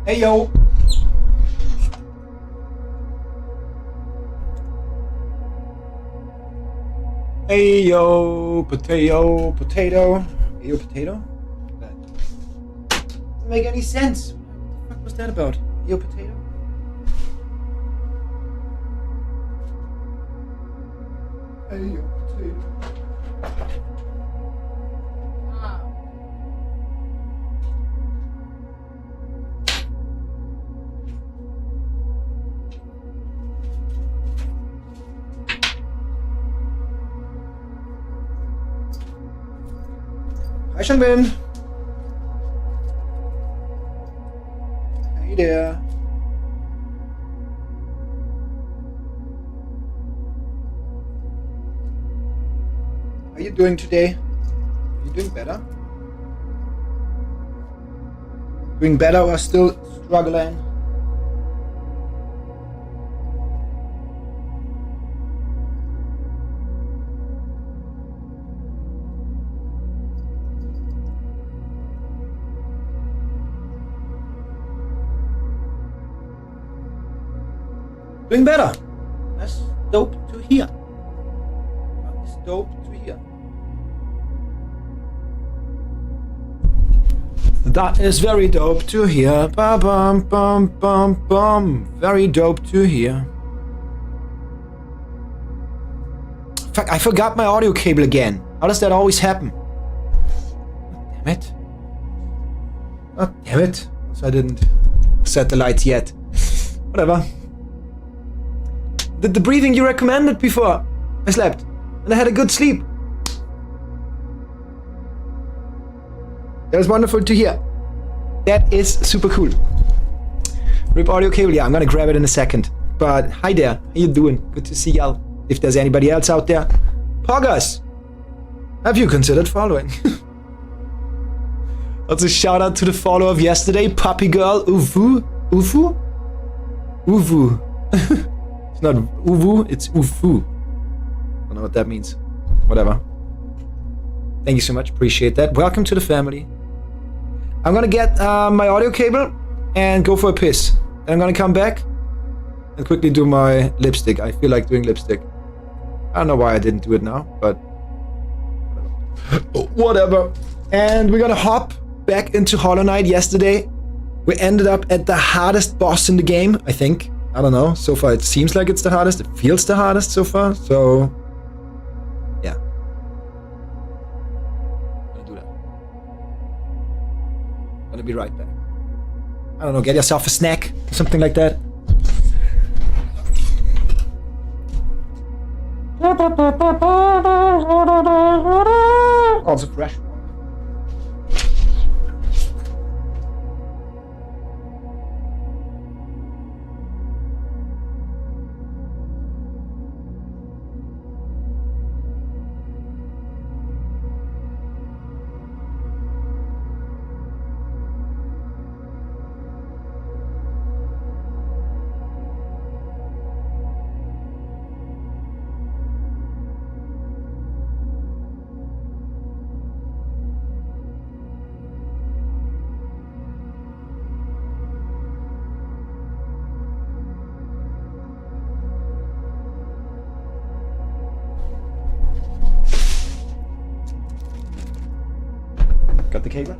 Hey yo! Hey yo, potato, potato. Hey yo, potato? That doesn't make any sense. What the fuck was that about? Hey yo, potato? Hey yo, potato. Hi, Shangbin. Hey there. How are you doing today? Are you doing better? Doing better or still struggling? Doing better. That's dope to hear. That's dope to hear. That is very dope to hear. Ba bum bum bum bum. Very dope to hear. Fuck, I forgot my audio cable again. How does that always happen? Damn it. Oh, damn it. So I didn't set the lights yet. Whatever. Did the breathing you recommended before I slept. And I had a good sleep. That was wonderful to hear. That is super cool. Rip audio cable, yeah, I'm gonna grab it in a second. But hi there, how you doing? Good to see y'all. If there's anybody else out there. Poggers! Have you considered following? Also shout out to the follow of yesterday, Puppy Girl Ufu. Ufu? Ufu. It's not Uvu, it's Ufu. I don't know what that means. Whatever. Thank you so much, appreciate that. Welcome to the family. I'm gonna get my audio cable and go for a piss. And I'm gonna come back and quickly do my lipstick. I feel like doing lipstick. I don't know why I didn't do it now, but whatever. And we're gonna hop back into Hollow Knight yesterday. We ended up at the hardest boss in the game, I think. I don't know. So far it seems like it's the hardest. It feels the hardest so far. So yeah. I'm gonna do that. Gonna be right back. I don't know, get yourself a snack or something like that. Also fresh. Got the cable?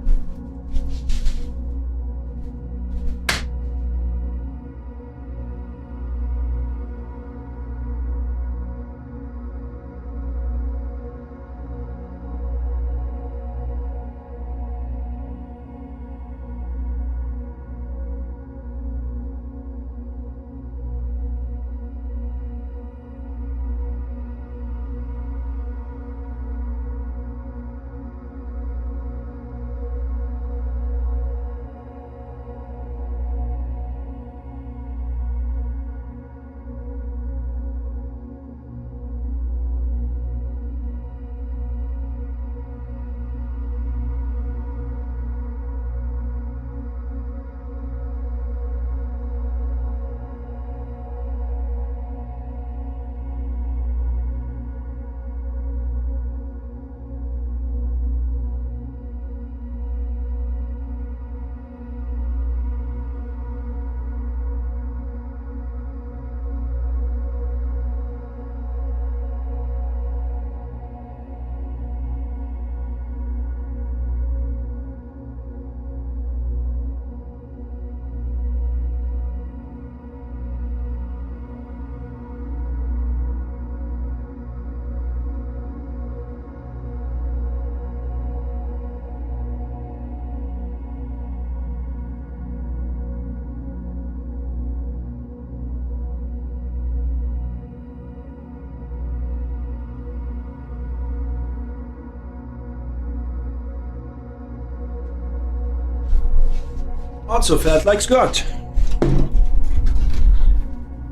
Also felt like skirt.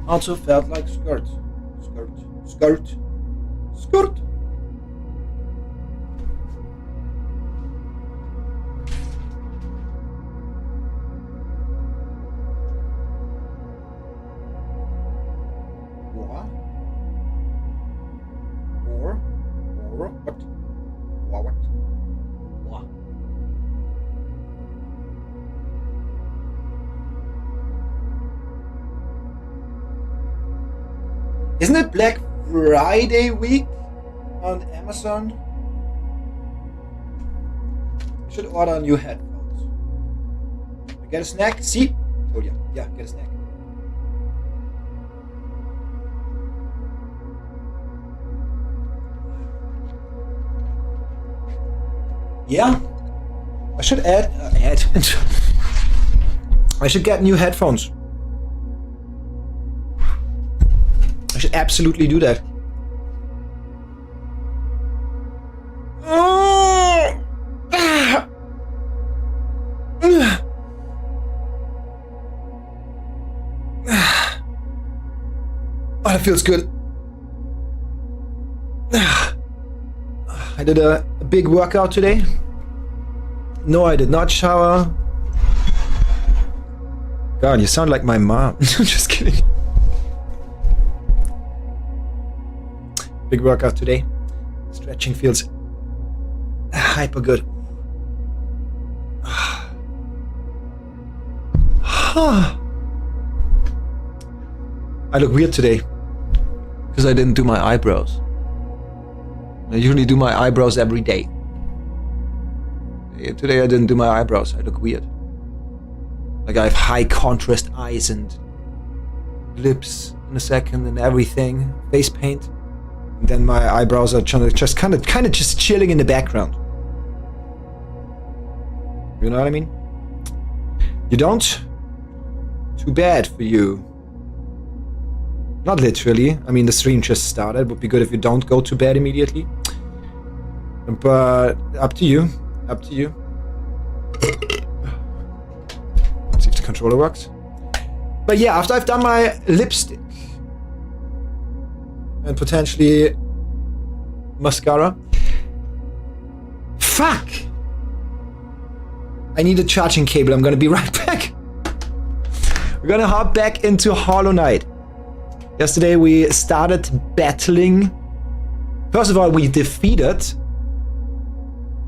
Also felt like skirt. Skirt. Skirt. Skirt. What? Isn't it Black Friday week on Amazon? I should order new headphones. Get a snack? See? Told ya. Yeah, get a snack. Yeah, I should add. I should get new headphones. I should absolutely do that. Oh, that feels good. I did a big workout today. No, I did not shower. God, you sound like my mom. Just kidding. Big workout today. Stretching feels hyper good. I look weird today because I didn't do my eyebrows. I usually do my eyebrows every day. Today I didn't do my eyebrows. I look weird. Like I have high contrast eyes and lips in a second and everything. Face paint. And then my eyebrows are just kind of just chilling in the background. You know what I mean? You don't? Too bad for you. Not literally. I mean, the stream just started. Would be good if you don't go to bed immediately. But up to you. Up to you. Let's see if the controller works. But yeah, after I've done my lipstick and potentially mascara. Fuck! I need a charging cable. I'm gonna be right back. We're gonna hop back into Hollow Knight. Yesterday we started battling. First of all, we defeated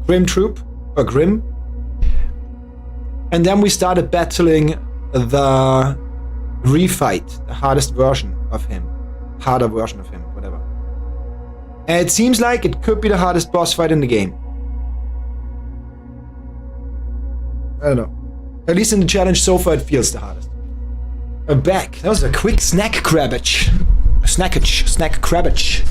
Grim Troop, or Grim. And then we started battling the refight, the hardest version of him. Harder version of him, whatever. And it seems like it could be the hardest boss fight in the game. I don't know. At least in the challenge so far it feels the hardest. I'm back. That was a quick snack crabbage. Snack crabbage.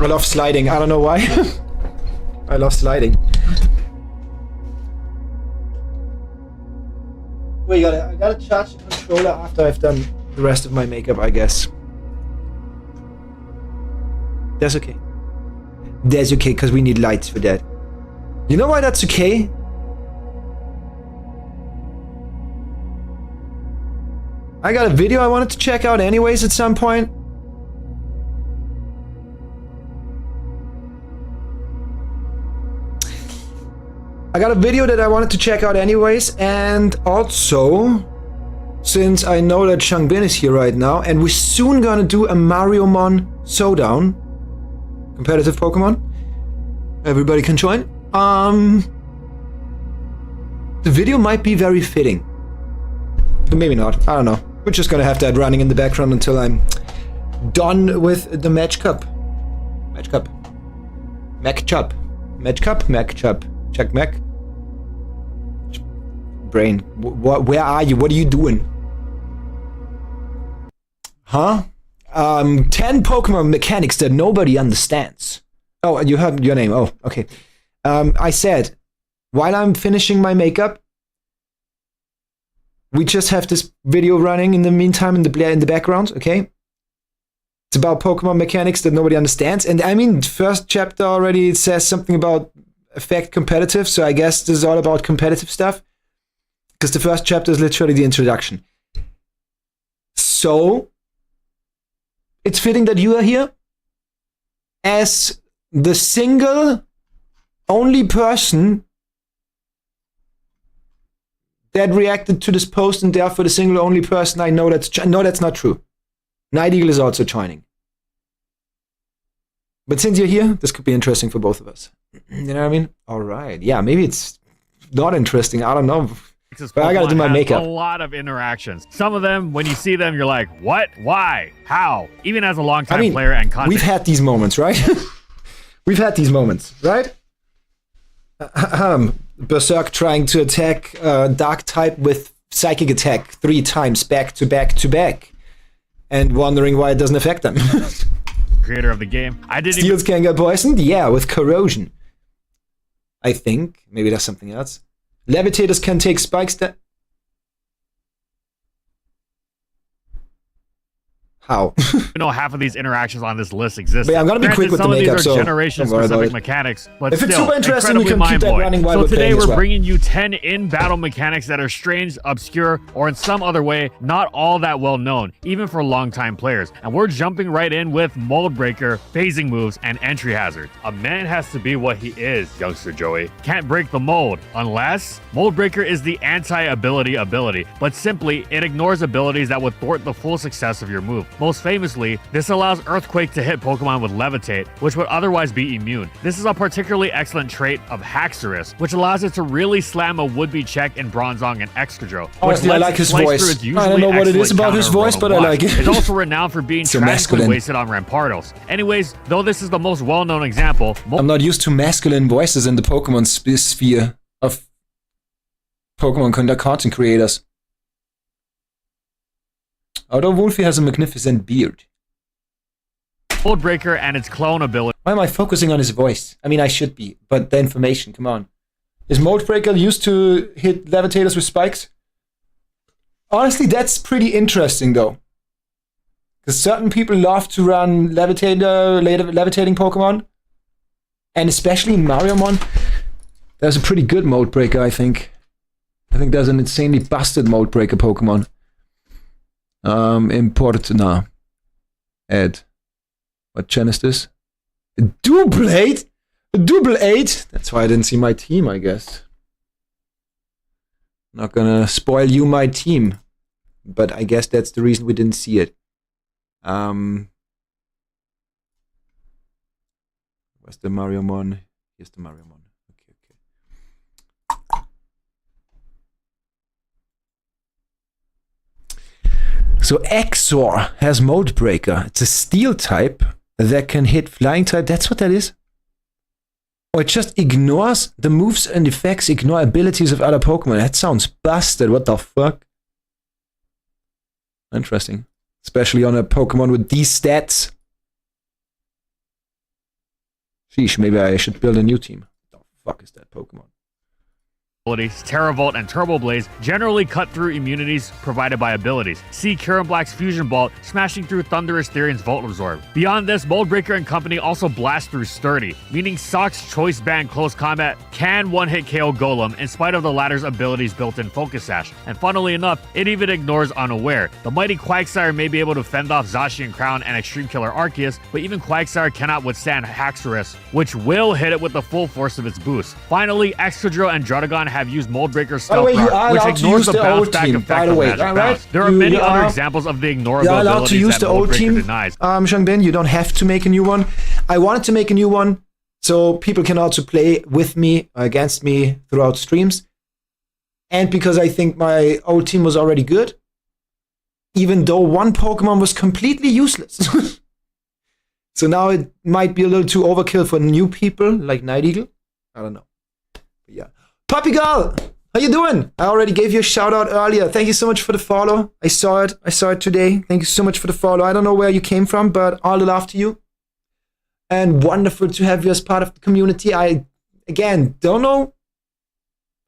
I love sliding. I don't know why. I love sliding. Wait, I gotta charge the controller after I've done the rest of my makeup, I guess. That's okay. That's okay, because we need lights for that. You know why that's okay? I got a video I wanted to check out anyways at some point. I got a video that I wanted to check out anyways, and also, since I know that Changbin is here right now, and we're soon gonna do a Mariomon Showdown, competitive Pokemon. Everybody can join. The video might be very fitting. But maybe not, I don't know. We're just gonna have that running in the background until I'm done with the match cup. Match cup. Mac Chup. Match cup? Mac Chup. Check Mac. Brain. Where are you? What are you doing? Huh? 10 Pokemon mechanics that nobody understands. Oh, you heard your name. Oh, okay. I said, while I'm finishing my makeup, we just have this video running in the meantime in the background, okay? It's about Pokemon mechanics that nobody understands. And I mean, first chapter already, it says something about affect competitive, so I guess this is all about competitive stuff. Because the first chapter is literally the introduction. So, it's fitting that you are here as the single only person that reacted to this post, and therefore the single only person I know that's not true. Night Eagle is also joining. But since you're here, this could be interesting for both of us. You know what I mean? All right. Yeah, maybe it's not interesting. I don't know. But I gotta do my makeup. A lot of interactions. Some of them, when you see them, you're like, what? Why? How? Even as a longtime player and content. We've had these moments, right? We've had these moments, right? Berserk trying to attack Dark type with Psychic attack 3 times back to back to back. And wondering why it doesn't affect them. Creator of the game. Steels can get poisoned? Yeah, with corrosion. I think. Maybe that's something else. Levitators can take spikes that... How? You know, half of these interactions on this list exist. But yeah, I'm gonna be quick with the makeup, so generation-specific mechanics, but if it's still, super interesting, we can keep that running while we're playing as well. So today we're bringing you 10 in-battle mechanics that are strange, obscure, or in some other way not all that well known, even for long-time players. And we're jumping right in with Mold Breaker, phasing moves, and entry hazards. A man has to be what he is, youngster Joey. Can't break the mold unless Mold Breaker is the anti-ability, but simply it ignores abilities that would thwart the full success of your move. Most famously, this allows Earthquake to hit Pokemon with Levitate, which would otherwise be immune. This is a particularly excellent trait of Haxorus, which allows it to really slam a would-be check in Bronzong and Excadrill. Honestly, I like his voice. I don't know what it is about his voice, but I like it. It's also renowned for being so tragically wasted on Rampardos. Anyways, though this is the most well-known example... I'm not used to masculine voices in the Pokemon sphere of Pokemon content creators. Although Wolfie has a magnificent beard. Mold Breaker and its clone ability. Why am I focusing on his voice? I mean, I should be, but the information, come on. Is Mold Breaker used to hit Levitators with spikes? Honestly, that's pretty interesting, though. Because certain people love to run levitating Pokemon. And especially in Mariamon, there's a pretty good Mold Breaker, I think. I think there's an insanely busted Mold Breaker Pokemon. Import now. Add. What gen is this? A Doublade? A Double 8? That's why I didn't see my team, I guess. Not gonna spoil you my team. But I guess that's the reason we didn't see it. Where's the Mariamon? Here's the Mariamon. So Exor has Mold Breaker. It's a steel type that can hit flying type. That's what that is? Or it just ignores the moves and effects, ignore abilities of other Pokemon. That sounds busted. What the fuck? Interesting. Especially on a Pokemon with these stats. Sheesh, maybe I should build a new team. What the fuck is that Pokemon? Terravolt and Turbo Blaze generally cut through immunities provided by abilities. See Kieran Black's Fusion Bolt smashing through Thunderous Therian's Volt Absorb. Beyond this, Mold Breaker and company also blast through Sturdy, meaning Sock's Choice Band Close Combat can one-hit KO Golem in spite of the latter's abilities built-in Focus Sash. And funnily enough, it even ignores Unaware. The mighty Quagsire may be able to fend off Zacian Crown and Extreme Killer Arceus, but even Quagsire cannot withstand Haxorus, which will hit it with the full force of its boost. Finally, Excadrill and Druddigon have used Mold Breaker Stealth Rock, which ignores the bounce back effect of Magic Bounce. There are many other examples of the ignorable abilities that Mold Breaker denies. Zhangbin, you don't have to make a new one. I wanted to make a new one so people can also play with me or against me throughout streams. And because I think my old team was already good, even though one Pokemon was completely useless. So now it might be a little too overkill for new people like Night Eagle. I don't know. But yeah. Puppy Girl, how you doing? I already gave you a shout out earlier. Thank you so much for the follow. I saw it today. Thank you so much for the follow. I don't know where you came from, but all the love to you. and wonderful to have you as part of the community. I, again, don't know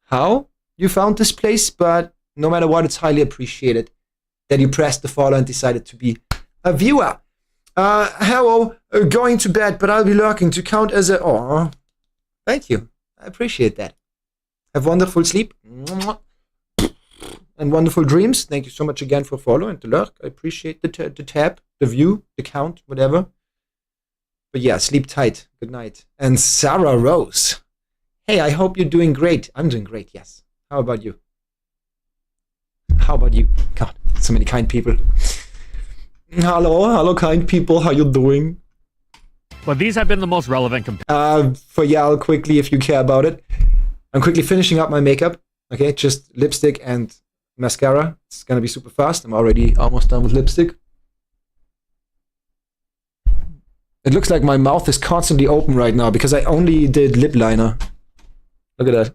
how you found this place, but no matter what, it's highly appreciated that you pressed the follow and decided to be a viewer. Hello, going to bed, but I'll be lurking to count as a... Oh, thank you. I appreciate that. Have wonderful sleep. And wonderful dreams. Thank you so much again for following and the lurk. I appreciate the tab, the view, the count, whatever. But yeah, sleep tight. Good night. And Sarah Rose. Hey, I hope you're doing great. I'm doing great, yes. How about you? How about you? God, so many kind people. Hello, kind people. How you doing? But these have been the most relevant for Yal, quickly, if you care about it. I'm quickly finishing up my makeup. Okay, just lipstick and mascara. It's gonna be super fast. I'm already almost done with lipstick. It looks like my mouth is constantly open right now because I only did lip liner. Look at that.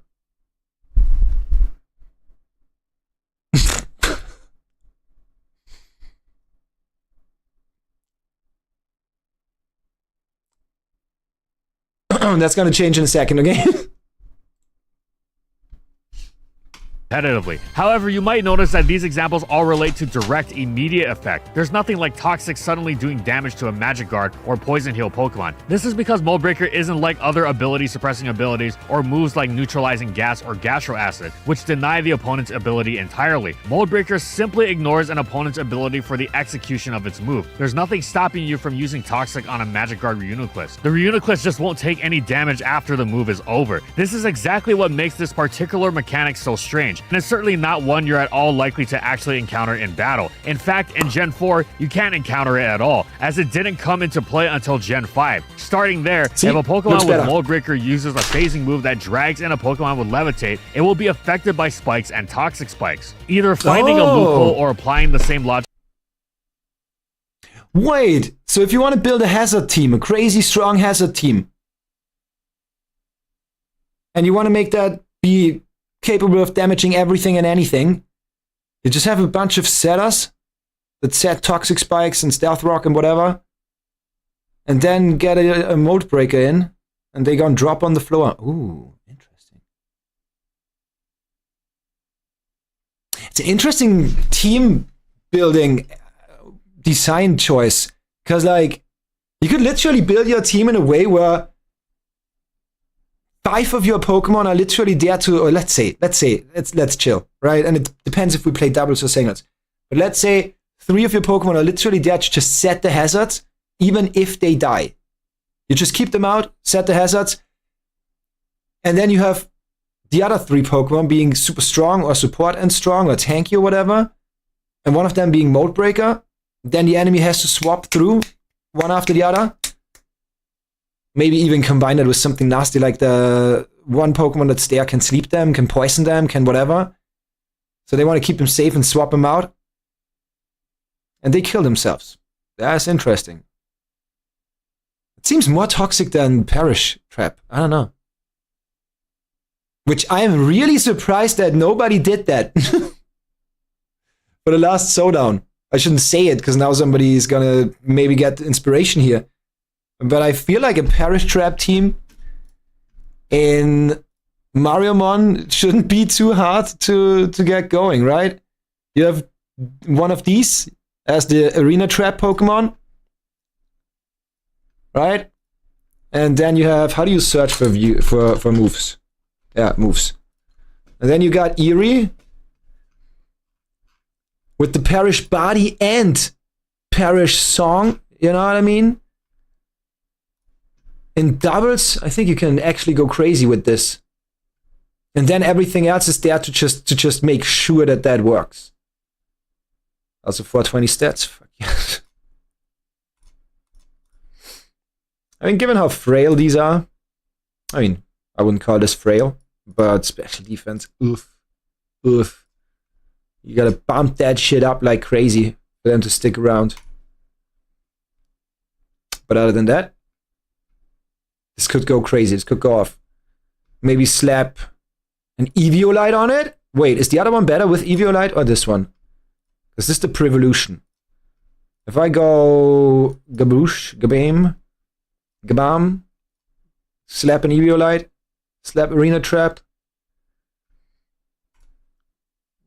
That's gonna change in a second, okay? competitively. However, you might notice that these examples all relate to direct, immediate effect. There's nothing like Toxic suddenly doing damage to a Magic Guard or Poison Heal Pokemon. This is because Moldbreaker isn't like other ability suppressing abilities or moves like Neutralizing Gas or Gastro Acid, which deny the opponent's ability entirely. Moldbreaker simply ignores an opponent's ability for the execution of its move. There's nothing stopping you from using Toxic on a Magic Guard Reuniclus. The Reuniclus just won't take any damage after the move is over. This is exactly what makes this particular mechanic so strange, and it's certainly not one you're at all likely to actually encounter in battle. In fact, in Gen 4, you can't encounter it at all, as it didn't come into play until Gen 5. Starting there, if a Pokemon with Moldbreaker uses a phasing move that drags in a Pokemon with Levitate, it will be affected by spikes and toxic spikes, either finding a loophole or applying the same logic. Wait, so if you want to build a hazard team, a crazy strong hazard team, and you want to make that be capable of damaging everything and anything, you just have a bunch of setters that set toxic spikes and stealth rock and whatever, and then get a mold breaker in, and they gonna drop on the floor. Ooh, interesting. It's an interesting team building design choice, because like you could literally build your team in a way where 5 of your Pokemon are literally there to, or let's chill, right? And it depends if we play doubles or singles. But let's say 3 of your Pokemon are literally there to just set the hazards, even if they die. You just keep them out, set the hazards, and then you have the other 3 Pokemon being super strong or support and strong or tanky or whatever, and one of them being Mold Breaker. Then the enemy has to swap through one after the other. Maybe even combine it with something nasty like the one Pokemon that's there can sleep them, can poison them, can whatever. So they want to keep them safe and swap them out. And they kill themselves. That's interesting. It seems more toxic than Perish Trap. I don't know. Which I am really surprised that nobody did that. For the last Showdown. I shouldn't say it because now somebody is gonna maybe get inspiration here. But I feel like a Perish Trap team in Mariamon shouldn't be too hard to get going, right? You have one of these as the Arena Trap Pokemon, right? And then you have, how do you search for moves? Yeah, moves. And then you got Eerie with the Perish Body and Perish Song, you know what I mean? In doubles, I think you can actually go crazy with this. And then everything else is there to just make sure that that works. Also 420 stats. Fuck yes. I mean, given how frail these are, I mean, I wouldn't call this frail, but special defense, oof. Oof. You gotta bump that shit up like crazy for them to stick around. But other than that, this could go crazy. This could go off. Maybe slap an Eviolite on it? Wait, is the other one better with Eviolite or this one? Because this is the Prevolution. If I go Gaboosh, Gabame, Gabam. Slap an Eviolite. Slap Arena Trap.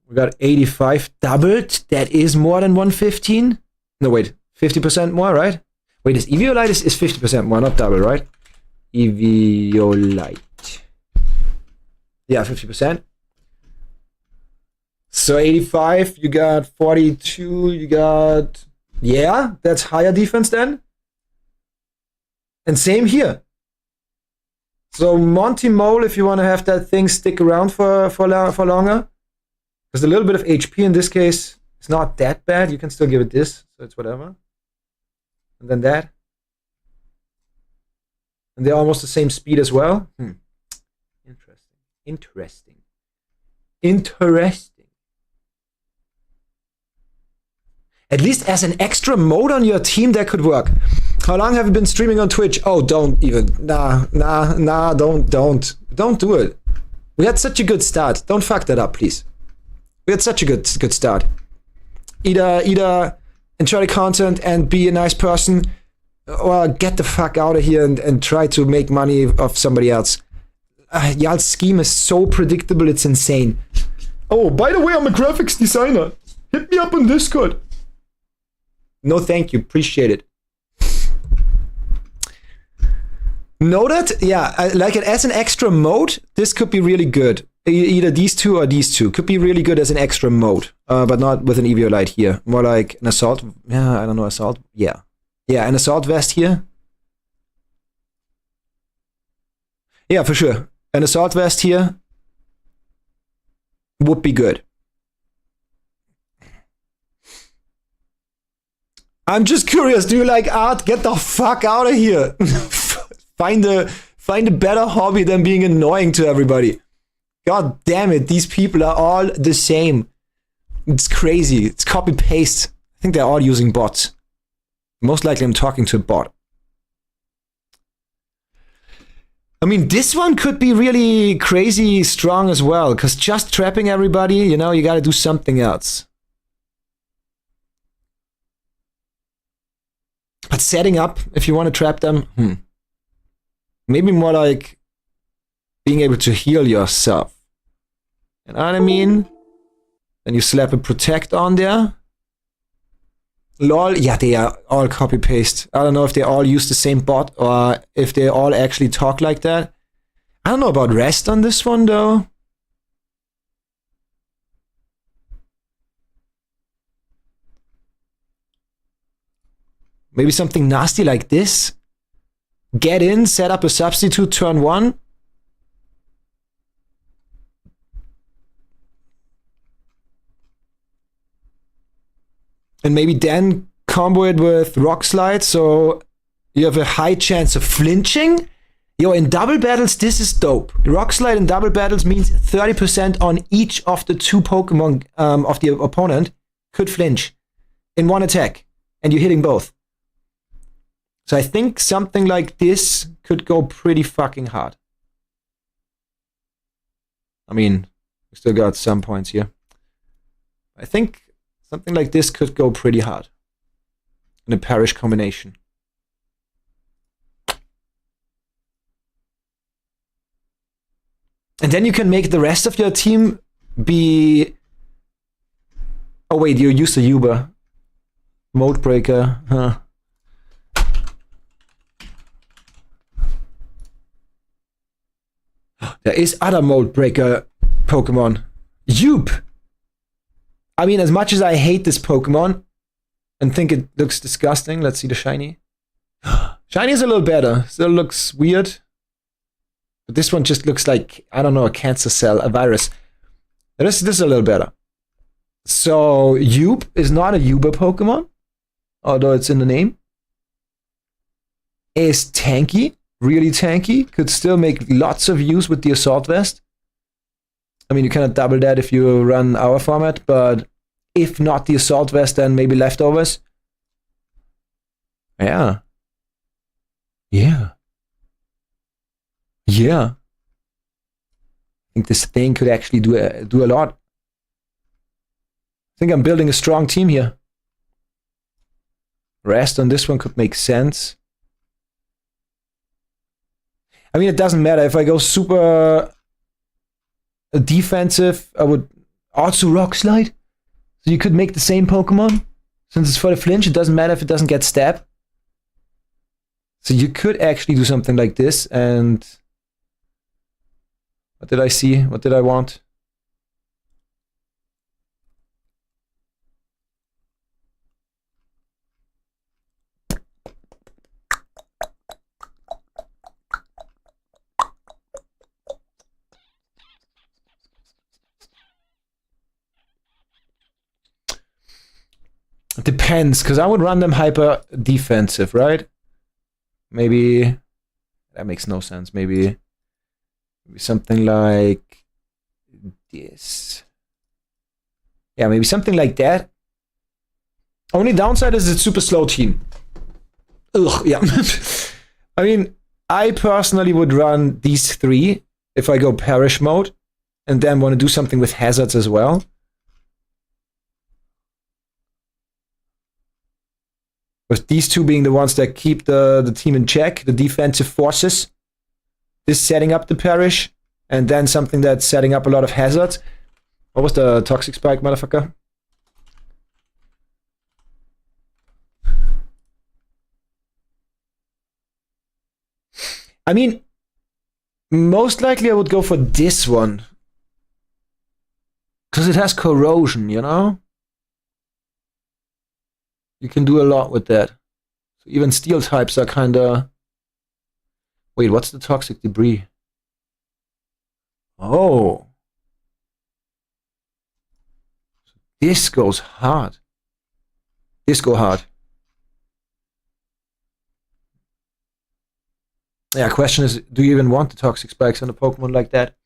We got 85 doubled. That is more than 115. No, wait. 50% more, right? Wait, this Eviolite is 50% more, not double, right? Eviolite. Yeah, 50%. So 85, you got 42, you got... Yeah, that's higher defense then. And same here. So Monty Mole, if you want to have that thing stick around for longer, because a little bit of HP in this case is not that bad. You can still give it this, so it's whatever. And then that. And they're almost the same speed as well. Interesting. At least as an extra mode on your team, that could work. How long have you been streaming on Twitch? Oh, don't even. Nah, don't do it. We had such a good start. Don't fuck that up, please. We had such a good start. Either enjoy the content and be a nice person, or get the fuck out of here and try to make money off somebody else. Y'all's scheme is so predictable, it's insane. Oh, by the way, I'm a graphics designer. Hit me up on Discord. No, thank you. Appreciate it. Noted? Yeah, like it as an extra mode, this could be really good. Either these two or these two. Could be really good as an extra mode, but not with an Eviolite here. More like an assault. Yeah, I don't know, assault. Yeah. Yeah, an assault vest here. Yeah, for sure. An assault vest here would be good. I'm just curious, do you like art? Get the fuck out of here. Find a better hobby than being annoying to everybody. God damn it, these people are all the same. It's crazy. It's copy paste. I think they're all using bots. Most likely I'm talking to a bot. I mean, this one could be really crazy strong as well, because just trapping everybody, you know, you gotta do something else. But setting up, if you want to trap them, maybe more like being able to heal yourself. You know what I mean? Then you slap a protect on there. Lol, yeah, they are all copy-paste. I don't know if they all use the same bot or if they all actually talk like that. I don't know about rest on this one, though. Maybe something nasty like this. Get in, set up a substitute turn 1. And maybe then combo it with Rock Slide, so you have a high chance of flinching. Yo, in double battles, this is dope. Rock Slide in double battles means 30% on each of the 2 Pokemon of the opponent could flinch in one attack, and you're hitting both. So I think something like this could go pretty fucking hard. I mean, we still got some points here. I think something like this could go pretty hard in a parish combination. And then you can make the rest of your team be... Oh wait, you used the Uber. Mode breaker, huh? There is other mode breaker Pokemon. Yoop! I mean, as much as I hate this Pokemon and think it looks disgusting, let's see the shiny. Shiny is a little better. Still looks weird. But this one just looks like, I don't know, a cancer cell, a virus. This is a little better. So, Yoop is not a Uber Pokemon, although it's in the name. Is tanky, really tanky. Could still make lots of use with the Assault Vest. I mean, you cannot double that if you run our format, but if not the Assault Vest, then maybe leftovers. Yeah. Yeah. Yeah. I think this thing could actually do a lot. I think I'm building a strong team here. Rest on this one could make sense. I mean, it doesn't matter. If I go super defensive, I would also Rock Slide. So you could make the same Pokemon. Since it's for the flinch, it doesn't matter if it doesn't get stabbed. So you could actually do something like this. And what did I see? What did I want? Depends, because I would run them hyper defensive, right? Maybe that makes no sense. Maybe something like this. Yeah, maybe something like that. Only downside is it's super slow team. Ugh, yeah. I mean, I personally would run these three if I go Perish mode, and then want to do something with hazards as well. With these two being the ones that keep the team in check, the defensive forces. This setting up the Perish, and then something that's setting up a lot of hazards. What was the Toxic Spike, motherfucker? I mean, most likely I would go for this one. Because it has corrosion, you know? You can do a lot with that. So even steel types are kinda... Wait, what's the toxic debris? Oh. This goes hard. This go hard. Yeah, question is, do you even want the toxic spikes on a Pokemon like that?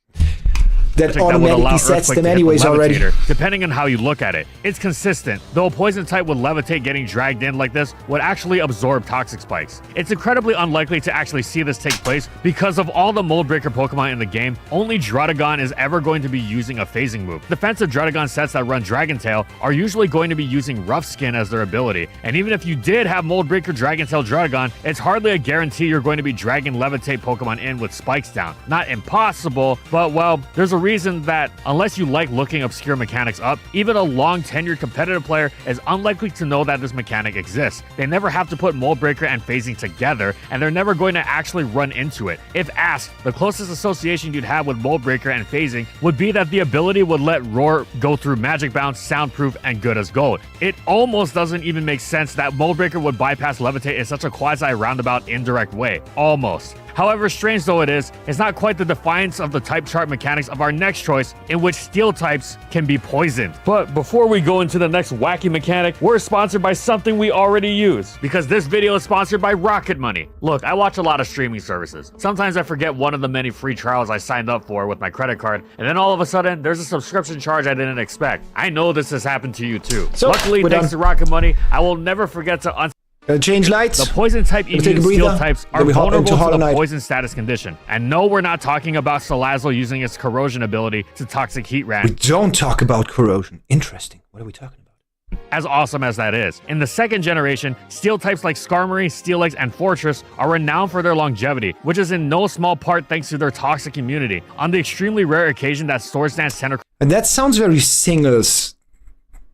That automatically sets them anyways already. Depending on how you look at it, it's consistent, though a poison type with Levitate getting dragged in like this would actually absorb toxic spikes. It's incredibly unlikely to actually see this take place because of all the Mold Breaker Pokemon in the game, only Druddigon is ever going to be using a phasing move. Defensive Druddigon sets that run Dragon Tail are usually going to be using Rough Skin as their ability, and even if you did have Mold Breaker Dragon Tail Druddigon, it's hardly a guarantee you're going to be dragging Levitate Pokemon in with spikes down. Not impossible, but well, there's a reason that unless you like looking obscure mechanics up, even a long tenured competitive player is unlikely to know that this mechanic exists. They never have to put Mold Breaker and phasing together, and they're never going to actually run into it. If asked, the closest association you'd have with Mold Breaker and phasing would be that the ability would let Roar go through Magic Bounce, Soundproof, and Good as Gold. It almost doesn't even make sense that Mold Breaker would bypass Levitate in such a quasi-roundabout, indirect way. Almost. However strange though it is, it's not quite the defiance of the type chart mechanics of our next choice, in which steel types can be poisoned. But before we go into the next wacky mechanic, we're sponsored by something we already use, because this video is sponsored by Rocket Money. Look, I watch a lot of streaming services. Sometimes I forget one of the many free trials I signed up for with my credit card, and then all of a sudden, there's a subscription charge I didn't expect. I know this has happened to you too. So, luckily, thanks to Rocket Money, I will never forget to change lights. The poison type immune steel types are vulnerable to the poison status condition. And no, we're not talking about Salazzle using its corrosion ability to toxic heat ram. We don't talk about corrosion. Interesting. What are we talking about? As awesome as that is. In the second generation, steel types like Skarmory, Steelix, and Fortress are renowned for their longevity, which is in no small part thanks to their toxic immunity. On the extremely rare occasion that Swords Dance Center... And that sounds very singles.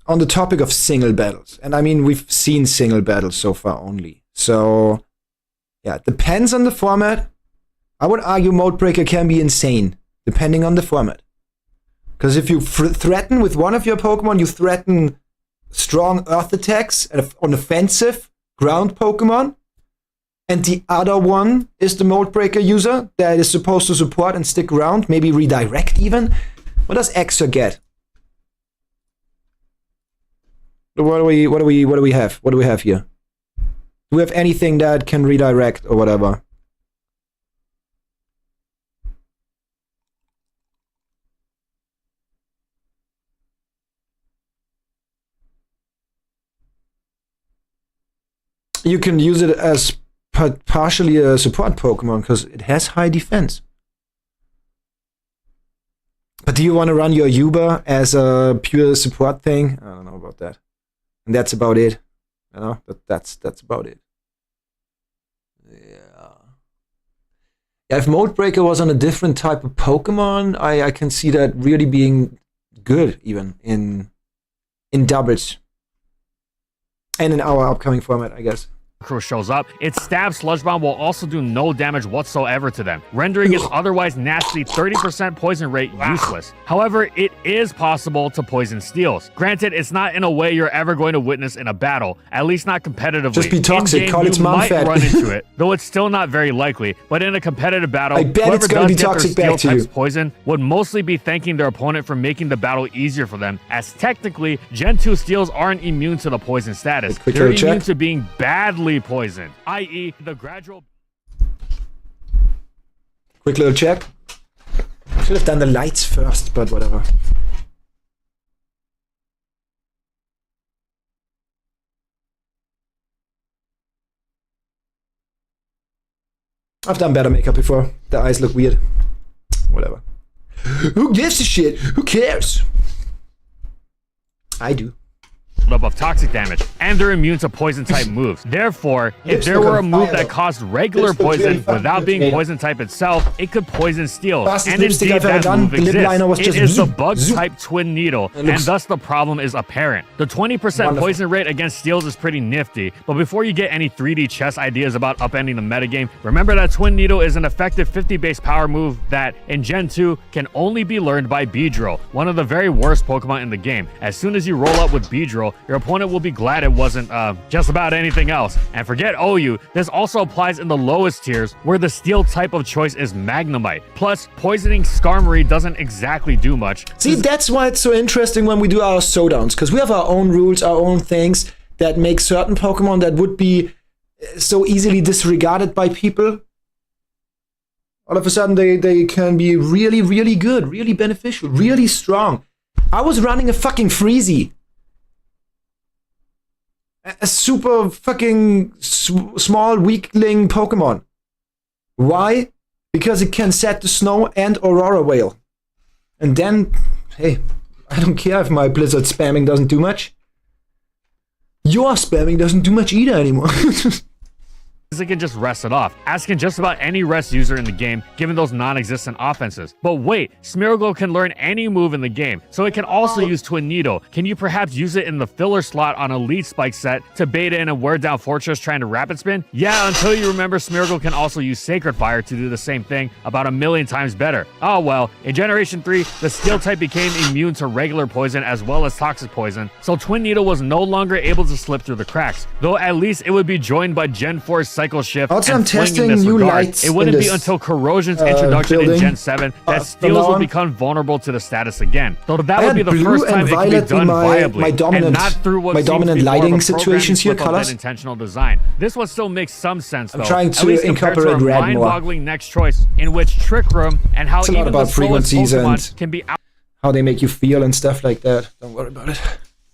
On the topic of single battles. And I mean, we've seen single battles so far only. So, yeah, it depends on the format. I would argue Mold Breaker can be insane, depending on the format. Because if you threaten with one of your Pokemon, you threaten strong Earth attacks on offensive ground Pokemon. And the other one is the Mold Breaker user that is supposed to support and stick around, maybe redirect even. What does Exer get? What do we have? What do we have here? Do we have anything that can redirect or whatever? You can use it as partially a support Pokemon because it has high defense. But do you want to run your Uber as a pure support thing? I don't know about that. And that's about it. You know, that's about it. Yeah. If Moldbreaker was on a different type of Pokemon, I can see that really being good, even in doubles. And in our upcoming format, I guess. Crew shows up, its stab Sludge Bomb will also do no damage whatsoever to them, rendering its otherwise nasty 30% poison rate useless. However, it is possible to poison Steels. Granted, it's not in a way you're ever going to witness in a battle, at least not competitively. Just be toxic, In-game, call its you mom might fat. run into it, though it's still not very likely. But in a competitive battle, I bet whoever it's gonna does be get their toxic Steel back to type's you. poison would mostly be thanking their opponent for making the battle easier for them, as technically, Gen 2 Steels aren't immune to the poison status. Quick They're little immune check. to being badly poisoned, i.e. the gradual... Quick little check. Should have done the lights first, but whatever. I've done better makeup before. The eyes look weird. Whatever. Who gives a shit? Who cares? I do. up of toxic damage, and they're immune to poison type moves. Therefore, if there were a move that caused regular poison without being poison type itself, it could poison Steel. And indeed that move exists. It is the bug type Twin Needle, and thus the problem is apparent. The 20% poison rate against Steels is pretty nifty, but before you get any 3D chess ideas about upending the metagame, remember that Twin Needle is an effective 50 base power move that, in Gen 2, can only be learned by Beedrill, one of the very worst Pokemon in the game. As soon as you roll up with Beedrill, your opponent will be glad it wasn't just about anything else. And forget OU, this also applies in the lowest tiers, where the Steel type of choice is Magnemite. Plus, poisoning Skarmory doesn't exactly do much. See, that's why it's so interesting when we do our showdowns, because we have our own rules, our own things that make certain Pokemon that would be so easily disregarded by people. All of a sudden, they can be really, really good, really beneficial, really strong. I was running a fucking Freezy. A super fucking small weakling Pokemon. Why? Because it can set the Snow and Aurora Whale. And then, hey, I don't care if my Blizzard spamming doesn't do much. Your spamming doesn't do much either anymore. It can just rest it off, as can just about any rest user in the game, given those non-existent offenses. But wait, Smeargle can learn any move in the game, so it can also use Twin Needle. Can you perhaps use it in the filler slot on Elite Spike set to bait in a Wear Down Fortress trying to Rapid Spin? Yeah, until you remember Smeargle can also use Sacred Fire to do the same thing about 1,000,000 times better. Oh well, in Generation 3, the Steel type became immune to regular poison as well as toxic poison, so Twin Needle was no longer able to slip through the cracks, though at least it would be joined by Gen 4's Cycle Shift. Also, and I'm testing in this new regard. lights. It wouldn't in be this, until Corrosion's introduction in Gen 7 that Steels would become vulnerable to the status again. Though that would be the first time it could be done viably, and not through what seems to be lighting more of a situations here, programming slip of colors. that intentional design. This one still makes some sense, though. I'm trying at least to compared to incorporate a red more. mind-boggling next choice, in which Trick Room and how It's a lot even the about slowest frequencies Pokemon and can be how they make you feel and stuff like that. Don't worry about it.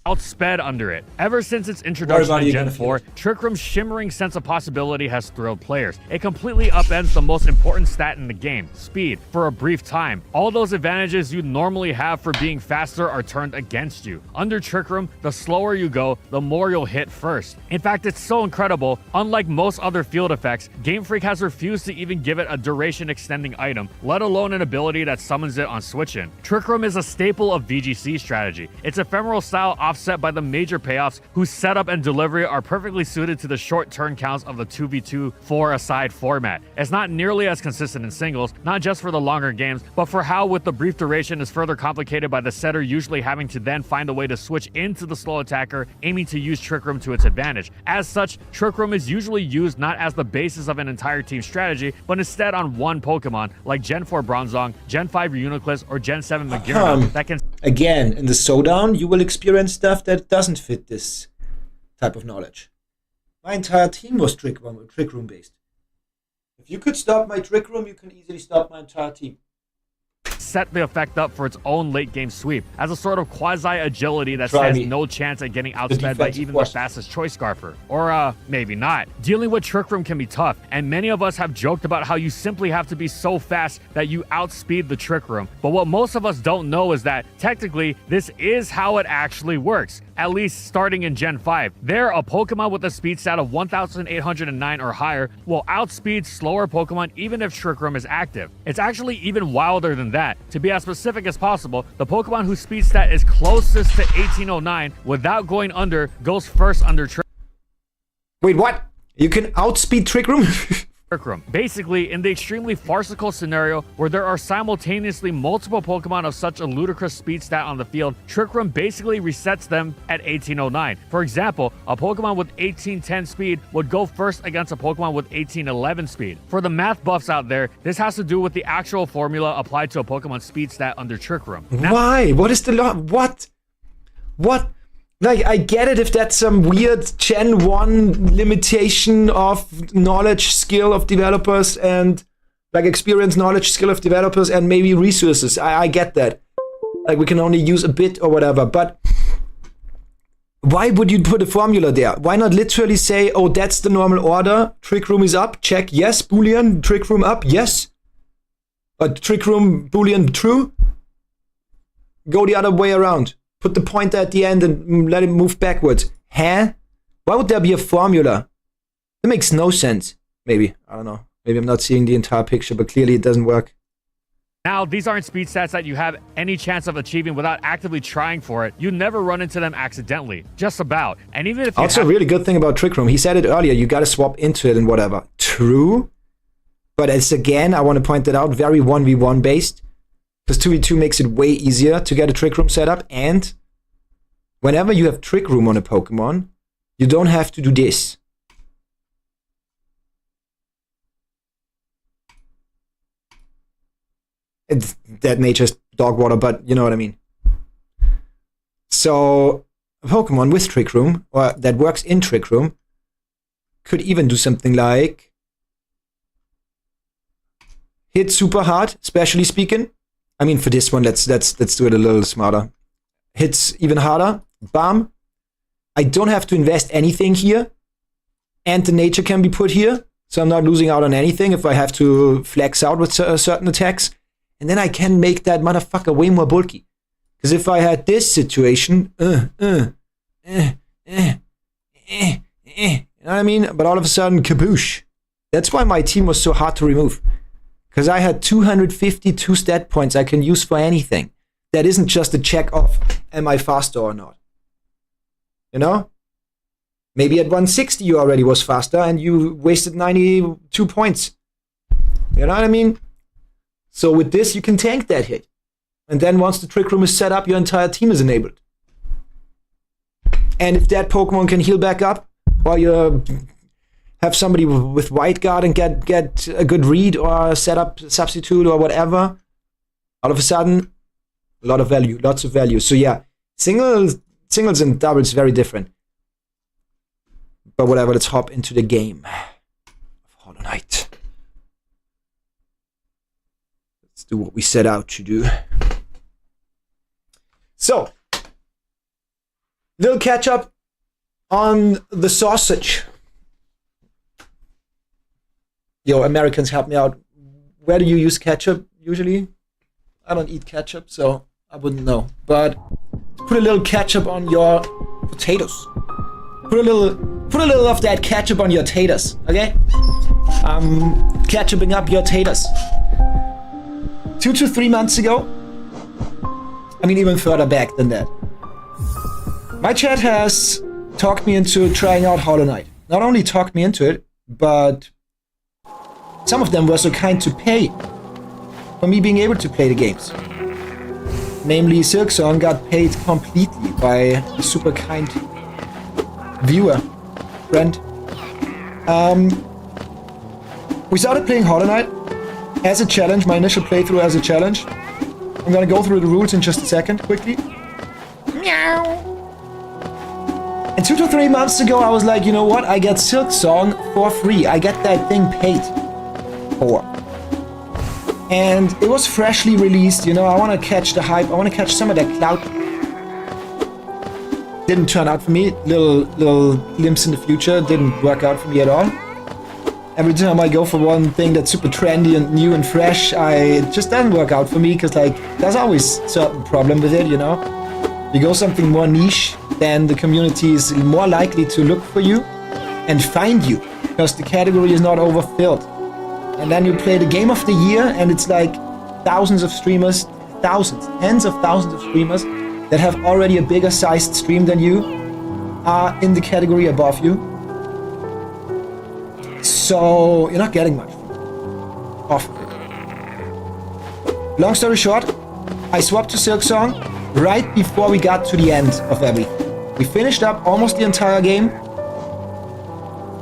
outsped under it. Ever since its introduction in Gen 4, feel? Trick Room's shimmering sense of possibility has thrilled players. It completely upends the most important stat in the game, speed, for a brief time. All those advantages you'd normally have for being faster are turned against you. Under Trick Room, the slower you go, the more you'll hit first. In fact, it's so incredible, unlike most other field effects, Game Freak has refused to even give it a duration extending item, let alone an ability that summons it on switch-in. Trick Room is a staple of VGC strategy. Its ephemeral style offset by the major payoffs whose setup and delivery are perfectly suited to the short turn counts of the 2v2 4-a-side format. It's not nearly as consistent in singles, not just for the longer games, but for how with the brief duration is further complicated by the setter usually having to then find a way to switch into the slow attacker, aiming to use Trick Room to its advantage. As such, Trick Room is usually used not as the basis of an entire team's strategy, but instead on one Pokemon, like Gen 4 Bronzong, Gen 5 Uniclus, or Gen 7 Magearna, that can... Again, in the showdown, you will experience stuff that doesn't fit this type of knowledge. My entire team was Trick Room based. If you could stop my Trick Room, you can easily stop my entire team. set the effect up for its own late game sweep as a sort of quasi-agility that Try stands me. no chance at getting outsped by defensive even force. the fastest choice scarfer. Or maybe not. Dealing with Trick Room can be tough, and many of us have joked about how you simply have to be so fast that you outspeed the Trick Room. But what most of us don't know is that technically this is how it actually works. At least starting in Gen 5. There, a Pokemon with a speed stat of 1,809 or higher will outspeed slower Pokemon even if Trick Room is active. It's actually even wilder than that. To be as specific as possible, the Pokemon whose speed stat is closest to 1809 without going under goes first under Trick Wait, what? You can outspeed Trick Room? Room. Basically, in the extremely farcical scenario where there are simultaneously multiple Pokemon of such a ludicrous speed stat on the field, Trick Room basically resets them at 1809. For example, a Pokemon with 1810 speed would go first against a Pokemon with 1811 speed. For the math buffs out there, this has to do with the actual formula applied to a Pokemon speed stat under Trick Room. Why? What is the law? What? What? Like, I get it if that's some weird Gen 1 limitation of knowledge, skill of developers and like experience, knowledge, skill of developers and maybe resources. I get that. Like, we can only use a bit or whatever, but why would you put a formula there? Why not literally say, oh, that's the normal order, Trick Room is up, check, yes, Boolean, Trick Room up, yes. But Trick Room, Boolean, true? Go the other way around. Put the pointer at the end and let it move backwards. Huh? Why would there be a formula? That makes no sense. Maybe. I don't know. Maybe I'm not seeing the entire picture, but clearly it doesn't work. Now, these aren't speed stats that you have any chance of achieving without actively trying for it. You never run into them accidentally. Just about. And even if you Also, a really good thing about Trick Room, he said it earlier, you gotta swap into it and whatever. True. But it's again, I want to point that out, very 1v1 based. Because 2v2 makes it way easier to get a Trick Room set up, and whenever you have Trick Room on a Pokemon, you don't have to do this. It's that nature's dog water, but you know what I mean. So, a Pokemon with Trick Room, or that works in Trick Room, could even do something like hit super hard, especially speaking. I mean, for this one, let's do it a little smarter. Hits even harder. Bam. I don't have to invest anything here. And the nature can be put here. So I'm not losing out on anything if I have to flex out with certain attacks. And then I can make that motherfucker way more bulky. Because if I had this situation, you know what I mean? But all of a sudden, kaboosh. That's why my team was so hard to remove. Because I had 252 stat points I can use for anything. That isn't just a check off, am I faster or not? You know? Maybe at 160 you already was faster and you wasted 92 points. You know what I mean? So with this, you can tank that hit. And then once the Trick Room is set up, your entire team is enabled. And if that Pokemon can heal back up, while you have somebody with White Guard and get a good read or set up substitute or whatever, all of a sudden, a lot of value, lots of value. So yeah, singles and doubles very different. But whatever, let's hop into the game of Hollow Knight. Let's do what we set out to do. So, little catch up on the sausage. Yo, Americans, help me out. Where do you use ketchup usually? I don't eat ketchup, so I wouldn't know. But put a little ketchup on your potatoes. Put a little of that ketchup on your taters, okay? Ketchuping up your taters. 2 to 3 months ago, I mean even further back than that, my chat has talked me into trying out Hollow Knight. Not only talked me into it, but some of them were so kind to pay for me being able to play the games. Namely, Silksong got paid completely by a super kind viewer, friend. We started playing Hollow Knight as a challenge, my initial playthrough as a challenge. I'm gonna go through the rules in just a second, quickly. Meow. And 2 to 3 months ago, I was like, you know what? I get Silksong for free. I get that thing paid for. And it was freshly released, you know, I want to catch the hype, I want to catch some of that clout. Didn't turn out for me, little glimpse in the future, didn't work out for me at all. Every time I go for one thing that's super trendy and new and fresh, it just doesn't work out for me, because like, there's always a certain problem with it, you know? You go something more niche, then the community is more likely to look for you and find you, because the category is not overfilled. And then you play the game of the year, and it's like thousands of streamers, tens of thousands of streamers that have already a bigger sized stream than you are in the category above you. So you're not getting much off of it. Long story short, I swapped to Silksong right before we got to the end of everything. We finished up almost the entire game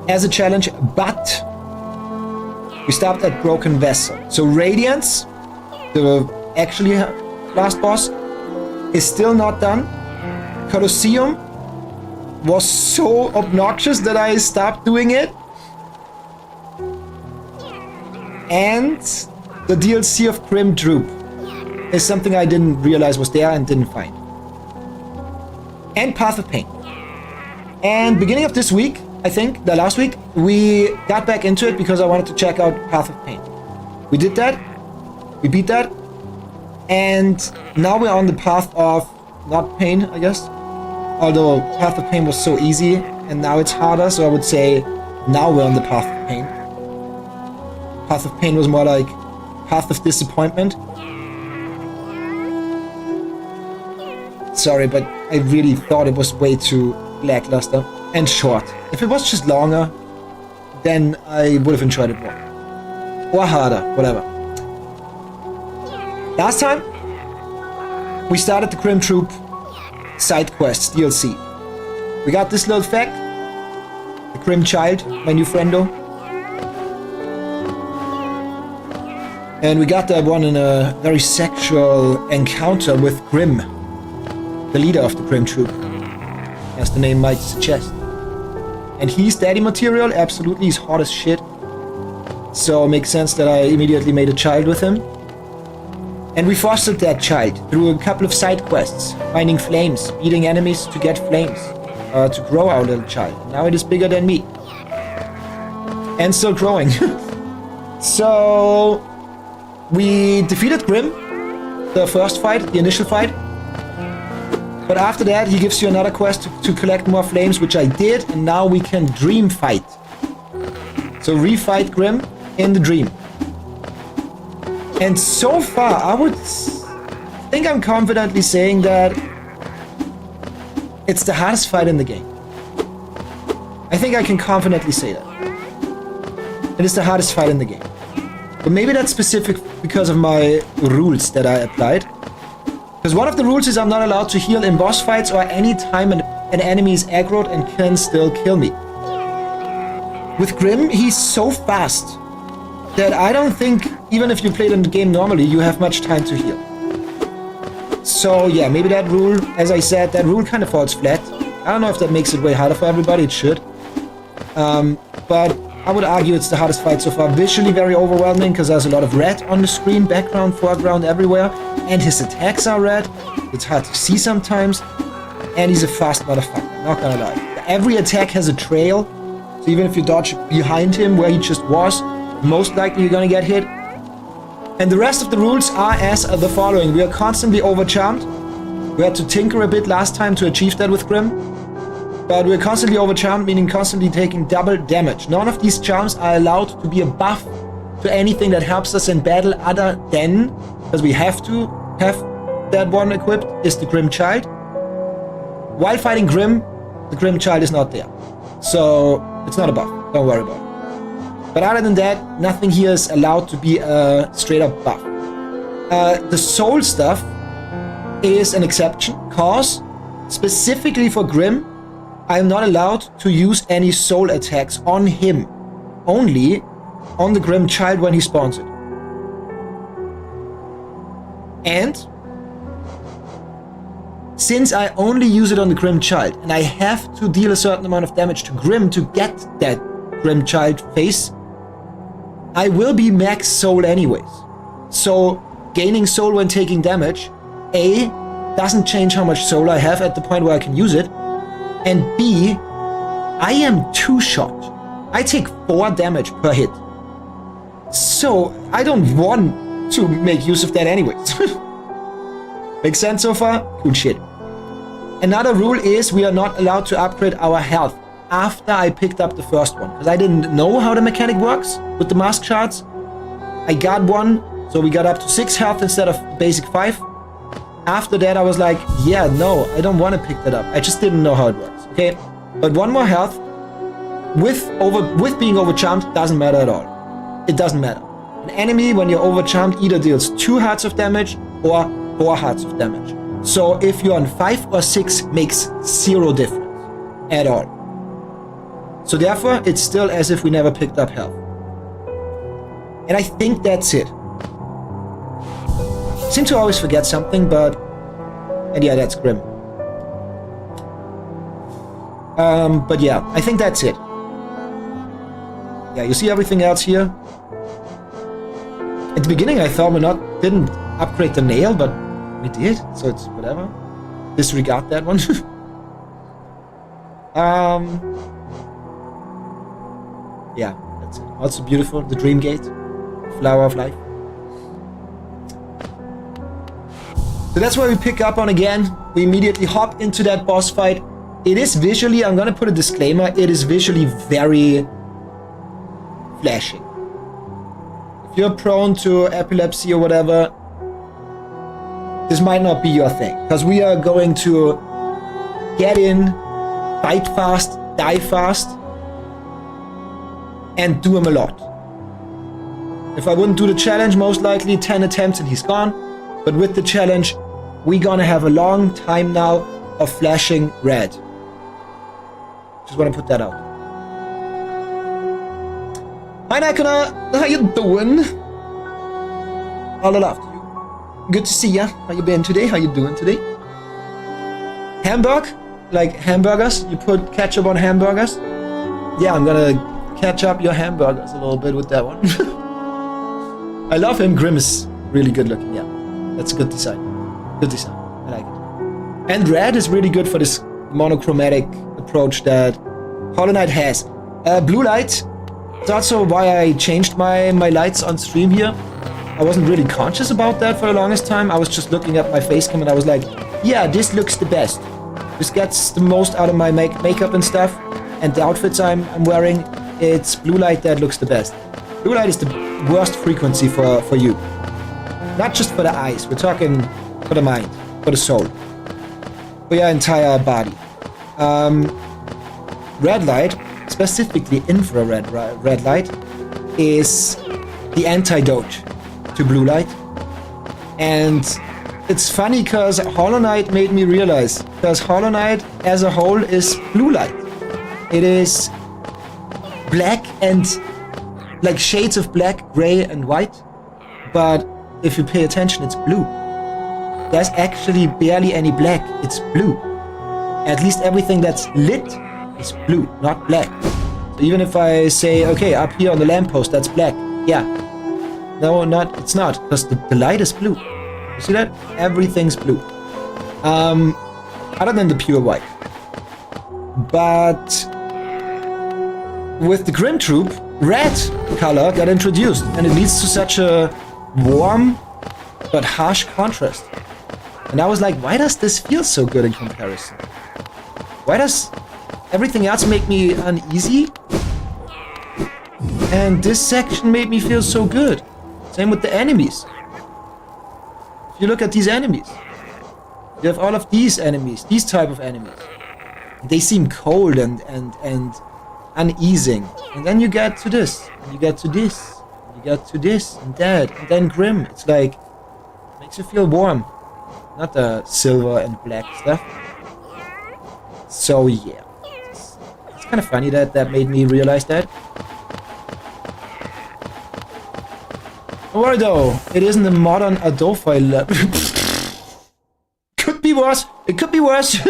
as a challenge, but we stopped at Broken Vessel. So Radiance, the actually last boss, is still not done. Colosseum was so obnoxious that I stopped doing it. And the DLC of Grim Droop is something I didn't realize was there and didn't find. And Path of Pain. And beginning of this week, I think, the last week, we got back into it because I wanted to check out Path of Pain. We did that. We beat that. And now we're on the path of not pain, I guess. Although Path of Pain was so easy and now it's harder, so I would say now we're on the Path of Pain. Path of Pain was more like Path of Disappointment. Sorry, but I really thought it was way too lackluster and short. If it was just longer, then I would have enjoyed it more. Or harder, whatever. Last time, we started the Grim Troop side quests DLC. We got this little fact. The Grim Child, my new friendo. And we got that one in a very sexual encounter with Grim, the leader of the Grim Troop, as the name might suggest. And he's daddy material, absolutely, he's hot as shit. So it makes sense that I immediately made a child with him. And we fostered that child through a couple of side quests, finding flames, beating enemies to get flames, to grow our little child. Now it is bigger than me. And still growing. So we defeated Grim, the first fight, the initial fight. But after that, he gives you another quest to collect more flames, which I did, and now we can dream fight. So refight Grim in the dream. And so far, I would think I'm confidently saying that it's the hardest fight in the game. I think I can confidently say that. It is the hardest fight in the game. But maybe that's specific because of my rules that I applied. Because one of the rules is I'm not allowed to heal in boss fights or any time an enemy is aggroed and can still kill me. With Grim, he's so fast that I don't think, even if you played in the game normally, you have much time to heal. So yeah, maybe that rule, as I said, that rule kind of falls flat. I don't know if that makes it way harder for everybody, it should. But I would argue it's the hardest fight so far. Visually very overwhelming because there's a lot of red on the screen, background, foreground, everywhere. And his attacks are red. It's hard to see sometimes. And he's a fast motherfucker, not gonna lie. Every attack has a trail. So even if you dodge behind him where he just was, most likely you're gonna get hit. And the rest of the rules are as the following. We are constantly overcharmed. We had to tinker a bit last time to achieve that with Grim. But we're constantly overcharmed, meaning constantly taking double damage. None of these charms are allowed to be a buff to anything that helps us in battle other than, because we have to have that one equipped, is the Grim Child. While fighting Grim, the Grim Child is not there. So it's not a buff, don't worry about it. But other than that, nothing here is allowed to be a straight up buff. The soul stuff is an exception, cause specifically for Grim, I am not allowed to use any soul attacks on him. Only on the Grim Child when he spawns it. And since I only use it on the Grim Child, and I have to deal a certain amount of damage to Grim to get that Grim Child face, I will be max soul anyways. So gaining soul when taking damage, A, doesn't change how much soul I have at the point where I can use it, and B, I am 2-shot. I take 4 damage per hit. So I don't want to make use of that anyways. Make sense so far? Good shit. Another rule is we are not allowed to upgrade our health after I picked up the first one, because I didn't know how the mechanic works with the mask shards. I got one, so we got up to 6 health instead of basic 5. After that I was like, yeah, no, I don't want to pick that up. I just didn't know how it works, okay? But 1 more health with being overcharmed doesn't matter at all. It doesn't matter. An enemy, when you're overcharmed, either deals 2 hearts of damage or 4 hearts of damage. So if you're on 5 or 6, makes 0 difference at all. So therefore, it's still as if we never picked up health. And I think that's it. Seem to always forget something, but... And yeah, that's Grim. But yeah, I think that's it. Yeah, you see everything else here? At the beginning I thought we didn't upgrade the nail, but we did, so it's whatever. Disregard that one. Yeah, that's it. Also beautiful, the Dream Gate, Flower of Life. So that's where we pick up on again. We immediately hop into that boss fight. It is visually, I'm gonna put a disclaimer, it is visually very flashy. If you're prone to epilepsy or whatever, this might not be your thing, because we are going to get in, fight fast, die fast, and do him a lot. If I wouldn't do the challenge, most likely 10 attempts and he's gone. But with the challenge, we're gonna have a long time now of flashing red. Just want to put that out. Hi Nakuna, how you doing? All love to you. Good to see ya. How you been today? How you doing today? Hamburg? Like hamburgers? You put ketchup on hamburgers? Yeah, I'm gonna catch up your hamburgers a little bit with that one. I love him. Grim is really good looking. Yeah, that's a good design. Good design. I like it. And red is really good for this monochromatic approach that Hollow Knight has. Blue light. It's also why I changed my lights on stream here. I wasn't really conscious about that for the longest time. I was just looking at my face cam and I was like, yeah, this looks the best. This gets the most out of my makeup and stuff. And the outfits I'm wearing, it's blue light that looks the best. Blue light is the worst frequency for you. Not just for the eyes, we're talking for the mind, for the soul, for your entire body. Red light, specifically infrared red light, is the antidote to blue light. And it's funny because Hollow Knight made me realize, because Hollow Knight as a whole is blue light. It is black and like shades of black, gray and white, but if you pay attention, it's blue. There's actually barely any black, it's blue. At least everything that's lit is blue, not black. So even if I say, okay, up here on the lamppost, that's black, yeah. No, it's not, because the light is blue. You see that? Everything's blue. Other than the pure white. But with the Grim Troop, red color got introduced, and it leads to such a warm but harsh contrast. And I was like, why does this feel so good in comparison? Why does everything else make me uneasy? And this section made me feel so good. Same with the enemies. If you look at these enemies, you have all of these enemies, these type of enemies. They seem cold and uneasing. And then you get to this, and you get to this, and you get to this, and that, and then Grim. It's like, makes you feel warm. Not the silver and black stuff. So yeah. It's kind of funny that made me realize that. Don't worry though, it isn't a modern Adobe level. Could be worse. It could be worse.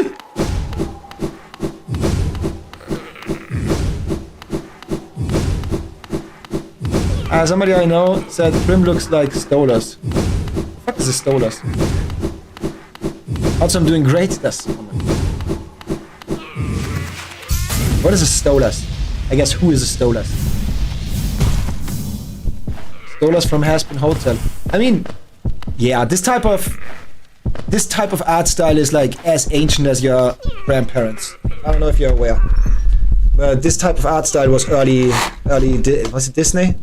Somebody I know said Prim looks like Stolas. What is a Stolas? Also, I'm doing great. That's what is a Stolas? I guess who is a Stolas? Stolas from Haspin Hotel. I mean, yeah, this type of art style is like as ancient as your grandparents. I don't know if you're aware, but this type of art style was early. Was it Disney?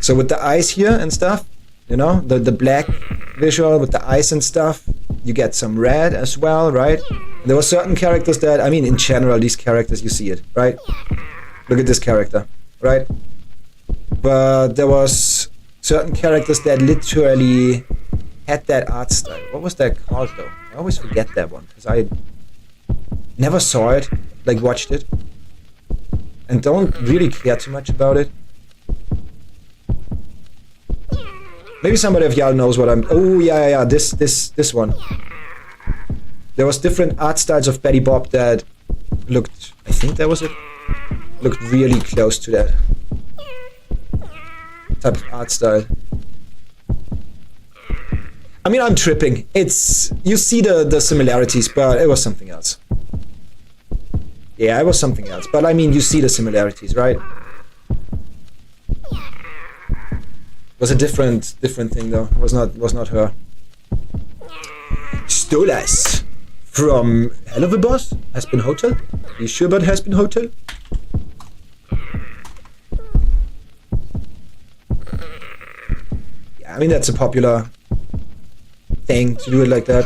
So with the eyes here and stuff, you know, the black visual with the eyes and stuff, you get some red as well, right? There were certain characters that, I mean, in general, these characters, you see it, right? Look at this character, right? But there was certain characters that literally had that art style. What was that called, though? I always forget that one, because I never saw it, like watched it, and don't really care too much about it. Maybe somebody of y'all knows what I'm... Oh, yeah, this one. There was different art styles of Betty Bob that looked... I think that was it. Looked really close to that type of art style. I mean, I'm tripping. It's... You see the similarities, but it was something else. Yeah, it was something else. But I mean, you see the similarities, right? It was a different thing though. It was not her. Stolas from Helluva Boss, Haspin Hotel. Are you sure about Haspin Hotel? Yeah, I mean that's a popular thing to do it like that.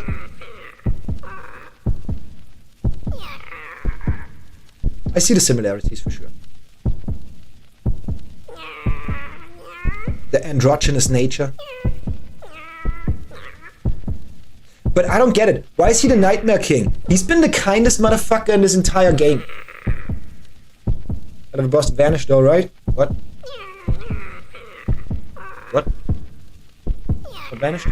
I see the similarities for sure. The androgynous nature. But I don't get it. Why is he the Nightmare King? He's been the kindest motherfucker in this entire game. Helluva Boss vanished, alright? What? What? What vanished?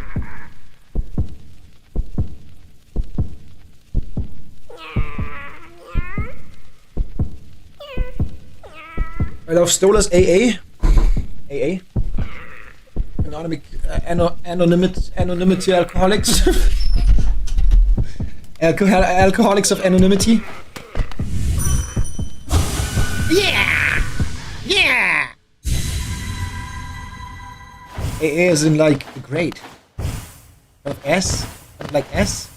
I love Stolas AA. AA? Anonymity alcoholics. Alcoholics of anonymity. Yeah! Yeah! AA is in like the grade. Of S? Like S?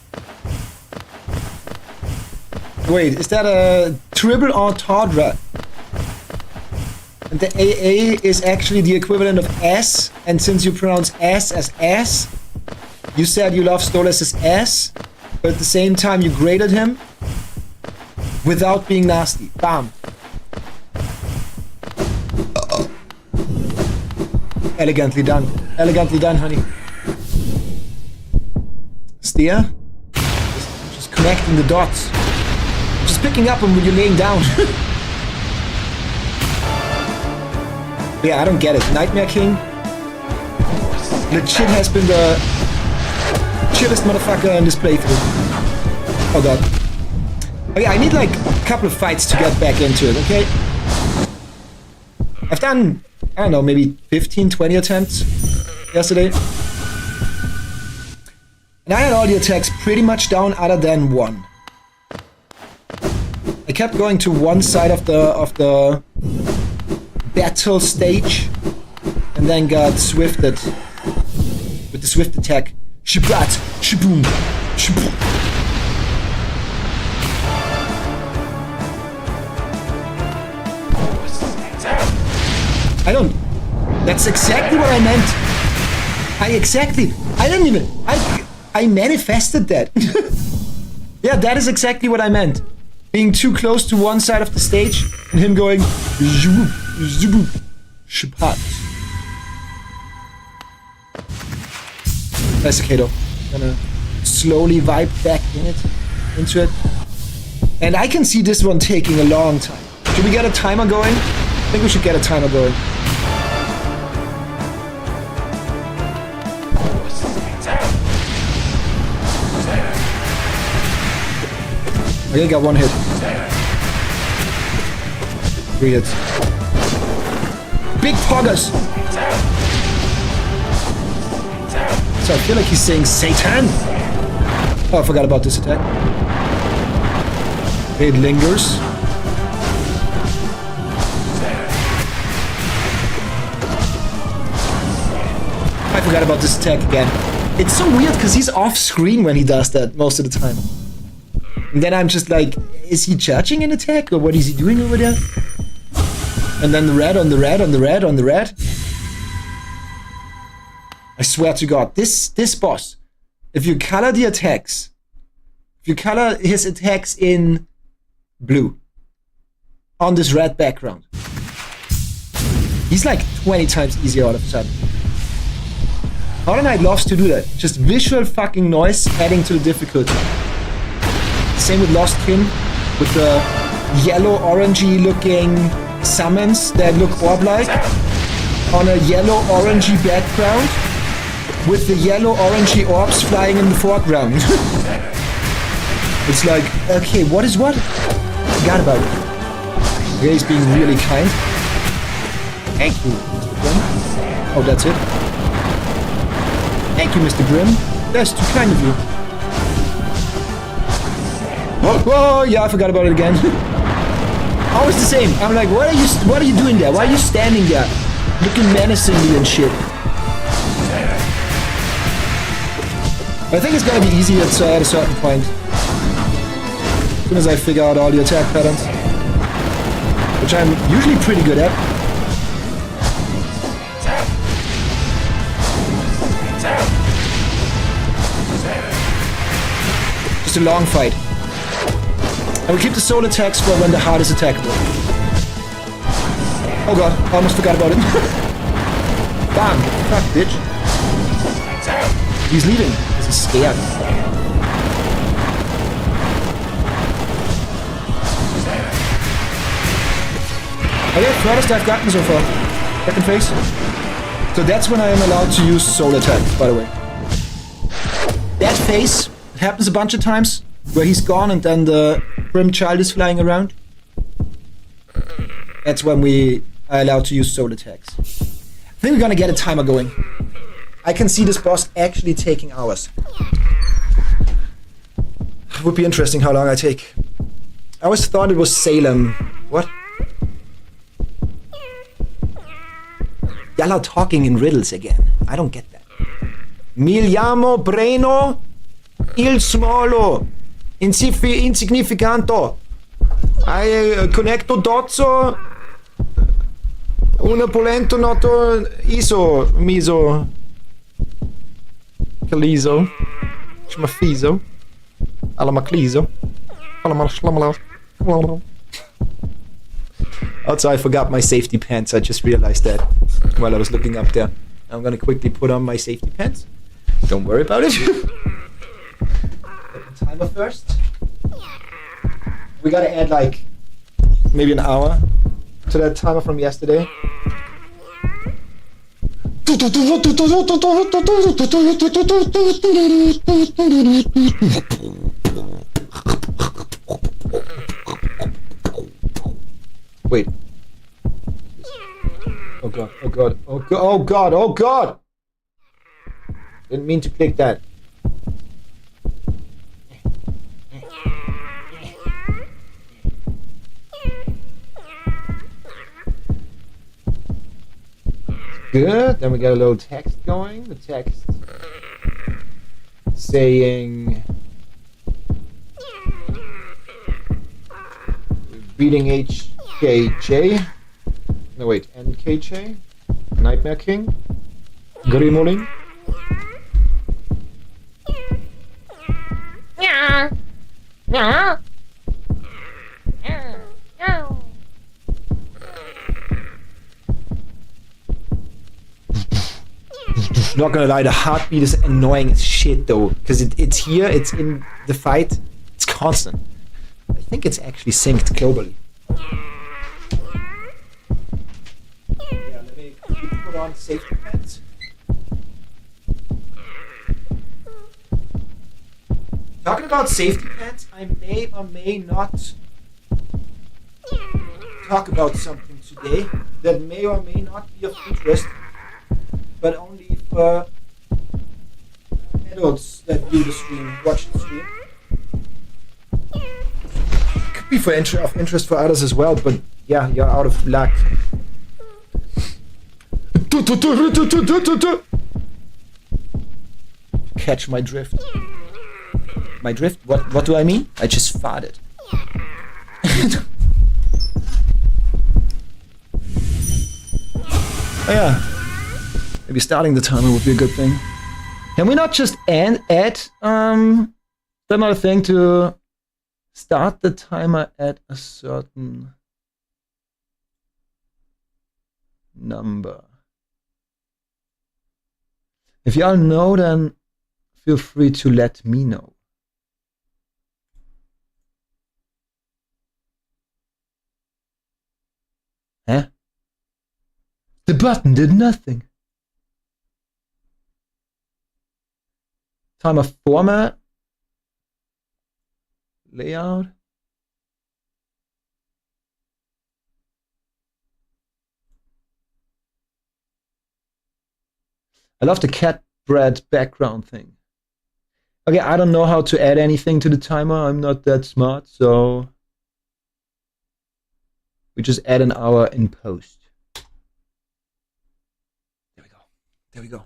Wait, is that a triple entendre? And the AA is actually the equivalent of S, and since you pronounce S as S, you said you love Stolas as S, but at the same time you graded him without being nasty. Bam. Elegantly done. Elegantly done, honey. Steer? Just connecting the dots. Just picking up on when you're laying down. Yeah, I don't get it. Nightmare King legit has been the chillest motherfucker in this playthrough. Oh god. Okay, I need like a couple of fights to get back into it, okay? I've done, I don't know, maybe 15, 20 attempts yesterday. And I had all the attacks pretty much down other than one. I kept going to one side of the battle stage and then got swifted with the swift attack. Shibrat, shiboom, shiboom. I don't. That's exactly what I meant. I manifested that. Yeah, that is exactly what I meant. Being too close to one side of the stage and him going zhoop, zhoop, shibat. That's okay though. Gonna slowly vibe back into it. And I can see this one taking a long time. Should we get a timer going? I think we should get a timer going. Okay, got 1 hit. 3 hits. Big poggers! So I feel like he's saying Satan! Oh, I forgot about this attack. It lingers. I forgot about this attack again. It's so weird because he's off screen when he does that most of the time. And then I'm just like, is he charging an attack or what is he doing over there? And then the red on the red on the red on the red. I swear to God, this boss, if you color the attacks, if you color his attacks in blue on this red background, he's like 20 times easier all of a sudden. Hollow Knight loves to do that. Just visual fucking noise adding to the difficulty. Same with Lost Kin, with the yellow orangey looking summons that look orb-like on a yellow orangey background with the yellow orangey orbs flying in the foreground. It's like, okay, what is what? Forgot about it. Okay, he's being really kind. Thank you, Mr. Grimm. Oh, that's it. Thank you, Mr. Grimm. That's too kind of you. Oh, yeah, I forgot about it again. Always the same. I'm like, what are you doing there? Why are you standing there? Looking menacingly and shit. I think it's gonna be easy at a certain point. As soon as I figure out all the attack patterns. Which I'm usually pretty good at. Just a long fight. I will keep the soul attacks for when the heart is attackable. Oh god, I almost forgot about it. Bam! Fuck, bitch. He's leaving. He's scared. Okay, furthest I've gotten so far. Second phase. So that's when I am allowed to use soul attacks, by the way. That phase happens a bunch of times, where he's gone and then the Grim Child is flying around. That's when we are allowed to use soul attacks. I think we're gonna get a timer going. I can see this boss actually taking hours. It would be interesting how long I take. I always thought it was Salem. What? Y'all are talking in riddles again. I don't get that. Mi llamo Breno il Smolo. Insignificanto. I connecto dozzo. Una polento noto iso. Miso. Caliso. Schmafiso. Alamacliso. Also, I forgot my safety pants. I just realized that while I was looking up there. I'm gonna quickly put on my safety pants. Don't worry about it. Get the timer first. We gotta add like maybe an hour to that timer from yesterday. Wait. Oh god, oh god, oh god, oh god, oh god! Didn't mean to click that. Good, then we got a little text going. The text saying reading HKJ. No wait, NKJ? Nightmare King? Grimoling? Not gonna lie, the heartbeat is annoying as shit though, because it's here, it's in the fight, it's constant. I think it's actually synced globally. Yeah, let me put on safety pants. Talking about safety pants, I may or may not talk about something today that may or may not be of interest, but only for adults that view the stream, watch the stream. Could be for of interest for others as well, but yeah, you're out of luck. Catch my drift. My drift? What do I mean? I just farted. Oh yeah. Maybe starting the timer would be a good thing. Can we not just add another thing to start the timer at a certain number? If y'all know, then feel free to let me know. Huh? The button did nothing. Timer format. Layout. I love the cat bread background thing. Okay, I don't know how to add anything to the timer. I'm not that smart, so we just add an hour in post. There we go. There we go.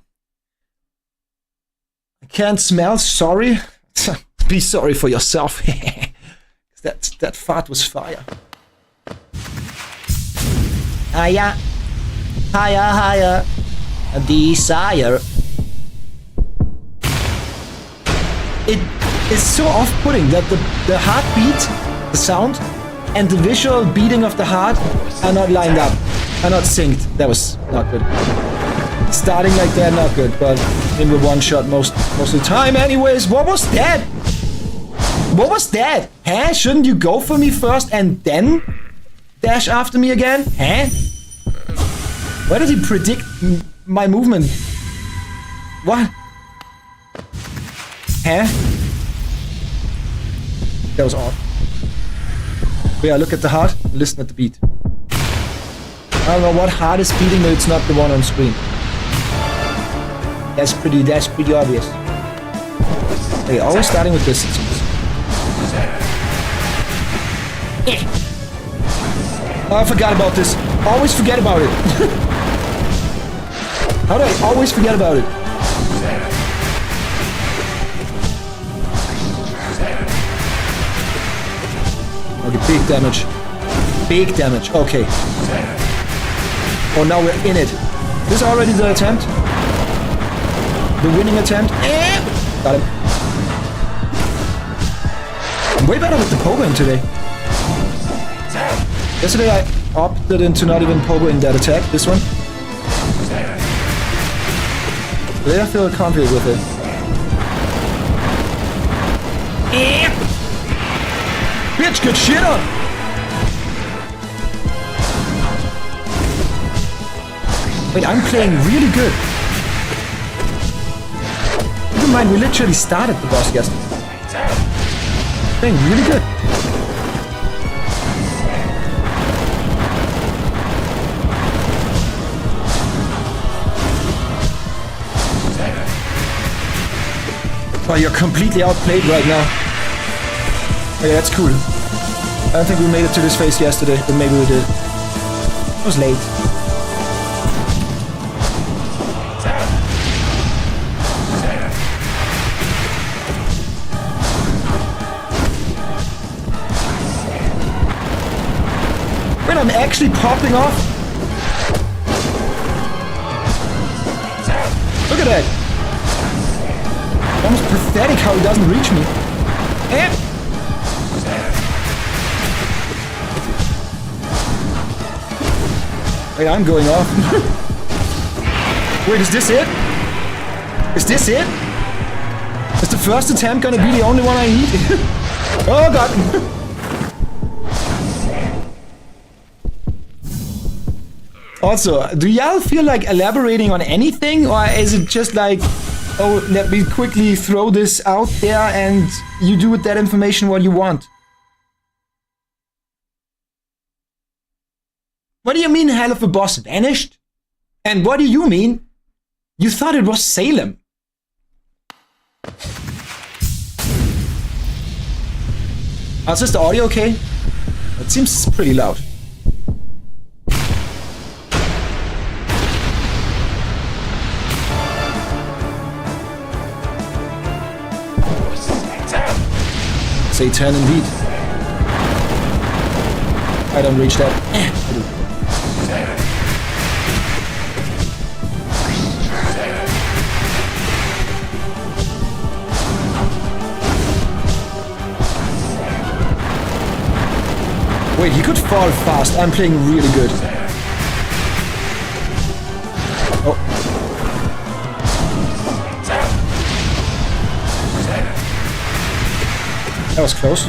I can't smell. Sorry. Be sorry for yourself. that fart was fire. Higher, higher, higher. A desire. It is so off-putting that the heartbeat, the sound, and the visual beating of the heart are not lined up, are not synced. That was not good. Starting like that, not good, but in the one shot most of the time. Anyways, what was that? What was that? Huh? Shouldn't you go for me first and then dash after me again? Huh? Why did he predict my movement? What? Huh? That was odd. But yeah, look at the heart, listen at the beat. I don't know what heart is beating, but it's not the one on screen. That's pretty obvious. Okay, always starting with this. Oh, I forgot about this. Always forget about it. How do I always forget about it? Okay, big damage. Big damage, okay. Oh, now we're in it. This is already the attempt. The winning attempt. Got him. I'm way better with the pogoing today. Yesterday I opted into not even pogoing that attack, this one. Today I feel confident with it. Bitch, good shit on! Wait, I'm playing really good. Never mind, we literally started the boss yesterday. Playing really good. Oh, you're completely outplayed right now. Okay, that's cool. I don't think we made it to this phase yesterday, but maybe we did. It was late. When I'm actually popping off. Look at that. Almost pathetic how he doesn't reach me. Wait, I'm going off. Wait, is this it? Is this it? Is the first attempt gonna be the only one I need? Oh god. Also, do y'all feel like elaborating on anything, or is it just like oh, let me quickly throw this out there and you do with that information what you want. What do you mean hell of a boss vanished? And what do you mean? You thought it was Salem. Is this the audio okay? It seems pretty loud. Satan indeed. I don't reach that. I do. Wait, he could fall fast. I'm playing really good. Oh. That was close.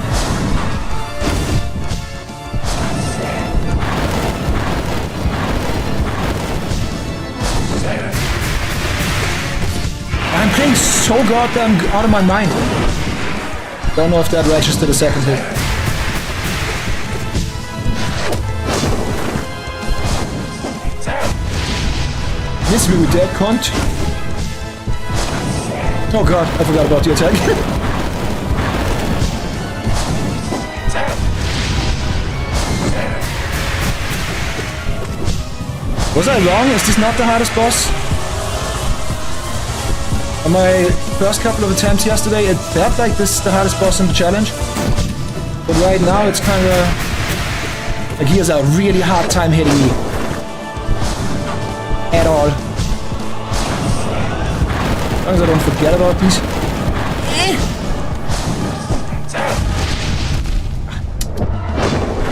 I'm playing so goddamn out of my mind. Don't know if that registered a second hit. Miss me with that cunt. Oh god, I forgot about the attack. Was I wrong? Is this not the hardest boss? On my first couple of attempts yesterday, it felt like this is the hardest boss in the challenge. But right now it's kinda... like he has a really hard time hitting me. At all. As long as I don't forget about these.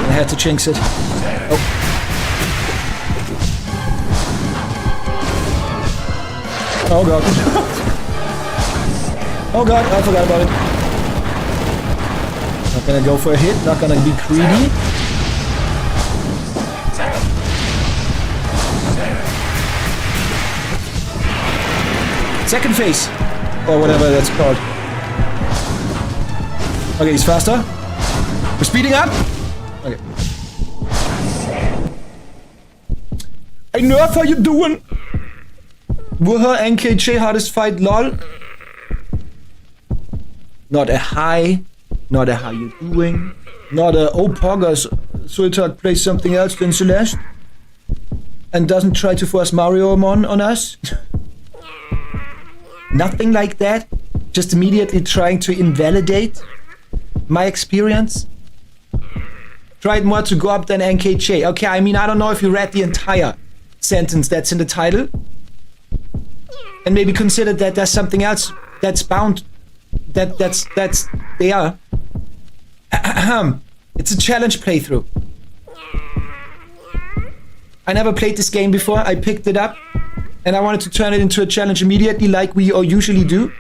I had to jinx it. Oh. Oh god. Oh god, I forgot about it. Not gonna go for a hit, not gonna be greedy. Second phase, or whatever that's called. Okay, he's faster. We're speeding up. Okay. Hey Nerf, how you doing? Wuha NKJ hardest fight, lol. Not a hi, not a how you doing, not a oh Poggers, Sultan plays something else than Celeste and doesn't try to force Mario on us. Nothing like that. Just immediately trying to invalidate my experience. Tried more to go up than NKJ. Okay, I mean, I don't know if you read the entire sentence that's in the title. And maybe consider that there's something else that's bound. That's there. It's a challenge playthrough. I never played this game before. I picked it up. And I wanted to turn it into a challenge immediately like we all usually do.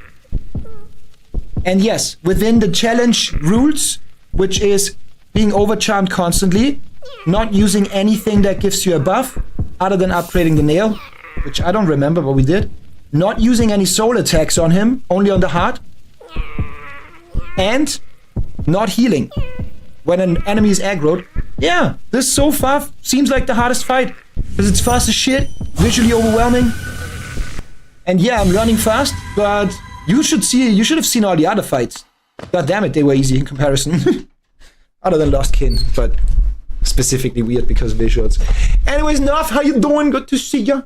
And yes, within the challenge rules, which is being overcharmed constantly, not using anything that gives you a buff, other than upgrading the nail, which I don't remember, but we did. Not using any soul attacks on him, only on the heart. And not healing when an enemy is aggroed. Yeah, this so far seems like the hardest fight. Because it's fast as shit, visually overwhelming. And yeah, I'm learning fast, but you should have seen all the other fights. God damn it, they were easy in comparison. Other than Lost Kin, but specifically weird because visuals. Anyways, Nerf, how you doing? Good to see ya.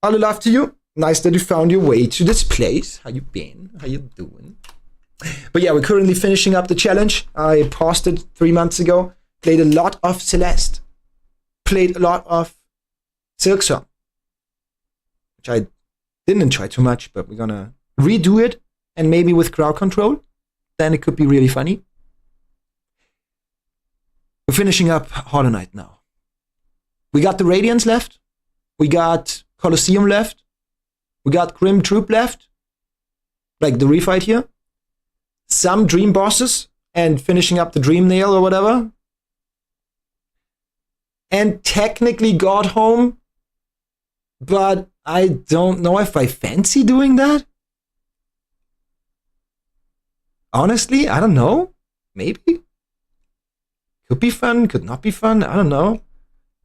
All the love to you. Nice that you found your way to this place. How you been? How you doing? But yeah, we're currently finishing up the challenge. I paused it 3 months ago. Played a lot of Celeste. Played a lot of Silksong, which I didn't enjoy too much, but we're gonna redo it, and maybe with crowd control, then it could be really funny. We're finishing up Hollow Knight now. We got the Radiance left, we got Colosseum left, we got Grim Troop left, like the refight here, some dream bosses, and finishing up the Dream Nail or whatever. And technically got home, but I don't know if I fancy doing that. Honestly, I don't know. Maybe. Could be fun, could not be fun. I don't know.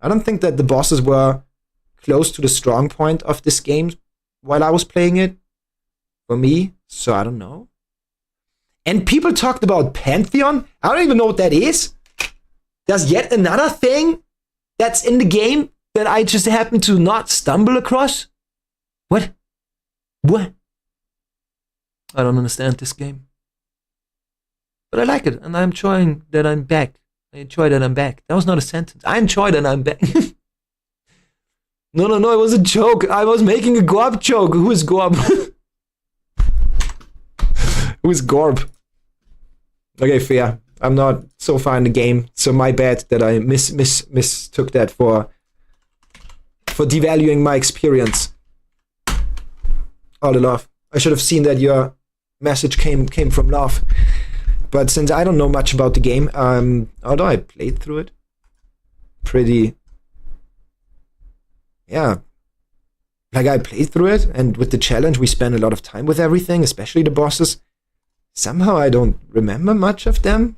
I don't think that the bosses were close to the strong point of this game while I was playing it. For me. So I don't know. And people talked about Pantheon. I don't even know what that is. There's yet another thing that's in the game that I just happen to not stumble across. What? What? I don't understand this game. But I like it, and I'm enjoying that I'm back. I enjoy that I'm back. That was not a sentence. I enjoy that I'm back. No, it was a joke. I was making a Gorb joke. Who is Gorb? Who is Gorb? Okay, fair. I'm not so far in the game, so my bad that I mistook that for devaluing my experience. All the love. I should have seen that your message came from love. But since I don't know much about the game, although I played through it pretty, yeah, like I played through it, and with the challenge we spent a lot of time with everything, especially the bosses. Somehow I don't remember much of them.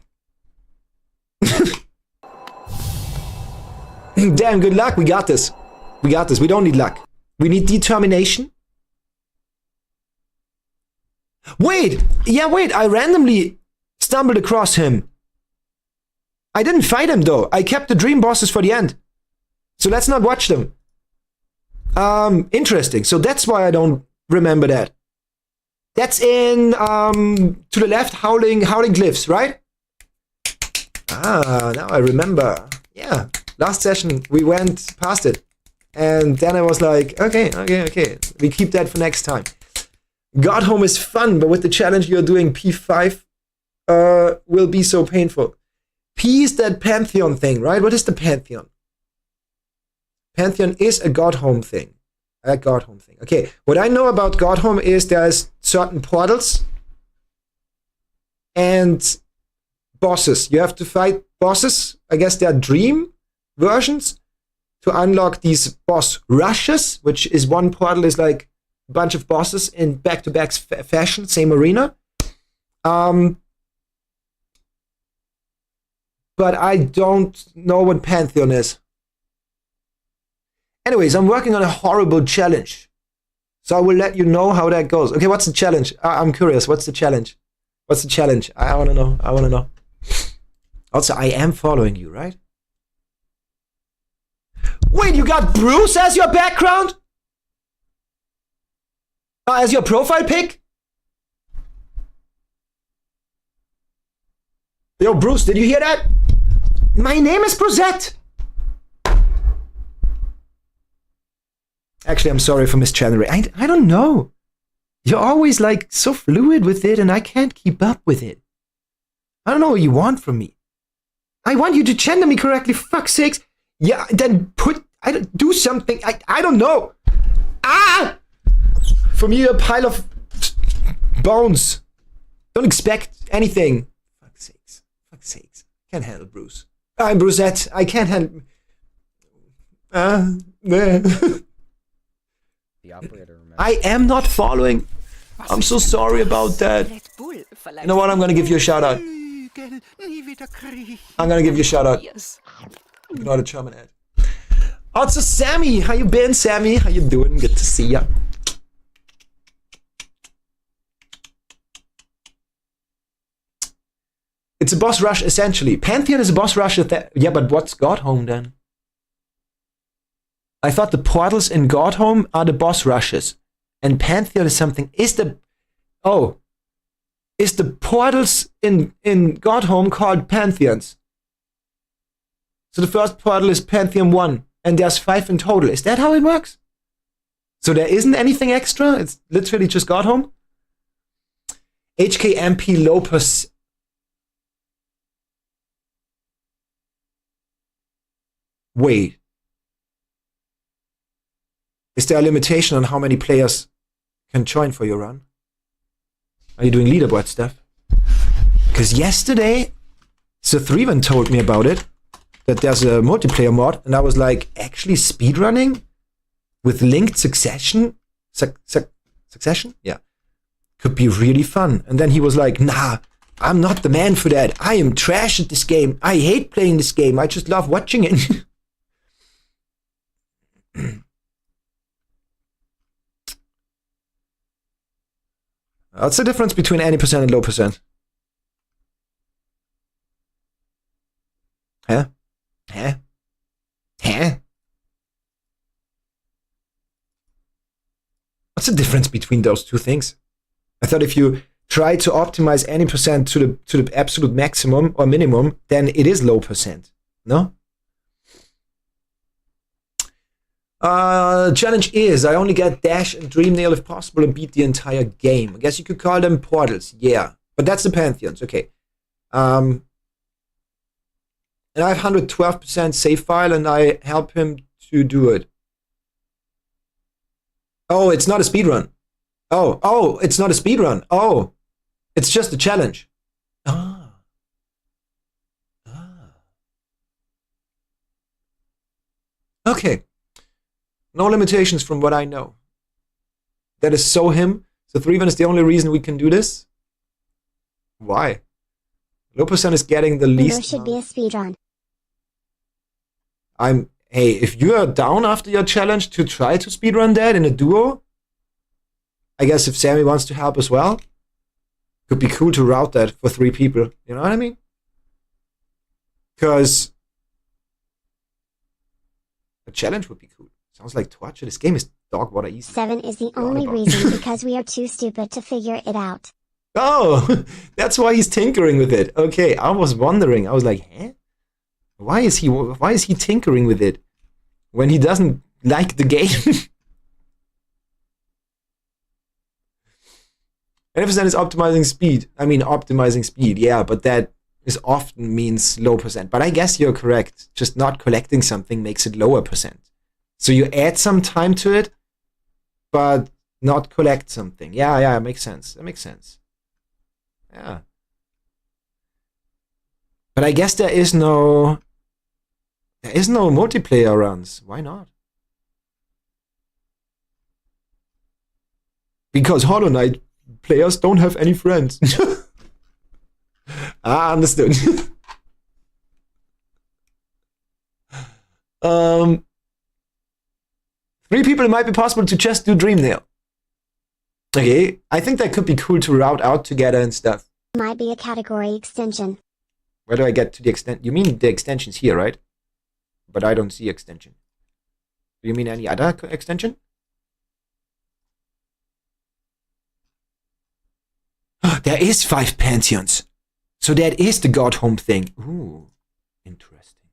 Damn, good luck. We got this. We got this. We don't need luck. We need determination. Wait. Yeah, wait. I randomly stumbled across him. I didn't fight him, though. I kept the dream bosses for the end. So let's not watch them. Interesting. So that's why I don't remember that. That's in, to the left, Howling Glyphs, right? Ah, now I remember. Yeah, last session we went past it. And then I was like, okay. We keep that for next time. God Home is fun, but with the challenge you're doing, P5 will be so painful. P is that Pantheon thing, right? What is the Pantheon? Pantheon is a God Home thing. A God Home thing. Okay, what I know about God Home is there's certain portals and bosses. You have to fight bosses. I guess they are dream versions to unlock these boss rushes, which is one portal is like a bunch of bosses in back-to-back fashion, same arena. But I don't know what Pantheon is. Anyways, I'm working on a horrible challenge. So I will let you know how that goes. Okay, what's the challenge? I'm curious. What's the challenge? What's the challenge? I want to know. I want to know. Also, I am following you, right? Wait, you got Bruce as your background? As your profile pic? Yo, Bruce, did you hear that? My name is Brusette. Actually, I'm sorry for mischannering. I don't know. You're always like so fluid with it and I can't keep up with it. I don't know what you want from me. I want you to gender me correctly, for fuck's sakes. Yeah, then do something. I don't know. Ah! For me, a pile of bones. Don't expect anything. Fuck's sakes. Fuck's sakes. Can't handle Bruce. I'm Brusette. I can't handle... The operator I am not following. I'm so sorry about that. You know what? I'm gonna give you a shout out. I'm gonna give you a shout out. You're not a German ad. Also, Sammy, how you been, Sammy? How you doing? Good to see ya. It's a boss rush, essentially. Pantheon is a boss rush. Yeah, but what's God Home then? I thought the portals in God Home are the boss rushes. And Pantheon is something. Is the portals in God Home called Pantheons? So the first portal is Pantheon 1, and there's 5 in total. Is that how it works? So there isn't anything extra? It's literally just God Home? HKMP Lopez. Wait. Is there a limitation on how many players can join for your run? Are you doing leaderboard stuff? Because yesterday, Sir Threeven told me about it, that there's a multiplayer mod, and I was like, actually speedrunning? with linked succession, succession? Yeah. Could be really fun. And then he was like, nah, I'm not the man for that. I am trash at this game. I hate playing this game. I just love watching it. What's the difference between any percent and low percent? Huh? Huh? Huh? What's the difference between those two things? I thought if you try to optimize any percent to the absolute maximum or minimum, then it is low percent. No? Challenge is, I only get Dash and Dream Nail if possible and beat the entire game. I guess you could call them portals. Yeah. But that's the Pantheons. Okay. And I have 112% save file and I help him to do it. Oh, it's not a speedrun. Oh, it's not a speedrun. Oh, it's just a challenge. Okay. No limitations from what I know. That is so him. So 3-1 is the only reason we can do this. Why? Low percent is getting the least. There should be a speedrun. Hey, if you are down after your challenge to try to speedrun that in a duo, I guess if Sammy wants to help as well, could be cool to route that for 3 people. You know what I mean? Because a challenge would be cool. Sounds like torture. This game is dog water easy. 7 is the only reason because we are too stupid to figure it out. Oh, that's why he's tinkering with it. Okay, I was wondering. I was like, huh? Why is he tinkering with it when he doesn't like the game? 80% is optimizing speed. I mean, optimizing speed, yeah, but that is often means low percent. But I guess you're correct. Just not collecting something makes it lower percent. So you add some time to it, but not collect something. Yeah, it makes sense. That makes sense. Yeah. But I guess there is no multiplayer runs. Why not? Because Hollow Knight players don't have any friends. Understood. 3 people, it might be possible to just do Dream Nail. Okay, I think that could be cool to route out together and stuff. Might be a category extension. Where do I get to the extent? You mean the extensions here, right? But I don't see extension. Do you mean any other extension? There is 5 Pantheons. So that is the God Home thing. Ooh, interesting.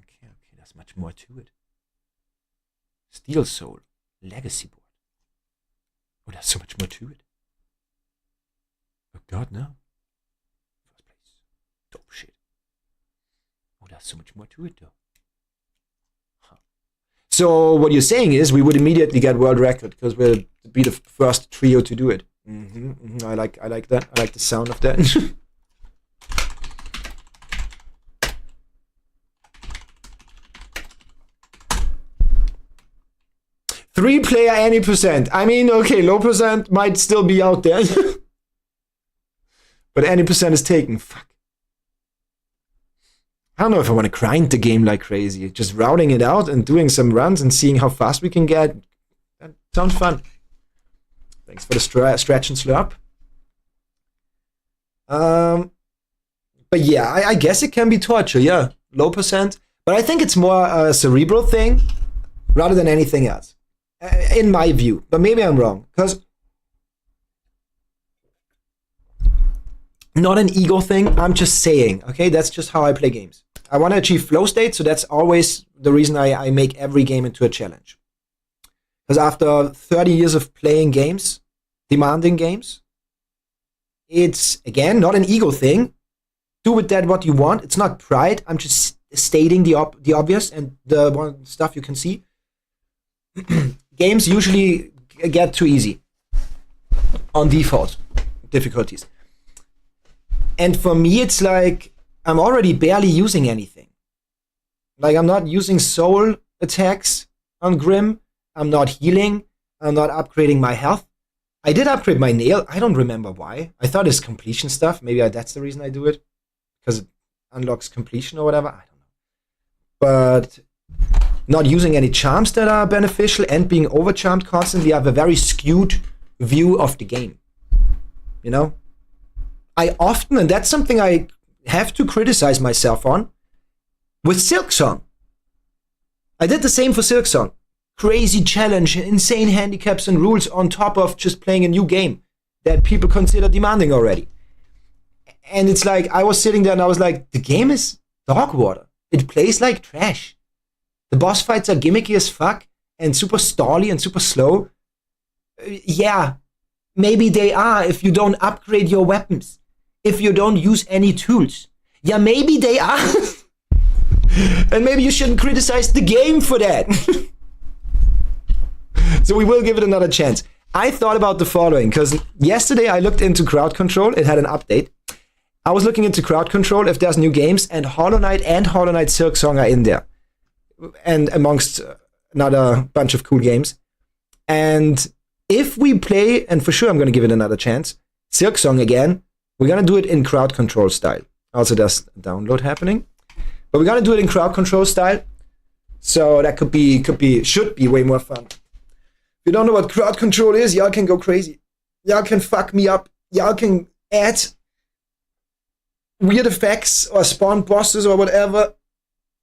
Okay, there's much more to it. Steel Soul, Legacy Board. Oh, there's so much more to it. Oh God, no. First place. Dope shit. Oh, there's so much more to it, though. Huh. So what you're saying is we would immediately get world record because we'll be the first trio to do it. I like that. I like the sound of that. 3-player any percent. I mean, okay, low percent might still be out there. But any percent is taken. Fuck. I don't know if I want to grind the game like crazy. Just routing it out and doing some runs and seeing how fast we can get. That sounds fun. Thanks for the stretch and slurp. But yeah, I guess it can be torture, yeah. Low percent. But I think it's more a cerebral thing rather than anything else. In my view. But maybe I'm wrong. Because not an ego thing. I'm just saying, okay? That's just how I play games. I want to achieve flow state, so that's always the reason I make every game into a challenge. Because after 30 years of playing games, demanding games, it's, again, not an ego thing. Do with that what you want. It's not pride. I'm just stating the obvious and the one stuff you can see. Games usually get too easy on default difficulties. And for me, it's like I'm already barely using anything. Like I'm not using soul attacks on Grim. I'm not healing. I'm not upgrading my health. I did upgrade my nail. I don't remember why. I thought it's completion stuff. Maybe that's the reason I do it. Because it unlocks completion or whatever. I don't know. But not using any charms that are beneficial and being overcharmed constantly, I have a very skewed view of the game. You know? I often, and that's something I have to criticize myself on, with Silksong. I did the same for Silksong. Crazy challenge, insane handicaps and rules on top of just playing a new game that people consider demanding already. And it's like, I was sitting there and I was like, the game is dog water. It plays like trash. The boss fights are gimmicky as fuck and super stally and super slow. Yeah, maybe they are if you don't upgrade your weapons. If you don't use any tools. Yeah, maybe they are. And maybe you shouldn't criticize the game for that. So we will give it another chance. I thought about the following, because yesterday I looked into crowd control. It had an update. I was looking into crowd control if there's new games, and Hollow Knight and Hollow Knight Silksong are in there. And amongst another bunch of cool games. And if we play, and for sure I'm going to give it another chance, Silksong again, we're going to do it in crowd control style. Also there's a download happening. But we're going to do it in crowd control style. So that should be way more fun. If you don't know what crowd control is, y'all can go crazy. Y'all can fuck me up. Y'all can add weird effects or spawn bosses or whatever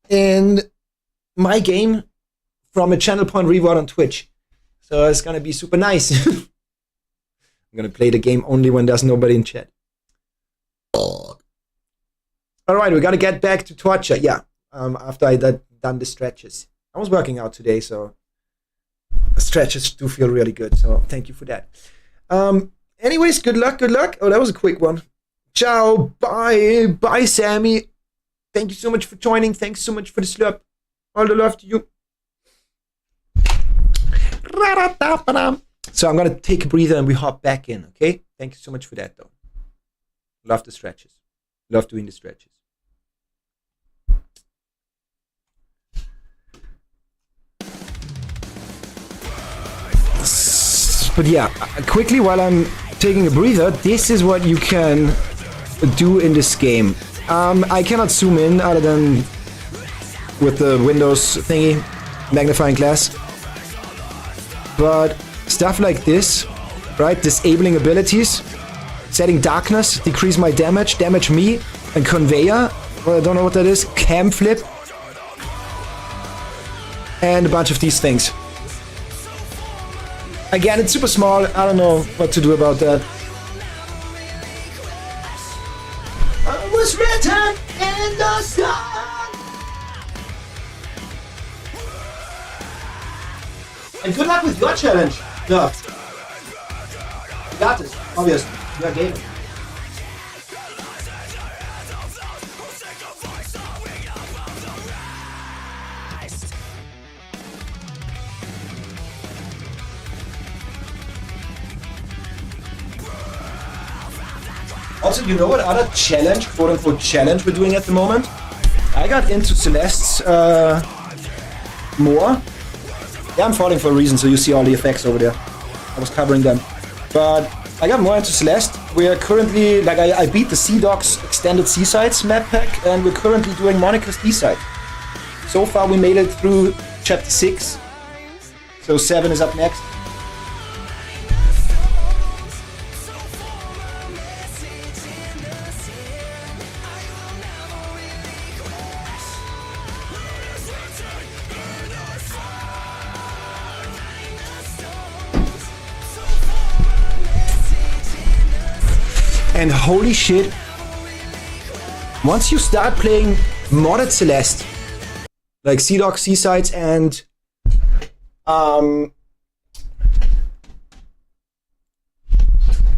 in my game from a channel point reward on Twitch. So it's gonna be super nice. I'm gonna play the game only when there's nobody in chat. Alright, we gotta get back to torture. Yeah, after I done the stretches. I was working out today, so stretches do feel really good, so thank you for that. Anyways, good luck. Oh, that was a quick one. Ciao, bye Sammy. Thank you so much for joining. Thanks so much for the slurp. All the love to you. So I'm gonna take a breather and we hop back in, okay? Thank you so much for that though. Love the stretches. Love doing the stretches. But yeah, quickly while I'm taking a breather, this is what you can do in this game. I cannot zoom in other than with the Windows thingy, magnifying glass. But stuff like this, right? Disabling abilities, setting darkness, decrease my damage, damage me, and conveyor, well, I don't know what that is, cam flip, and a bunch of these things. Again, it's super small. I don't know what to do about that. I was written in the sun. And good luck with your challenge. No. You got this, obviously. You're a gamer. Also, you know what other challenge, quote-unquote challenge we're doing at the moment? I got into Celeste's more. Yeah, I'm falling for a reason, so you see all the effects over there. I was covering them. But I got more into Celeste. We're currently, like I beat the Sea Dogs Extended Seasides map pack, and we're currently doing Monica's D-Side. So far we made it through chapter 6. So 7 is up next. And holy shit, once you start playing modded Celeste, like Sea Dogs Seasides and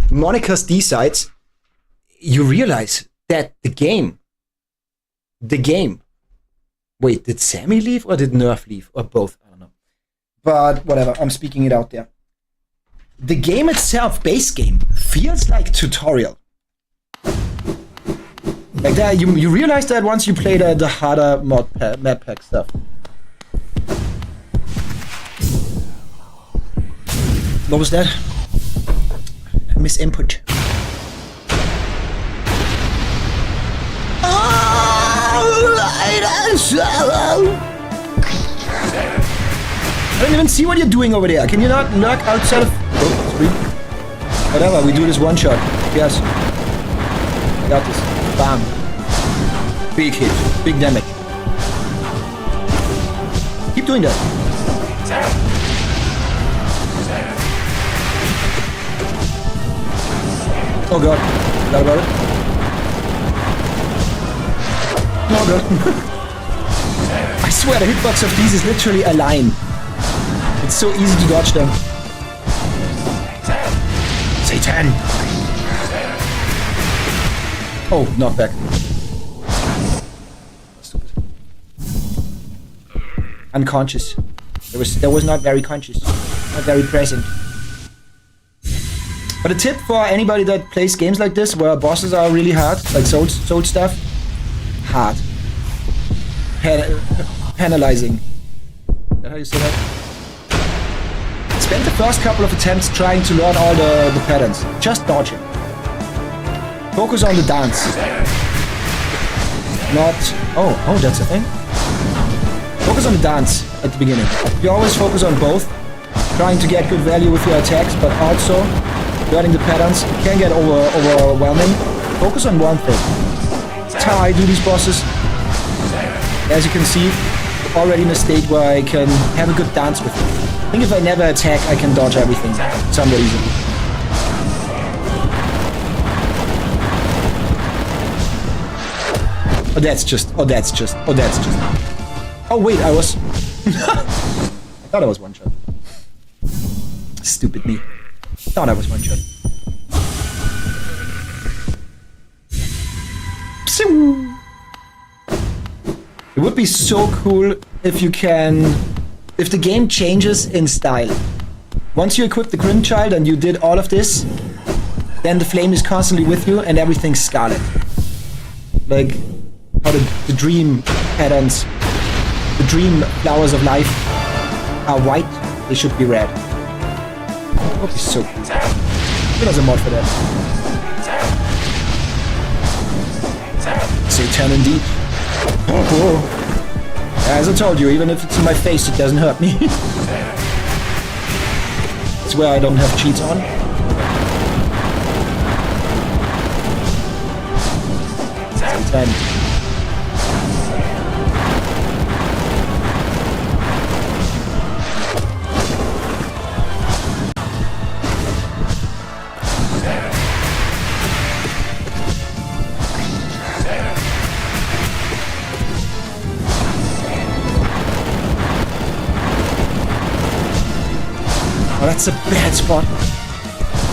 Monica's D-Sides, you realize that the game, wait, did Sammy leave or did Nerf leave? Or both, I don't know. But whatever, I'm speaking it out there. The game itself, base game, feels like tutorial. Like that, you realize that once you play the harder map pack stuff. What was that? Miss input. I don't even see what you're doing over there. Can you not lurk outside of... Oh, screen. Whatever, we do this one shot. Yes. I got this. Bam. Big hit. Big damage. Keep doing that. Oh god. Forgot about it. Oh god. I swear the hitbox of these is literally a line. It's so easy to dodge them. Satan! Oh, knockback. Stupid. Unconscious. That was not very conscious. Not very present. But a tip for anybody that plays games like this where bosses are really hard, like Soul stuff. Hard. Penalizing. Is that how you say that? Spend the first couple of attempts trying to learn all the patterns. Just dodge it. Focus on the dance. Not... Oh, that's a thing? Focus on the dance at the beginning. You always focus on both. Trying to get good value with your attacks, but also learning the patterns. It can get overwhelming. Focus on one thing. That's how I do these bosses. As you can see, already in a state where I can have a good dance with it. I think if I never attack, I can dodge everything somewhat easily. Oh, that's just. Oh, wait, I was... I thought I was one shot. Stupid me. Thought I was one shot. It would be so cool if you can... If the game changes in style. Once you equip the Grimchild and you did all of this, then the flame is constantly with you and everything's scarlet. Like how the dream patterns, the dream flowers of life are white, they should be red. That would be so cool. There's a mod for that. Satan indeed. Oh. As I told you, even if it's in my face, it doesn't hurt me. It's where I don't have cheats on. Satan. Oh, that's a bad spot.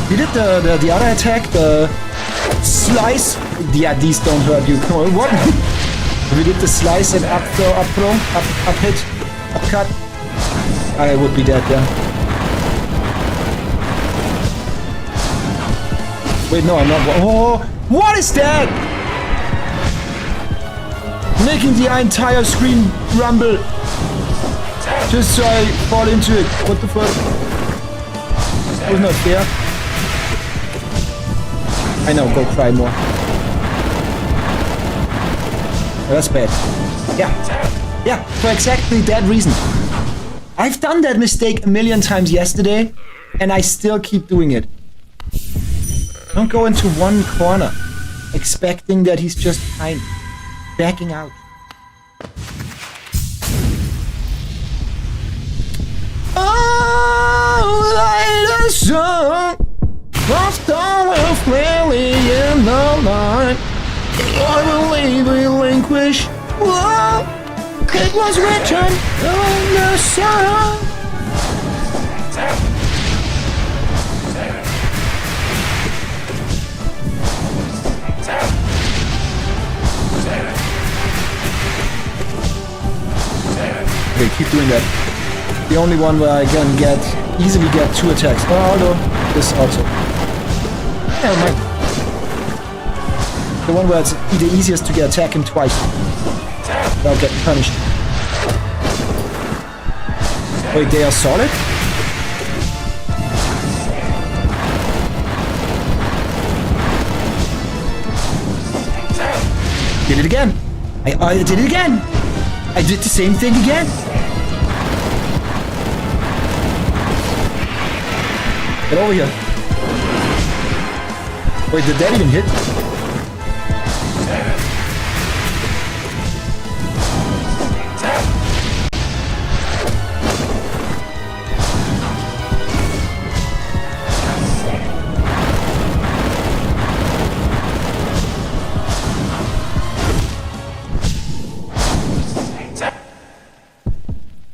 You did the other attack, the slice. Yeah, these don't hurt you. Come on, what? We did the slice and up throw, up hit, up cut. I would be dead there. Wait, no, I'm not. Oh, what is that? Making the entire screen rumble. Just so I fall into it. What the fuck? That was not fair. I know, go cry more. Oh, that's bad. Yeah, for exactly that reason. I've done that mistake a million times yesterday, and I still keep doing it. Don't go into one corner, expecting that he's just fine. Backing out. Song lost all of clearly in the night. I believe relinquish. Whoa, it was written on the song. Okay, keep doing that. The only one where I can easily get 2 attacks. Oh, although this also. Never mind. The one where it's the easiest to attack him twice without getting punished. Wait, they are solid? Did it again. I did it again. I did the same thing again. Get over here. Wait, did that even hit?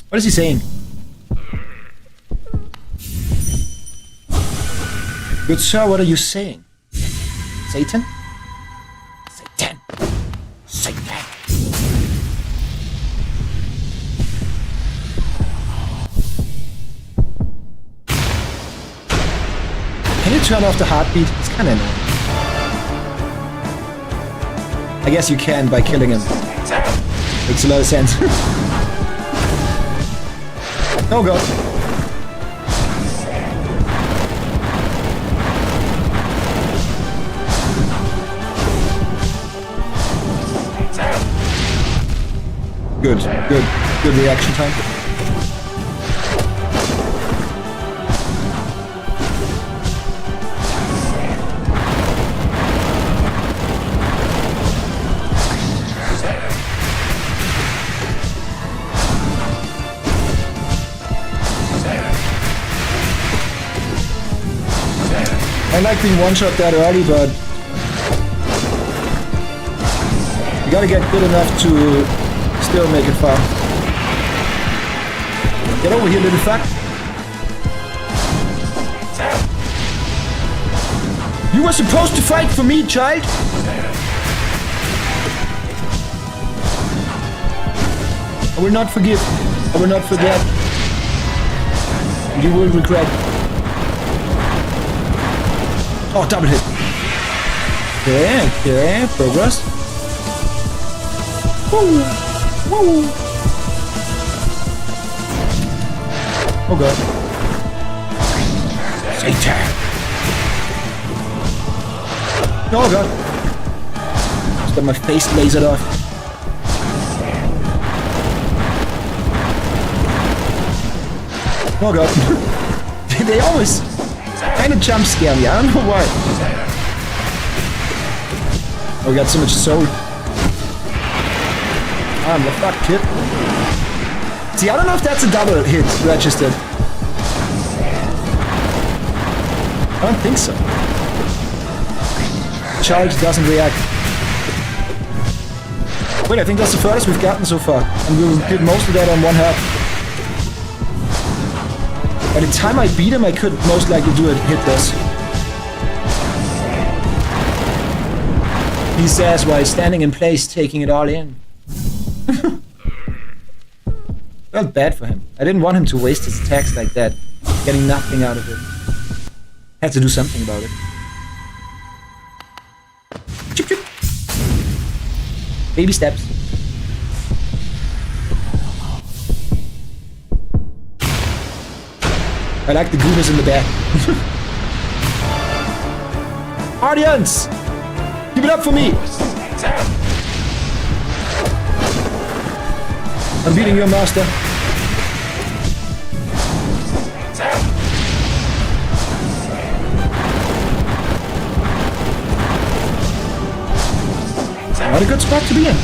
What is he saying? Good sir, what are you saying? Satan? Satan! Satan! Can you turn off the heartbeat? It's kinda annoying. I guess you can by killing him. Makes a lot of sense. Oh god. Good reaction time. I like being one-shot that early, but you gotta get good enough to still make it far. Get over here, little fuck. You were supposed to fight for me, child. I will not forgive. I will not forget. You will regret. Oh, double hit. Okay, progress. Woo, woo. Oh god. Satan. Oh god. Just got my face lasered off. Oh god. They always kind of jump scare me. I don't know why. Oh, we got so much soul. I'm the fuck, kid. See, I don't know if that's a double hit registered. I don't think so. Charge doesn't react. Wait, I think that's the furthest we've gotten so far. And we did most of that on one health. By the time I beat him, I could most likely do it hitless. He says while standing in place, taking it all in. Felt bad for him. I didn't want him to waste his attacks like that, getting nothing out of it. Had to do something about it. Chip, chip. Baby steps. I like the gooners in the back. Audience! Give it up for me! I'm beating your master. Not a good spot to be in.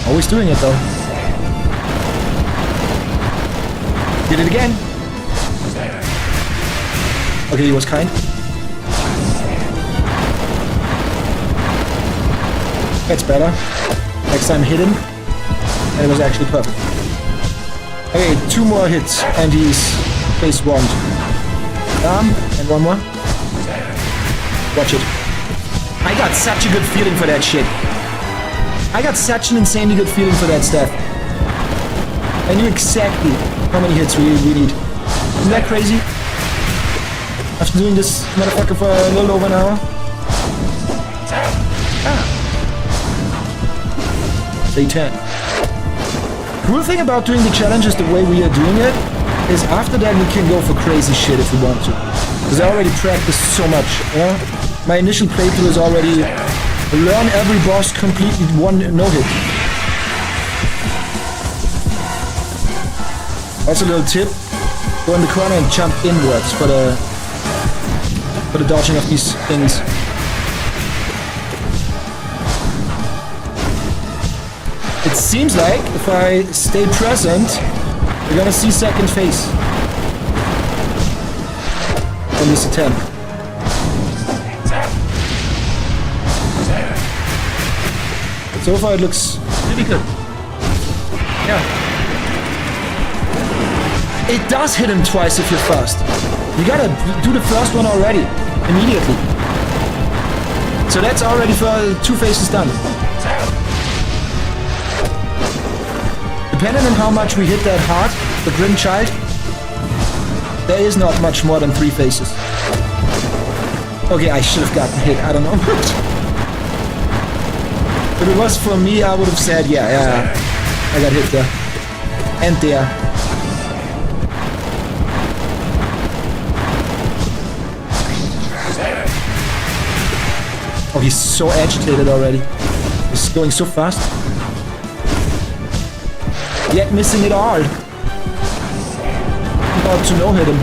Always doing it though. Did it again. Okay, he was kind. That's better. Next time hit him. And it was actually perfect. Okay, 2 more hits and he's face wand. And 1 more. Watch it. I got such a good feeling for that shit. I got such an insanely good feeling for that stuff. I knew exactly how many hits we need. Isn't that crazy? After doing this motherfucker for a little over an hour. Say 10. Cool thing about doing the challenges the way we are doing it is after that we can go for crazy shit if we want to. Because I already practiced so much, you know? My initial playthrough is already learn every boss completely one no-hit. Also a little tip, go in the corner and jump inwards for the dodging of these things. It seems like if I stay present, we're gonna see second phase on this attempt. But so far it looks pretty good. Yeah. It does hit him twice if you're fast. You gotta do the first one already, immediately. So that's already for 2 phases done. Depending on how much we hit that hard, the Grim Child, there is not much more than 3 phases. Okay, I should have gotten hit, I don't know. If it was for me, I would have said, yeah, I got hit there. And there. Oh, he's so agitated already. He's going so fast. Yet missing it all. About to no-hit him.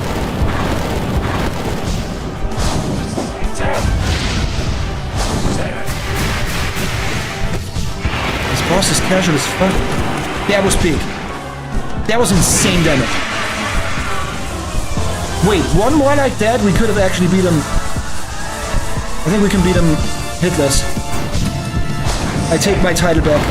This boss is casual as fuck. That was big. That was insane damage. Wait, one more like that, we could have actually beat him. I think we can beat him hitless. I take my title back.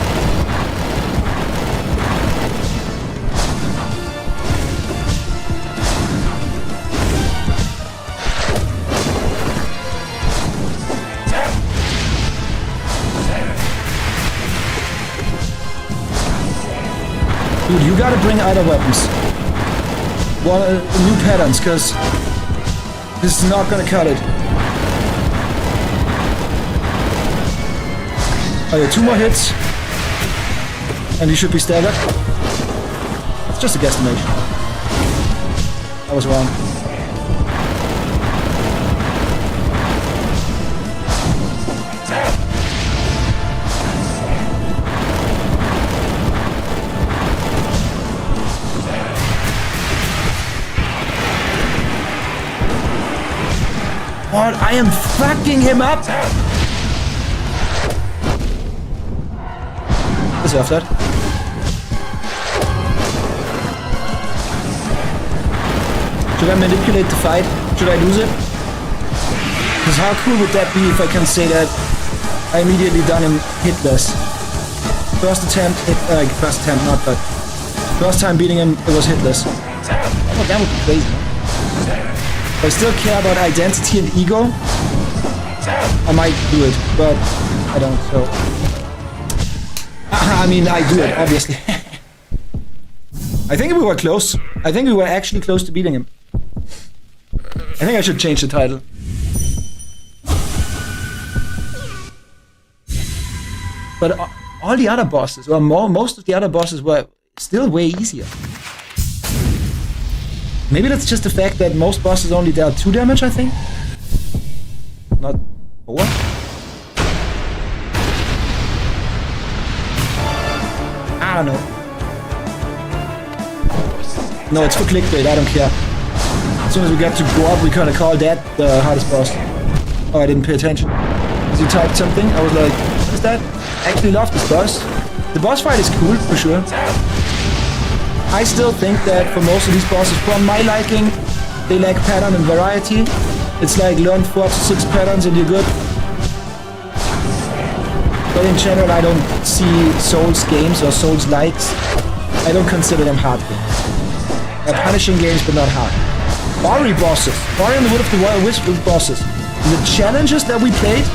Dude, you gotta bring other weapons. New patterns, cause this is not gonna cut it. Oh yeah, 2 more hits. And he should be staggered. It's just a guesstimation. I was wrong. What? I am fucking him up! Deserve that. Should I manipulate the fight? Should I lose it? Because how cool would that be if I can say that I immediately done him hitless. First attempt, first attempt, not but first time beating him, it was hitless. Oh, that would be crazy. If I still care about identity and ego, I might do it, but I don't, so... I mean, I do it, obviously. I think we were close. I think we were actually close to beating him. I think I should change the title. But all the other bosses, or most of the other bosses were still way easier. Maybe that's just the fact that most bosses only dealt 2 damage, I think? Not 4? I don't know. No, it's for clickbait, I don't care. As soon as we got to go up, we kinda called that the hardest boss. Oh, I didn't pay attention. As you typed something, I was like, what is that? I actually love this boss. The boss fight is cool, for sure. I still think that for most of these bosses, for my liking, they lack pattern and variety. It's like learn 4 to 6 patterns and you're good. But in general, I don't see Souls games or Souls likes. I don't consider them hard games. They're punishing games, but not hard. Ori bosses. Ori and the Wood of the Royal Wisp bosses. And the challenges that we played,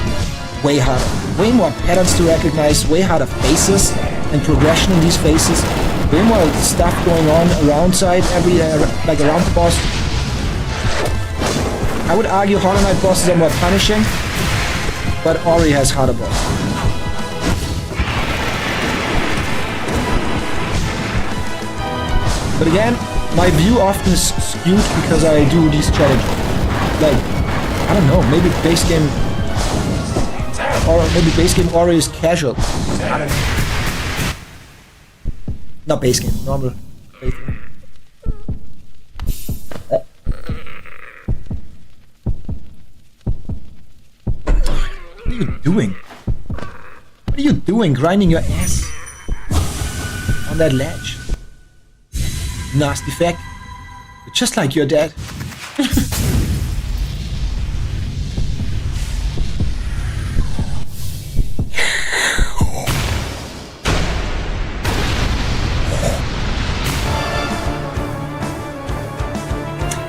way harder. Way more patterns to recognize, way harder faces and progression in these faces. Way more stuff going on around around the boss. I would argue Hollow Knight bosses are more punishing, but Ori has harder bosses. But again, my view often is skewed because I do these challenges. Like, I don't know, maybe base game... Or maybe base game Ori is casual. I don't know. Not base game, normal base game. What are you doing? What are you doing, grinding your ass on that ledge? Nasty feck. You're just like your dad.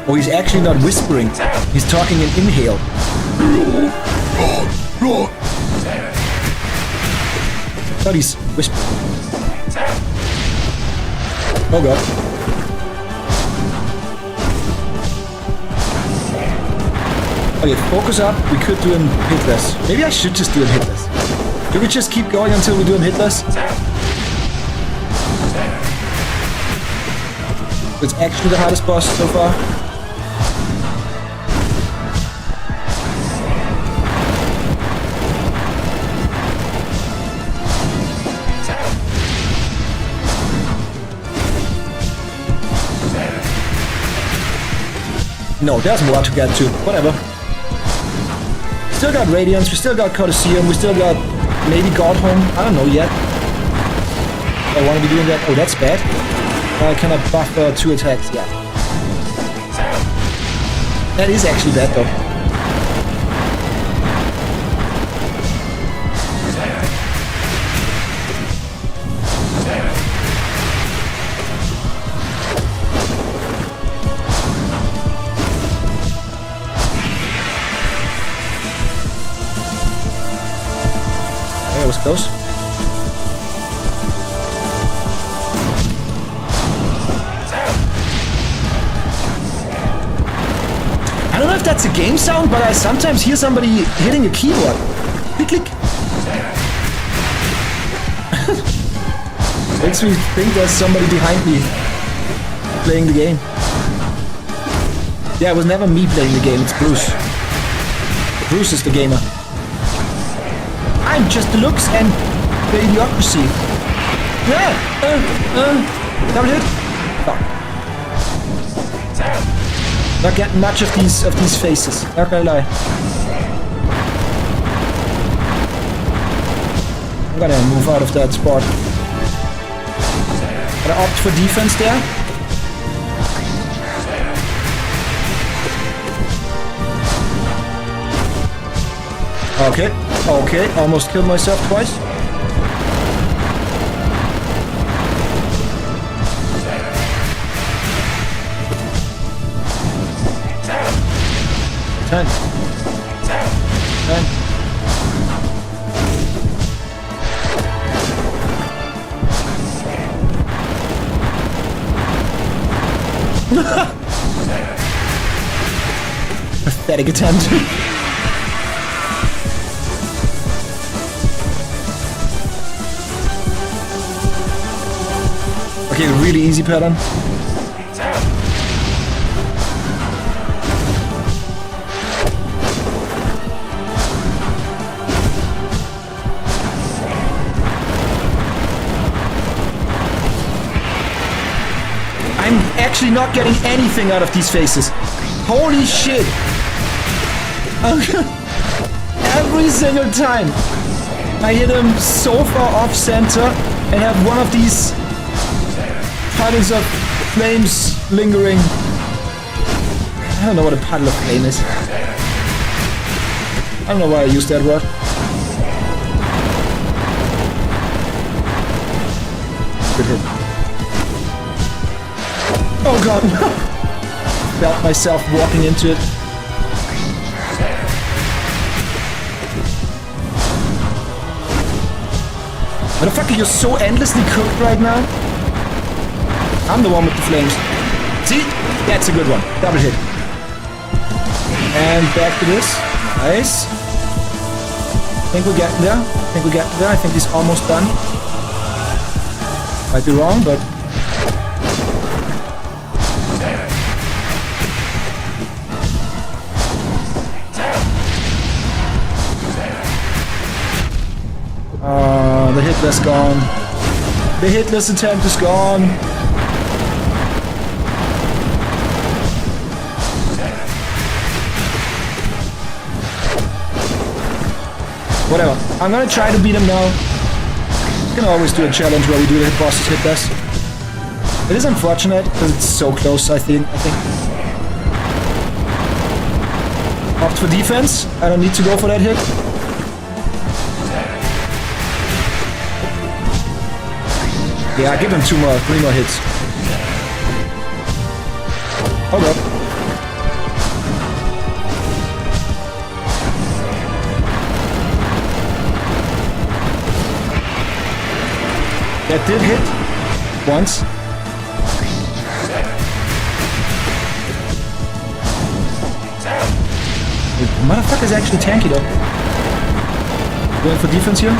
Oh, he's actually not whispering. He's talking in inhale. Thought he's whispering. Oh god. Okay, focus up. We could do him hitless. Maybe I should just do him hitless. Do we just keep going until we do him hitless? It's actually the hardest boss so far. No, there's more to get to. Whatever. Still got Radiance, we still got Colosseum, we still got maybe Godhome. I don't know yet. I want to be doing that. Oh, that's bad. I cannot buffer 2 attacks. Yeah. That is actually bad though. That was close. I don't know if that's a game sound, but I sometimes hear somebody hitting a keyboard. Click, click. Makes me think there's somebody behind me playing the game. Yeah, it was never me playing the game, it's Bruce. Bruce is the gamer. I'm just the looks and the idiocracy. Yeah! Double hit! Fuck. Not getting much of these faces. Not gonna lie. I'm gonna move out of that spot. Gonna opt for defense there. Okay, okay, almost killed myself twice. Ten. Pathetic attempt. Okay, really easy pattern. I'm actually not getting anything out of these faces. Holy shit! Every single time I hit him so far off center and have one of these puddles of flames lingering. I don't know what a puddle of flame is. I don't know why I used that word. Good hit. Oh god, felt myself walking into it. Motherfucker, you're so endlessly cooked right now. I'm the one with the flames. See? That's a good one. Double hit. And back to this. Nice. I think we're getting there. I think he's almost done. Might be wrong, but... Hitler's gone. The Hitler's attempt is gone. Whatever. I'm gonna try to beat him now. We can always do a challenge where we do the bosses hit less. It is unfortunate because it's so close, I think. Opt for defense. I don't need to go for that hit. Yeah, give him 3 more hits. Oh god. That did hit once. The motherfucker's actually tanky though. Going for defense here.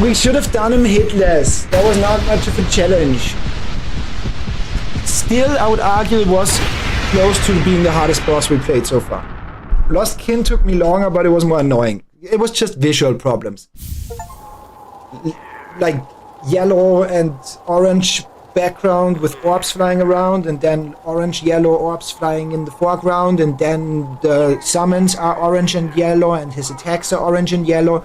We should have done him hitless. That was not much of a challenge. Still, I would argue it was close to being the hardest boss we played so far. Lost Kin took me longer, but it was more annoying. It was just visual problems. Like yellow and orange background with orbs flying around, and then orange, yellow orbs flying in the foreground, and then the summons are orange and yellow, and his attacks are orange and yellow.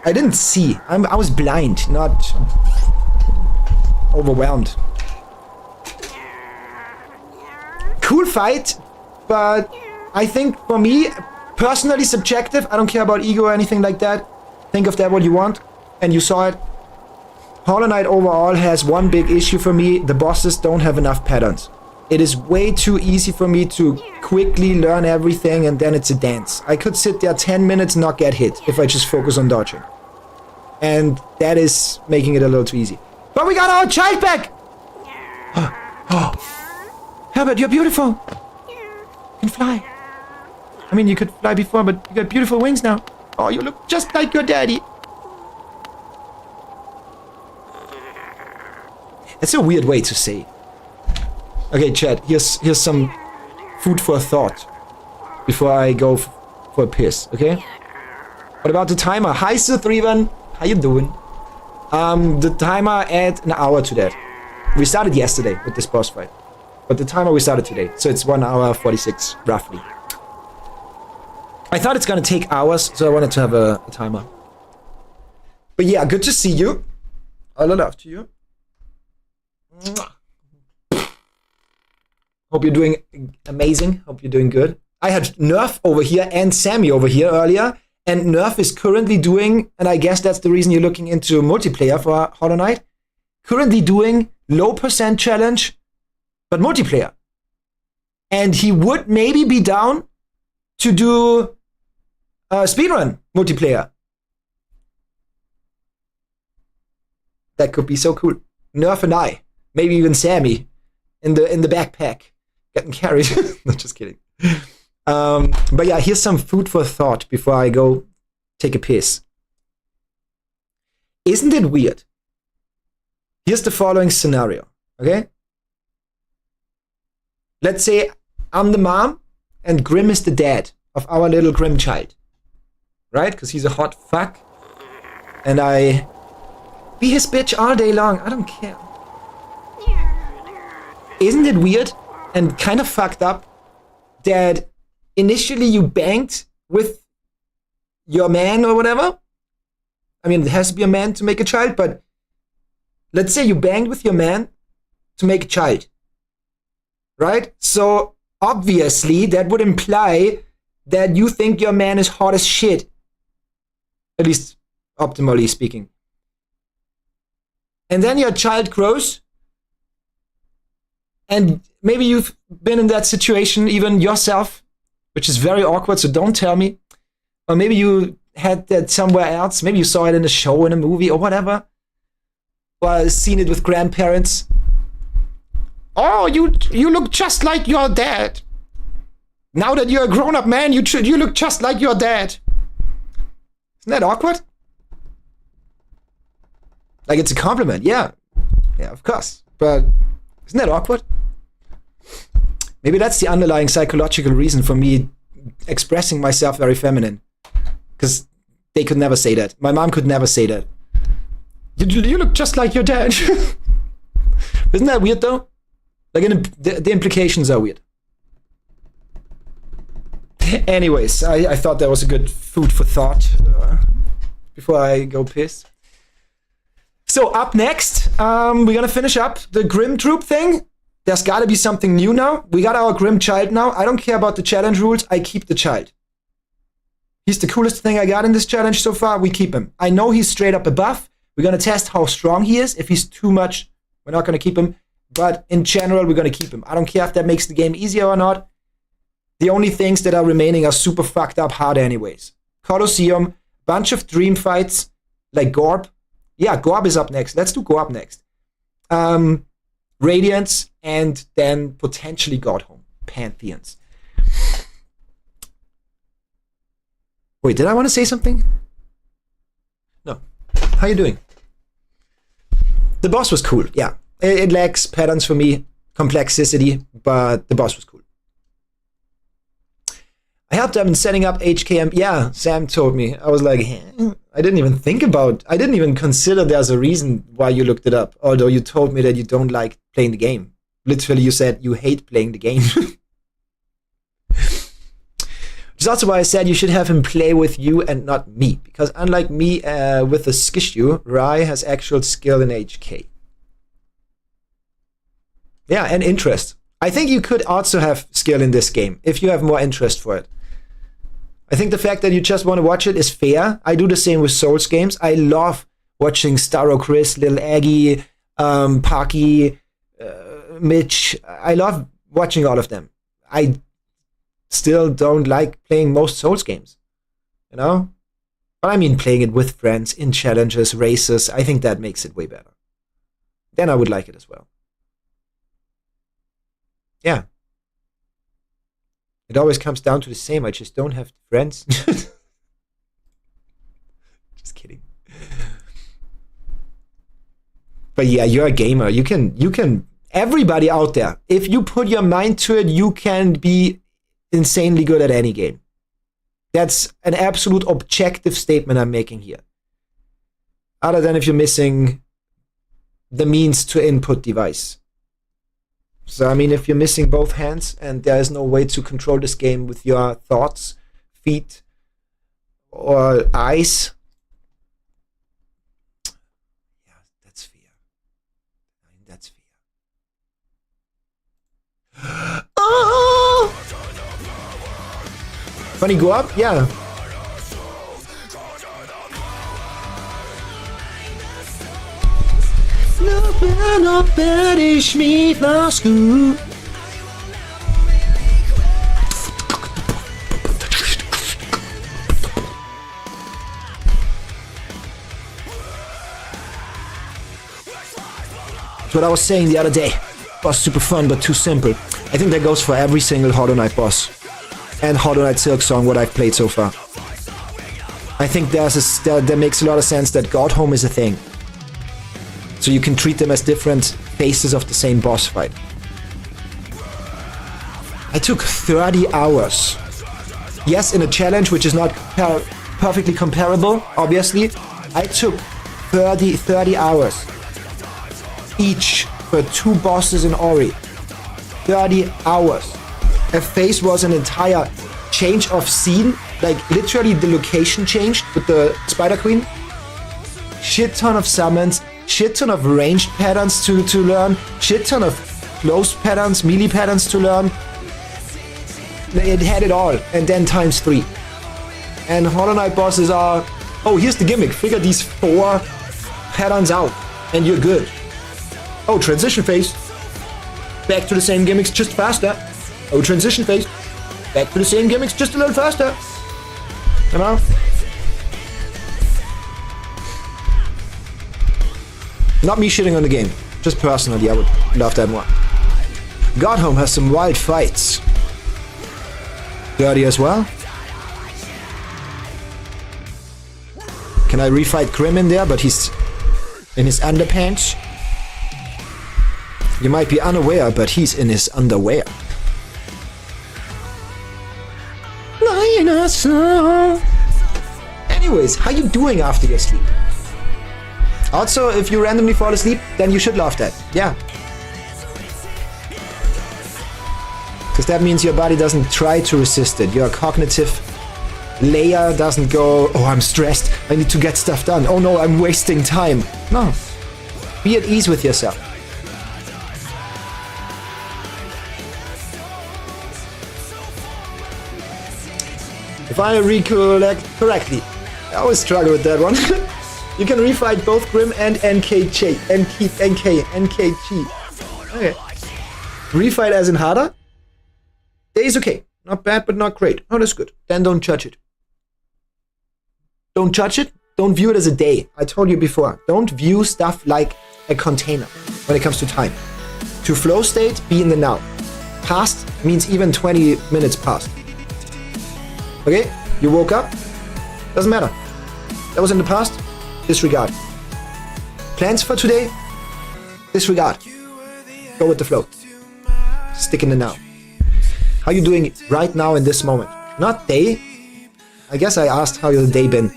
I didn't see. I was blind, not overwhelmed. Cool fight, but I think for me, personally subjective, I don't care about ego or anything like that. Think of that what you want, and you saw it. Hollow Knight overall has one big issue for me. The bosses don't have enough patterns. It is way too easy for me to quickly learn everything, and then it's a dance. I could sit there 10 minutes and not get hit if I just focus on dodging. And that is making it a little too easy. But we got our child back! Oh. Herbert, you're beautiful! You can fly. I mean, you could fly before, but you got beautiful wings now. Oh, you look just like your daddy. That's a weird way to say. Okay, chat, here's some food for thought before I go for a piss, okay? What about the timer? Hi, Sir31. How you doing? The timer add an hour to that. We started yesterday with this boss fight, but the timer we started today, so it's 1 hour 46 roughly. I thought it's gonna take hours, so I wanted to have a timer. But yeah, good to see you. All the love to you. Hope you're doing amazing. Hope you're doing good. I had Nerf over here and Sammy over here earlier, and Nerf is currently doing, and I guess that's the reason you're looking into multiplayer for Hollow Knight, currently doing low percent challenge, but multiplayer. And he would maybe be down to do speedrun multiplayer. That could be so cool. Nerf and I, maybe even Sammy, in the backpack, getting carried. No, just kidding. But yeah, here's some food for thought before I go take a piss. Isn't it weird? Here's the following scenario, okay? Let's say I'm the mom and Grim is the dad of our little Grim child, right? Because he's a hot fuck, and I be his bitch all day long. I don't care. Isn't it weird and kind of fucked up that initially you banged with your man or whatever? I mean, it has to be a man to make a child, but let's say you banged with your man to make a child, right? So obviously that would imply that you think your man is hot as shit, at least optimally speaking. And then your child grows, and maybe you've been in that situation even yourself, which is very awkward, so don't tell me. Or maybe you had that somewhere else. Maybe you saw it in a show, in a movie, or whatever. Or seen it with grandparents. Oh, you look just like your dad. Now that you're a grown-up man, you look just like your dad. Isn't that awkward? Like, it's a compliment, yeah. Yeah, of course. But isn't that awkward? Maybe that's the underlying psychological reason for me expressing myself very feminine. Because they could never say that. My mom could never say that. You look just like your dad. Isn't that weird, though? Like, the implications are weird. Anyways, I thought that was a good food for thought before I go piss. So up next, we're gonna finish up the Grim Troop thing. There's gotta be something new now. We got our Grim Child now. I don't care about the challenge rules. I keep the child. He's the coolest thing I got in this challenge so far. We keep him. I know he's straight up a buff. We're gonna test how strong he is. If he's too much, we're not gonna keep him. But in general, we're gonna keep him. I don't care if that makes the game easier or not. The only things that are remaining are super fucked up hard anyways. Colosseum, bunch of dream fights, like Gorb. Yeah, Gorb is up next. Let's do Gorb next. Radiance, and then potentially Godhome. Pantheons. Wait, did I want to say something? No. How you doing? The boss was cool, yeah. It lacks patterns for me, complexity, but the boss was cool. I helped them in setting up HKM. Yeah, Sam told me. I was like, I didn't even consider there's a reason why you looked it up. Although you told me that you don't like playing the game. Literally, you said you hate playing the game. Which is also why I said you should have him play with you and not me. Because unlike me with the Skishu, Rai has actual skill in HK. Yeah, and interest. I think you could also have skill in this game if you have more interest for it. I think the fact that you just want to watch it is fair. I do the same with Souls games. I love watching Starro Chris, Lil Aggie, Parky, Mitch. I love watching all of them. I still don't like playing most Souls games, you know? But I mean playing it with friends, in challenges, races. I think that makes it way better. Then I would like it as well. Yeah. It always comes down to the same. I just don't have friends. Just kidding. But yeah, you're a gamer. You can, everybody out there, if you put your mind to it, you can be insanely good at any game. That's an absolute objective statement I'm making here. Other than if you're missing the means to input device. So, I mean, if you're missing both hands and there is no way to control this game with your thoughts, feet, or eyes, yeah, that's fear. I mean, that's fear. Oh! Funny go up? Yeah. Ich mich was gut. That's what I was saying the other day. Was super fun but too simple. I think that goes for every single Hollow Knight boss and Hollow Knight Silksong what I've played so far. I think that makes a lot of sense that Godhome is a thing. So you can treat them as different phases of the same boss fight. I took 30 hours. Yes, in a challenge which is not perfectly comparable, obviously. I took 30 hours. Each for 2 bosses in Ori. 30 hours. A phase was an entire change of scene. Like, literally the location changed with the Spider Queen. Shit ton of summons. Shit ton of ranged patterns to learn. Shit ton of close patterns, melee patterns to learn. It had it all. And then times 3. And Hollow Knight bosses are... Oh, here's the gimmick. Figure these 4 patterns out. And you're good. Oh, transition phase. Back to the same gimmicks, just faster. Oh, transition phase. Back to the same gimmicks, just a little faster. You know? Not me shitting on the game. Just personally, I would love that more. Godhome has some wild fights. Dirty as well. Can I refight Grim in there? But he's In his underpants. You might be unaware, but he's in his underwear. Anyways, how you doing after your sleep? Also, if you randomly fall asleep, then you should laugh that. Yeah. Because that means your body doesn't try to resist it. Your cognitive layer doesn't go, oh, I'm stressed. I need to get stuff done. Oh no, I'm wasting time. No. Be at ease with yourself. If I recollect correctly, I always struggle with that one. You can refight both Grim and NKG. Okay. Refight as in harder? Day is okay. Not bad, but not great. Oh, that's good. Then don't judge it. Don't judge it. Don't view it as a day. I told you before. Don't view stuff like a container when it comes to time. To flow state, be in the now. Past means even 20 minutes past. Okay? You woke up? Doesn't matter. That was in the past? Disregard. Plans for today? Disregard. Go with the flow. Stick in the now. How you doing right now in this moment? Not day. I guess I asked how your day been.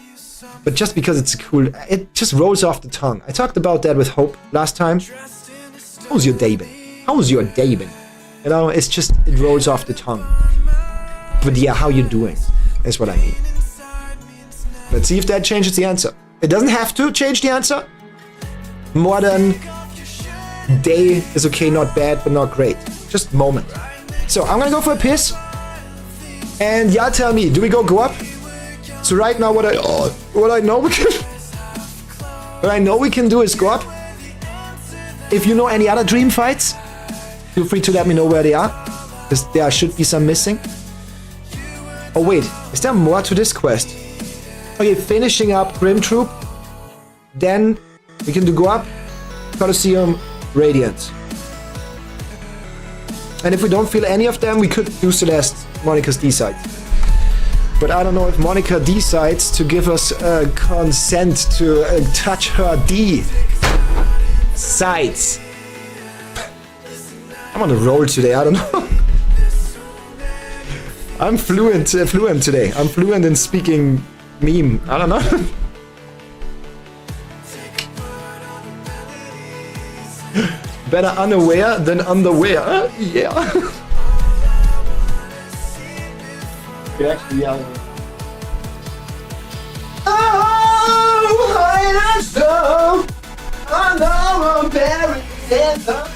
But just because it's cool, it just rolls off the tongue. I talked about that with Hope last time. How's your day been? How's your day been? You know, it's just, it rolls off the tongue. But yeah, how you doing? Is what I mean. Let's see if that changes the answer. It doesn't have to change the answer. More than day is okay, not bad, but not great. Just moment. So I'm gonna go for a piss. And yeah, tell me, do we go up? So right now what I know we can do is go up. If you know any other dream fights, feel free to let me know where they are. Because there should be some missing. Oh wait, is there more to this quest? Okay, finishing up Grim Troop. Then we can do go up, Colosseum, Radiant. And if we don't feel any of them, we could do Celeste, Monica's D-side. But I don't know if Monica decides to give us consent to touch her D-sides. I'm on a roll today, I don't know. I'm fluent today. I'm fluent in speaking meme. I don't know. Better unaware than underwear. Yeah. Actually, yeah. Oh, I know. I know I'm buried in the.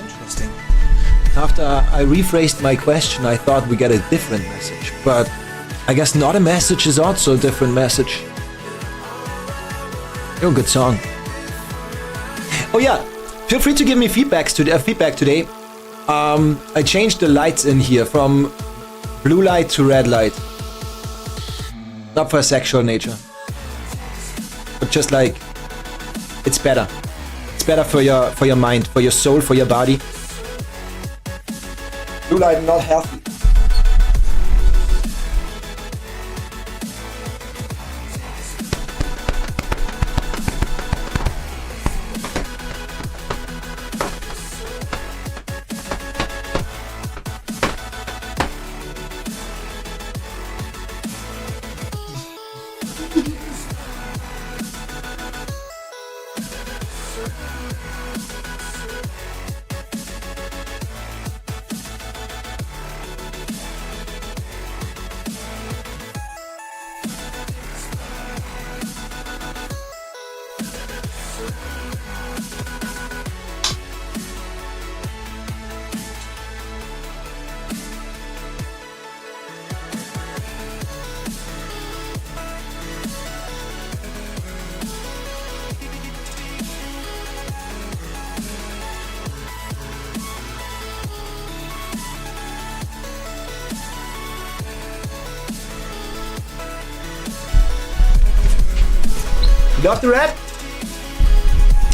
Interesting. After I rephrased my question, I thought we get a different message, but I guess not a message is also a different message. You're a good song. Oh yeah, feel free to give me feedback today. I changed the lights in here from blue light to red light. Not for a sexual nature, but just like it's better. It's better for your mind, for your soul, for your body. Blue light not healthy. Love the red?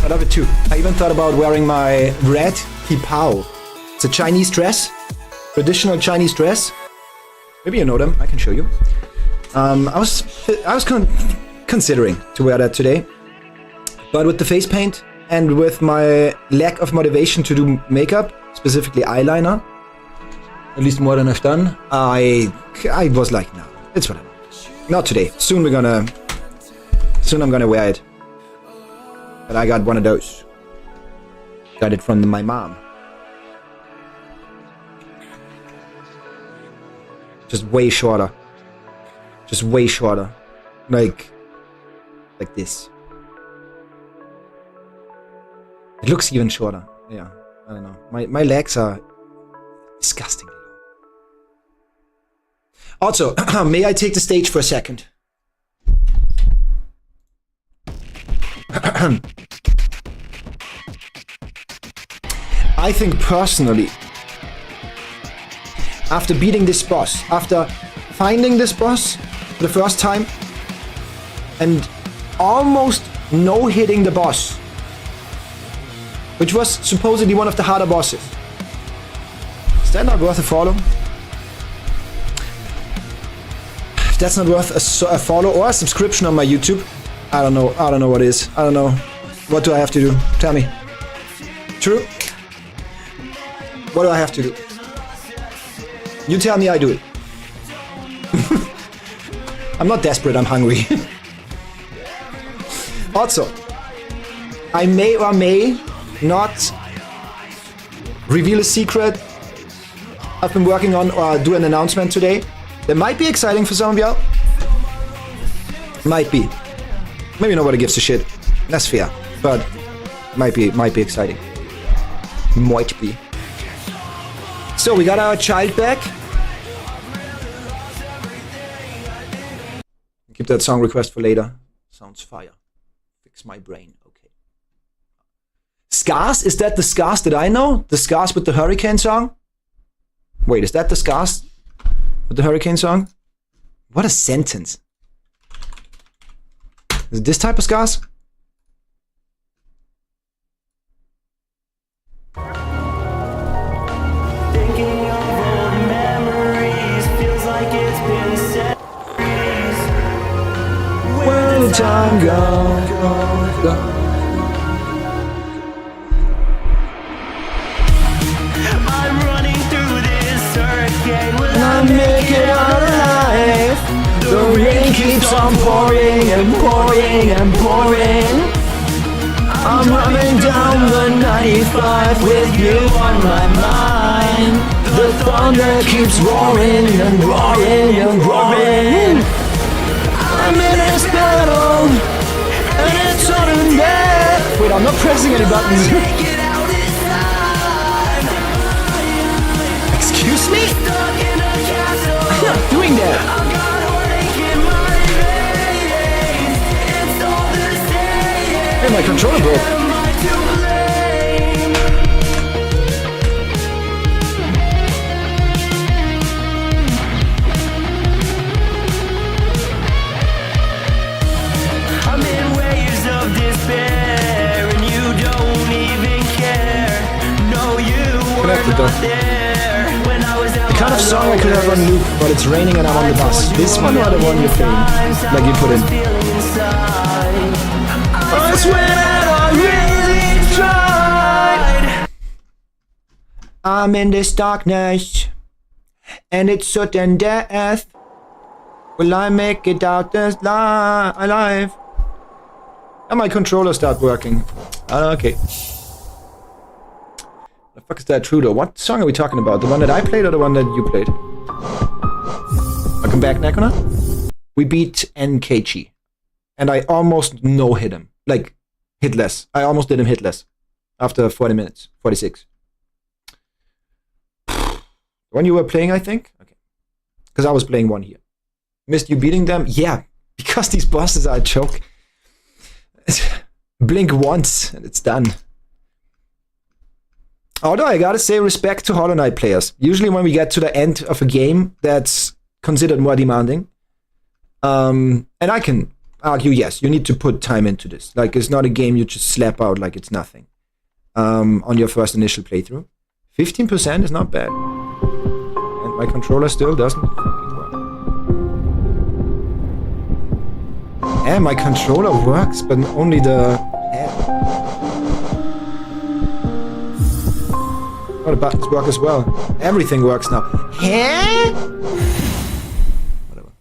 I love it too. I even thought about wearing my red kipao. It's a Chinese dress, traditional Chinese dress. Maybe you know them. I can show you. I was considering to wear that today, but with the face paint and with my lack of motivation to do makeup, specifically eyeliner, at least more than I've done, I was like, no, it's whatever. Not today. Soon I'm gonna wear it. But I got one of those. Got it from my mom. Just way shorter. Just way shorter. Like this. It looks even shorter. Yeah, I don't know. My legs are disgusting. Also, may I take the stage for a second? I think personally, after beating this boss, after finding this boss for the first time and almost no-hitting the boss, which was supposedly one of the harder bosses, is that not worth a follow? If that's not worth a follow or a subscription on my YouTube, I don't know what it is. I don't know. What do I have to do? Tell me. True? What do I have to do? You tell me, I do it. I'm not desperate, I'm hungry. Also, I may or may not reveal a secret I've been working on or do an announcement today. That might be exciting for some of y'all. Might be. Maybe nobody gives a shit. That's fair. But might be exciting. Might be. So we got our child back. Keep that song request for later. Sounds fire. Fix my brain. Okay. Scars? Is that the Scars that I know? The Scars with the Hurricane song? Wait, is that the Scars with the Hurricane song? What a sentence. Is it this type of Scars? Thinking of old memories feels like it's been centuries. Where did time go? I'm running through this hurricane with I'm making out alive. The rain keeps on pouring and pouring and pouring. I'm running down the 95 with you on my mind. The thunder keeps roaring and roaring and roaring. I'm in this battle and it's sudden death. Wait, I'm not pressing any buttons. get out inside. my controller broke. Am I to blame? I'm in waves of despair, and you don't even care. No, you were Connected though. not there when I was at The kind of song I could have on loop, but it's raining and I'm on the bus. This one or the one you're playing? Like you put in. I swear that I really tried. I'm in this darkness, and it's certain death. Will I make it out this alive? And my controller start working. Okay. The fuck is that, Trudeau? What song are we talking about? The one that I played or the one that you played? Welcome back, Nekona. We beat NKG. And I almost no-hit him. Like, hitless. I almost did him hitless. After 40 minutes. 46. When you were playing, I think? Okay. Because I was playing one here. Missed you beating them? Yeah. Because these bosses are a joke. Blink once and it's done. Although I gotta say respect to Hollow Knight players. Usually when we get to the end of a game that's considered more demanding. And I can argue, yes, you need to put time into this. Like, it's not a game you just slap out like it's nothing. On your first initial playthrough. 15% is not bad. And my controller still doesn't fucking work. And my controller works, but only the head. Oh, the buttons work as well. Everything works now. Whatever.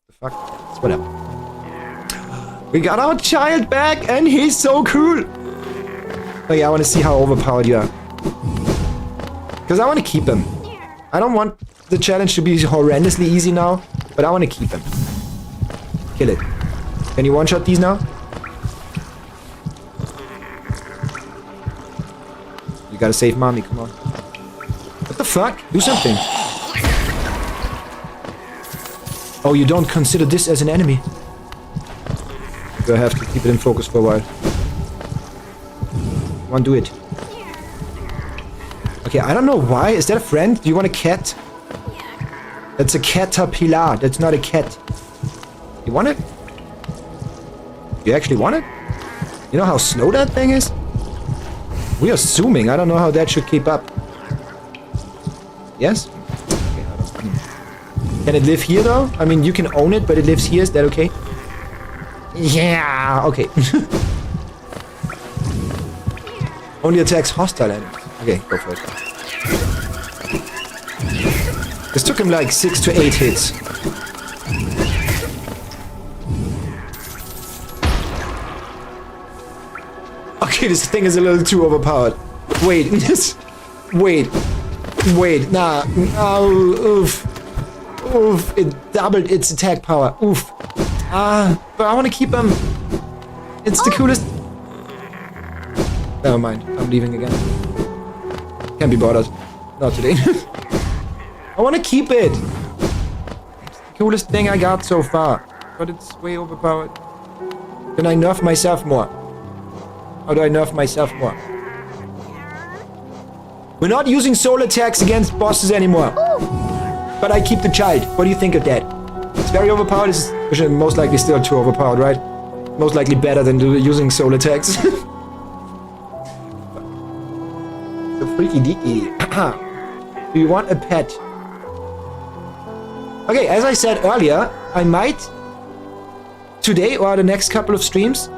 The fuck? It's whatever. We got our child back, and he's so cool. Oh yeah, I want to see how overpowered you are. Because I want to keep him. I don't want the challenge to be horrendously easy now, but I want to keep him. Kill it. Can you one-shot these now? You gotta save mommy, come on. What the fuck? Do something. Oh, you don't consider this as an enemy? Do I have to keep it in focus for a while? Come on, do it. Okay, I don't know why. Is that a friend? Do you want a cat? That's a caterpillar. That's not a cat. You want it? You actually want it? You know how slow that thing is? We are zooming. I don't know how that should keep up. Yes? Okay, can it live here though? I mean, you can own it, but it lives here. Is that okay? Yeah, okay. Only attacks hostile enemies. Okay, go for it. This took him like 6 to 8 hits. Okay, this thing is a little too overpowered. Wait, wait, nah. Oh, oof. Oof, it doubled its attack power. Oof. But I want to keep him. It's the coolest. Never mind, I'm leaving again. Can't be bothered. Not today. I want to keep it. It's the coolest thing I got so far. But it's way overpowered. Can I nerf myself more? How do I nerf myself more? We're not using soul attacks against bosses anymore. But I keep the child. What do you think of that? It's very overpowered. It's most likely still too overpowered, right? Most likely better than using soul attacks. The freaky deaky. Do you want a pet? Okay, as I said earlier, I might today or the next couple of streams,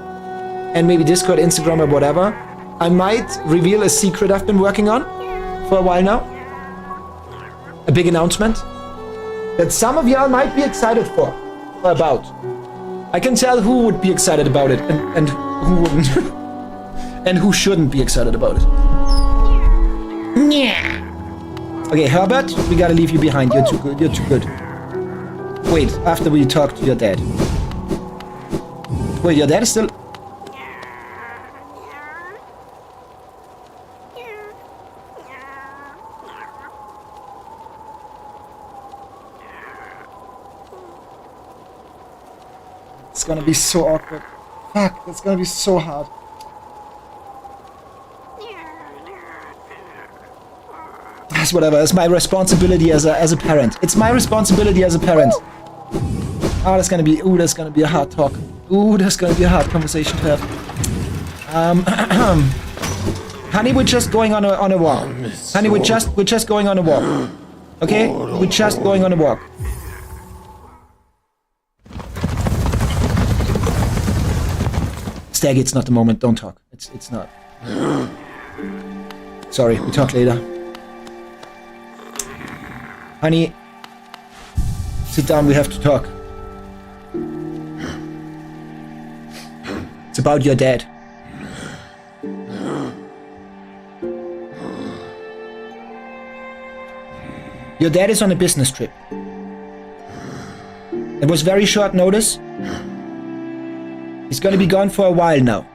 and maybe Discord, Instagram, or whatever, I might reveal a secret I've been working on for a while now. A big announcement that some of y'all might be excited for or about. I can tell who would be excited about it and who wouldn't. And who shouldn't be excited about it. Yeah. Okay, Herbert, we gotta leave you behind. You're too good. You're too good. Wait, after we talk to your dad. Wait, your dad is still... It's gonna be so awkward. Fuck, that's gonna be so hard. That's whatever. It's my responsibility as a parent. It's my responsibility as a parent. Oh, that's gonna be. Ooh, that's gonna be a hard talk. Ooh, that's gonna be a hard conversation to have. Honey, we're just going on a walk. Honey, we're just going on a walk. Okay, we're just going on a walk. Staggy, it's not the moment. Don't talk. It's not. Sorry, we talk later. Honey, sit down. We have to talk. It's about your dad. Your dad is on a business trip. It was very short notice. He's gonna be gone for a while now.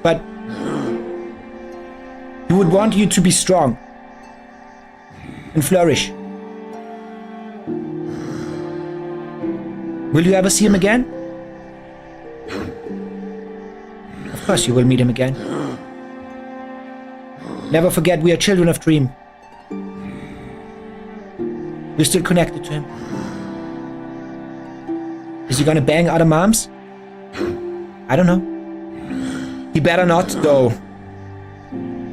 But he would want you to be strong and flourish. Will you ever see him again? Of course you will meet him again. Never forget, we are children of Dream. We're still connected to him. Is he gonna bang other moms? I don't know. He better not, though.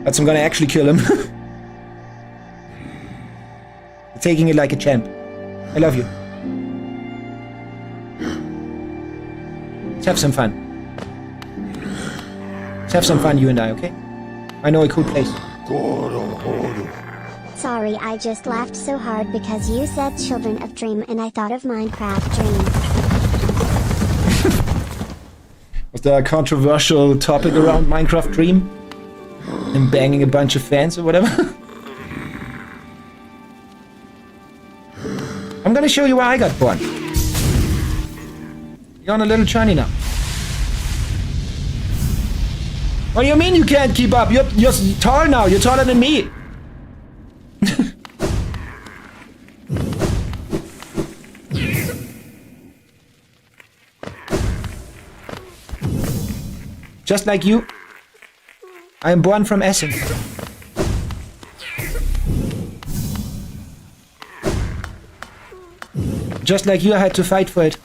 But I'm gonna actually kill him. Taking it like a champ. I love you. Let's have some fun. Let's have some fun, you and I, okay? I know a cool place. Sorry, I just laughed so hard because you said Children of Dream and I thought of Minecraft Dream. Was there a controversial topic around Minecraft Dream? And banging a bunch of fans or whatever? I'm gonna show you where I got born. You're on a little journey now. What do you mean you can't keep up? You're tall now. You're taller than me. Just like you, I am born from Essen. Just like you, I had to fight for it.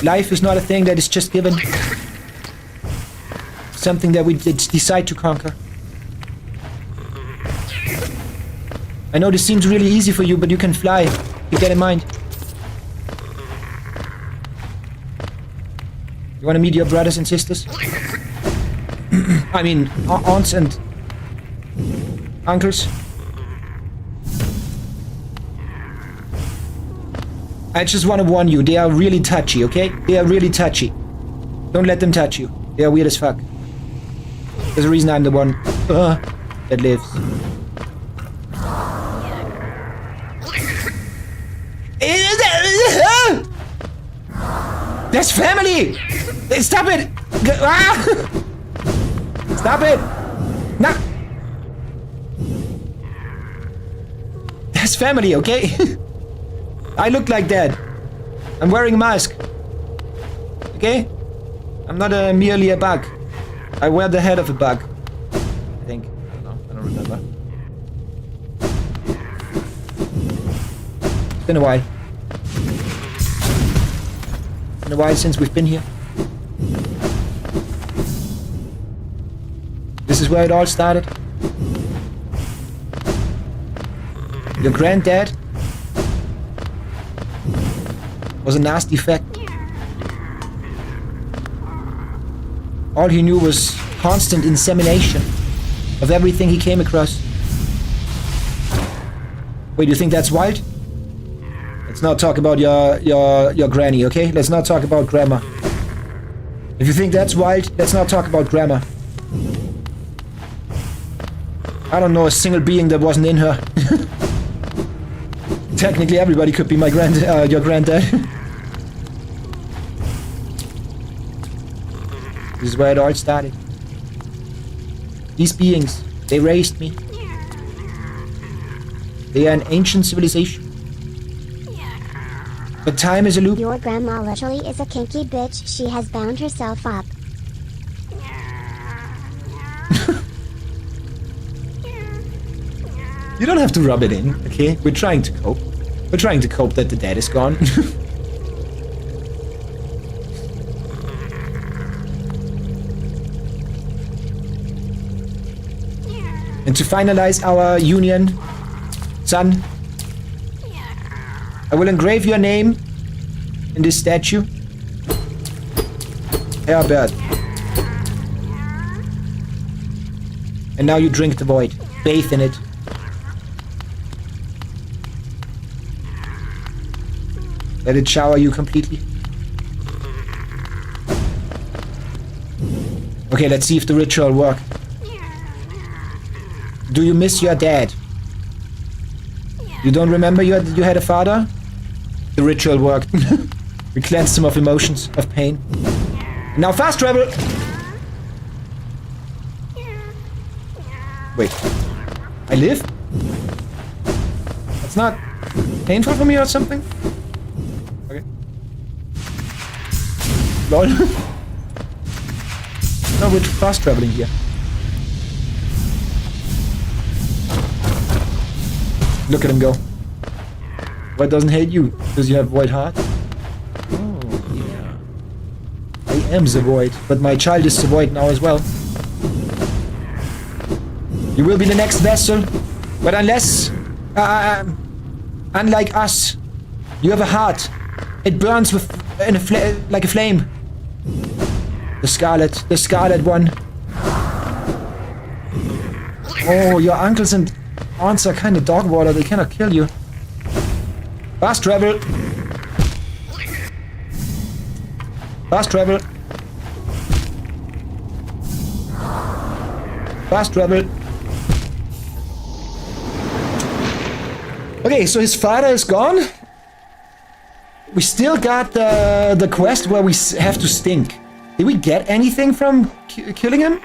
Life is not a thing that is just given. Something that we decide to conquer. I know this seems really easy for you, but you can fly. You get in mind. You want to meet your brothers and sisters? I mean, aunts and uncles? I just want to warn you, they are really touchy, okay? They are really touchy. Don't let them touch you. They are weird as fuck. There's a reason I'm the one that lives. That's family! Stop it! Stop it! No! That's family, okay? I look like that. I'm wearing a mask. Okay? I'm not merely a bug. I wear the head of a bug. I think. I don't know. I don't remember. It's been a while. It's been a while since we've been here. This is where it all started. Your granddad was a nasty fact. All he knew was constant insemination of everything he came across. Wait, you think that's wild? Let's not talk about your granny, okay? Let's not talk about grandma. If you think that's wild, let's not talk about grandma. I don't know a single being that wasn't in her. Technically, everybody could be my your granddad. This is where it all started. These beings, they raised me. They are an ancient civilization. But time is a loop. Your grandma literally is a kinky bitch. She has bound herself up. You don't have to rub it in, okay? We're trying to cope. We're trying to cope that the dad is gone. And to finalize our union, son, I will engrave your name in this statue. Herbert. And now you drink the void. Bathe in it. Let it shower you completely. Okay, let's see if the ritual works. Do you miss your dad? You don't remember you had a father? The ritual worked. We cleansed him of emotions, of pain. Now fast travel! Wait. I live? That's not painful for me or something? Okay. Lol. No, we're fast traveling here. Look at him go. Void doesn't hate you because you have Void heart. Oh, yeah. I am the Void, but my child is the Void now as well. You will be the next vessel, but unless, unlike us, you have a heart. It burns with like a flame. The scarlet one. Oh, your uncles and aunts are kind of dog water. They cannot kill you. Fast travel. Fast travel. Fast travel. Okay, so his father is gone. We still got the quest where we have to stink. Did we get anything from killing him?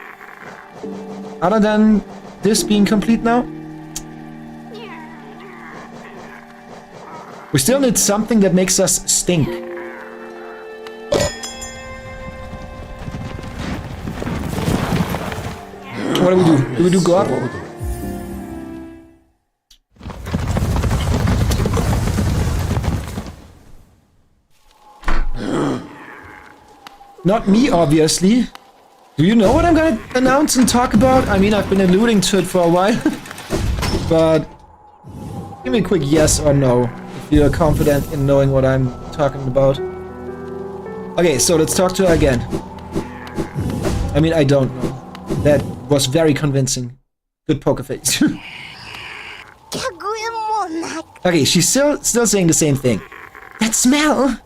Other than this being complete now? We still need something that makes us stink. What do we do? Do we do go up? Not me, obviously. Do you know what I'm gonna announce and talk about? I mean, I've been alluding to it for a while. But give me a quick yes or no if you're confident in knowing what I'm talking about. Okay, so let's talk to her again. I mean, I don't know. That was very convincing. Good poker face. Okay, she's still saying the same thing. That smell!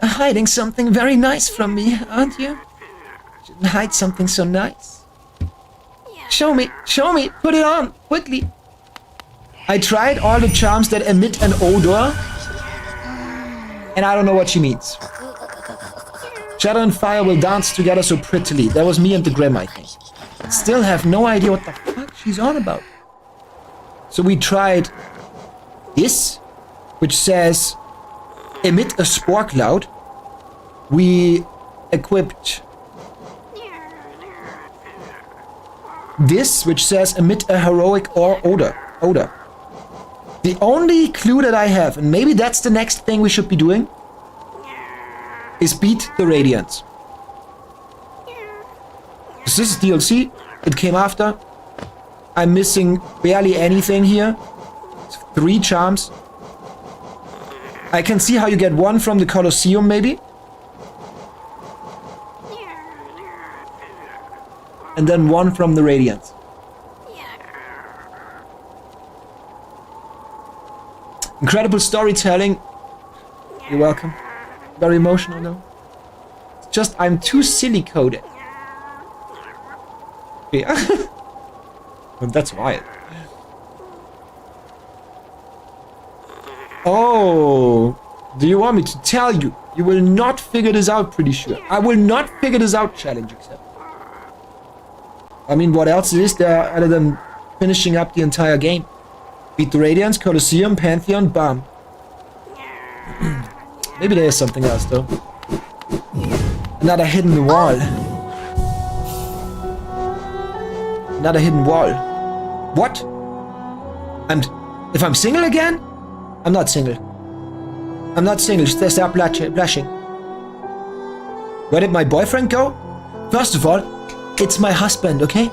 Hiding something very nice from me, aren't you? Shouldn't hide something so nice. Show me, put it on, quickly. I tried all the charms that emit an odor, and I don't know what she means. Shadow and fire will dance together so prettily. That was me and the Grim, I think. Still have no idea what the fuck she's on about. So we tried this, which says emit a spore cloud. We equipped this, which says emit a heroic or odor. The only clue that I have, and maybe that's the next thing we should be doing, is beat the Radiance. This is DLC. It came after. I'm missing barely anything here. 3 charms. I can see how you get 1 from the Colosseum, maybe. And then 1 from the Radiance. Incredible storytelling. You're welcome. Very emotional though. It's just I'm too silly coded. Yeah. That's wild. Oh, do you want me to tell you? You will not figure this out, pretty sure. I will not figure this out, challenge accepted. I mean, what else is there other than finishing up the entire game? Beat the Radiance, Colosseum, Pantheon, bam. Maybe there is something else though. Another hidden wall. Another hidden wall. What? If I'm single again? I'm not single. I'm not single. Stop blushing. Where did my boyfriend go? First of all, it's my husband, okay?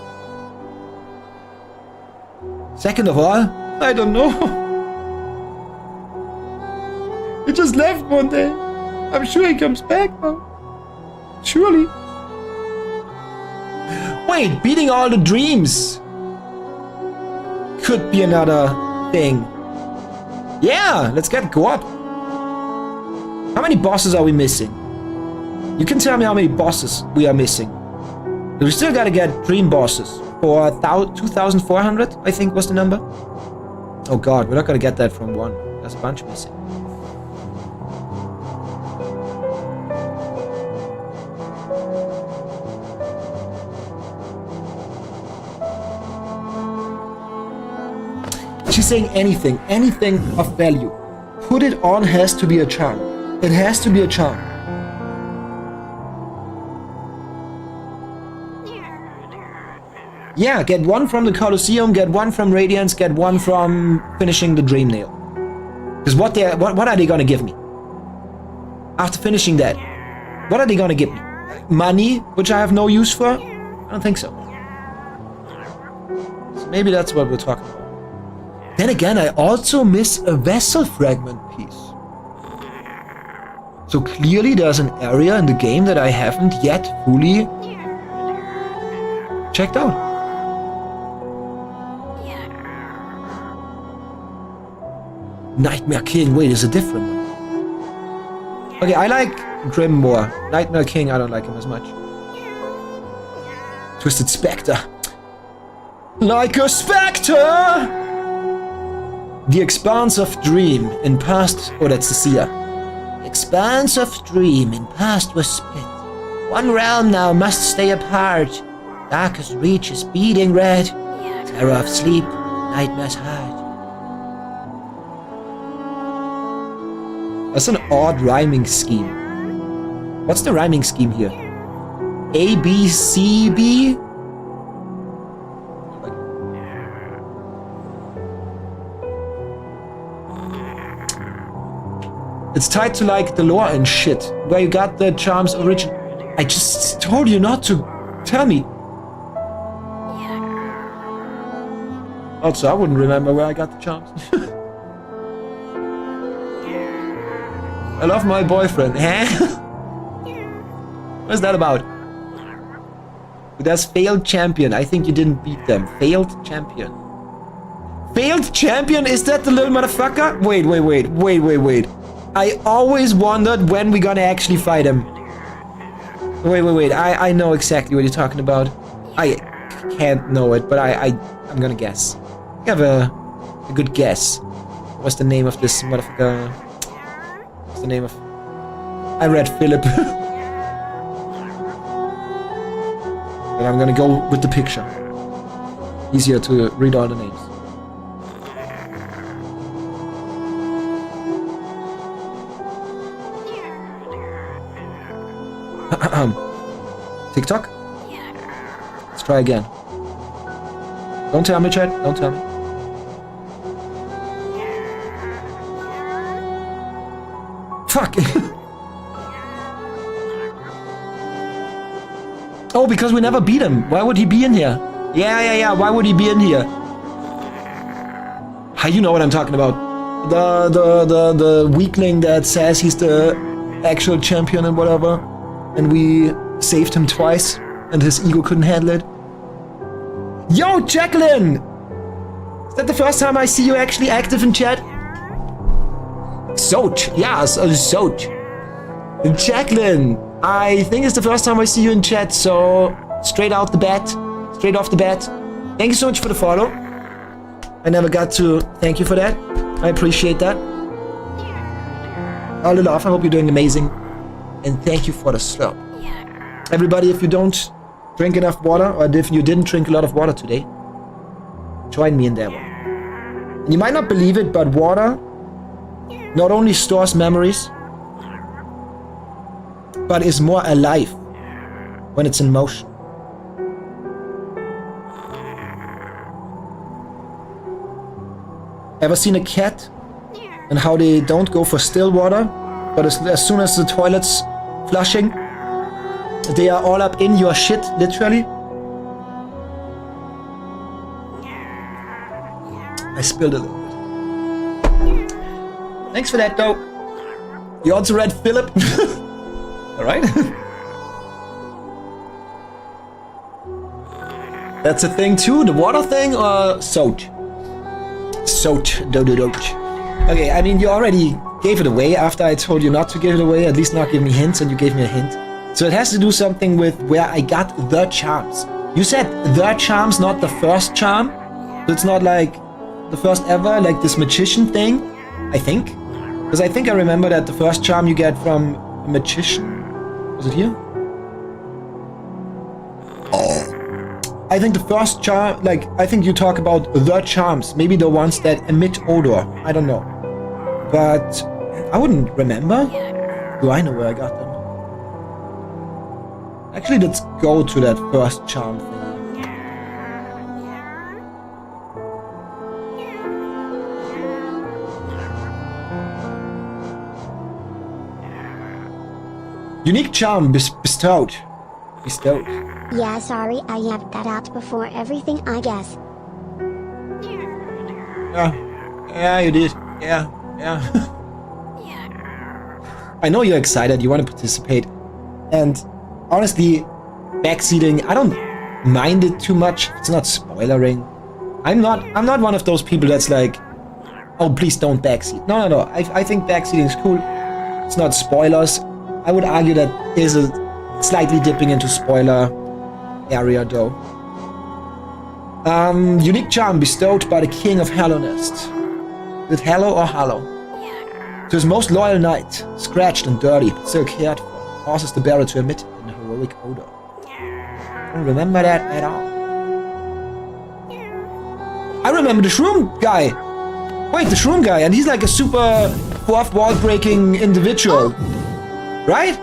Second of all, I don't know. He just left one day. I'm sure he comes back now. Surely. Wait, beating all the dreams could be another thing. Yeah, let's get go-up. How many bosses are we missing? You can tell me how many bosses we are missing. We still gotta get dream bosses for 2,400, I think was the number. Oh god, we're not gonna get that from one. There's a bunch missing. She's saying anything of value. Put it on has to be a charm. It has to be a charm. Yeah, get one from the Colosseum, get one from Radiance, get one from finishing the Dream Nail. Because what are they gonna give me? After finishing that, what are they gonna give me? Money, which I have no use for? I don't think so. So maybe that's what we're talking about. Then again, I also miss a vessel fragment piece. So clearly there's an area in the game that I haven't yet fully checked out. Nightmare King, wait, is a different one. Okay, I like Grim more. Nightmare King, I don't like him as much. Twisted Spectre. Like a spectre! The Expanse of Dream in past... Oh, that's the Seer. Expanse of Dream in past was split. One realm now must stay apart. Darkest reach is beating red. Terror of sleep, nightmare's heart. That's an odd rhyming scheme. What's the rhyming scheme here? A, B, C, B? It's tied to like the lore and shit, where you got the charms origin. I just told you not to tell me. Also, I wouldn't remember where I got the charms. I love my boyfriend. What's that about? That's failed champion. I think you didn't beat them. Failed champion. Failed champion? Is that the little motherfucker? Wait. I always wondered when we're gonna actually fight him. Wait. I know exactly what you're talking about. I can't know it, but I'm gonna guess. I have a good guess. What's the name of this motherfucker? What's the name of... I read Philip. But I'm gonna go with the picture. Easier to read all the names. TikTok? Let's try again. Don't tell me, chat. Don't tell me. Fuck! Oh, because we never beat him. Why would he be in here? Yeah. Why would he be in here? How you know what I'm talking about? The weakling that says he's the actual champion and whatever. And we saved him twice, and his ego couldn't handle it. Yo, Jacqueline! Is that the first time I see you actually active in chat? Soch, yes, Soch. Jacqueline, I think it's the first time I see you in chat, so straight off the bat. Thank you so much for the follow. I never got to thank you for that. I appreciate that. All the love, I hope you're doing amazing. And thank you for the slurp. Everybody, if you don't drink enough water, or if you didn't drink a lot of water today, join me in that one. And you might not believe it, but water not only stores memories, but is more alive when it's in motion. Ever seen a cat and how they don't go for still water, but as soon as the toilet's flushing, they are all up in your shit, literally? I spilled a little bit. Thanks for that, though. You also read Philip? Alright. That's a thing too, the water thing, or soot? Soot, do. Okay, I mean, you already gave it away after I told you not to give it away, at least not give me hints, and you gave me a hint. So it has to do something with where I got the charms. You said the charms, not the first charm. So it's not like the first ever, like this magician thing, I think. Because I think I remember that the first charm you get from a magician. Was it here? I think the first charm, like, I think you talk about the charms. Maybe the ones that emit odor. I don't know. But I wouldn't remember. Do I know where I got them? Actually, let's go to that first charm thing. Unique charm bestowed. Yeah, sorry, I yapped that out before everything, I guess. Yeah, you did. Yeah. I know you're excited, you want to participate. And honestly, backseating, I don't mind it too much. It's not spoilering. I'm not one of those people that's like, oh, please don't backseat. No. I think backseating is cool. It's not spoilers. I would argue that is a slightly dipping into spoiler area though. Unique charm bestowed by the King of Hallownest. With Hallow or Hallow? To his most loyal knight, scratched and dirty, but still cared for, causes the bearer to emit an heroic odor. I don't remember that at all. I remember the Shroom guy! Wait, the Shroom guy, and he's like a super fourth wall breaking individual. Right?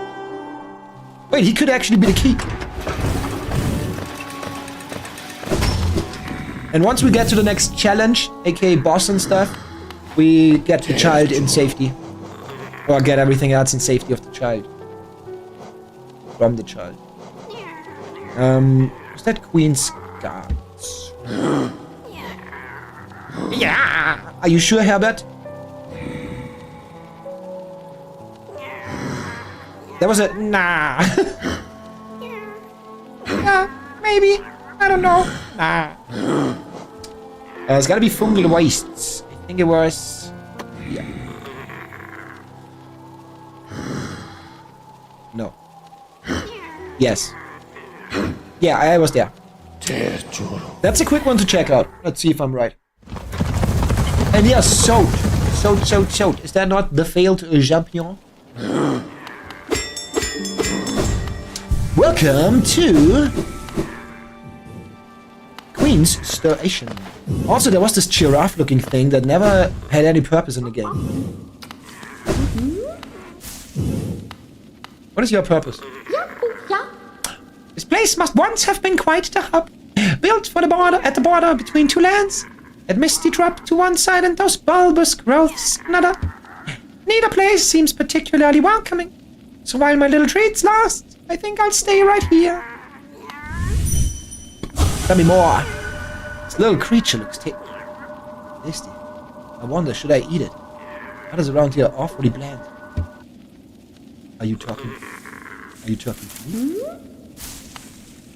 Wait, he could actually be the key. And once we get to the next challenge, aka boss and stuff, we get the child in safety. Or get everything else in safety of the child. From the child. Was that Queen's Guards? Yeah! Are you sure, Herbert? There was a... Nah. Yeah, maybe. I don't know. Nah. It's gotta be Fungal Wastes. I think it was... Yeah. No. Yes. Yeah, I was there. That's a quick one to check out. Let's see if I'm right. And yeah, Soat. Is that not the failed champion? Welcome to Queen's Station. Also, there was this giraffe-looking thing that never had any purpose in the game. What is your purpose? This place must once have been quite the hub, built for the border at the border between two lands. That misty drop to one side and those bulbous growths another. Neither place seems particularly welcoming. So while my little treats last, I think I'll stay right here. Tell me more. This little creature looks tasty. I wonder, should I eat it? What is around here awfully bland? Are you talking to me?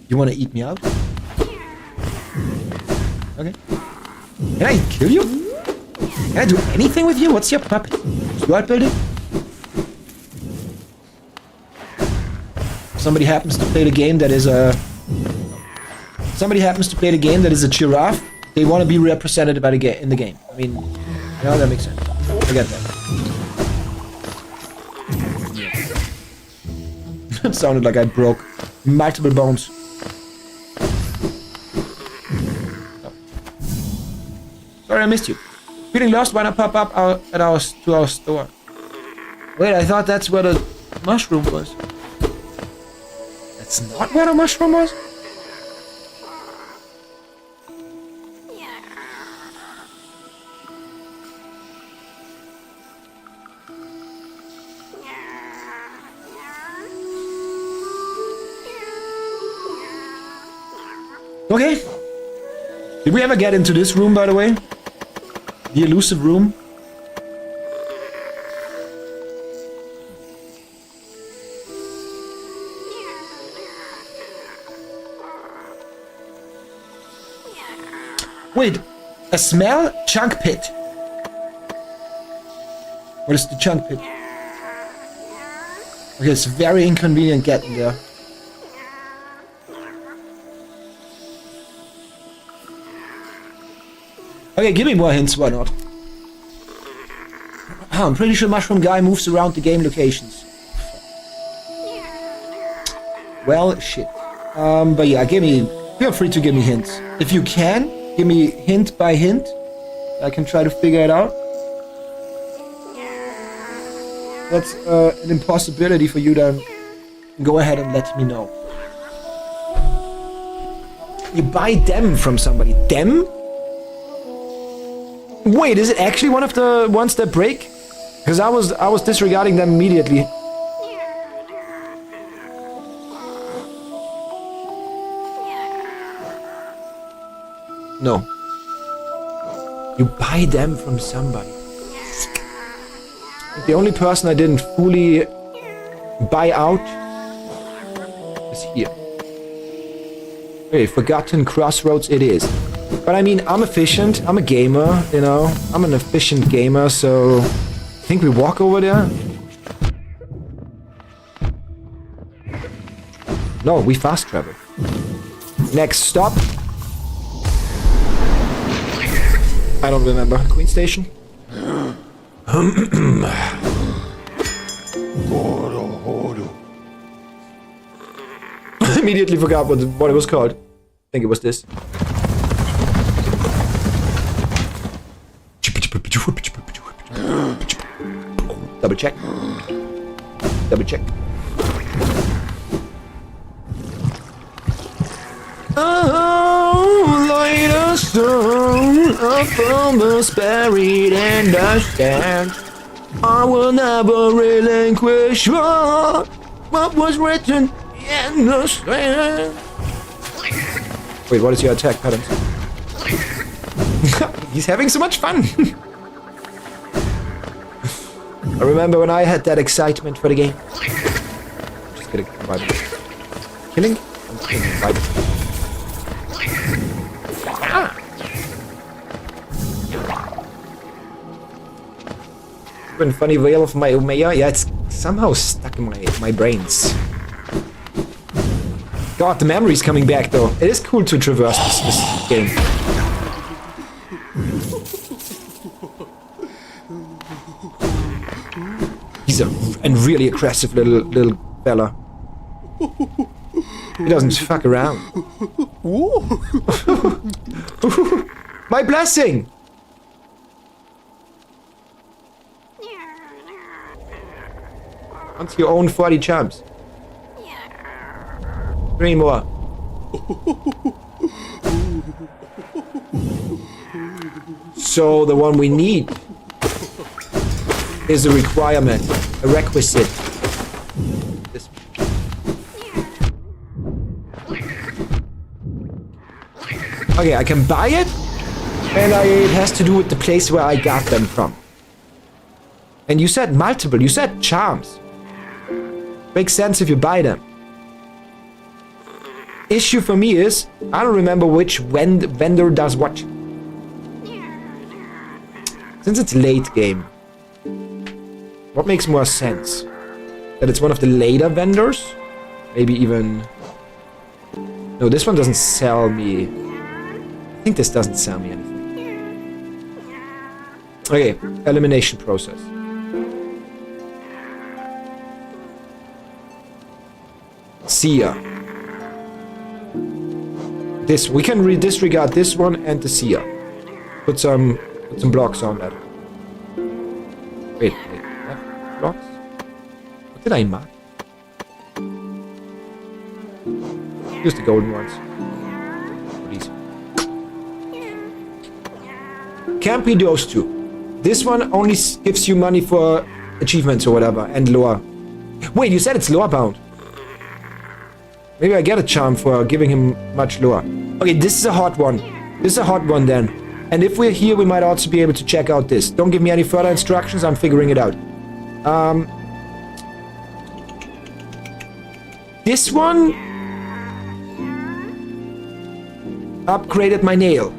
You want to eat me out? Okay. Can I kill you? Can I do anything with you? What's your puppet? World building? Somebody happens to play the game that is a... Somebody happens to play the game that is a giraffe. They want to be represented by the in the game. I mean, you know, that makes sense. I get that. It sounded like I broke multiple bones. Oh. Sorry, I missed you. Feeling lost? Why not pop up to our store? Wait, I thought that's where the mushroom was. That's not where the mushroom was? Okay. Did we ever get into this room, by the way? The elusive room? Wait, a smell? Chunk pit. What is the chunk pit? Okay, it's very inconvenient getting there. Okay, give me more hints, why not? I'm pretty sure Mushroom Guy moves around the game locations. Well, shit. But yeah, feel free to give me hints. If you can, give me hint by hint. I can try to figure it out. That's an impossibility for you, then go ahead and let me know. You buy them from somebody. Them? Wait, is it actually one of the ones that break? Because I was disregarding them immediately. No. You buy them from somebody. The only person I didn't fully buy out is here. Okay, Forgotten Crossroads it is. But I mean, I'm efficient, I'm a gamer, you know, I'm an efficient gamer, so I think we walk over there. No, we fast travel. Next stop. I don't remember. Queen Station? Immediately forgot what it was called. I think it was this. Double check. Double check. Oh, light a stone, a promise buried in the sand. I will never relinquish what was written in the sand. Wait, what is your attack pattern? He's having so much fun. I remember when I had that excitement for the game. Just gonna combine it. Killing? I'm killing right. Ah. Even funny veil of my Umaya. Yeah, it's somehow stuck in my brains. God, the memory's coming back though. It is cool to traverse this game. He's a really aggressive little fella. He doesn't fuck around. My blessing! Once you own 40 champs. 3 more. So the one we need is a requirement, a requisite. This. Okay, I can buy it, and it has to do with the place where I got them from. And you said multiple, you said charms. Makes sense if you buy them. Issue for me is, I don't remember which vendor does what. Since it's late game, what makes more sense? That it's one of the later vendors? Maybe even... No, this one doesn't sell me... I think this doesn't sell me anything. Okay, elimination process. Seer. This, we can disregard this one and the Seer. Put some blocks on that. Wait. Blocks? What did I mark? Use the golden ones. Please. Can't be those two. This one only gives you money for achievements or whatever, and lore. Wait, you said it's lore bound. Maybe I get a charm for giving him much lore. Okay, this is a hot one. This is a hot one then. And if we're here, we might also be able to check out this. Don't give me any further instructions, I'm figuring it out. This one upgraded my nail.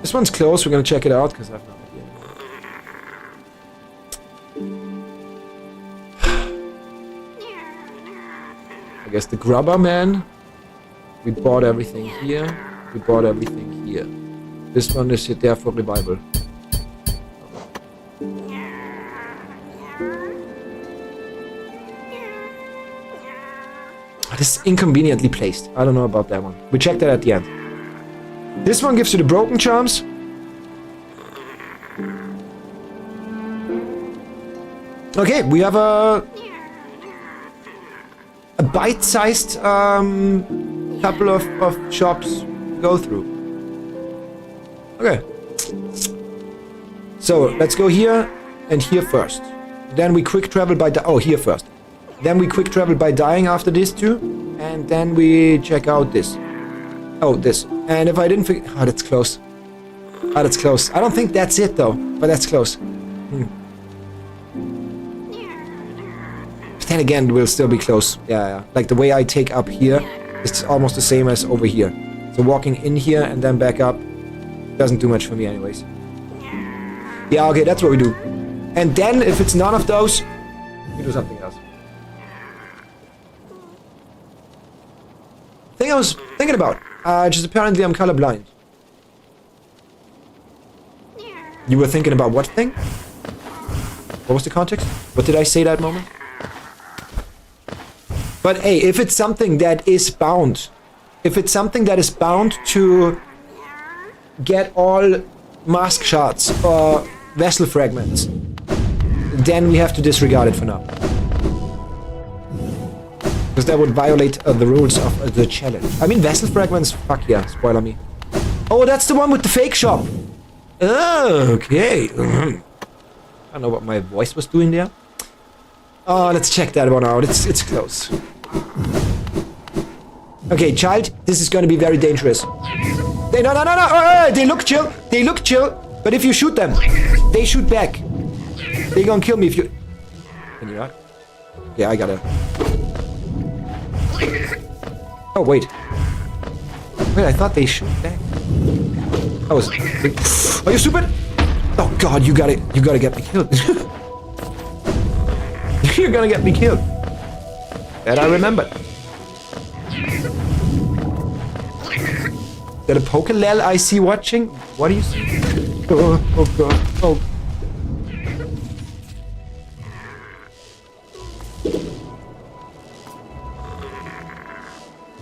This one's close, we're gonna check it out because I've no idea. I guess the grubber man. We bought everything here. We bought everything here. This one is there for revival. This is inconveniently placed. I don't know about that one. We check that at the end. This one gives you the broken charms. Okay, we have a bite-sized couple of shops to go through. Okay. So, let's go here and here first. Then we quick travel by... here first. Then we quick travel by dying after this too. And then we check out this. Oh, this. And if I didn't forget... Oh, that's close. Oh, that's close. I don't think that's it though. But that's close. But then again, we'll still be close. Yeah. Like the way I take up here, it's almost the same as over here. So walking in here and then back up doesn't do much for me anyways. Yeah, okay, that's what we do. And then, if it's none of those, we do something else. Thing I was thinking about, just apparently I'm colorblind. You were thinking about what thing? What was the context? What did I say that moment? But hey, if it's something that is bound, to get all mask shards or vessel fragments, then we have to disregard it for now. Because that would violate the rules of the challenge. I mean, vessel fragments, fuck yeah, spoiler me. Oh, that's the one with the fake shop. Oh, okay. I don't know what my voice was doing there. Oh, let's check that one out. It's close. Okay, child, this is gonna be very dangerous. No. They look chill. They look chill. But if you shoot them, they shoot back. They're gonna kill me if you... Can you not? Yeah, I gotta... Oh, wait. Wait, I thought they shoot back. That was... Are you stupid? Oh, God, you gotta get me killed. You're gonna get me killed. That I remember. Is that a Pokelel I see watching? What do you see? Oh, God. Oh.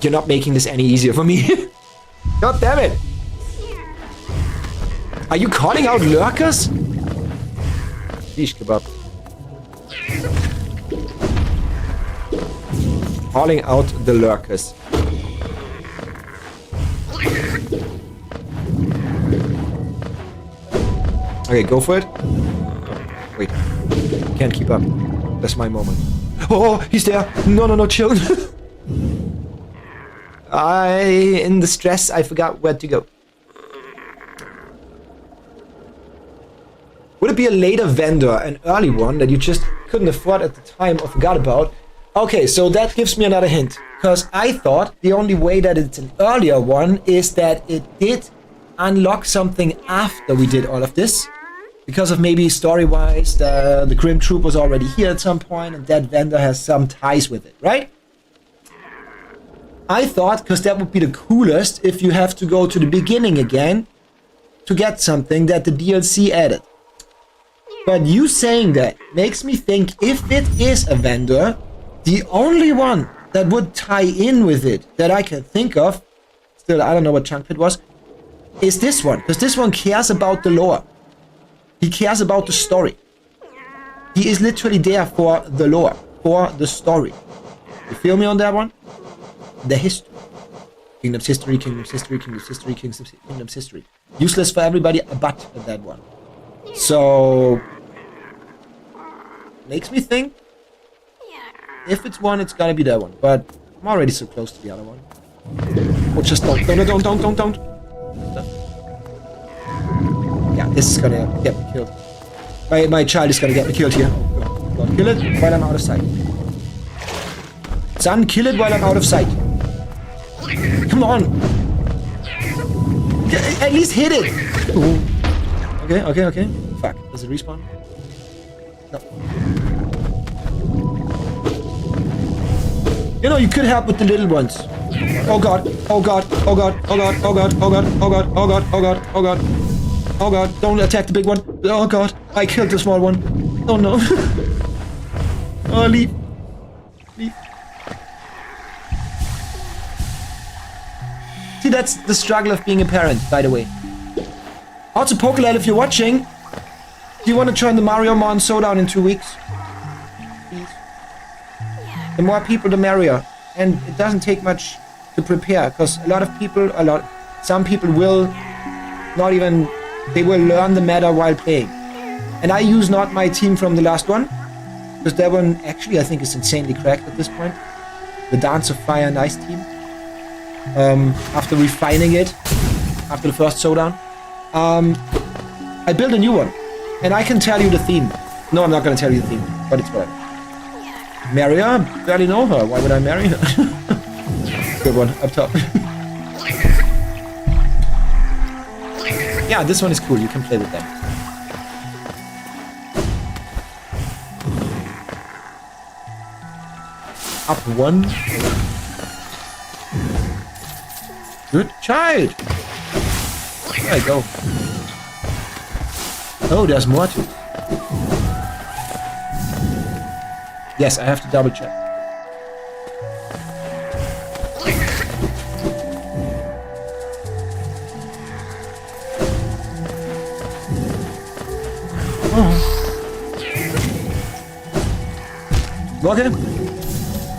You're not making this any easier for me. God damn it. Are you calling out lurkers? Shish kebab. Calling out the lurkers. Okay, go for it. Wait. Can't keep up. That's my moment. Oh, he's there. No, chill. In the stress, I forgot where to go. Would it be a later vendor, an early one that you just couldn't afford at the time or forgot about? Okay, so that gives me another hint. Because I thought the only way that it's an earlier one is that it did unlock something after we did all of this. Because of maybe story-wise, the Grim Troop was already here at some point and that vendor has some ties with it, right? I thought, because that would be the coolest if you have to go to the beginning again to get something that the DLC added. But you saying that makes me think if it is a vendor, the only one that would tie in with it that I can think of, still I don't know what Chunk Pit was, is this one. Because this one cares about the lore. He cares about the story. He is literally there for the lore, for the story. You feel me on that one? The history. Kingdom's history, Kingdom's history, Kingdom's history, Kingdom's history. Useless for everybody but that one. So... makes me think... if it's one, it's gotta be that one. But I'm already so close to the other one. Oh, just don't. Yeah, this is gonna get me killed. My child is gonna get me killed here. Oh, God. Kill it while I'm out of sight. Son, kill it while I'm out of sight. Come on. At least hit it. Ooh. Okay. Fuck. Does it respawn? No. You know, you could help with the little ones. Oh God. Oh God. Don't attack the big one. Oh God. I killed the small one. Oh no. Oh, leave. See, that's the struggle of being a parent, by the way. Also, Pokelel, if you're watching, do you want to join the Mario Mon Showdown in 2 weeks? Please. The more people, the merrier. And it doesn't take much to prepare, because some people will not even, they will learn the meta while playing. And I use not my team from the last one, because that one actually I think is insanely cracked at this point. The Dance of Fire and Ice team. After refining it, after the first showdown, I built a new one, and I can tell you the theme. No, I'm not going to tell you the theme, but it's whatever. Marry her? Barely know her. Why would I marry her? Good one, up top. Yeah, this one is cool. You can play with them. Up one. Good child. There you go. Oh, there's more to it. Yes, I have to double check. Oh. Okay.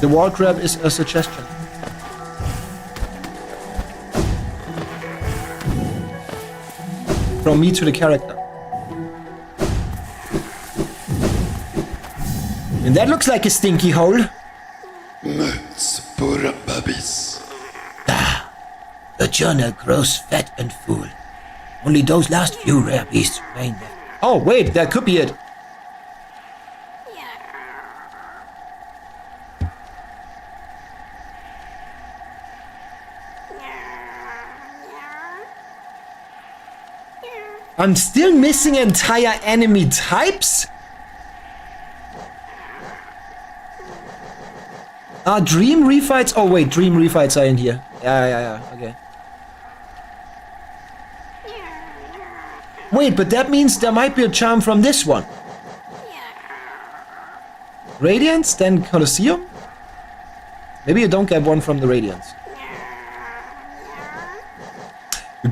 The wall crab is a suggestion. From me to the character. And that looks like a stinky hole. Möts pour babies. The journal grows fat and full. Only those last few rare beasts remain there. Oh, wait, that could be it. I'm still missing entire enemy types? Dream refights? Oh wait, dream refights are in here. Yeah, okay. Wait, but that means there might be a charm from this one. Radiance, then Colosseum? Maybe you don't get one from the Radiance.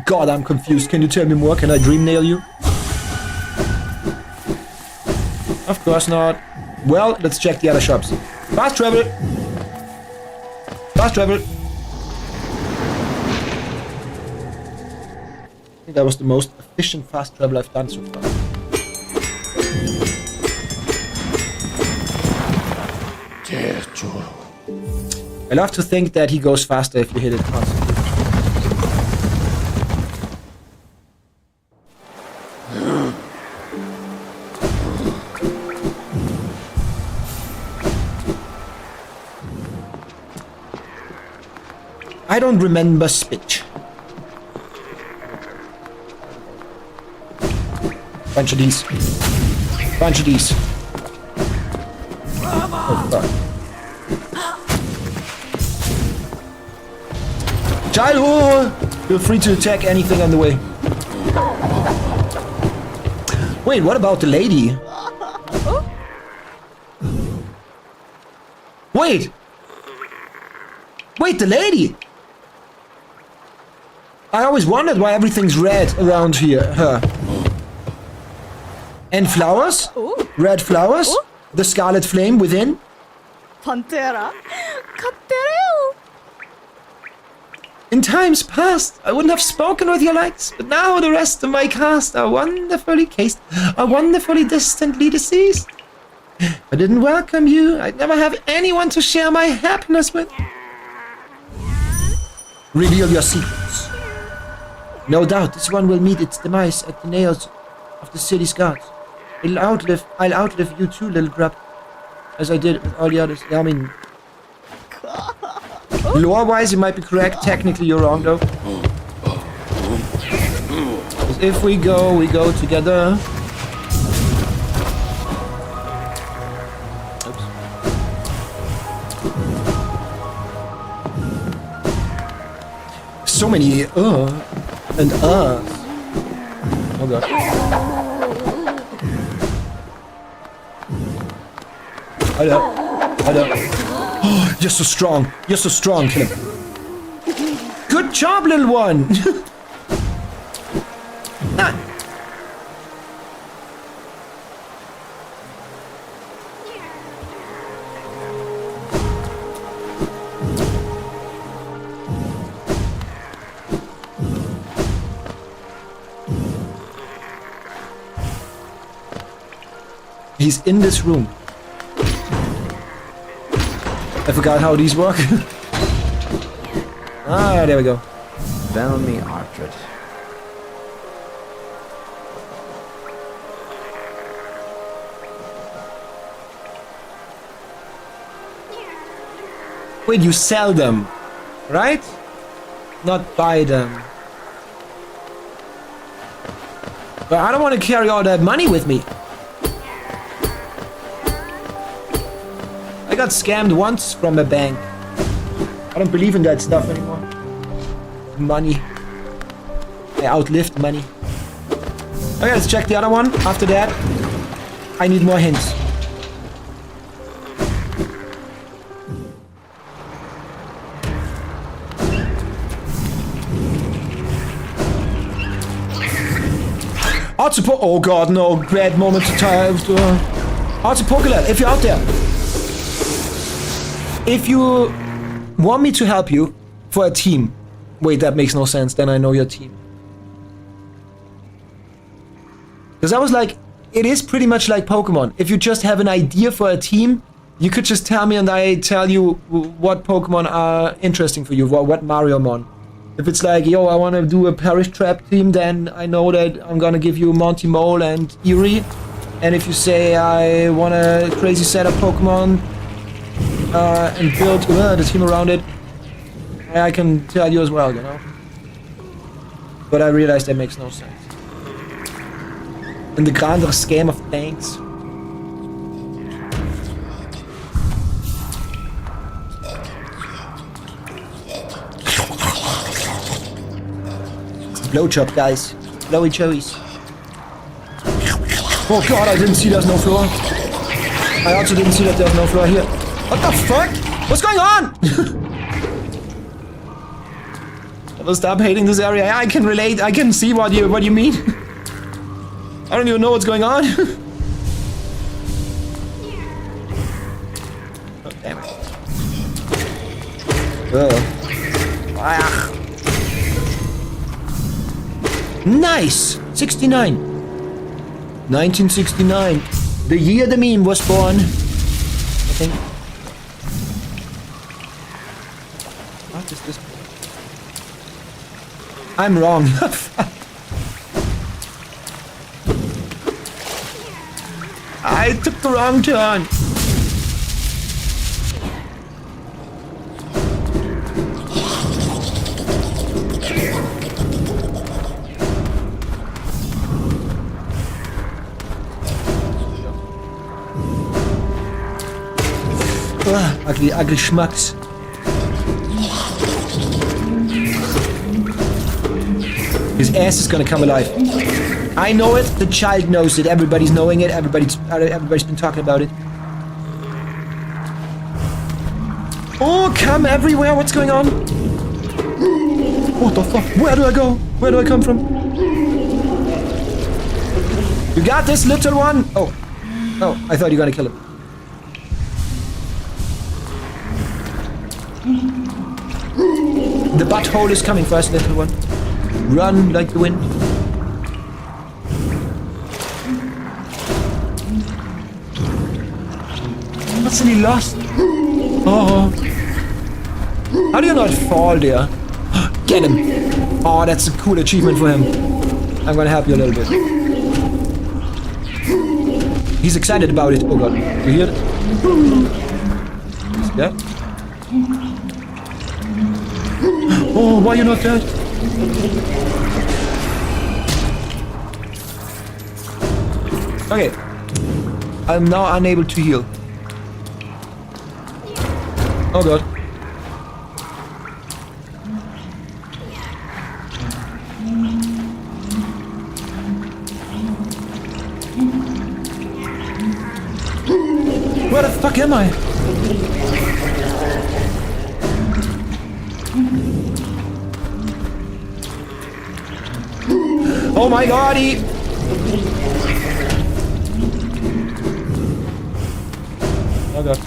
God, I'm confused. Can you tell me more? Can I dream nail you? Of course not. Well, let's check the other shops. Fast travel! Fast travel! I think that was the most efficient fast travel I've done so far. I love to think that he goes faster if you hit it constantly. I don't remember speech. Bunch of these. Bunch of these. Oh, God. Childhood! Feel free to attack anything on the way. Wait, what about the lady? Wait! Wait, the lady! I always wondered why everything's red around here. Her. And flowers? Red flowers. The scarlet flame within. Pantera. Kattereo. In times past, I wouldn't have spoken with your likes, but now the rest of my cast are wonderfully distantly deceased. I didn't welcome you. I'd never have anyone to share my happiness with. Reveal your secrets. No doubt, this one will meet its demise at the nails of the city's guards. I'll outlive you too, little grub. As I did with all the others. Yeah, I mean... Lore-wise, you might be correct. Technically, you're wrong, though. 'Cause if we go together. Oops. So many and Oh god. Hello. Oh, you're so strong. You're so strong, kill him. Good job, little one. Ah. He's in this room. I forgot how these work. Ah, there we go. Bellamy Orchard. Wait, you sell them, right? Not buy them. But I don't want to carry all that money with me. I got scammed once from a bank. I don't believe in that stuff anymore. Money. I outlived money. Okay, let's check the other one. After that, I need more hints. Oh god, no. Bad moment to time. Artipocalypse, if you're out there. If you want me to help you for a team... Wait, that makes no sense. Then I know your team. Because I was like, it is pretty much like Pokemon. If you just have an idea for a team, you could just tell me and I tell you what Pokemon are interesting for you, what Mariomon. If it's like, yo, I want to do a Parish Trap team, then I know that I'm gonna give you Monty Mole and Eerie. And if you say I want a crazy set of Pokemon and build the team around it, I can tell you as well, you know? But I realize that makes no sense. In the grander scheme of things. Blowjob, guys. Blowy chowies. Oh god, I didn't see there's no floor. I also didn't see that there's no floor here. What the fuck? What's going on? I will stop hating this area. I can relate. I can see what you mean. I don't even know what's going on. Oh, damn it. Ah. Nice! 69. 1969. The year the meme was born. I think. What is this? I'm wrong. I took the wrong turn. Ugly schmucks. His ass is gonna come alive. I know it. The child knows it. Everybody's knowing it. Everybody's been talking about it. Oh, come everywhere. What's going on? What the fuck? Where do I go? Where do I come from? You got this, little one. Oh, Oh, I thought you were gonna kill him. The butthole is coming for us, little one. Run like the wind. What's he lost? Oh. How do you not fall there? Get him. Oh, that's a cool achievement for him. I'm gonna help you a little bit. He's excited about it. Oh god. You hear it? He's dead. Oh, why are you not dead? Okay. I'm now unable to heal. Oh god. Where the fuck am I? Oh my god, Oh god.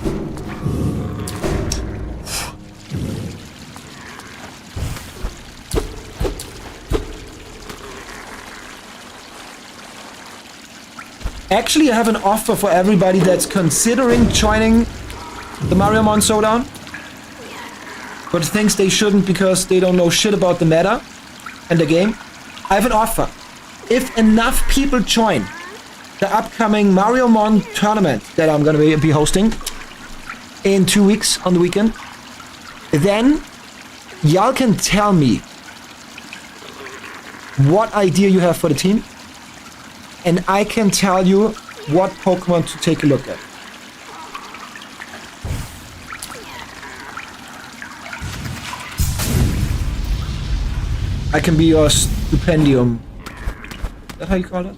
Actually, I have an offer for everybody that's considering joining the Mariamon Showdown, but thinks they shouldn't because they don't know shit about the meta and the game. I have an offer. If enough people join the upcoming Mariamon tournament that I'm gonna be hosting in 2 weeks on the weekend, then y'all can tell me what idea you have for the team, and I can tell you what Pokemon to take a look at. I can be your stipendium. Is that how you call it?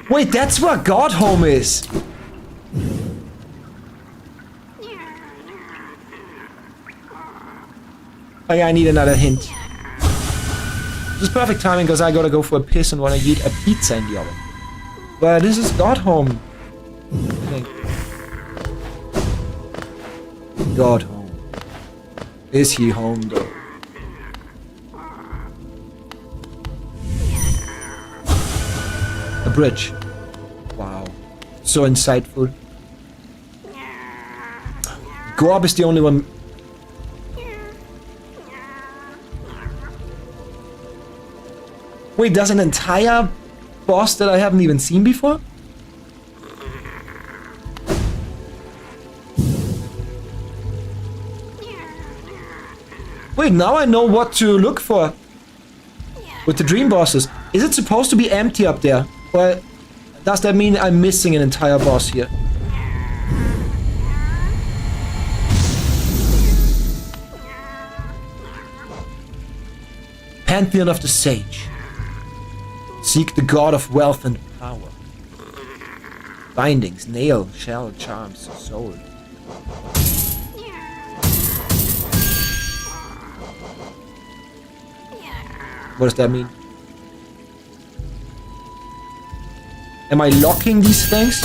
Wait, that's where God Home is! Oh yeah, I need another hint. This is perfect timing because I gotta go for a piss and wanna eat a pizza in the oven. But this is God Home. I think. God Home. Is he home though? A bridge. Wow. So insightful. Gorb is the only one. Wait, there's an entire boss that I haven't even seen before? Wait, now I know what to look for with the dream bosses. Is it supposed to be empty up there? Or does that mean I'm missing an entire boss here? Pantheon of the Sage. Seek the god of wealth and power. Bindings, nail, shell, charms, soul. What does that mean? Am I locking these things?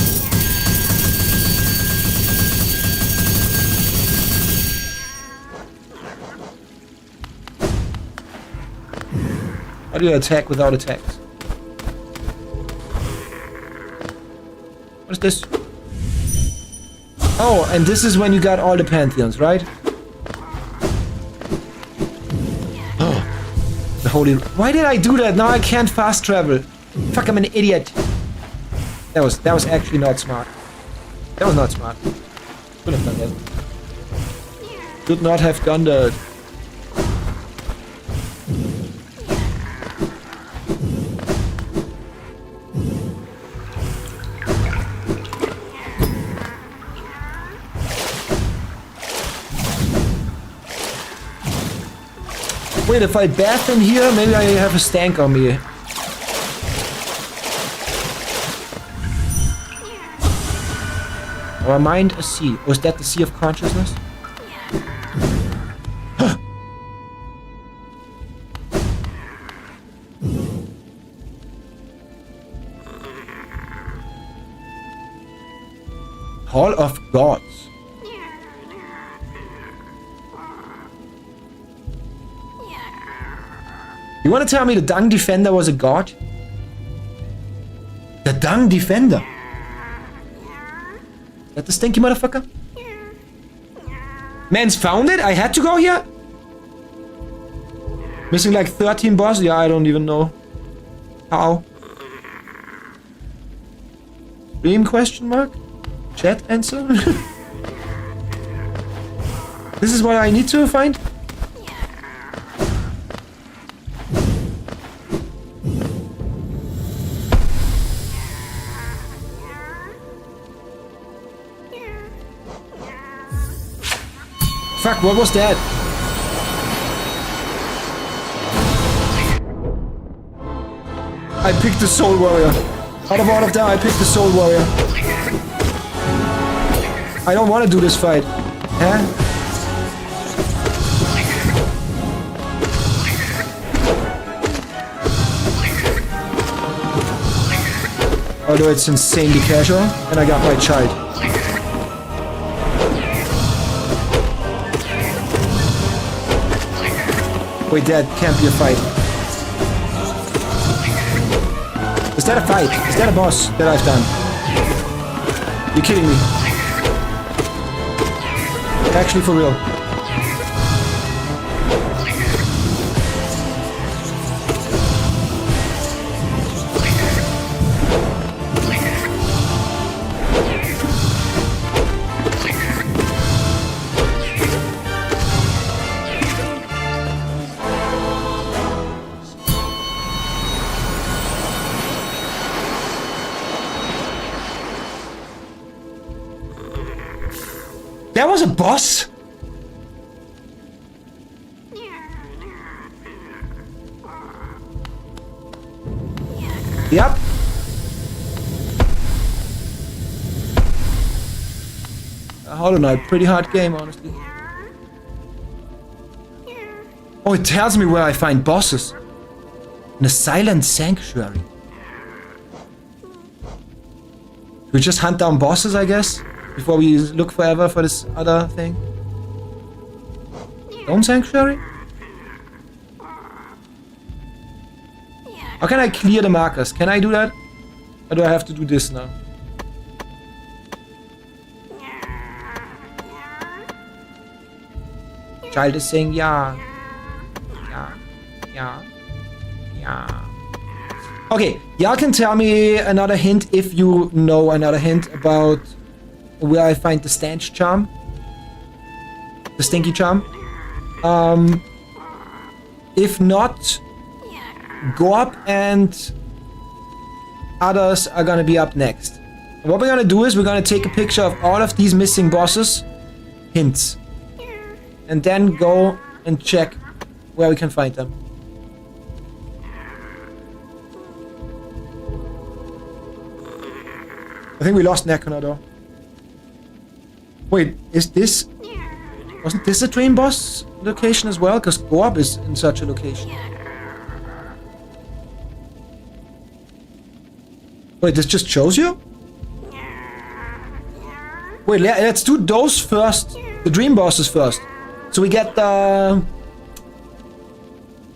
How do you attack without attacks? What is this? Oh, and this is when you got all the Pantheons, right? Oh, the holy... Why did I do that? Now I can't fast travel. Fuck, I'm an idiot. That was actually not smart. That was not smart. Should have done that. Should not have done that. Wait, if I bath in here, maybe I have a stank on me. Or mind a sea. Was that the Sea of Consciousness? Hall of Gods. You want to tell me the Dung Defender was a god? The Dung Defender? Is that the stinky motherfucker? Man's found it? I had to go here? Missing like 13 bosses? Yeah, I don't even know. How? Stream question mark? Chat answer? This is what I need to find? Fuck, what was that? I picked the Soul Warrior. Out of all of them, I picked the Soul Warrior. I don't want to do this fight. Huh? Although it's insanely casual, and I got my child. Wait, that can't be a fight. Is that a fight? Is that a boss that I've done? You're kidding me. Actually, for real. That was a boss? Yep. Hollow Knight, pretty hard game, honestly. Oh, it tells me where I find bosses. In a silent sanctuary. We just hunt down bosses, I guess? Before we look forever for this other thing. Dome Sanctuary? How can I clear the markers? Can I do that? Or do I have to do this now? Child is saying yeah. Yeah. Yeah. Yeah. Okay, y'all can tell me another hint if you know another hint about where I find the stench charm. The stinky charm. If not, Gorb and others are gonna be up next. And what we're gonna do is we're gonna take a picture of all of these missing bosses. Hints. And then go and check where we can find them. I think we lost Nekona though. Wait, is this... Wasn't this a dream boss location as well? Because Gorb is in such a location. Wait, this just shows you? Wait, let's do those first. The dream bosses first. So we get the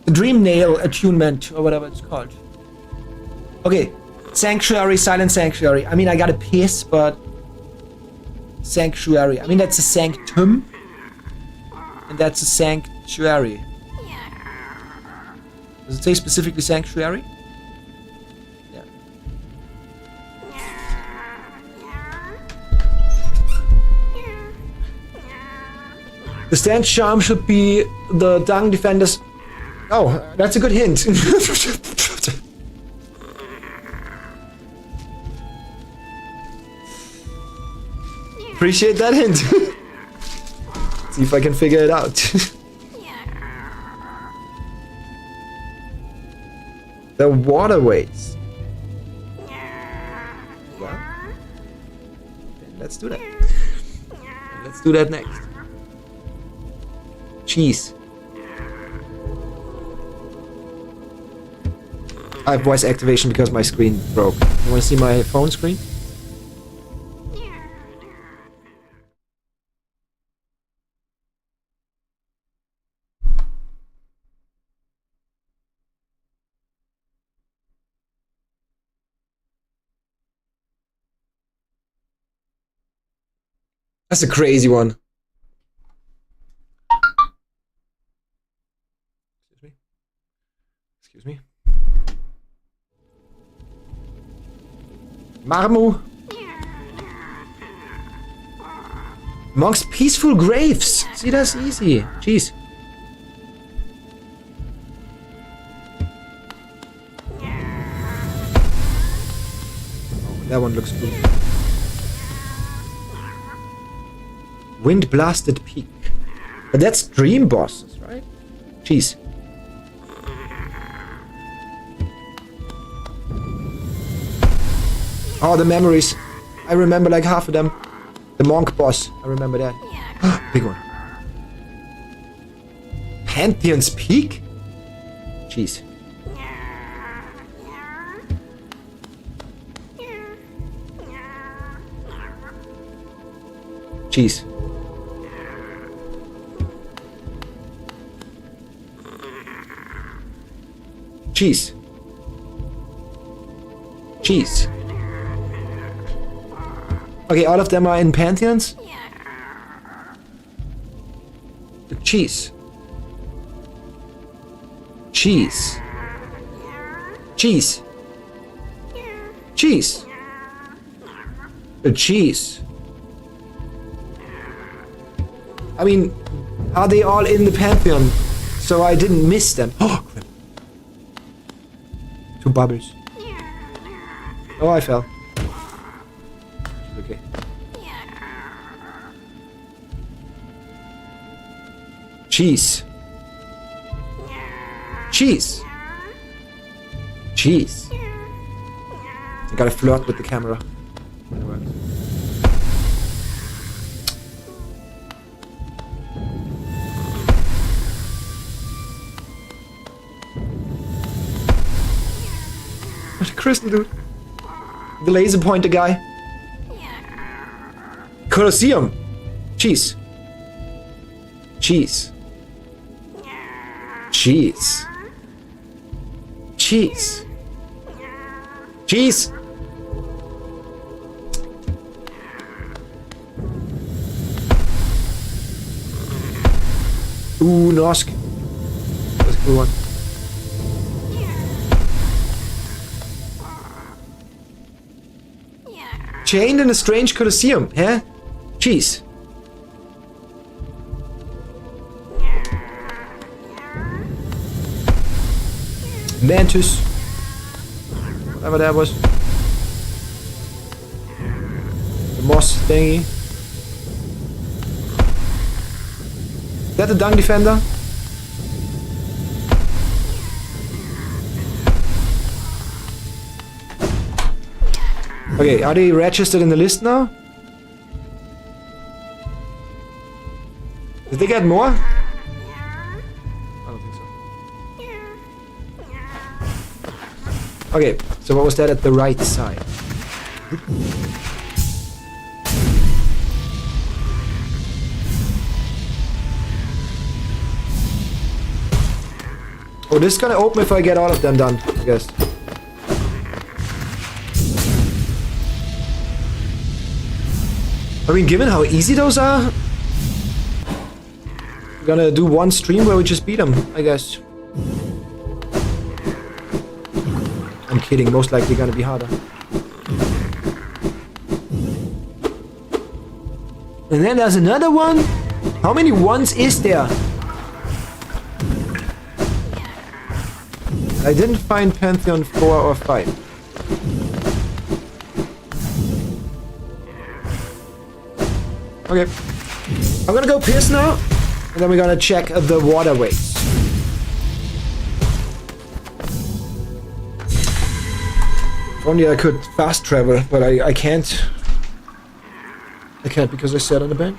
Dream Nail attunement, or whatever it's called. Okay. Sanctuary, Silent Sanctuary. I mean, I gotta piss, but... Sanctuary. I mean, that's a sanctum. And that's a sanctuary. Does it say specifically sanctuary? Yeah. The stench charm should be the Dung Defenders. Oh, that's a good hint. Appreciate that hint. See if I can figure it out. The waterways. Well, then let's do that. Let's do that next. Cheese. I have voice activation because my screen broke. You want to see my phone screen? That's a crazy one. Excuse me. Marmu. Amongst peaceful graves. See, that's easy. Jeez. Oh, that one looks good. Wind blasted peak. But that's dream bosses, right? Jeez. Oh, the memories. I remember like half of them. The monk boss. I remember that. Big one. Pantheon's Peak? Jeez. Jeez. Jeez. Jeez. Okay, all of them are in pantheons? Cheese. Cheese. Cheese. Cheese. Cheese. I mean, are they all in the pantheon? So I didn't miss them. Oh, crap. 2 bubbles. Oh, I fell. Okay. Cheese. Cheese. Cheese. I gotta flirt with the camera. It works. What a crystal dude. The laser pointer guy. Colosseum. Cheese. Cheese. Cheese. Cheese. Cheese. Ooh, Nosk. That's a cool one. Chained in a strange Colosseum, huh? Cheese. Mantis. Whatever that was. The moss thingy. Is that the Dung Defender? Okay, are they registered in the list now? Did they get more? I don't think so. Okay, so what was that at the right side? Oh, this is gonna open if I get all of them done, I guess. I mean, given how easy those are, we're gonna do one stream where we just beat them, I guess. I'm kidding, most likely gonna be harder. And then there's another one? How many ones is there? I didn't find Pantheon 4 or 5. Okay. I'm gonna go piss now, and then we're gonna check the waterways. If only I could fast travel, but I can't. I can't because I sat on the bench.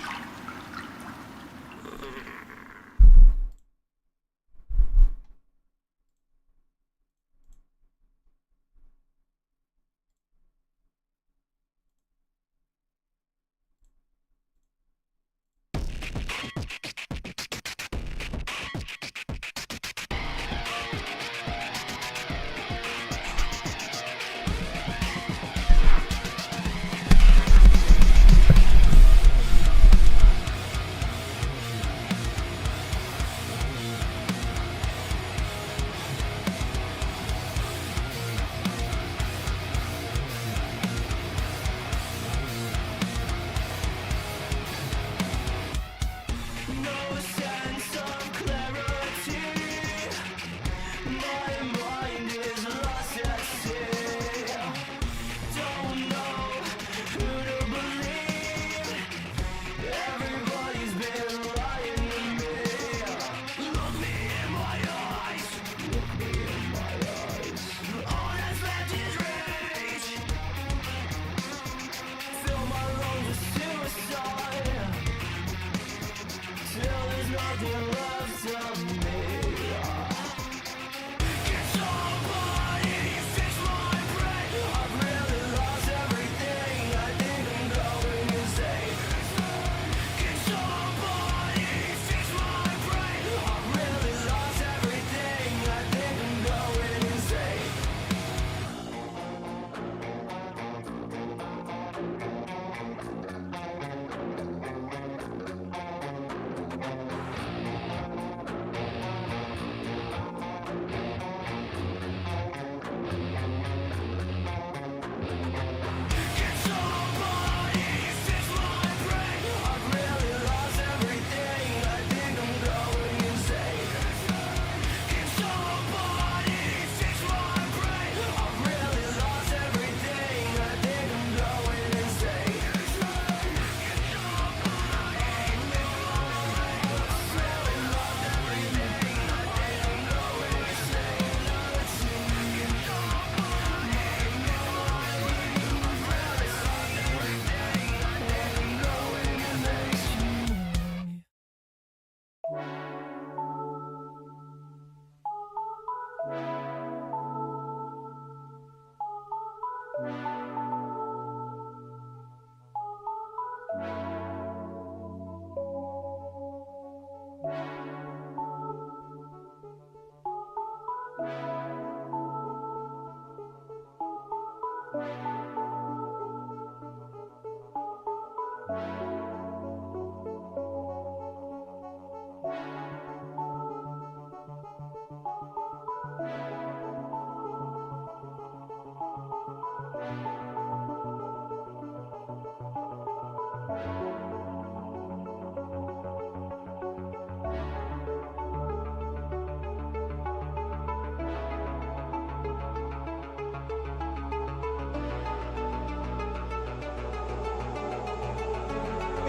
no sense of clarity. My mind is lost at sea. Don't know who to believe. Everybody's been lying to me. Look me in my eyes. Look me in my eyes. All that's left is rage. Fill my lungs with suicide. Till there's nothing left of me. Can somebody fix my brain? I've really lost everything. I think I'm going insane. Can somebody fix my brain? I've really lost everything. I think I'm going insane. Can somebody fix my brain? I've really lost everything. I think I'm going insane. Can somebody fix my brain? I've really lost everything. I think I'm going insane.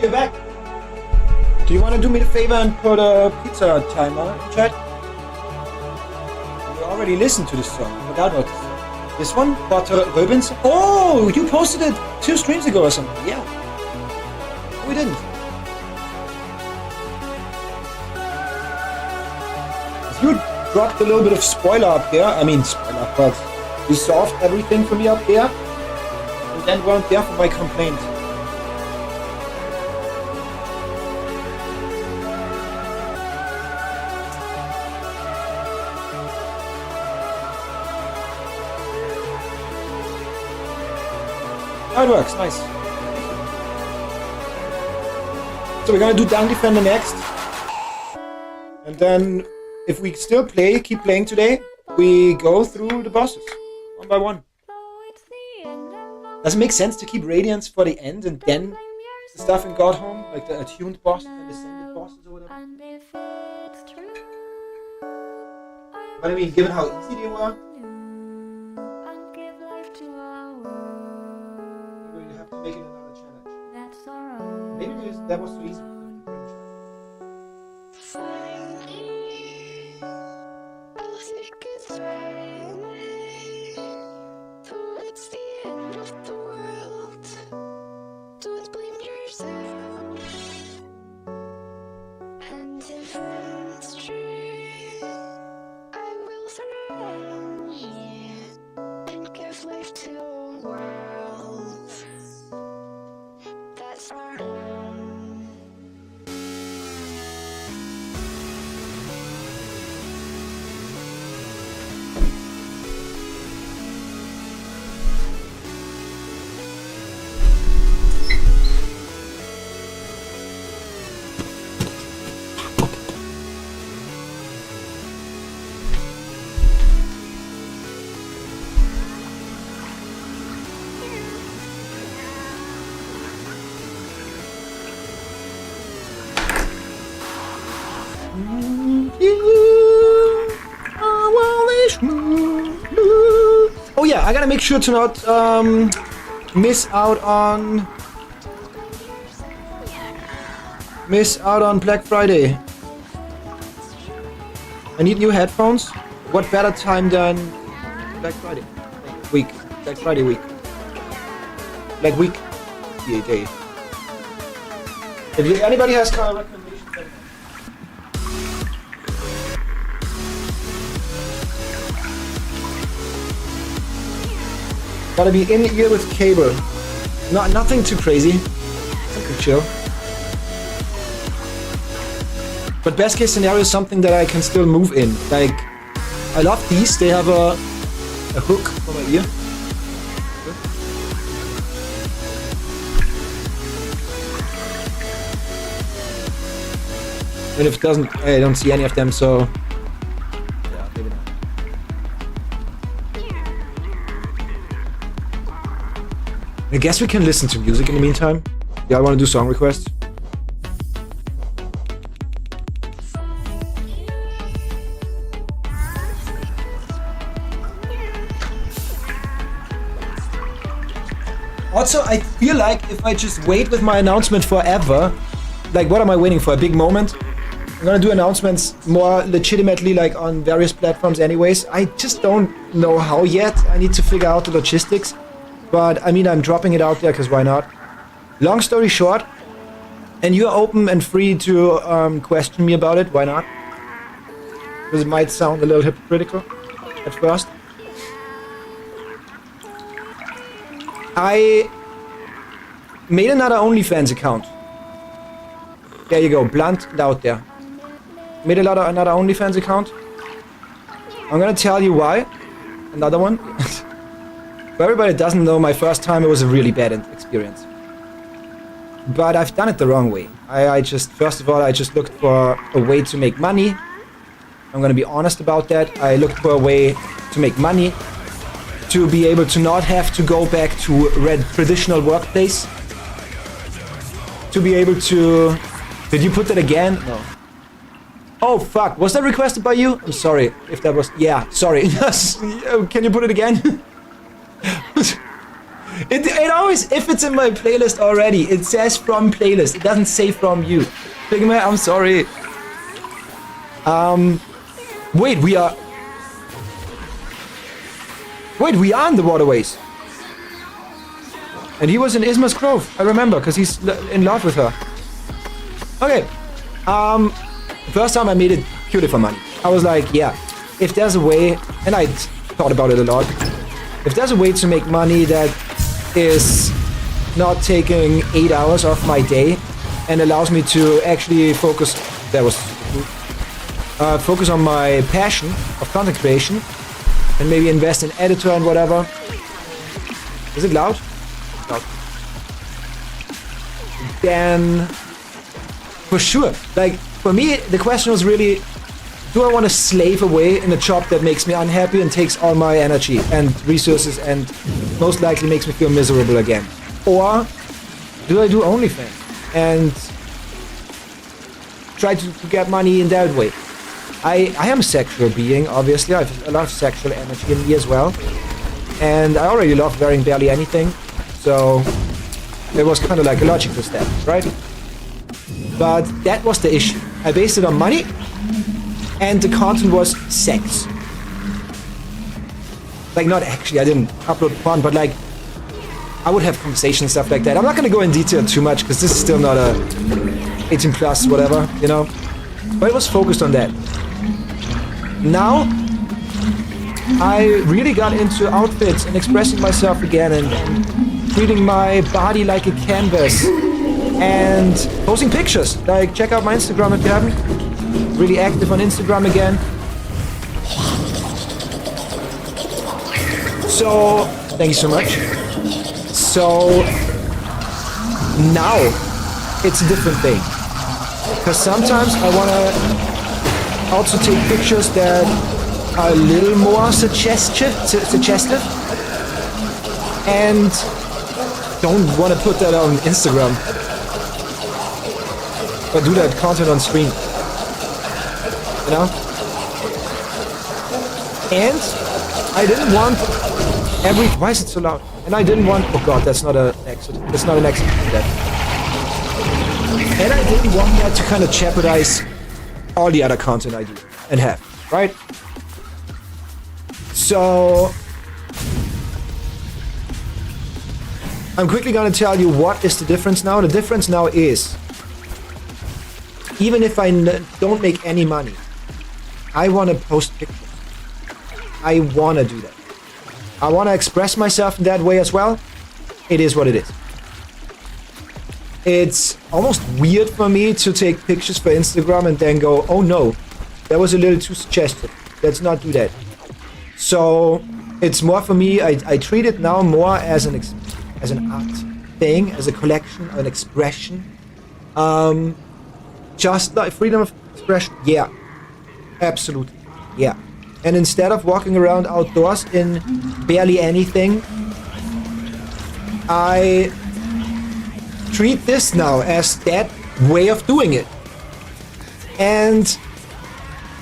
You're back. Do you want to do me the favor and put a pizza timer in chat? You already listened to this song. I forgot about this song. This one? Butter Ribbons? Oh, you posted it 2 streams ago or something. Yeah. No, we didn't. You dropped a little bit of spoiler up there. I mean, spoiler, but you solved everything for me up there. And then weren't there for my complaint. How it works, nice. So we're gonna do Down Defender next. And then, if we still keep playing today, we go through the bosses, one by one. Does it make sense to keep Radiance for the end and then the stuff in Godhome, like the attuned bosses and ascended bosses or whatever? But I mean, given how easy they were, you have to make it another challenge. Maybe that was too easy. Towards the end of the world, don't blame yourself. And if it's true, I will surrender and give life to a world that's our own. Oh yeah, I gotta make sure to not miss out on Black Friday. I need new headphones. What better time than Black Friday week? Black Friday week. Black week. Yeah, day. If anybody has kind of recommendations, then gotta be in ear with cable. Nothing too crazy. Something chill. But best case scenario is something that I can still move in. Like, I love these. They have a hook for my ear. And if it doesn't, I don't see any of them, so yeah, maybe not. I guess we can listen to music in the meantime. Yeah, I want to do song requests. Also, I feel like if I just wait with my announcement forever, like what am I waiting for? A big moment? I'm gonna do announcements more legitimately, like on various platforms anyways. I just don't know how yet. I need to figure out the logistics. But I mean, I'm dropping it out there because why not? Long story short, and you're open and free to question me about it, why not? Because it might sound a little hypocritical at first. I made another OnlyFans account. There you go, blunt and out there. Made another OnlyFans account. I'm gonna tell you why. Another one. For everybody that doesn't know, my first time it was a really bad experience. But I've done it the wrong way. I just, first of all, I just looked for a way to make money. I'm gonna be honest about that. I looked for a way to make money, to be able to not have to go back to traditional workplace. To be able to... Did you put that again? No. Oh fuck, was that requested by you? I'm sorry if that was... Yeah, sorry. Can you put it again? It always, if it's in my playlist already, it says from playlist. It doesn't say from you. Pigman, I'm sorry. Wait, we are in the waterways. And he was in Isma's Grove, I remember, because he's in love with her. Okay. First time I made it purely for money. I was like, yeah, if there's a way, and I thought about it a lot, if there's a way to make money that is not taking 8 hours of my day and allows me to actually focus, focus on my passion of content creation and maybe invest in editor and whatever. Is it loud? Loud. Then, for sure, like, for me, the question was really, do I want to slave away in a job that makes me unhappy and takes all my energy and resources and most likely makes me feel miserable again? Or do I do OnlyFans and try to get money in that way? I am a sexual being, obviously. I have a lot of sexual energy in me as well. And I already love wearing barely anything. So it was kind of like a logical step, right? But that was the issue. I based it on money. And the content was sex. Like, not actually, I didn't upload porn, but like, I would have conversations and stuff like that. I'm not gonna go in detail too much, because this is still not a 18 plus, whatever, you know? But it was focused on that. Now, I really got into outfits and expressing myself again and treating my body like a canvas and posting pictures. Like, check out my Instagram if you haven't. Really active on Instagram again. So, thank you so much. So, now, it's a different thing. Because sometimes I want to also take pictures that are a little more suggestive and don't want to put that on Instagram. But do that content on stream. you know? And I didn't want why is it so loud? And I didn't want, oh god, that's not an exit. That's not an exit. And I didn't want that to kind of jeopardize all the other content I do and have, right? So I'm quickly gonna tell you what is the difference now. The difference now is, even if I don't make any money, I want to post pictures. I want to do that. I want to express myself in that way as well. It is what it is. It's almost weird for me to take pictures for Instagram and then go, oh no, that was a little too suggestive. Let's not do that. So it's more for me, I treat it now more as an art thing, as a collection, an expression. Just like freedom of expression, yeah. Absolutely, yeah. And instead of walking around outdoors in barely anything, I treat this now as that way of doing it. And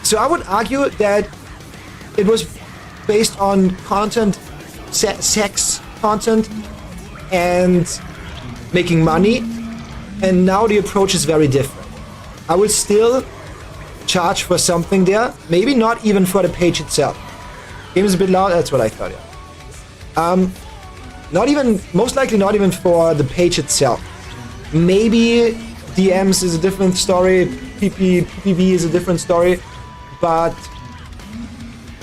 so I would argue that it was based on content, sex content, and making money, and now the approach is very different. I will still charge for something there, maybe not even for the page itself. Game is a bit loud, that's what I thought, yeah. Not even, most likely not even for the page itself. Maybe DMs is a different story, PPV is a different story, but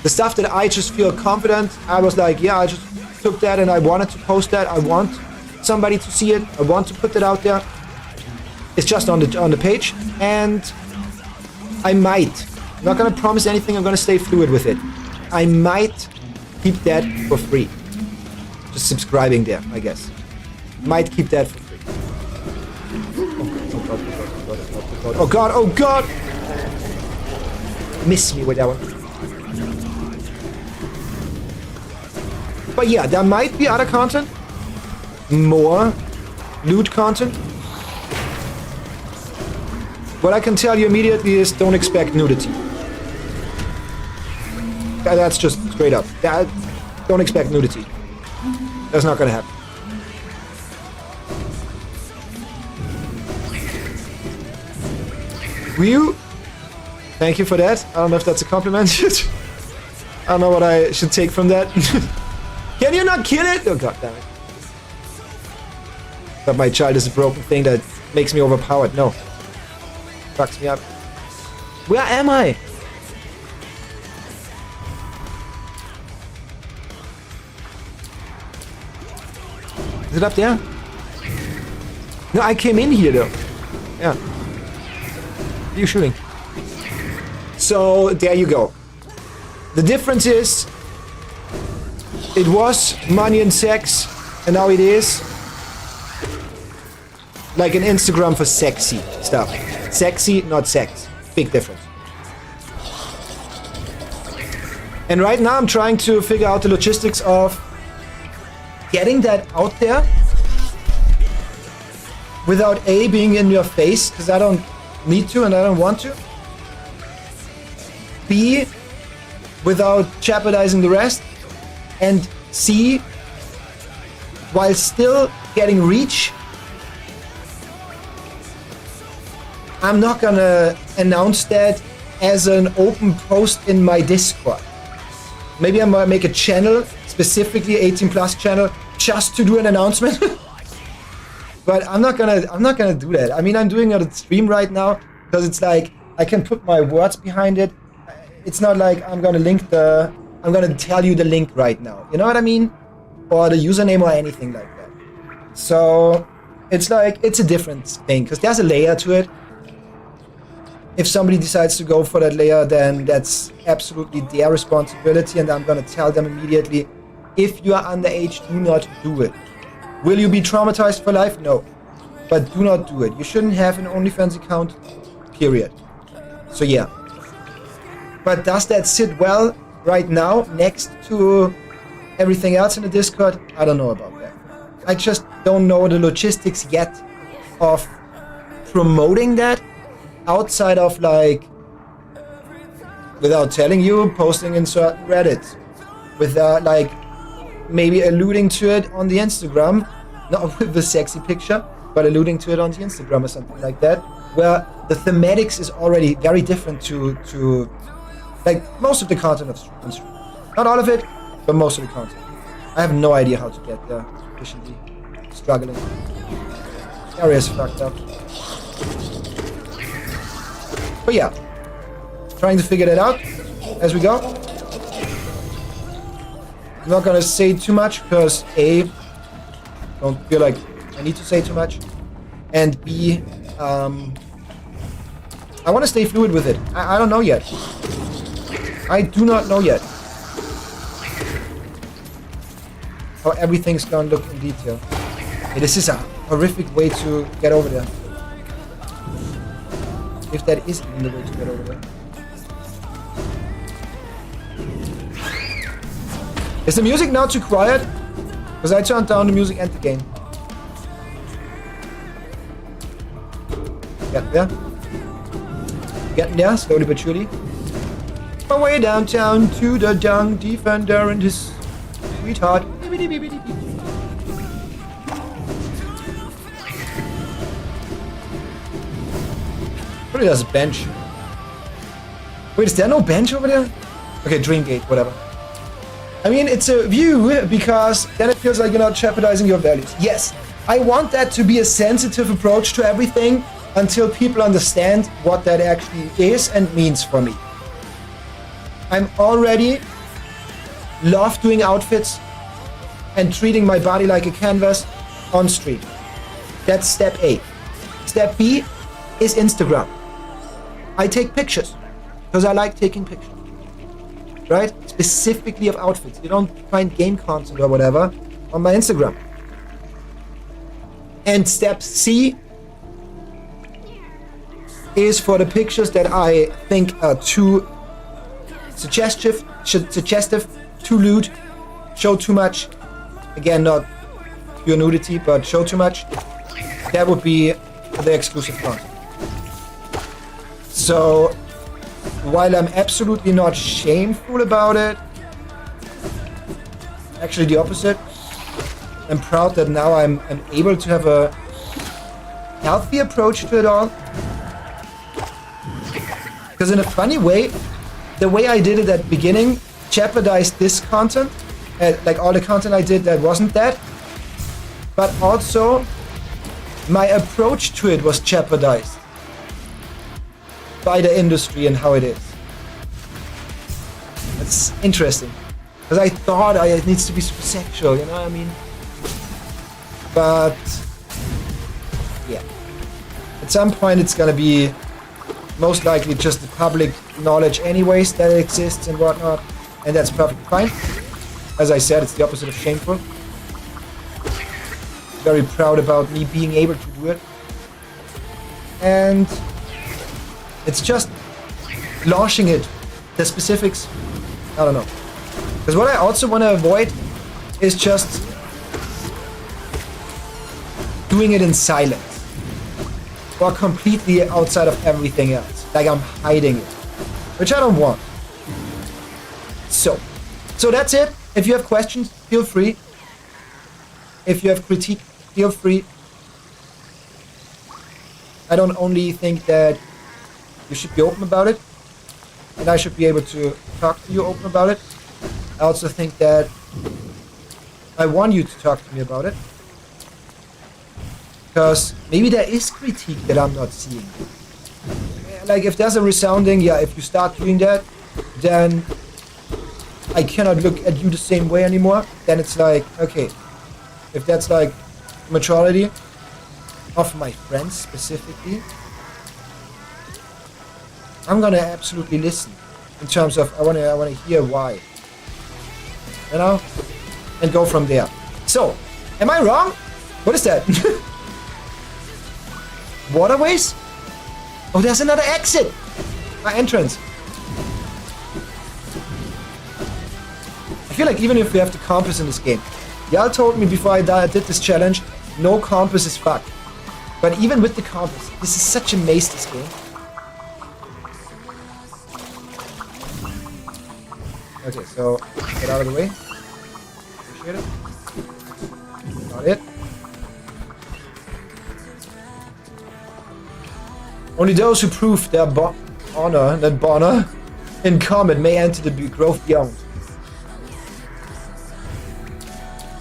the stuff that I just feel confident, I was like, yeah, I just took that and I wanted to post that, I want somebody to see it, I want to put that out there. It's just on the page, and I might, I'm not gonna promise anything, I'm gonna stay fluid with it. I might keep that for free. Just subscribing there, I guess. Might keep that for free. Oh god, oh god! Miss me with that one. But yeah, there might be other content. More loot content. What I can tell you immediately is don't expect nudity. That's just straight up. Don't expect nudity. That's not gonna happen. Ryu, thank you for that. I don't know if that's a compliment. I don't know what I should take from that. Can you not kill it? Oh god damn it. But my child is a broken thing that makes me overpowered. No. Fucks me up. Where am I? Is it up there? No, I came in here though. Yeah. What are you shooting? So there you go. The difference is, it was money and sex, and now it is like an Instagram for sexy stuff. Sexy, not sex. Big difference. And right now I'm trying to figure out the logistics of getting that out there without A, being in your face, because I don't need to and I don't want to. B, without jeopardizing the rest. And C, while still getting reach. I'm not gonna announce that as an open post in my Discord. Maybe I'm gonna make a channel, specifically 18+ channel, just to do an announcement. But I'm not gonna do that. I mean, I'm doing it on stream right now because it's like I can put my words behind it. It's not like I'm gonna tell you the link right now. You know what I mean? Or the username or anything like that. So it's like, it's a different thing because there's a layer to it. If somebody decides to go for that layer, then that's absolutely their responsibility, and I'm gonna tell them immediately, if you are underage, do not do it. Will you be traumatized for life? No. But do not do it. You shouldn't have an OnlyFans account, period. So yeah. But does that sit well right now next to everything else in the Discord? I don't know about that. I just don't know the logistics yet of promoting that outside of like without telling you, posting in certain Reddits, without like maybe alluding to it on the Instagram, not with the sexy picture, but alluding to it on the Instagram or something like that, where the thematics is already very different to like most of the content of on stream. Not all of it, but most of the content. I have no idea how to get there efficiently. Struggling. Area is fucked up. But yeah, trying to figure that out as we go. I'm not gonna say too much because A, don't feel like I need to say too much, and B, I want to stay fluid with it. I don't know yet. I do not know yet how everything's gonna look in detail. Hey, this is a horrific way to get over there. If that is even the way to get over there. Is the music now too quiet? Because I turned down the music and the game. Get there. Getting there, slowly but surely. My way downtown to the young defender and his sweetheart. Probably there's a bench. Wait, is there no bench over there? Okay, Dreamgate, whatever. I mean, it's a view because then it feels like you're not jeopardizing your values. Yes, I want that to be a sensitive approach to everything until people understand what that actually is and means for me. I'm already love doing outfits and treating my body like a canvas on street. That's step A. Step B is Instagram. I take pictures because I like taking pictures. Right? Specifically of outfits. You don't find game content or whatever on my Instagram. And step C is for the pictures that I think are too suggestive, too lewd, show too much. Again, not pure nudity, but show too much. That would be the exclusive content. So, while I'm absolutely not shameful about it, actually the opposite, I'm proud that now I'm able to have a healthy approach to it all. Because in a funny way, the way I did it at the beginning jeopardized this content, like all the content I did that wasn't that, but also my approach to it was jeopardized by the industry and how it is. It's interesting, because I thought it needs to be super sexual, you know what I mean? But yeah, at some point it's gonna be most likely just the public knowledge anyways that it exists and whatnot, and that's perfectly fine. As I said, it's the opposite of shameful. Very proud about me being able to do it. And it's just launching it. The specifics, I don't know. Because what I also want to avoid is just doing it in silence. Or completely outside of everything else. Like I'm hiding it. Which I don't want. So that's it. If you have questions, feel free. If you have critique, feel free. I don't only think that you should be open about it, and I should be able to talk to you open about it. I also think that I want you to talk to me about it. Because maybe there is critique that I'm not seeing. Like if there's a resounding, yeah, if you start doing that, then I cannot look at you the same way anymore. Then it's like, okay, if that's like majority of my friends specifically, I'm gonna absolutely listen. In terms of I wanna hear why. You know? And go from there. So, am I wrong? What is that? Waterways? Oh, there's another exit! My entrance. I feel like even if we have the compass in this game, Yal told me before I did this challenge, no compass is fucked. But even with the compass, this is such a maze, this game. Okay, so get out of the way. Appreciate it. Got it. Only those who prove their honor in combat may enter the grove beyond.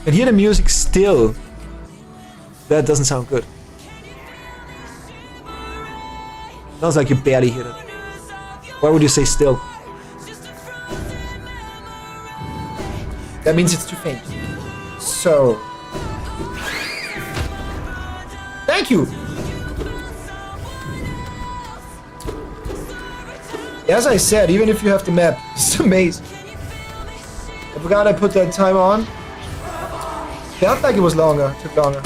And hear the music still. That doesn't sound good. Sounds like you barely hear it. Why would you say still? That means it's too faint. So... Thank you! As I said, even if you have the map, it's amazing. I forgot I put that timer on. Felt like it was longer, took longer.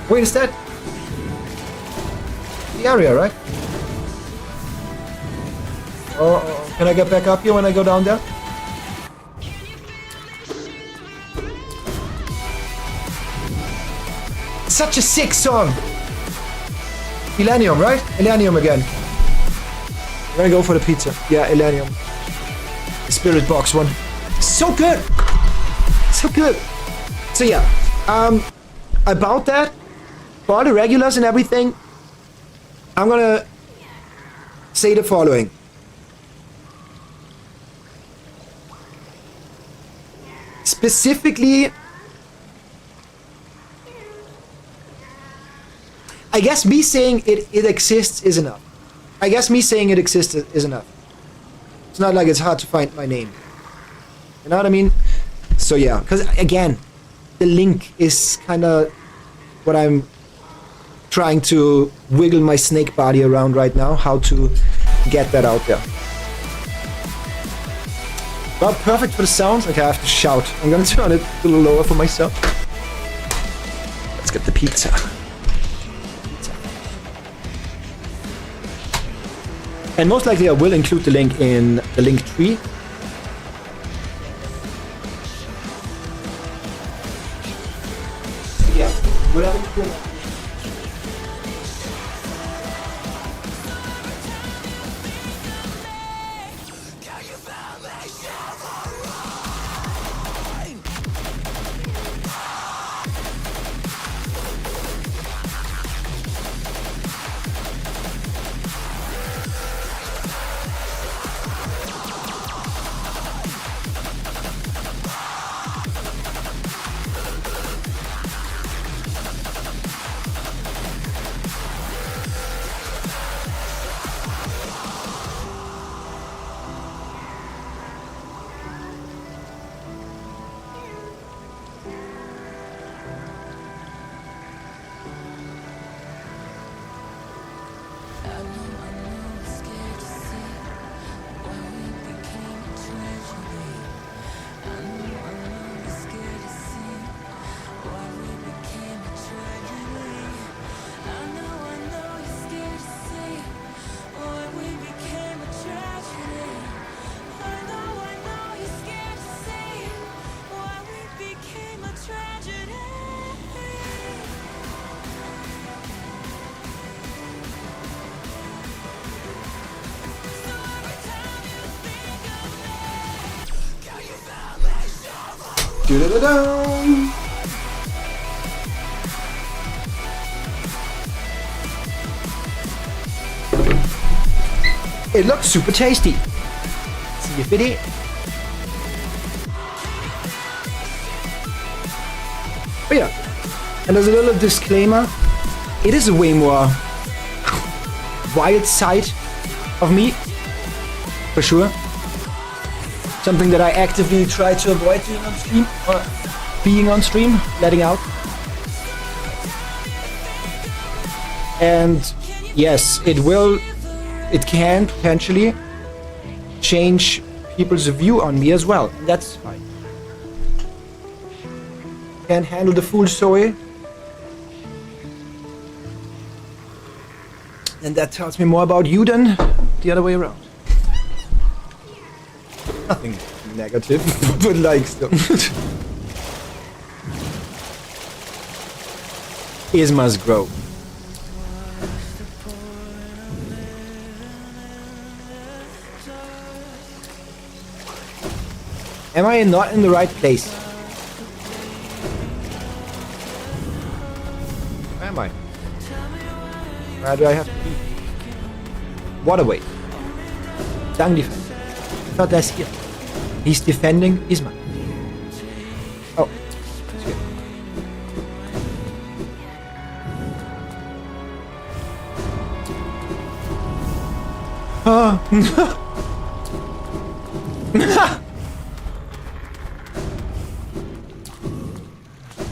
Wait, is that the area, right? Oh, can I get back up here when I go down there? Such a sick song! Elenium, right? Elenium again. I'm gonna go for the pizza. Yeah, Elenium. The Spirit Box one. So good! So good! So yeah, about that, for all the regulars and everything, I'm gonna say the following. Specifically, I guess me saying it exists is enough. I guess me saying it exists is enough. It's not like it's hard to find my name. You know what I mean? So yeah, because again, the link is kind of what I'm trying to wiggle my snake body around right now, how to get that out there. Well, perfect for the sound. Okay, I have to shout. I'm gonna turn it a little lower for myself. Let's get the pizza. And most likely I will include the link in the link tree. Yeah, whatever. Da-da-da-da. It looks super tasty. See if it is. But yeah, and there's a little disclaimer. It is a way more wild side of me, for sure. Something that I actively try to avoid doing on stream, or being on stream, letting out. And yes, it can potentially change people's view on me as well. And that's fine. Can't handle the full Zoe. And that tells me more about you than the other way around. Nothing negative, but like still. Isma's Grove. Am I not in the right place? Where am I? Where do I have to be? Waterway. Dung defense. I thought that's here. He's defending Isma. Oh, it's here. Oh.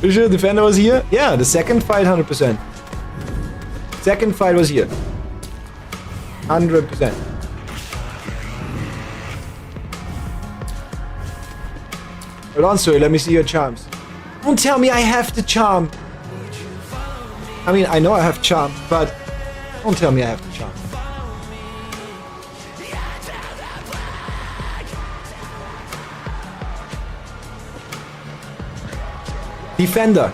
You sure the defender was here? Yeah, the second fight 100%. Second fight was here. 100%. Hold on, sir, let me see your charms. Don't tell me I have the charm. I mean, I know I have charm, but don't tell me I have the charm. Defender.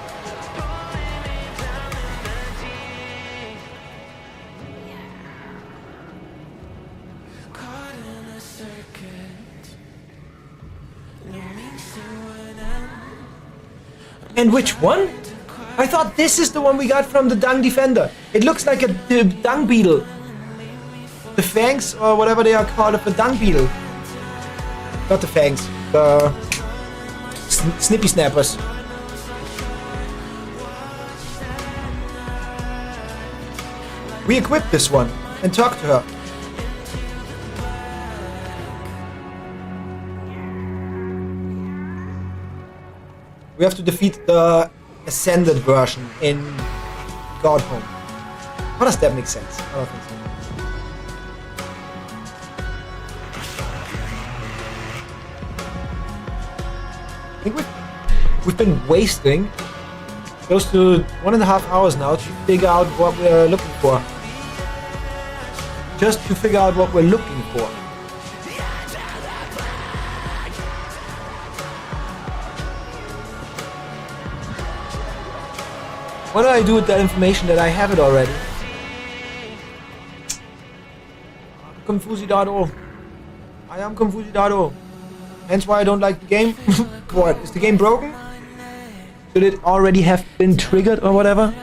And which one? I thought this is the one we got from the Dung Defender. It looks like a dung beetle. The fangs, or whatever they are called, of a dung beetle. Not the fangs. The snippy snappers. We equipped this one and talked to her. We have to defeat the Ascended version in Godhome. How does that make sense? I don't think so. I think we've been wasting close to 1.5 hours now to figure out what we're looking for. Just to figure out what we're looking for. What do I do with that information that I have it already? Confusi.o. I am Confusi.o. Hence why I don't like the game. What? Is the game broken? Should it already have been triggered or whatever?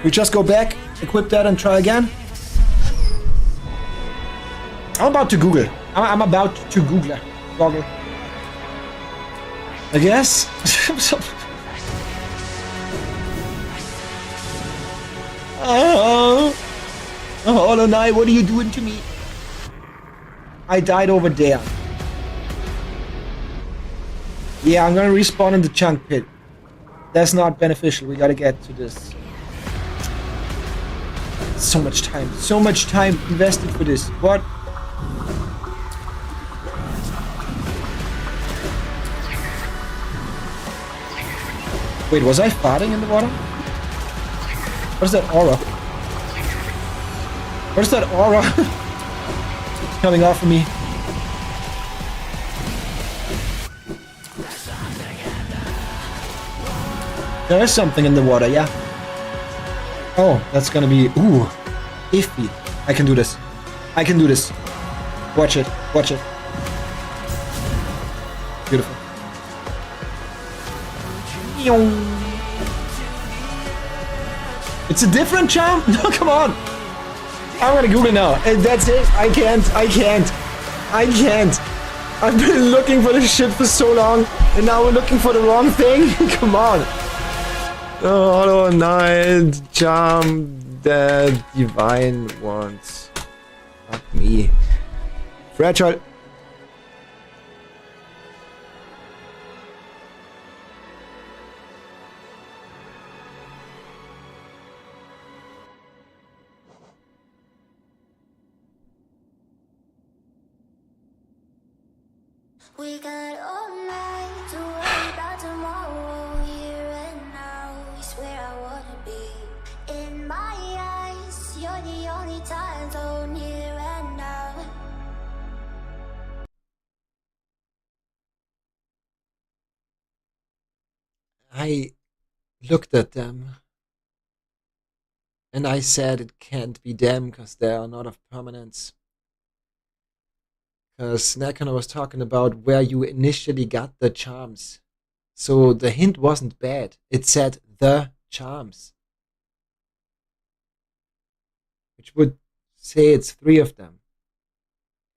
We just go back, equip that and try again. I'm about to Google. I'm about to Google. Google. I guess. Oh, Hollow Knight, what are you doing to me? I died over there. Yeah, I'm gonna respawn in the chunk pit. That's not beneficial. We gotta get to this. So much time invested for this. What? Wait, was I farting in the water? What is that aura? What is that aura? It's coming off of me. There is something in the water, yeah. Oh, that's gonna be... Ooh. Iffy. I can do this. I can do this. Watch it. Watch it. Beautiful. It's a different charm? No, come on. I'm gonna Google now. That's it. I can't. I've been looking for this shit for so long, and now we're looking for the wrong thing. Come on. Oh, Hollow Knight, charm that divine wants. Fuck me. Fragile. We got all night to worry about tomorrow. Here and now is where I wanna be. In my eyes, you're the only time zone here. I looked at them and I said it can't be them because they are not of permanence. Because Nekana was talking about where you initially got the charms. So the hint wasn't bad. It said the charms. Which would say it's 3 of them.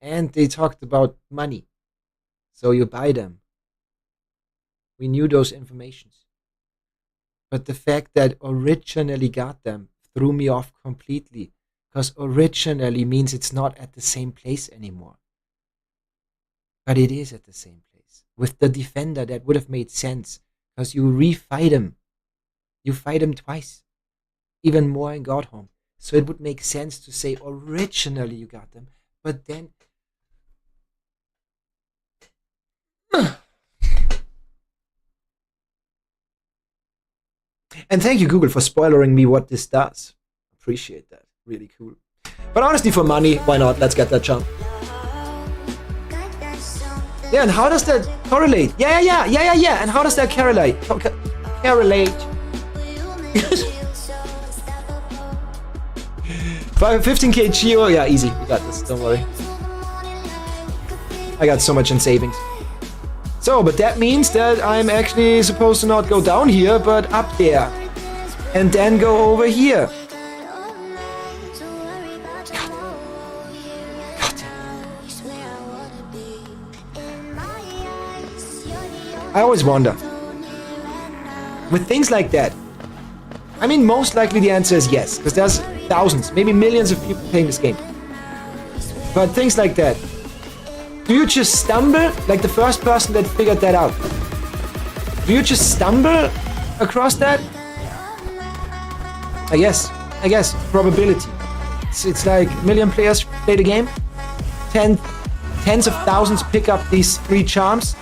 And they talked about money. So you buy them. We knew those informations. But the fact that originally got them threw me off completely. Because originally means it's not at the same place anymore. But it is at the same place. With the defender, that would have made sense. Because you refight him. You fight him twice. Even more in Godhome. So it would make sense to say originally you got them. But then... And thank you, Google, for spoilering me what this does. Appreciate that. Really cool. But honestly, for money, why not? Let's get that charm. Yeah, and how does that correlate? Yeah. And how does that correlate? Correlate. 15k Chio. Yeah, easy. We got this. Don't worry. I got so much in savings. So, but that means that I'm actually supposed to not go down here, but up there. And then go over here. I always wonder. With things like that, I mean, most likely the answer is yes, because there's thousands, maybe millions of people playing this game. But things like that, do you just stumble like the first person that figured that out? Do you just stumble across that? I guess, probability. It's like a million players play the game, tens of thousands pick up these 3 charms,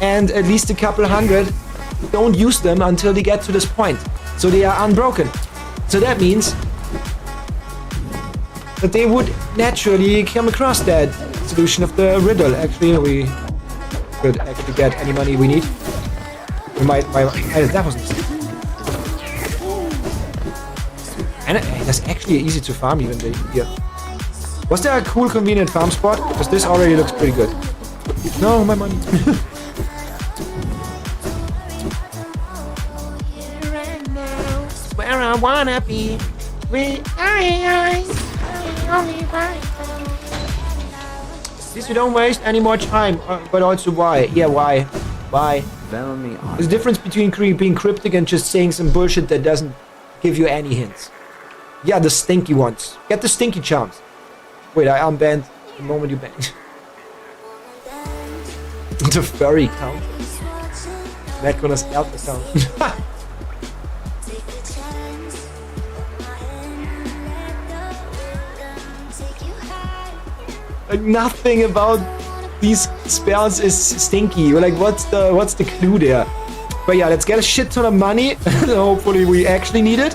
and at least a couple hundred don't use them until they get to this point. So they are unbroken. So that means that they would naturally come across that solution of the riddle. Actually, we could actually get any money we need. We might that wasn't. And that's actually easy to farm even here. Was there a cool, convenient farm spot? Because this already looks pretty good. No, my money. Where I wanna be. Please, you don't waste any more time. But also why? Yeah, why? Why? Bellamy on. There's a difference between being cryptic and just saying some bullshit that doesn't give you any hints. Yeah, the stinky ones. Get the stinky charms. Wait, I unbanned the moment you banned. The furry count. Matt gonna scalp the count. Like nothing about these spells is stinky. Like what's the clue there? But yeah, let's get a shit ton of money. Hopefully we actually need it.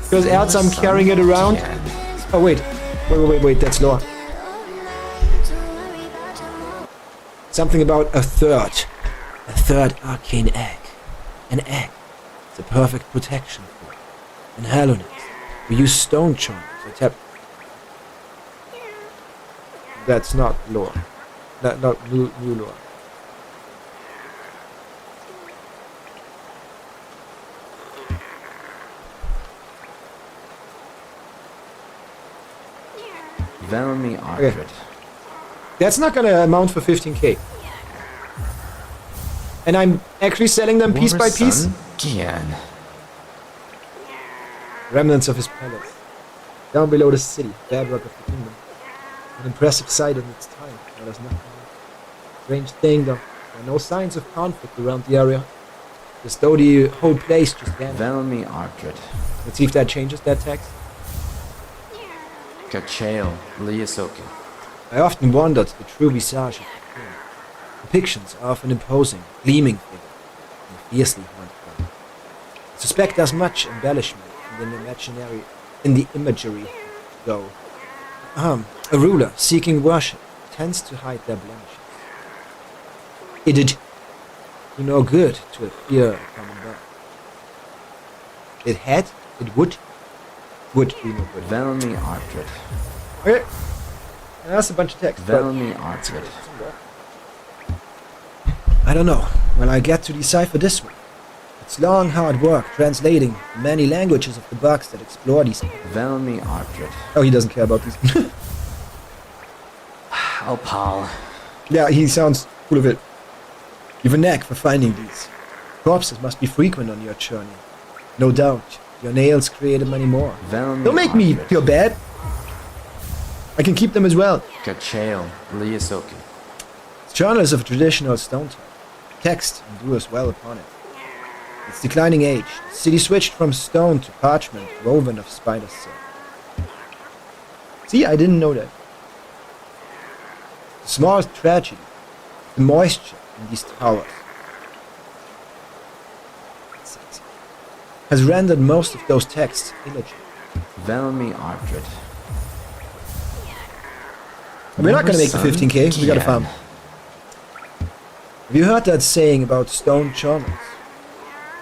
Because else I'm carrying it around. Oh wait, that's lower. Something about a third arcane egg. An egg. It's a perfect protection for it. In Hallownest, we use stone charm to tap. That's not lore. Not new lore. Bellamy Orchard. Okay. That's not gonna amount for 15k. And I'm actually selling them piece by piece. Gian. Remnants of his palace. Down below the city, bedrock of the kingdom. An impressive sight in its time. Well, there's nothing. Strange thing though, there are no signs of conflict around the area. As though the whole place just vanished. Bellamy Orchard. Let's see if that changes that text. Kachael Liasoki. I often wondered the true visage of the king. Depictions are often imposing, gleaming figure, and fiercely hard. I suspect there's much embellishment in the imagery, though. A ruler seeking worship tends to hide their blemishes. do no good to appear upon above. It would do no good. Velmi Ardred. Okay. And that's a bunch of text. but Velmi Ardred. I don't know. When I get to decipher this one. It's long, hard work translating the many languages of the bugs that explore these. Velmi Ardred. Oh, he doesn't care about these. Oh, Paul. Yeah, he sounds full of it. You've a knack for finding these. Corpses must be frequent on your journey. No doubt. Your nails created many more. Velmi Don't make me Ardred. feel bad. I can keep them as well. Kachael Liasoki. Journals of traditional stone type. Text endures well upon it. Its declining age. The city switched from stone to parchment woven of spider silk. See, I didn't know that. The small tragedy. The moisture in these towers. Has rendered most of those texts illegible. Velmi Ardred. We're not gonna make the 15k, we gotta farm. Have you heard that saying about stone journals?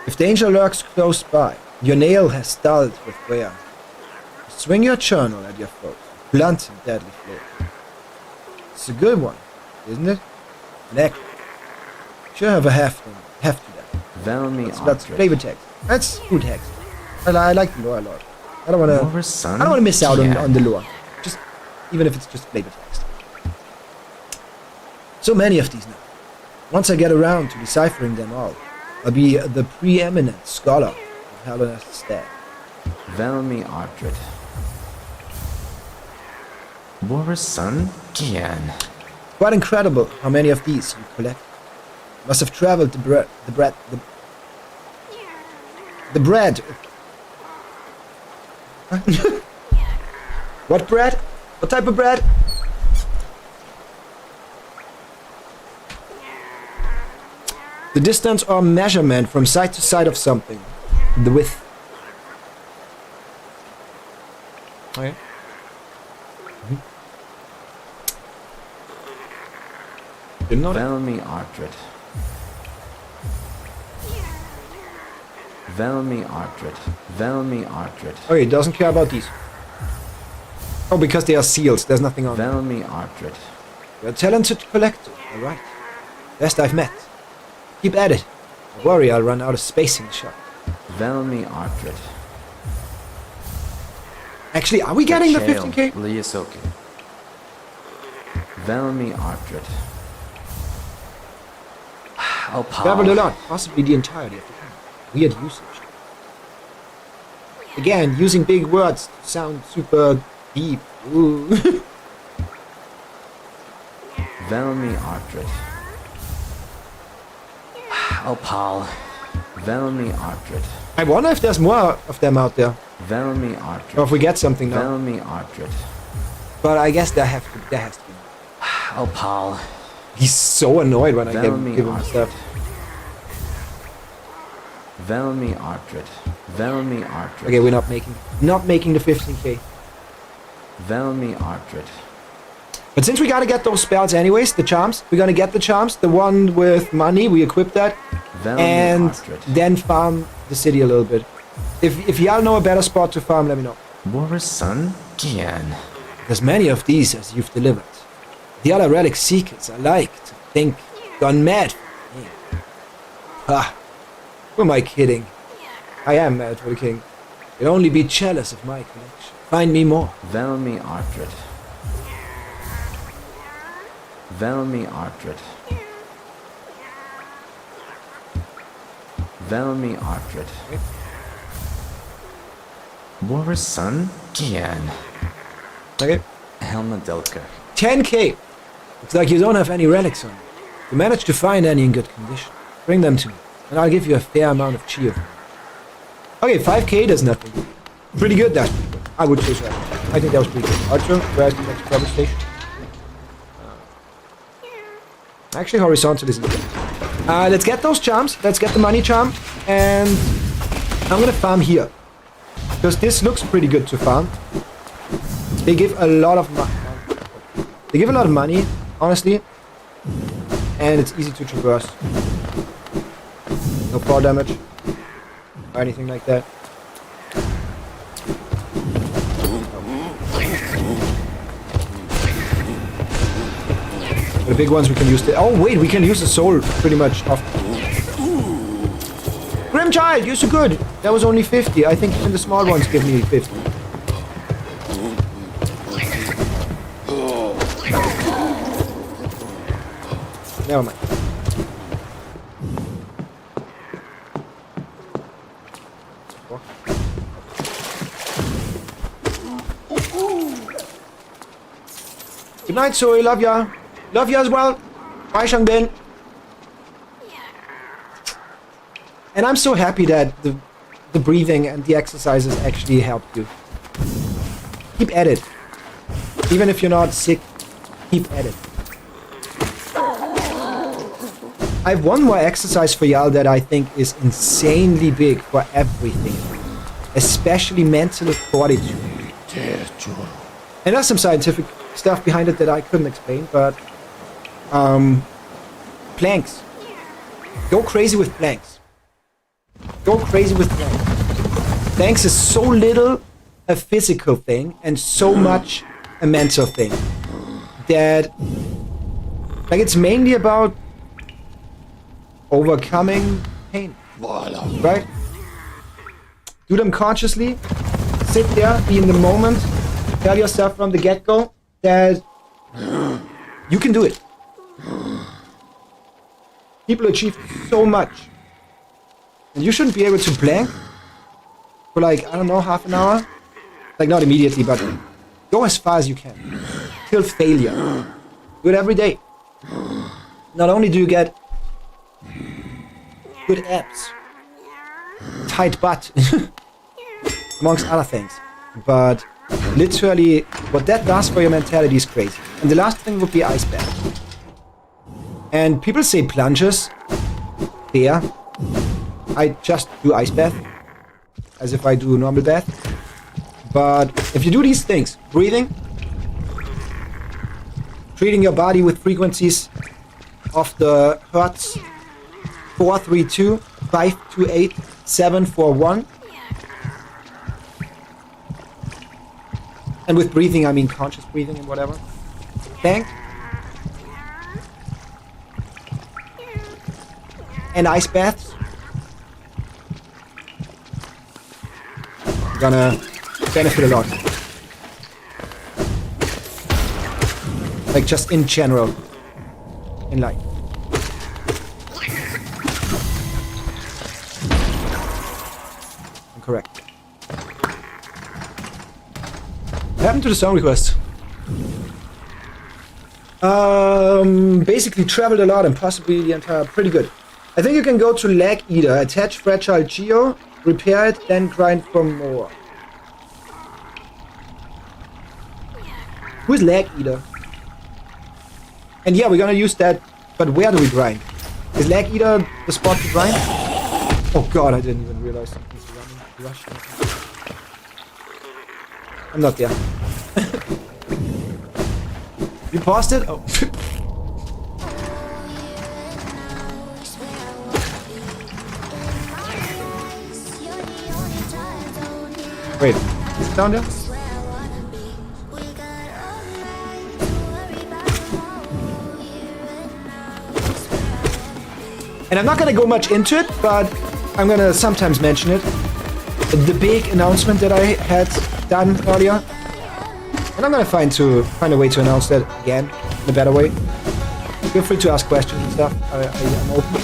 If danger lurks close by, your nail has dulled with wear. Swing your journal at your foe, blunt and deadly flame. It's a good one, isn't it? An accurate. Sure have a heft to that. Velmi That's flavor Ardred. text. That's good text. I like the lore a lot. I don't wanna miss out on the lore. Just even if it's just flavor text. So many of these now. Once I get around to deciphering them all, I'll be the preeminent scholar of Helena's Stag. Velmi Ardred. Boris' son? Gian. Quite incredible how many of these you collect. Must have traveled the bread. What bread? What type of bread? The distance or measurement from side to side of something. The width. Okay. Didn't know that. Velmi Ardred. Velmi Ardred. Velmi Ardred. Okay, doesn't care about these. Oh, because they are seals. There's nothing on them. Velmi Ardred. You're a talented collector, alright. Best I've met. Keep at it. I worry I'll run out of space in the shop. Velmi Ardred. Actually, are we getting the Kachael 15k? Liasoki. Velmi Ardred. Oh, Traveled a Paul. lot, possibly the entirety of the time. Weird usage. Again, using big words to sound super deep. Ooh. Velmi Ardred. Oh, Paul. Velmi Ardred. I wonder if there's more of them out there. Velmi Ardred. Or if we get something now. Velmi Ardred. But I guess there has to be. Oh, Paul. He's so annoyed when I give Velmi him Ardred. stuff. Velmi Ardred. Velmi Ardred. Okay, we're not making the 15k. Velmi Ardred. But since we gotta get those spells anyways, the charms, we're gonna get the charms. The one with money, we equip that. Velmi And Ardred. then farm the city a little bit. If y'all know a better spot to farm, let me know. Boris' son? Gian. There's many of these as you've delivered. The other relic seekers, I like to think, gone mad for me. Ah, who am I kidding? I am mad for the king. You'll only be jealous of my collection. Find me more. Velmi Ardred. Velmi Ardred. Velmi Ardred. Boris' son? Gian. Okay. Helma Delka. 10k. Looks like you don't have any relics on you. If you manage to find any in good condition, bring them to me, and I'll give you a fair amount of cheer. Okay, 5k does nothing. Pretty good, that's pretty good. I would say so. I think that was pretty good. Archer, where's the next travel station? Actually, horizontal isn't good. Let's get those charms. Let's get the money charm. And I'm gonna farm here. Because this looks pretty good to farm. They give a lot of money. They give a lot of money, honestly. And it's easy to traverse. No fall damage. Or anything like that. For the big ones we can use the... Oh wait, we can use the soul pretty much off. Grimchild, you're so good! That was only 50. I think even the small ones give me 50. Never mind. Good night, Zoe. Love ya. Love you as well. Bye, Shangbin. And I'm so happy that the breathing and the exercises actually helped you. Keep at it. Even if you're not sick, keep at it. I have one more exercise for y'all that I think is insanely big for everything. Especially mental fortitude. And there's some scientific stuff behind it that I couldn't explain, but planks. Go crazy with planks. Go crazy with planks. Planks is so little a physical thing and so much a mental thing that like it's mainly about overcoming pain. Right? Do them consciously. Sit there, be in the moment. Tell yourself from the get-go that you can do it. People achieve so much. And you shouldn't be able to plank for like, I don't know, half an hour. Like not immediately, but go as far as you can. Till failure. Do it every day. Not only do you get good abs, tight butt, amongst other things, but literally what that does for your mentality is crazy. And the last thing would be ice bath. And people say plunges. There. I just do ice bath. As if I do normal bath. But if you do these things, breathing, treating your body with frequencies of the hertz 432, 528, 741. And with breathing, I mean conscious breathing and whatever. Thank. And ice baths. You're gonna benefit a lot. Like just in general. In life. I'm correct. What happened to the song request? Basically traveled a lot and possibly the entire... Pretty good. I think you can go to Lag Eater, attach Fragile Geo, repair it, then grind for more. Who is Lag Eater? And yeah, we're gonna use that, but where do we grind? Is Lag Eater the spot to grind? Oh god, I didn't even realize something's rushing. I'm not there. You paused it? Oh. Wait, is it down there? And I'm not gonna go much into it, but I'm gonna sometimes mention it. The big announcement that I had done earlier. And I'm gonna find a way to announce that again in a better way. Feel free to ask questions and stuff. I'm open.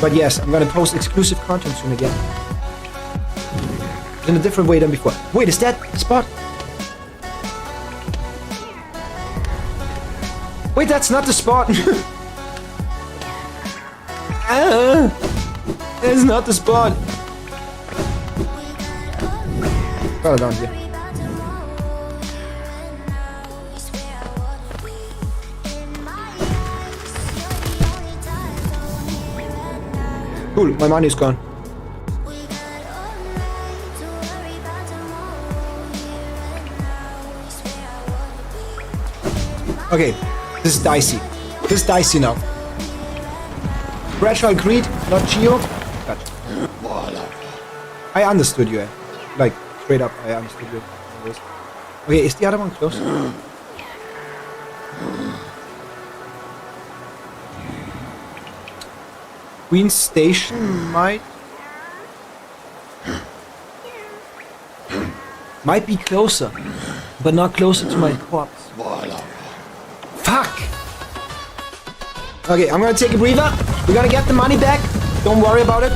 But yes, I'm gonna post exclusive content soon again. In a different way than before. Wait, is that the spot? Wait, that's not the spot. It's not the spot. Got it down here. Cool, my money's gone. Okay, this is dicey. This is dicey now. Fragile Creed, not Geo. Gotcha. I understood you. Like, straight up, I understood you. Okay, is the other one close? Queen Station might be closer, but not closer to my corpse. Fuck! Okay, I'm gonna take a breather. We're gonna get the money back. Don't worry about it.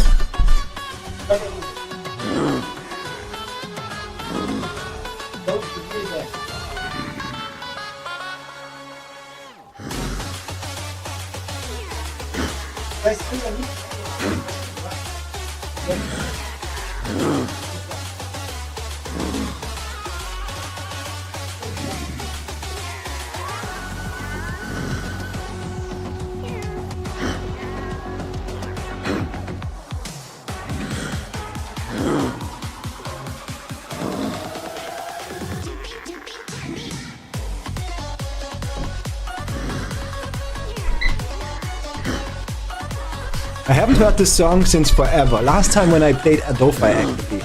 I haven't heard this song since forever. Last time when I played Adofi actively.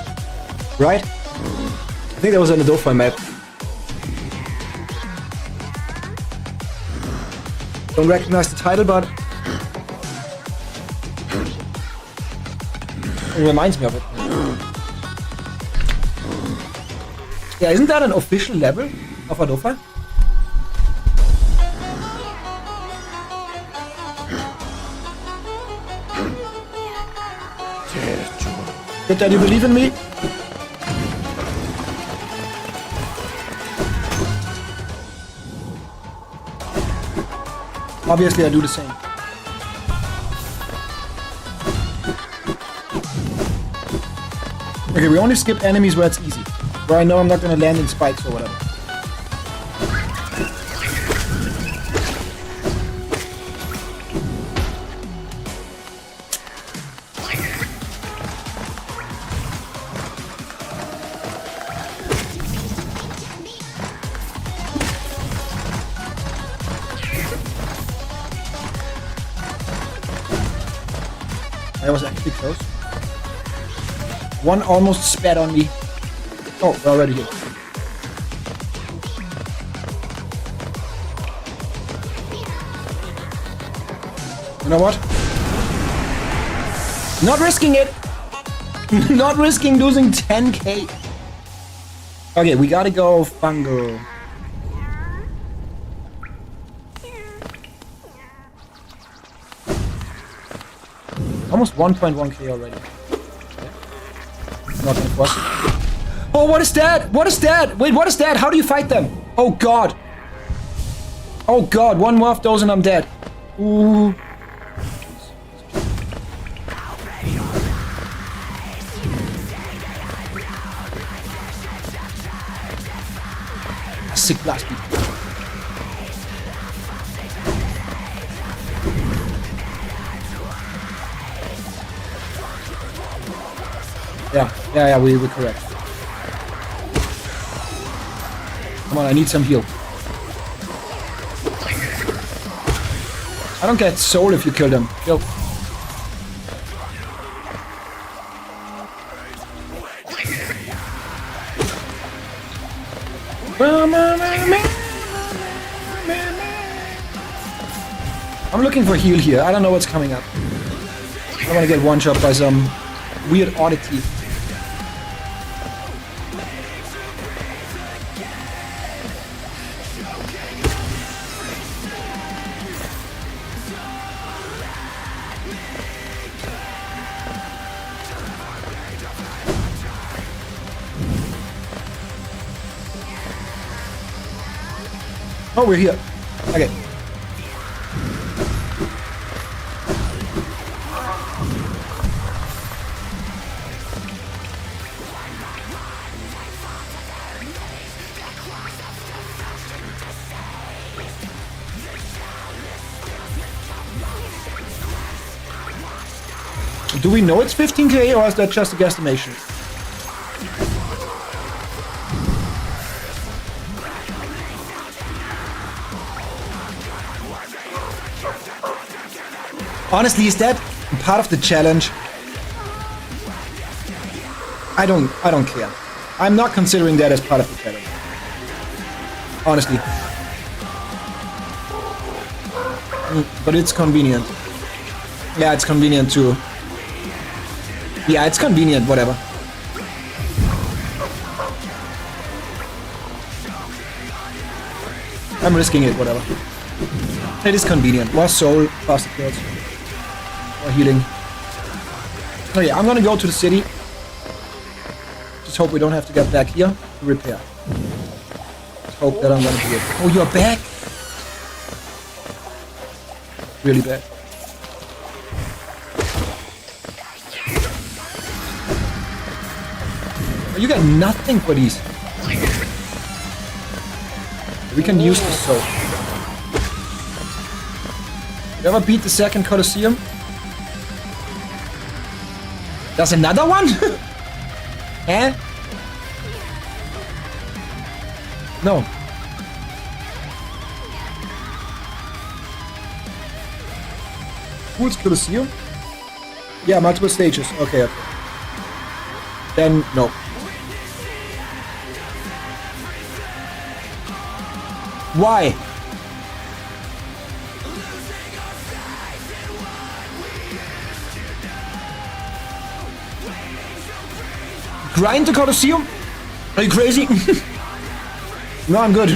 Right? I think that was an Adofi map. Don't recognize the title, but it reminds me of it. Yeah, isn't that an official level of Adofi? Good that you believe in me. Obviously, I do the same. Okay, we only skip enemies where it's easy. Where I know I'm not gonna land in spikes or whatever. That was actually close. One almost spat on me. Oh, we're already here. You know what? Not risking it. Not risking losing 10k. Okay, we gotta go Fungo. Almost 1.1k already. Not gonna force it. Oh, what is that? What is that? Wait, what is that? How do you fight them? Oh god. Oh god, one more of those and I'm dead. Ooh. Sick blast beat. Yeah, we were correct. Come on, I need some heal. I don't get soul if you kill them. Kill. I'm looking for heal here. I don't know what's coming up. I don't want to get one shot by some weird oddity. Oh, we're here. Okay. Do we know it's 15k or is that just a guesstimation? Honestly, is that part of the challenge? I don't care. I'm not considering that as part of the challenge. Honestly. But it's convenient. Yeah, it's convenient too. Yeah, it's convenient, whatever. I'm risking it, whatever. It is convenient. More soul, faster kills. More healing. Oh yeah, I'm gonna go to the city. Just hope we don't have to get back here to repair. Just hope that I'm gonna be it. Oh, you're back? Really bad. Oh, you got nothing for these. We can use this soap. You ever beat the second Colosseum? There's another one? Eh? No. Who's Colosseum? Yeah, multiple stages. Okay. Then, no. Why? Grind the Colosseum? Are you crazy? No, I'm good.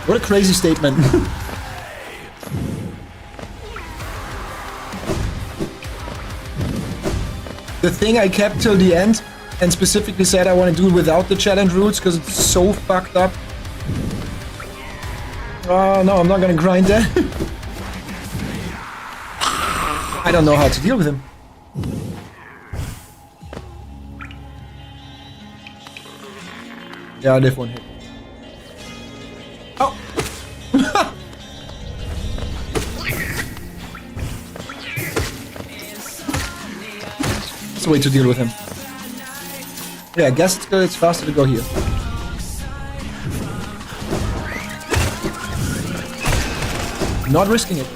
What a crazy statement. The thing I kept till the end and specifically said I want to do it without the challenge rules because it's so fucked up. Oh no, I'm not gonna grind that. I don't know how to deal with him. Yeah, I live one hit. Oh! That's the way to deal with him. Yeah, I guess it's faster to go here. Not risking it.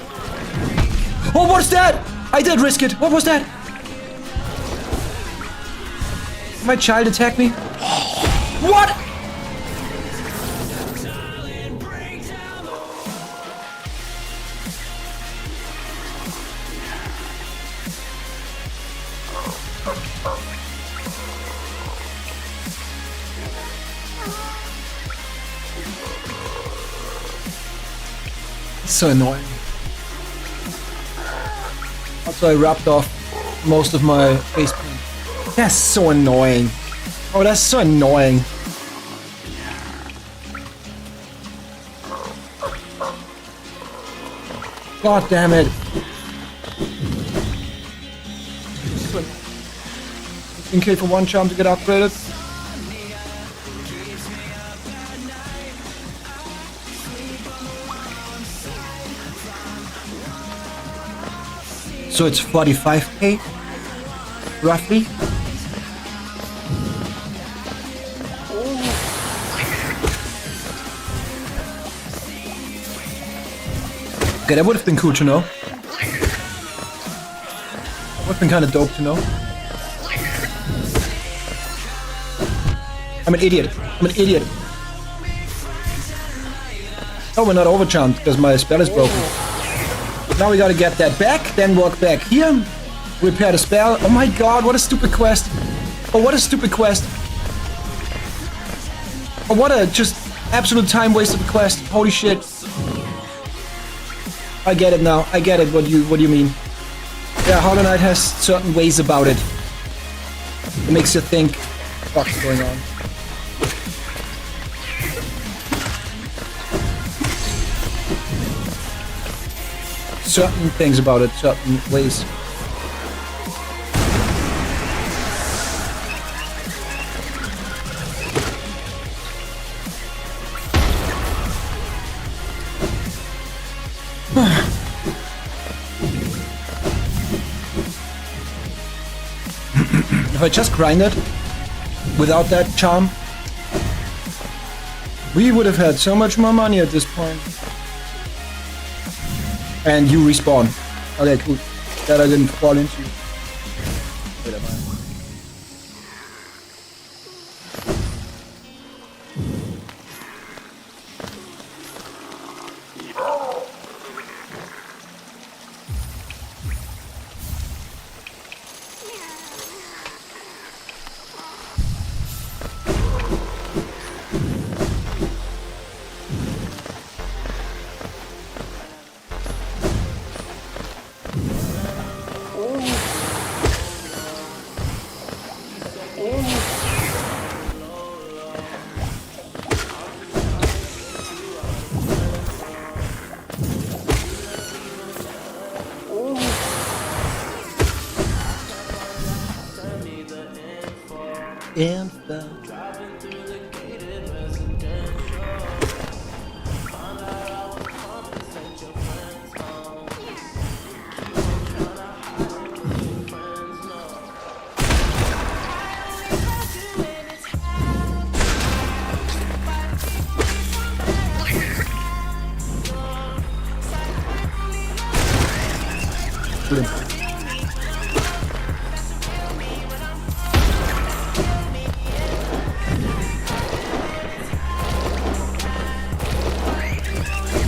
Oh, what's that? I did risk it. What was that? My child attacked me. What? So annoying. Also, I wrapped off most of my face paint. That's so annoying. Oh, that's so annoying. God damn it. 15k for one charm to get upgraded. So it's 45k, roughly. Okay, that would have been cool to know. Would have been kind of dope to know. I'm an idiot. I'm an idiot. Oh, we're not overcharmed because my spell is broken. Now we gotta get that back, then walk back here, repair the spell. Oh my god, what a stupid quest. Oh, what a stupid quest. Oh, what a just absolute time waste of a quest. Holy shit. I get it now. I get it, what you mean. Yeah, Hollow Knight has certain ways about it. It makes you think, what's going on. Certain things about it, certain ways. If I just grind it without that charm, We would have had so much more money at this point. And you respawn. Okay, cool. That I didn't fall into. Wait a minute.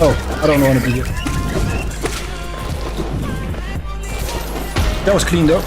Oh, I don't want to be here. That was cleaned up.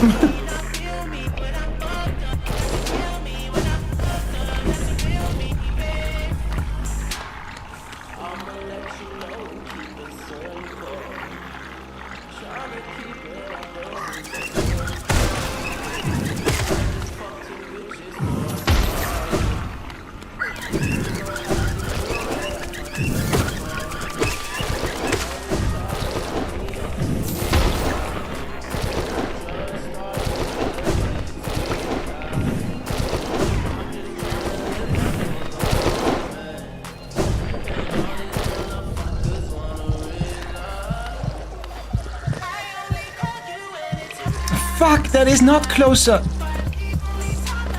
Fuck, that is not closer.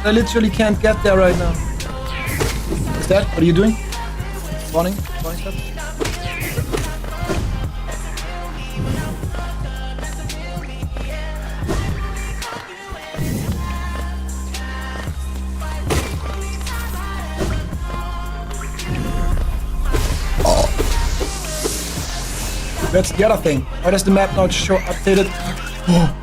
I literally can't get there right now. Is that? What are you doing? Spawning? Spawning stuff? Oh. That's the other thing. Why does the map not show updated? Oh.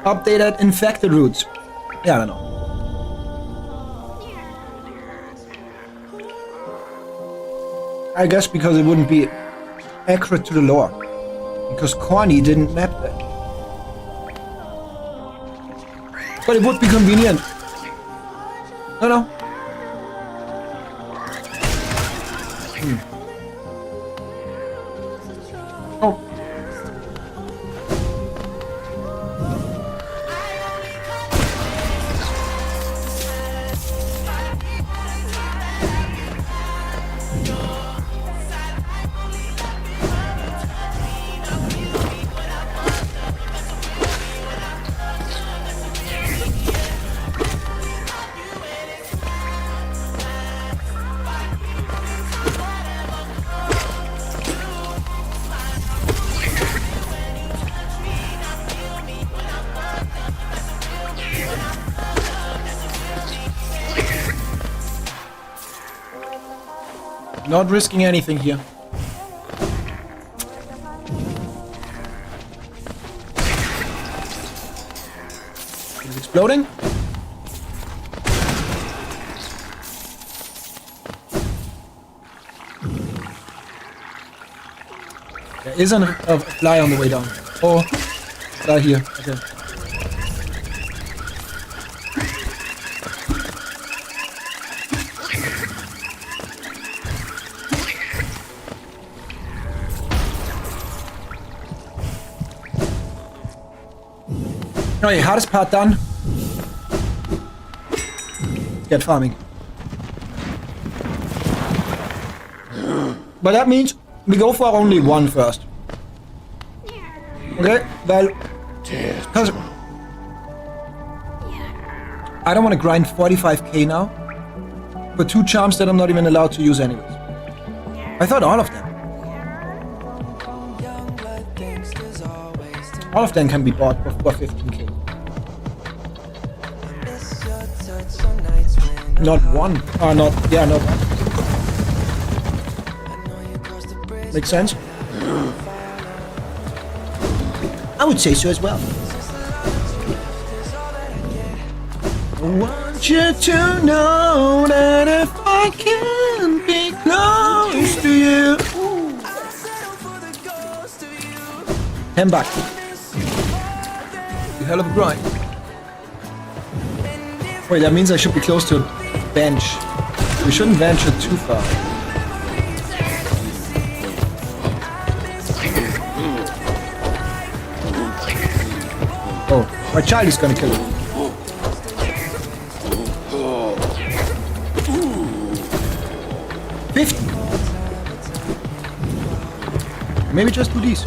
Updated infected routes. Yeah, I don't know. I guess because it wouldn't be accurate to the lore. Because Corny didn't map that. But it would be convenient. No. Oh. Not risking anything here. Is it exploding? There is a fly on the way down. Oh, fly here. Okay. Okay, hardest part done. Get farming. But that means we go for only one first. Okay, well, because I don't want to grind 45k now for 2 charms that I'm not even allowed to use anyways. I thought all of them. All of them can be bought for 15k. Not one. Not one. Makes sense? I would say so as well. I want you to know that if I can be close to you. 10 bucks. A hell of a grind. Wait, that means I should be close to a bench. We shouldn't venture too far. Oh, my child is gonna kill him. Maybe just do these.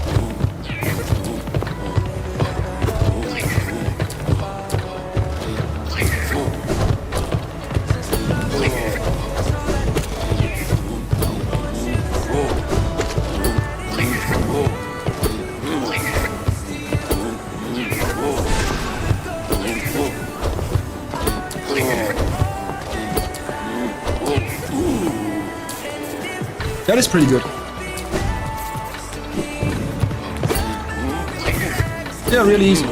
That is pretty good. Yeah, really easy.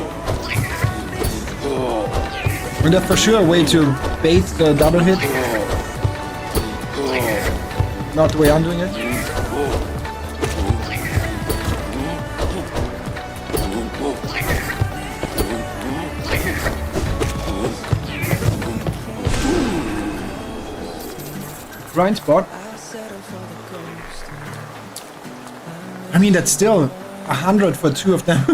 And that's for sure a way to bait the double hit. Not the way I'm doing it. Grind spot. I mean, that's still 100 for 2 of them.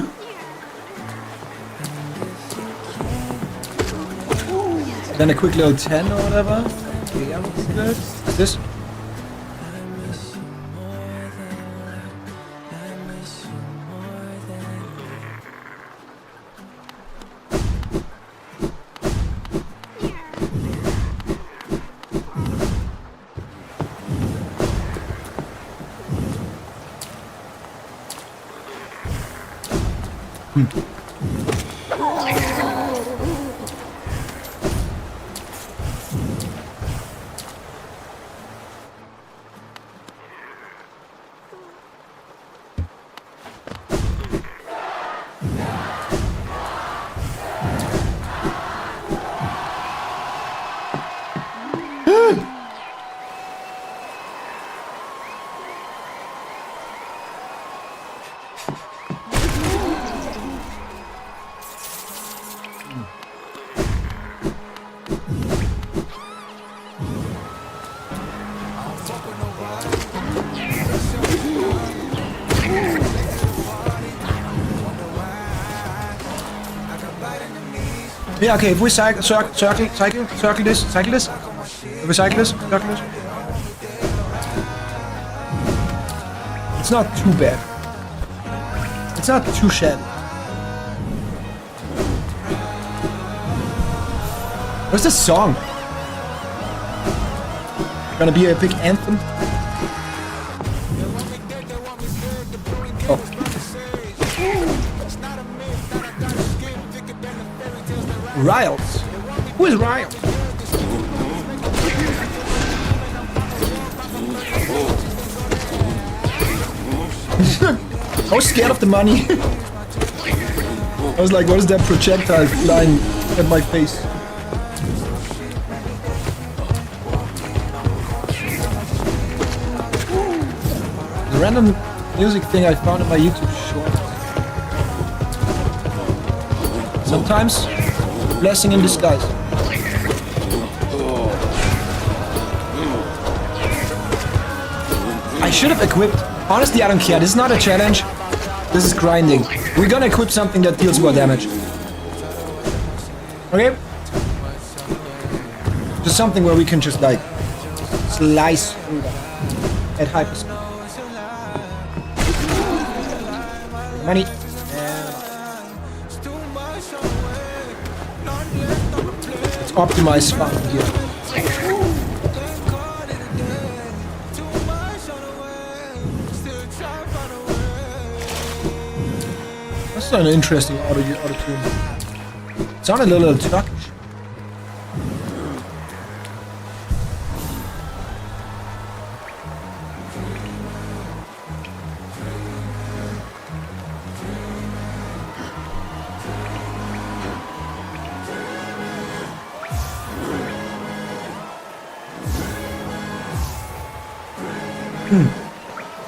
Then a quick little 10 or whatever. Yeah, would be good. This. Yeah, okay, if we circle this. If we circle this. It's not too bad. It's not too shabby. What's this song? Gonna be a big anthem? Oh. Riles. Who is Riles? I was scared of the money. I was like, what is that projectile flying at my face? The random music thing I found in my YouTube short. Sometimes blessing in disguise. I should have equipped. Honestly, I don't care. This is not a challenge. This is grinding. We're gonna equip something that deals more damage. Okay? Just something where we can just like slice through them at hyper speed. Money. optimize farm here. That's an interesting auto-tune. Sounded a little Turkish.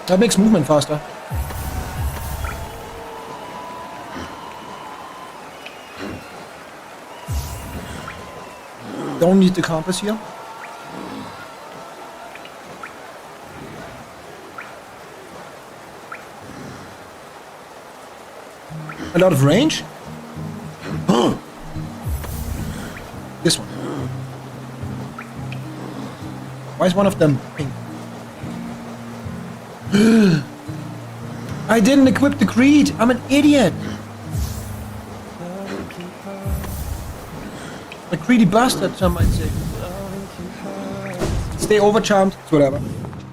That makes movement faster. Don't need the compass here. A lot of range. This one. Why is one of them pink? I didn't equip the greed. I'm an idiot. A greedy bastard, some might say. Stay overcharmed. It's whatever.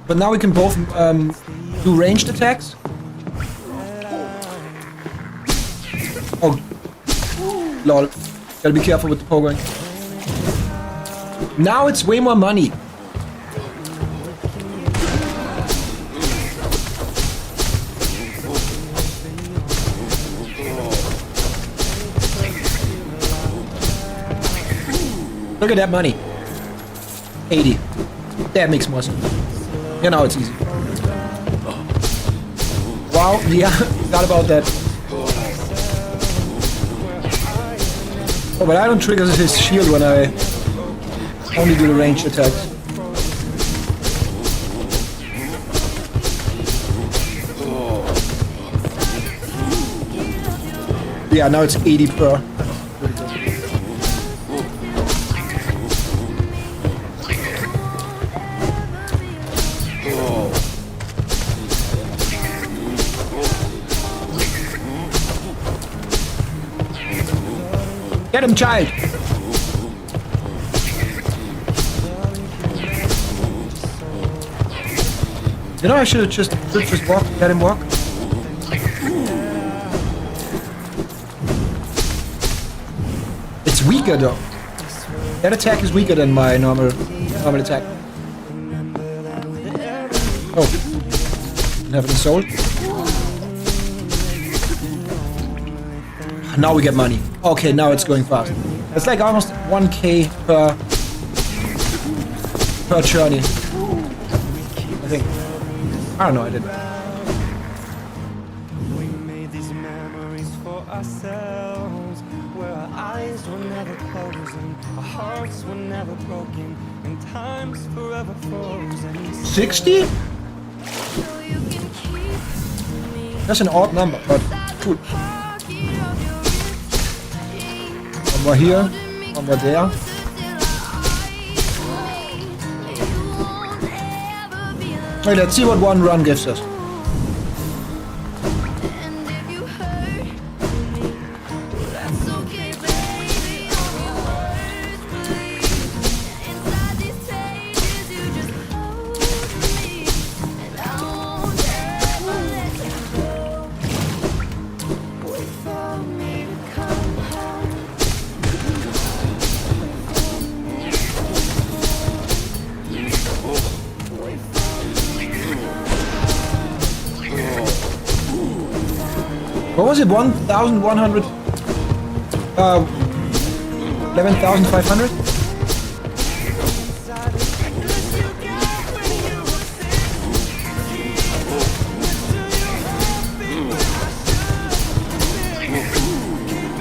But now we can both do ranged attacks. Oh. Lol. Gotta be careful with the pogoing. Now it's way more money. Look at that money. 80. That makes more sense. Yeah, now it's easy. Wow, yeah, forgot about that. Oh, but I don't trigger his shield when I only do the ranged attacks. Yeah, now it's 80 per. Get him, child! You know, I should just walk, let him walk. It's weaker though. That attack is weaker than my normal attack. Oh. Didn't have any soul. Now we get money. Okay, now it's going fast. It's like almost 1k per journey. I think. I don't know, I didn't. We made these memories for ourselves, where our eyes were never closing, our hearts were never broken, and time's forever frozen. 60? That's an odd number, but cool. One more here, one more there. Okay, let's see what one run gives us. What was it? 1,100? 11,500?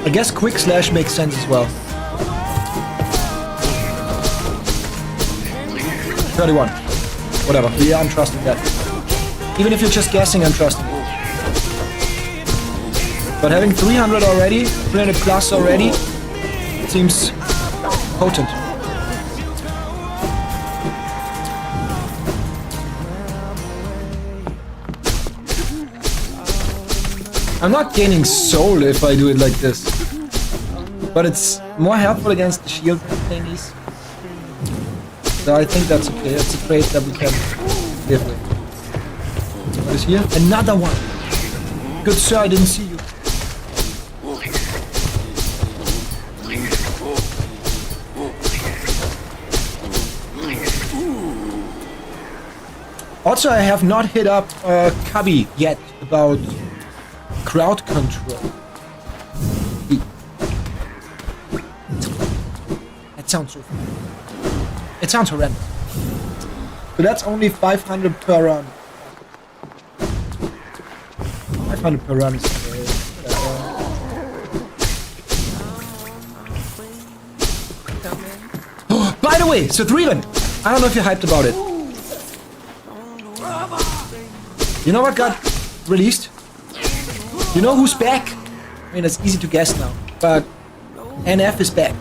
I guess quick slash makes sense as well. 31. Whatever. Yeah, I'm trusting that. Even if you're just guessing, I'm trusting it. But having 300 already, 300 plus already, seems potent. I'm not gaining soul if I do it like this, but it's more helpful against the shield thingies. So I think that's okay. That's a trait that we can live with. What is here? Another one! Good sir, I didn't see you. Also, I have not hit up Cubby yet about crowd control. That sounds so fun. It sounds horrendous. But that's only 500 per run. 500 per run is By the way, so Threeven! I don't know if you're hyped about it. You know what got released? You know who's back? I mean, it's easy to guess now, but NF is back.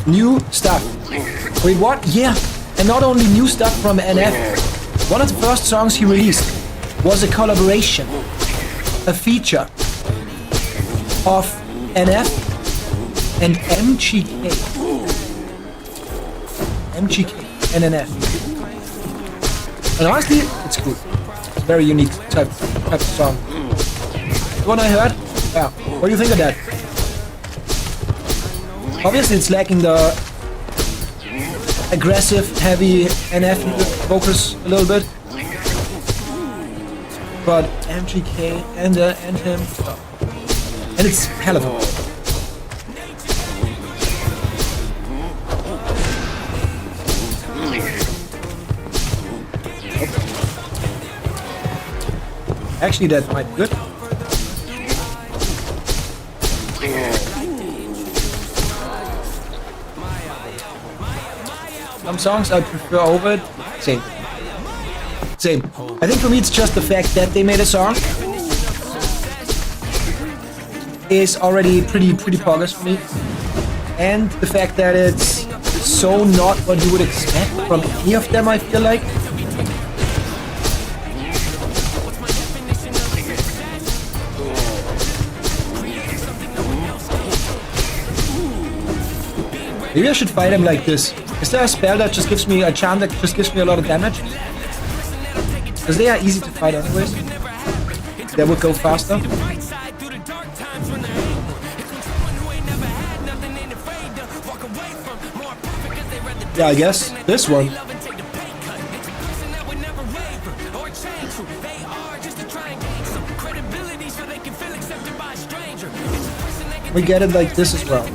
New stuff. Wait, what? Yeah, and not only new stuff from NF. One of the first songs he released was a collaboration, a feature of NF and MGK. MGK and NF. And honestly, it's cool. It's a very unique type of song. The one I heard? Yeah. What do you think of that? Obviously, it's lacking the aggressive, heavy NF vocals a little bit. But MGK and him, and it's hell of a good. Actually, that might be good. Some songs I prefer over it. Same. I think for me it's just the fact that they made a song is already pretty poggers for me. And the fact that it's so not what you would expect from any of them, I feel like. Maybe I should fight him like this. Is there a spell that just gives me a charm that just gives me a lot of damage? Because they are easy to fight anyways. That would go faster. Yeah, I guess this one. We get it like this as well.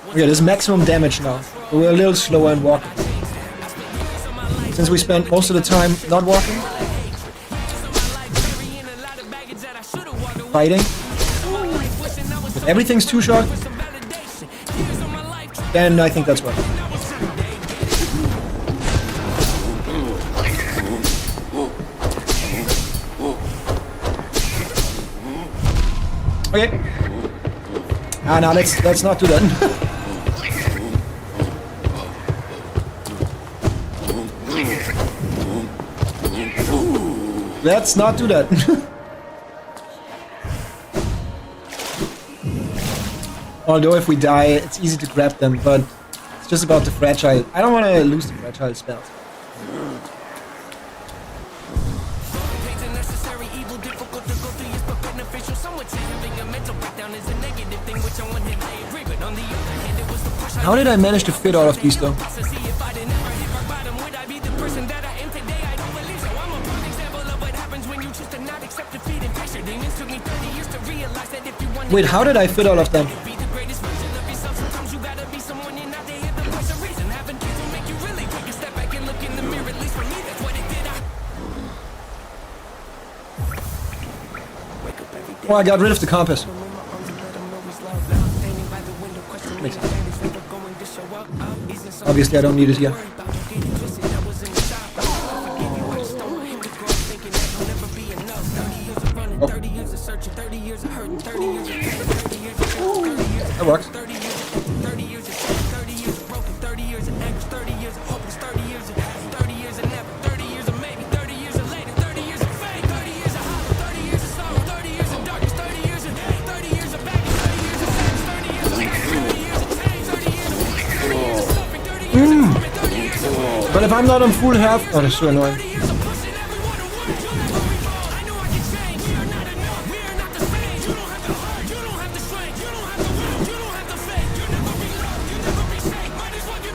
Okay, there's maximum damage now. We're a little slower in walking. Since we spent most of the time not walking. Fighting. If everything's too short, then I think that's right. Okay. No, let's not do that. Let's not do that. Although if we die, it's easy to grab them, but it's just about the fragile. I don't want to lose the fragile spells. How did I manage to fit all of these though? Wait, how did I fit all of them? Oh, I got rid of the compass. Makes sense. Obviously, I don't need it here. Oh. That works. But if I'm not on full health, oh, that's so annoying.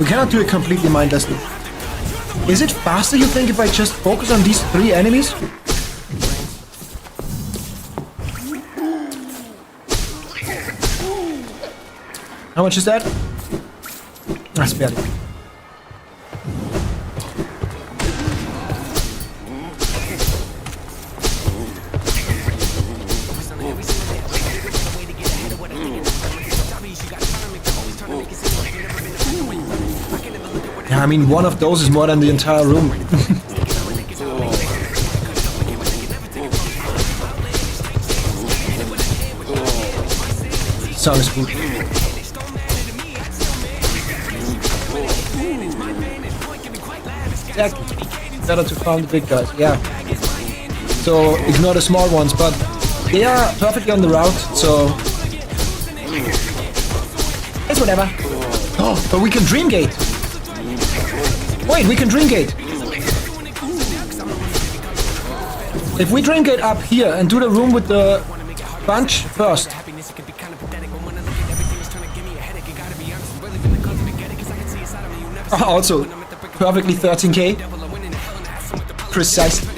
We cannot do it completely mindlessly. Is it faster, you think, if I just focus on these 3 enemies? How much is that? That's barely. Yeah, I mean, one of those is more than the entire room. Song is good. Exactly. Better to farm the big guys, yeah. So ignore the small ones, but they are perfectly on the route, so it's whatever. Oh, but we can Dreamgate. Wait, we can Dreamgate. If we Dreamgate up here and do the room with the bunch first. Oh, also, perfectly 13k. Precisely.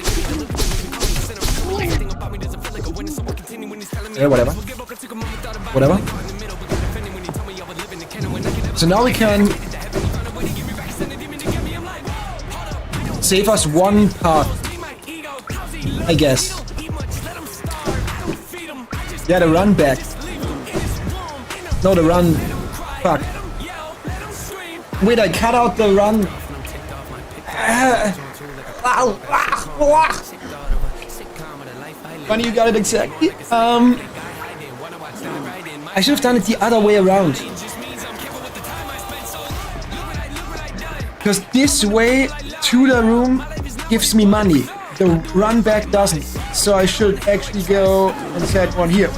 Yeah, whatever. Whatever. So now we can save us one part, I guess. Yeah, the run back. No, the run. Fuck. Wait, I cut out the run. Funny, you got it exactly. I should have done it the other way around. Because this way to the room gives me money. The run back doesn't. So I should actually go and set one here.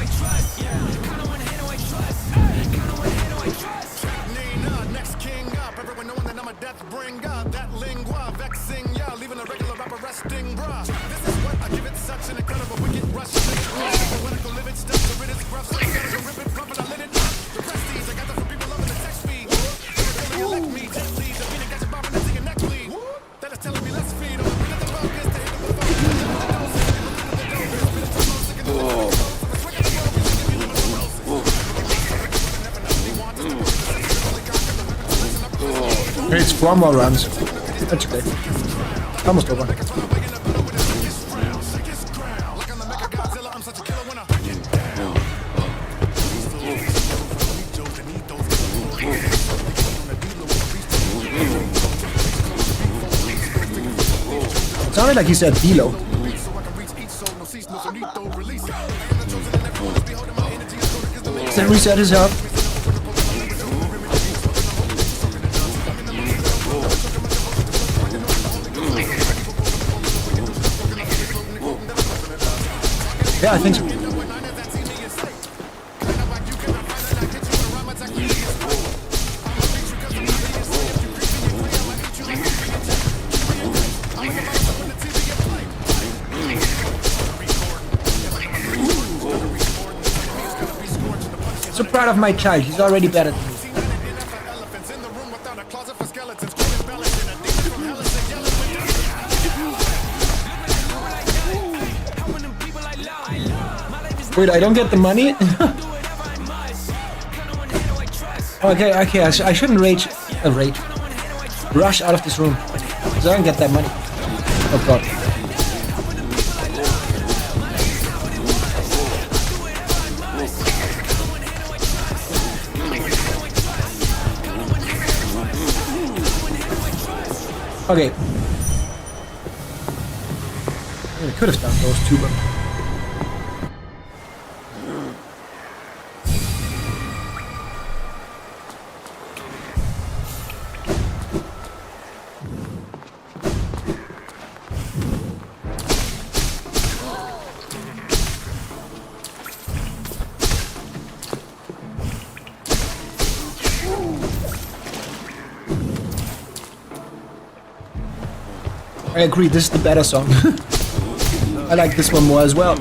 It's 4 more runs. That's okay. Almost over. It sounded like he said below. Then reset his health. Yeah, I think so. So proud of my child, he's already better than me. Wait, I don't get the money? okay, I shouldn't rage. Rush out of this room. Because I don't get that money. Oh god. Okay. I could have done those two, but... I agree, this is the better song. I like this one more as well.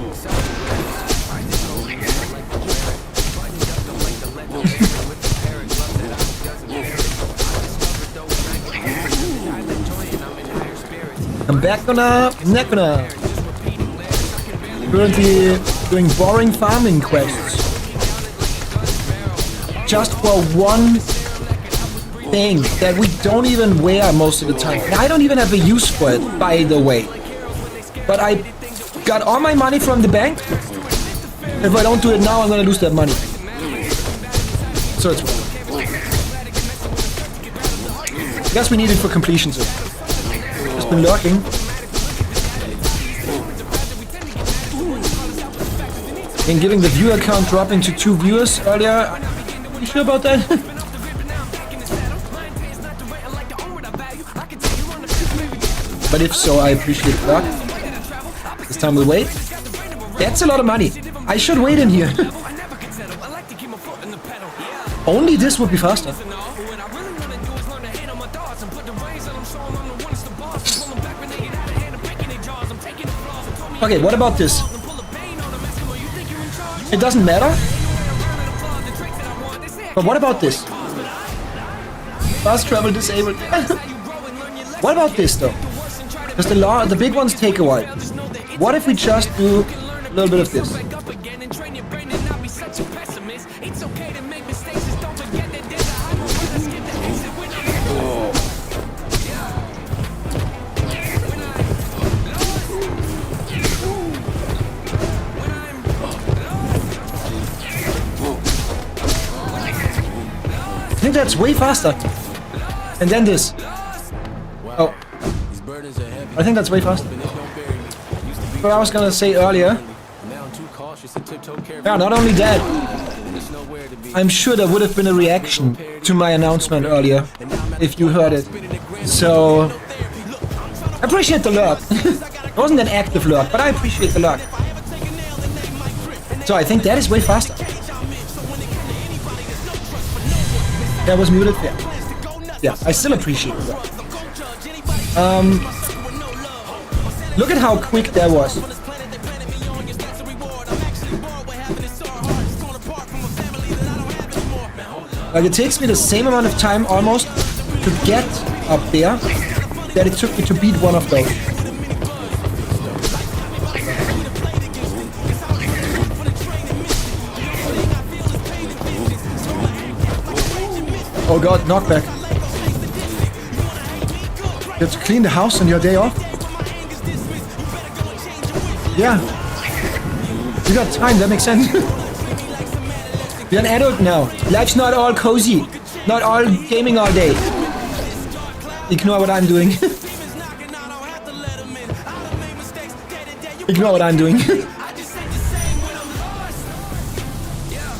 I'm back on a Nekona. Currently doing boring farming quests. Just for one thing that we don't even wear most of the time. And I don't even have a use for it, by the way. But I got all my money from the bank. If I don't do it now, I'm gonna lose that money. So it's worth it. I guess we need it for completion, so. Just been lurking. And giving the viewer count dropping to 2 viewers earlier. You sure about that? But if so, I appreciate that. This time we'll wait. That's a lot of money. I should wait in here. Only this would be faster. Okay, what about this? It doesn't matter. But what about this? Fast travel disabled. What about this though? Because the big ones take a while. What if we just do a little bit of this? I think that's way faster. And then this. Oh. I think that's way faster. What I was gonna say earlier. Yeah, not only that. I'm sure there would have been a reaction to my announcement earlier if you heard it. So I appreciate the lurk. It wasn't an active lurk, but I appreciate the lurk. So I think that is way faster. That was muted. Yeah, I still appreciate that. Look at how quick that was. Like it takes me the same amount of time almost to get up there that it took me to beat one of those. Oh god, knockback. You have to clean the house on your day off? Yeah. You got time, that makes sense. You're an adult now. Life's not all cozy. Not all gaming all day. Ignore what I'm doing. Ignore what I'm doing.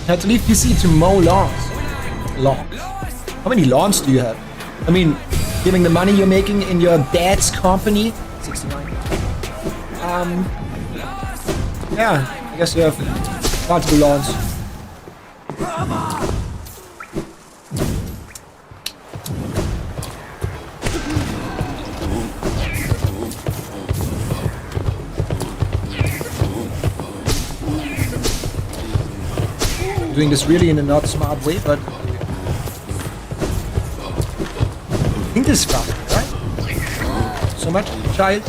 Had to leave PC to mow lawns. Lawns. How many lawns do you have? I mean, given the money you're making in your dad's company. 69. Yeah, I guess you have multiple lawns. Doing this really in a not smart way, but I think this is fast, right? So much, child.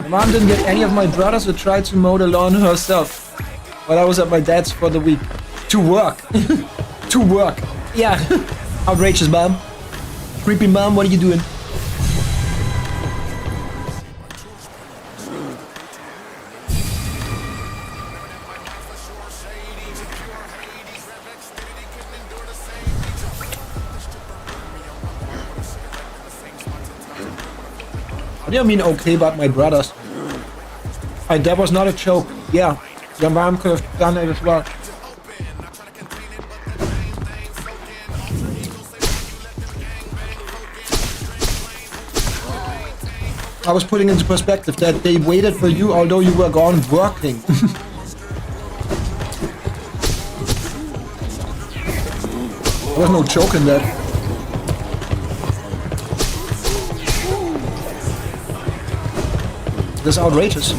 My mom didn't get any of my brothers who tried to mow the lawn herself while I was at my dad's for the week. To work. To work. Yeah. Outrageous, mom. Creepy mom, what are you doing? What do you mean okay about my brothers? And that was not a joke. Yeah, your mom could have done it as well. I was putting into perspective that they waited for you although you were gone working. There was no joke in that. That's outrageous.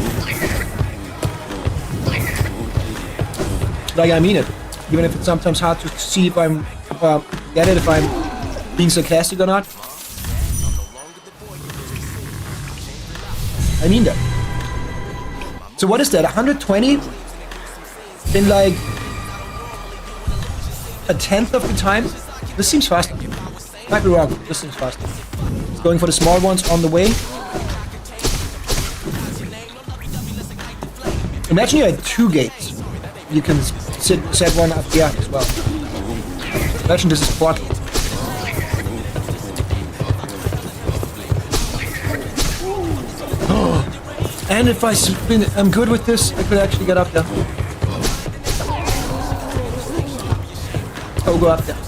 Like, I mean it. Even if it's sometimes hard to see if I'm get it, if I'm being sarcastic or not. I mean that. So what is that? 120 in like a tenth of the time? This seems faster. Might be wrong. This seems faster. It's going for the small ones on the way. Imagine you had 2 gates. You can set one up here as well. Imagine this is quad. And if I'm good with this, I could actually get up there. Oh, go up there.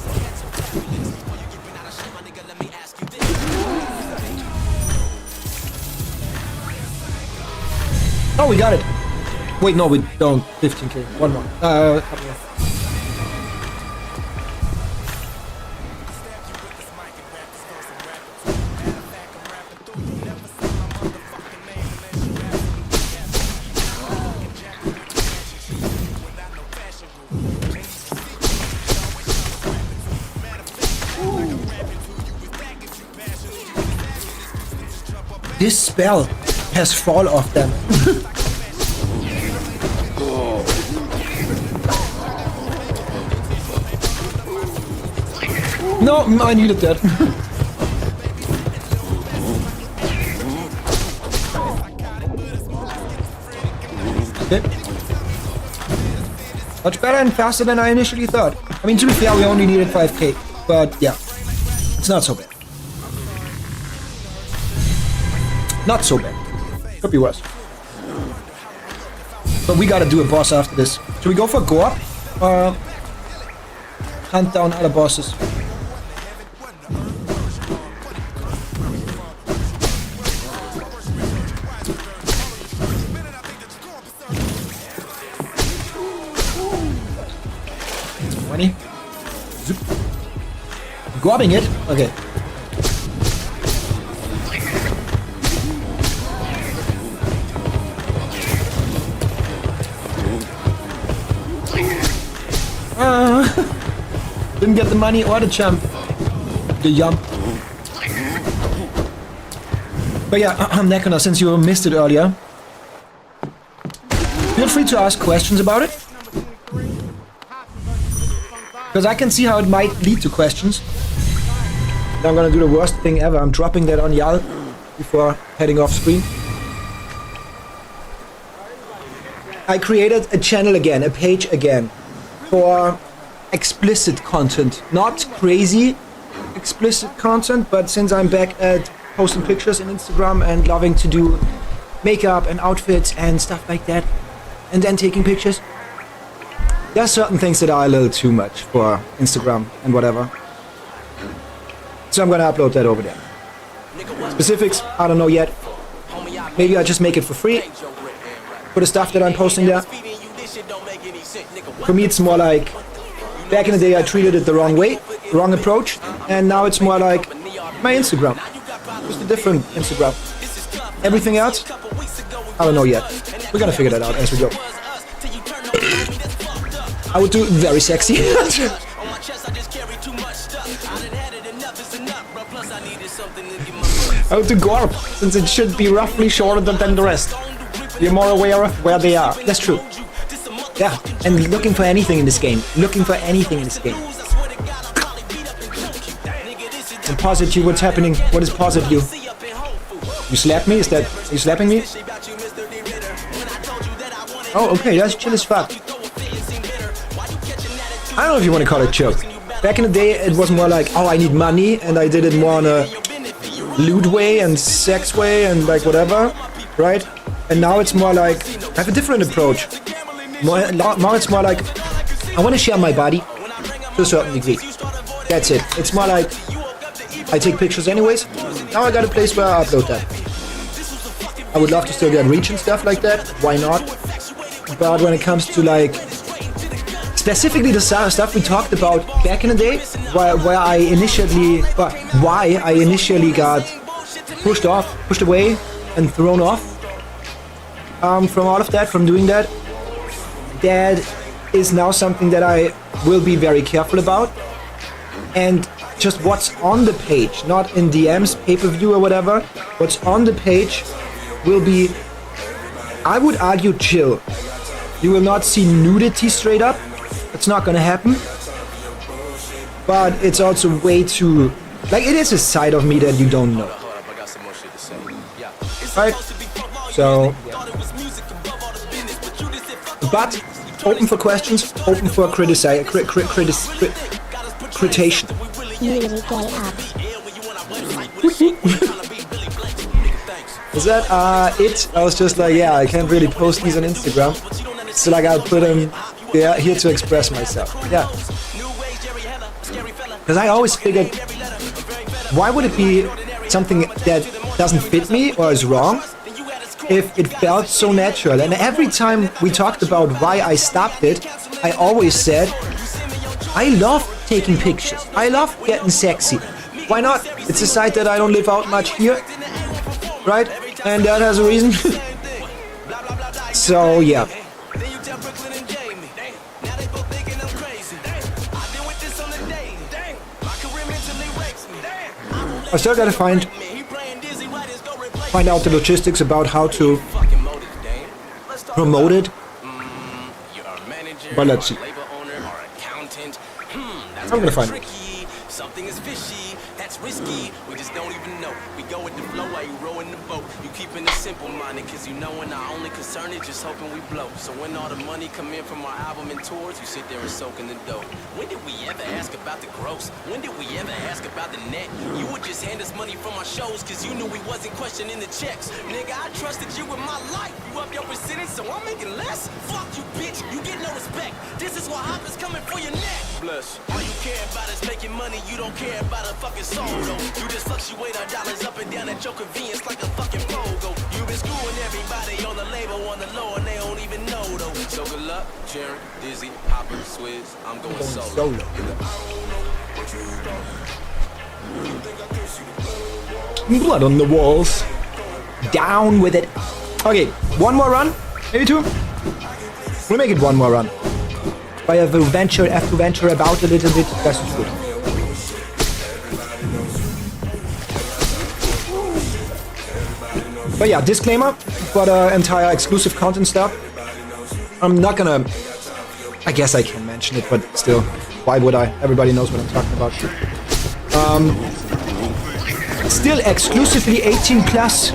Oh, we got it. Wait, no, we don't. 15k. One more. Couple more. This spell has fall off them. No, I needed that. Okay. Much better and faster than I initially thought. I mean, to be fair, we only needed 5k, but yeah, it's not so bad. Not so bad. Could be worse. But we gotta do a boss after this. Should we go for Gore? Or hunt down other bosses? Zoop. Gobbing it? Okay. Didn't get the money or the jump. The jump. But yeah, Nekona, since you missed it earlier, feel free to ask questions about it. Because I can see how it might lead to questions. Now I'm gonna do the worst thing ever. I'm dropping that on Yal before heading off screen. I created a channel again, a page again, for explicit content. Not crazy explicit content, but since I'm back at posting pictures on Instagram and loving to do makeup and outfits and stuff like that, and then taking pictures, there are certain things that are a little too much for Instagram and whatever. So I'm gonna upload that over there. Specifics, I don't know yet. Maybe I just make it for free for the stuff that I'm posting there. For me it's more like, back in the day I treated it the wrong way, wrong approach, and now it's more like my Instagram. Just a different Instagram. Everything else, I don't know yet. We're gonna figure that out as we go. I would do it very sexy. I would do Gorp, since it should be roughly shorter than the rest. You're more aware of where they are. That's true. Yeah, and looking for anything in this game. Looking for anything in this game. And posit you what's happening. What is posit you? You slap me? Is that... Are you slapping me? Oh, okay, that's chill as fuck. I don't know if you want to call it chill. Back in the day, it was more like, oh, I need money, and I did it more on a loot way and sex way and like whatever, right? And now it's more like, I have a different approach. Now it's more like, I want to share my body to a certain degree. That's it. It's more like, I take pictures anyways. Now I got a place where I upload that. I would love to still get reach and stuff like that. Why not? But when it comes to like, specifically the stuff we talked about back in the day, where I initially, why I initially got pushed away and thrown off from all of that, from doing that, that is now something that I will be very careful about. And just what's on the page, not in DMs, pay-per-view or whatever, what's on the page will be, I would argue, chill. You will not see nudity straight up. It's not gonna happen. But it's also way too... Like, it is a side of me that you don't know. Right? So, yeah. But, open for questions, open for critation. Is that it? I was just like, yeah, I can't really post these on Instagram. So like I'll put them here to express myself. Yeah. Because I always figured, why would it be something that doesn't fit me or is wrong if it felt so natural? And every time we talked about why I stopped it, I always said, I love taking pictures. I love getting sexy. Why not? It's a side that I don't live out much here. Right? And that has a reason. So, yeah. I still gotta find out the logistics about how to promote it. But let's see. I'm gonna find it. Something is fishy, that's risky. We just don't even know. We go with the flow while you rowing the boat. You keeping it simple minded, cause you know when our only concern is just hoping we blow. So when all the money come in from our album and tours, you sit there and soak in the dough. When did we ever ask about the gross? When did we ever ask about the net? You would just hand us money from our shows, cause you knew we wasn't questioning the checks. Nigga, I trusted you with my life. You up your percentage, so I'm making less? Fuck you, bitch. You get no respect. This is why Hopper's coming for your neck. Bless. All you care about is making money. You don't care about a fucking soul, though. You just fluctuate our dollars up and down at your convenience like a fucking pogo. You been screwing everybody on the label, on the low, and they don't even know, though. So good luck, Jaren, Dizzy, Hopper, Swizz. I'm going solo. Blood on the walls. Down with it. Okay, one more run. Maybe two. We'll make it one more run. I have to venture about a little bit. That's good. But yeah, disclaimer for the entire exclusive content stuff. I'm not gonna... I guess I can mention it, but still, why would I? Everybody knows what I'm talking about. Still exclusively 18 plus.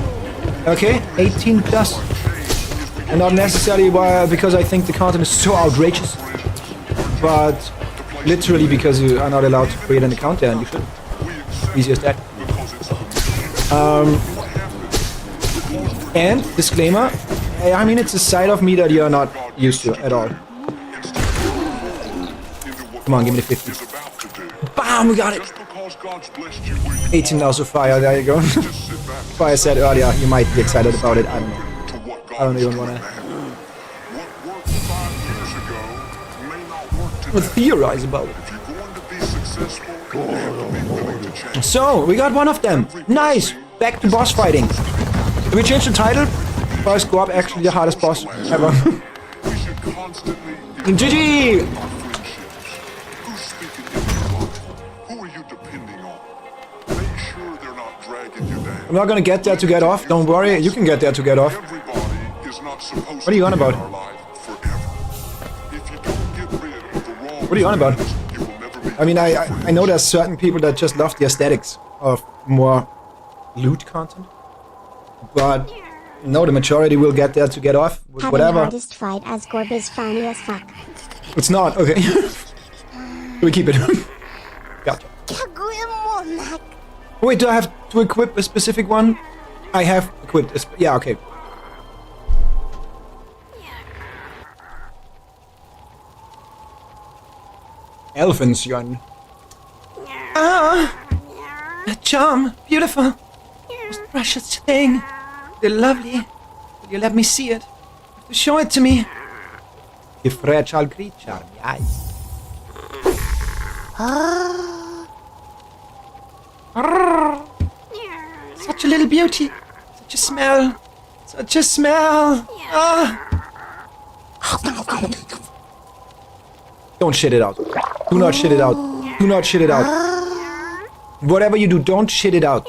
Okay, 18 plus. And not necessarily because I think the content is so outrageous, but literally because you are not allowed to create an account there, and you shouldn't. Easy as that. And disclaimer, I mean, it's a side of me that you're not used to at all. Come on, give me the 50. Bam, we got it. 18 now so far. There you go. That's why I said earlier, you might be excited about it. I don't know. I don't even wanna theorize about it. So, we got one of them. Nice! Back to boss fighting. Did we change the title? Or is Gorb actually the hardest boss ever? GG! I'm not gonna get there to get off. Don't worry, you can get there to get off. What are you on about? What are you on about? I mean, I know there's certain people that just love the aesthetics of more loot content, but no, the majority will get there to get off with whatever. Hardest fight as Gorb is funny as fuck. It's not okay. We keep it. Gotcha. Wait, do I have to equip a specific one? I have equipped. Yeah, okay. Elfensjorn. Ah! A charm! Beautiful! Most precious thing! You're lovely. Will you let me see it? Show it to me! You fragile creature, my eyes. Such a little beauty. Such a smell. Such a smell. Ah. Don't shit it out. Do not shit it out. Do not shit it out. Whatever you do, don't shit it out.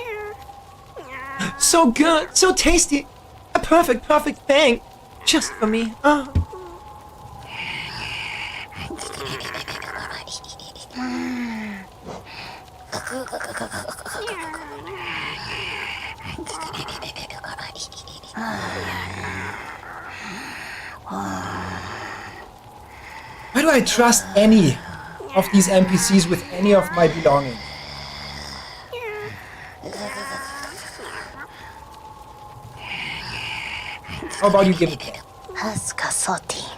So good, so tasty. A perfect thing. Just for me. Ah. Why do I trust any of these NPCs with any of my belongings? How about you give it back? Haskasoti.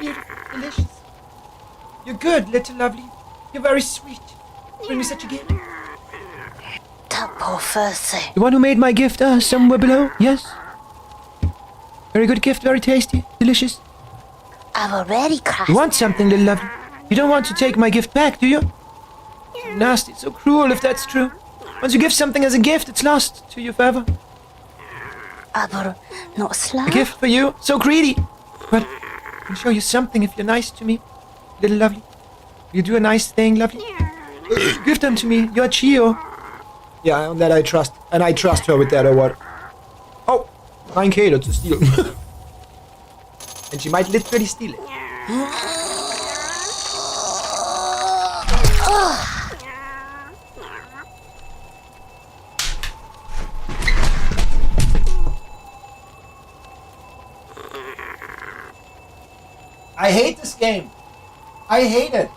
Beautiful, delicious. You're good, little lovely. You're very sweet. You bring me such a gift. Tapo Furse. The one who made my gift, somewhere below, yes? Very good gift, very tasty, delicious. I've already crashed. You want something, little lovely? You don't want to take my gift back, do you? So nasty, so cruel if that's true. Once you give something as a gift, it's lost to you forever. Aber not A slav. gift for you, so greedy. But I can show you something if you're nice to me, little lovely. You do a nice thing, lovely. Give them to me, you're Chio. Yeah, on that I trust. And I trust her with that or what? Oh, 9k, that's a steal. And she might literally steal it. I hate this game. I hate it.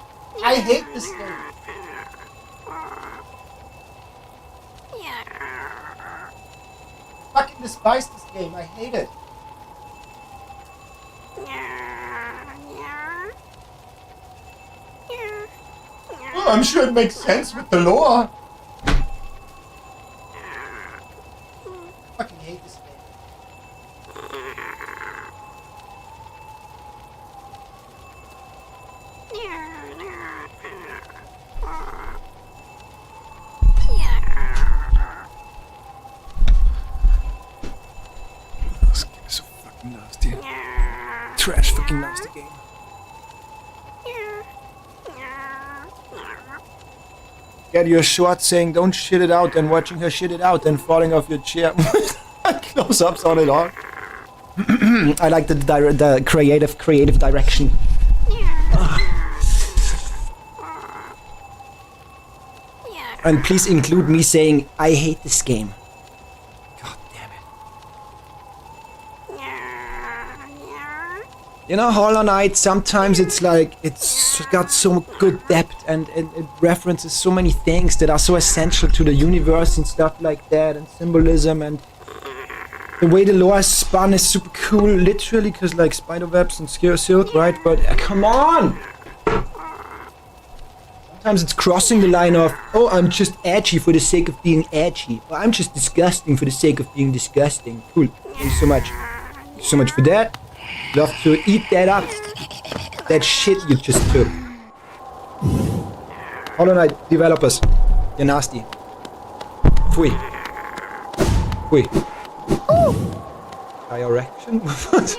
I hate this game. Fucking despise this game. I hate it. Oh, I'm sure it makes sense with the lore. Fucking hate this game. This game is so fucking nasty. Trash fucking nasty game. Get your short saying don't shit it out and watching her shit it out and falling off your chair. Close-ups on it all. I like the creative direction. And please include me saying I hate this game. God damn it. You know, Hollow Knight, sometimes it's like, it's got so good depth and it references so many things that are so essential to the universe and stuff like that, and symbolism, and the way the lore is spun is super cool, literally, because like spiderwebs and silk, right? But come on! Sometimes it's crossing the line of, oh, I'm just edgy for the sake of being edgy, or I'm just disgusting for the sake of being disgusting. Cool, thank you so much. Thank you so much for that. Love to eat that up. That shit you just took. Hollow Knight developers, you're nasty. Fui. Fui. Direction? What?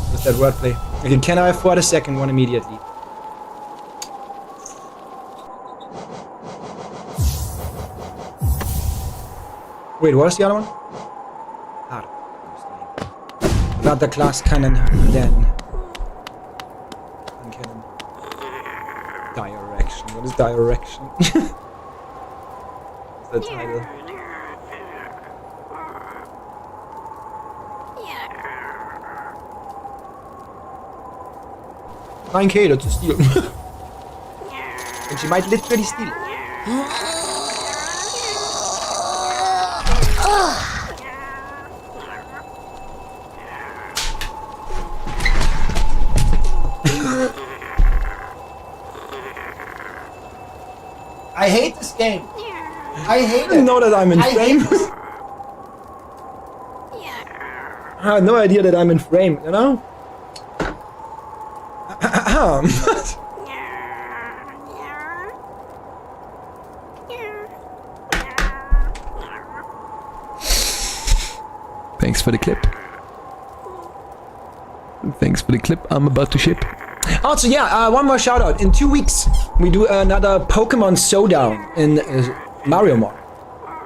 What's that wordplay? Okay, can I afford a second one immediately? Wait, what is the other one? Hard. Another class cannon, then. Cannon. Direction. What is direction? What's the title? 9k, that's a steal. And she might literally steal it. I hate this game. I hate it. I know that I'm in frame. I have no idea that I'm in frame, you know? for the clip. Thanks for the clip I'm about to ship. Also, yeah, one more shout out. In 2 weeks, we do another Pokemon Showdown in Mario Mart.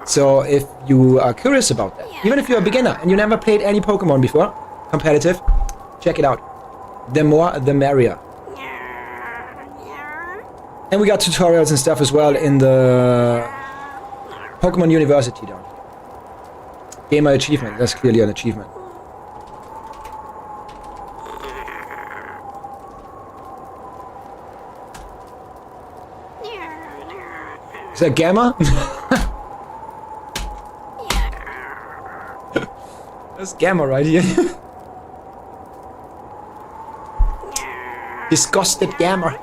So if you are curious about that, even if you're a beginner and you never played any Pokemon before, competitive, check it out. The more, the merrier. And we got tutorials and stuff as well in the Pokemon University down. Gamer achievement, that's clearly an achievement. Is that Gamma? That's Gamma right here. Disgusted Gamma.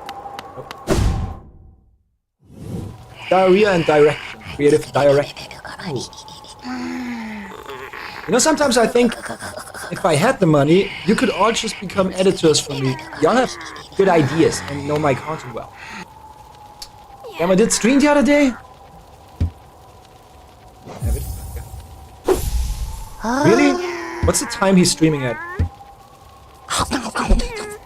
Diarrhea and direction. Creative direction. You know, sometimes I think if I had the money, you could all just become editors for me. Y'all have good ideas and know my content well. Gamma did stream the other day? Really? What's the time he's streaming at? How expensive that one is.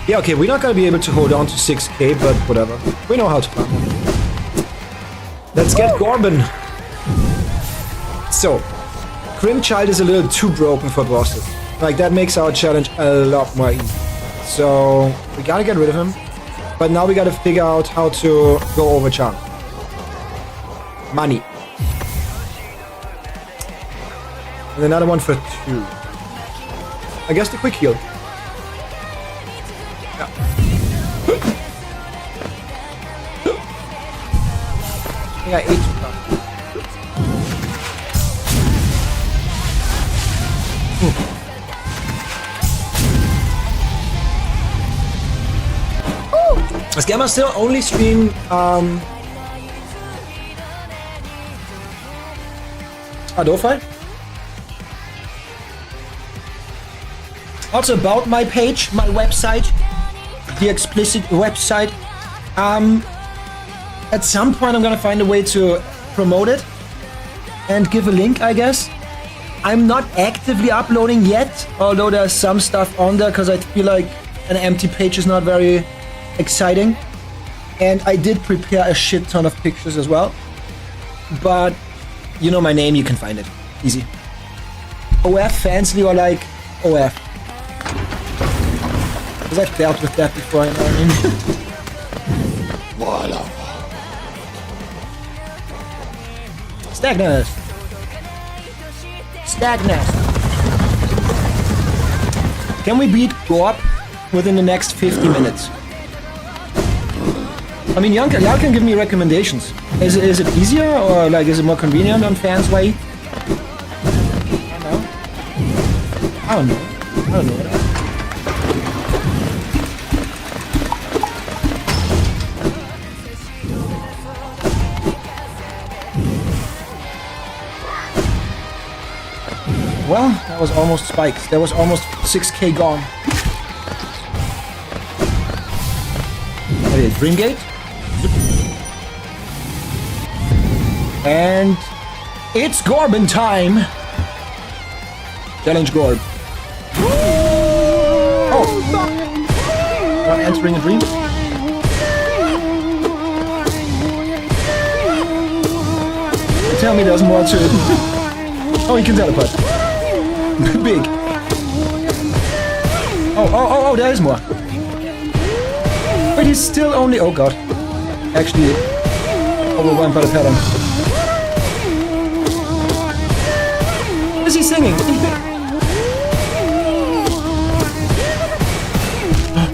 Yeah, okay, we're not gonna be able to hold on to 6k, but whatever. We know how to farm them. Let's get Gorbin. So, Grimchild is a little too broken for bosses. Like, that makes our challenge a lot more easy. So, we gotta get rid of him. But now we gotta figure out how to go over charm. Money. And another one for 2. I guess the quick heal. Yeah. I think I ate too fast. Does Gamma still only stream Adolfi? Also about my page, my website, the explicit website. At some point I'm gonna find a way to promote it and give a link, I guess. I'm not actively uploading yet, although there's some stuff on there because I feel like an empty page is not very exciting. And I did prepare a shit ton of pictures as well. But you know my name, you can find it. Easy. OF fansly or like OF. Because I've dealt with that before, you know what I mean? Voila. Stagnus. Stagnus. Can we beat Gorp within the next 50 minutes? I mean, y'all can give me recommendations. Is it easier or like is it more convenient on fans way? I don't know. Well, that was almost spiked. There was almost 6k gone. Okay, Dreamgate. And it's Gorbin time. Challenge Gorb. Oh, not entering a dream. Tell me there's more to it. Oh, he can teleport. Big. Oh, there is more. But he's still only... Oh god. Actually, overwhelmed by the pattern. What is he singing?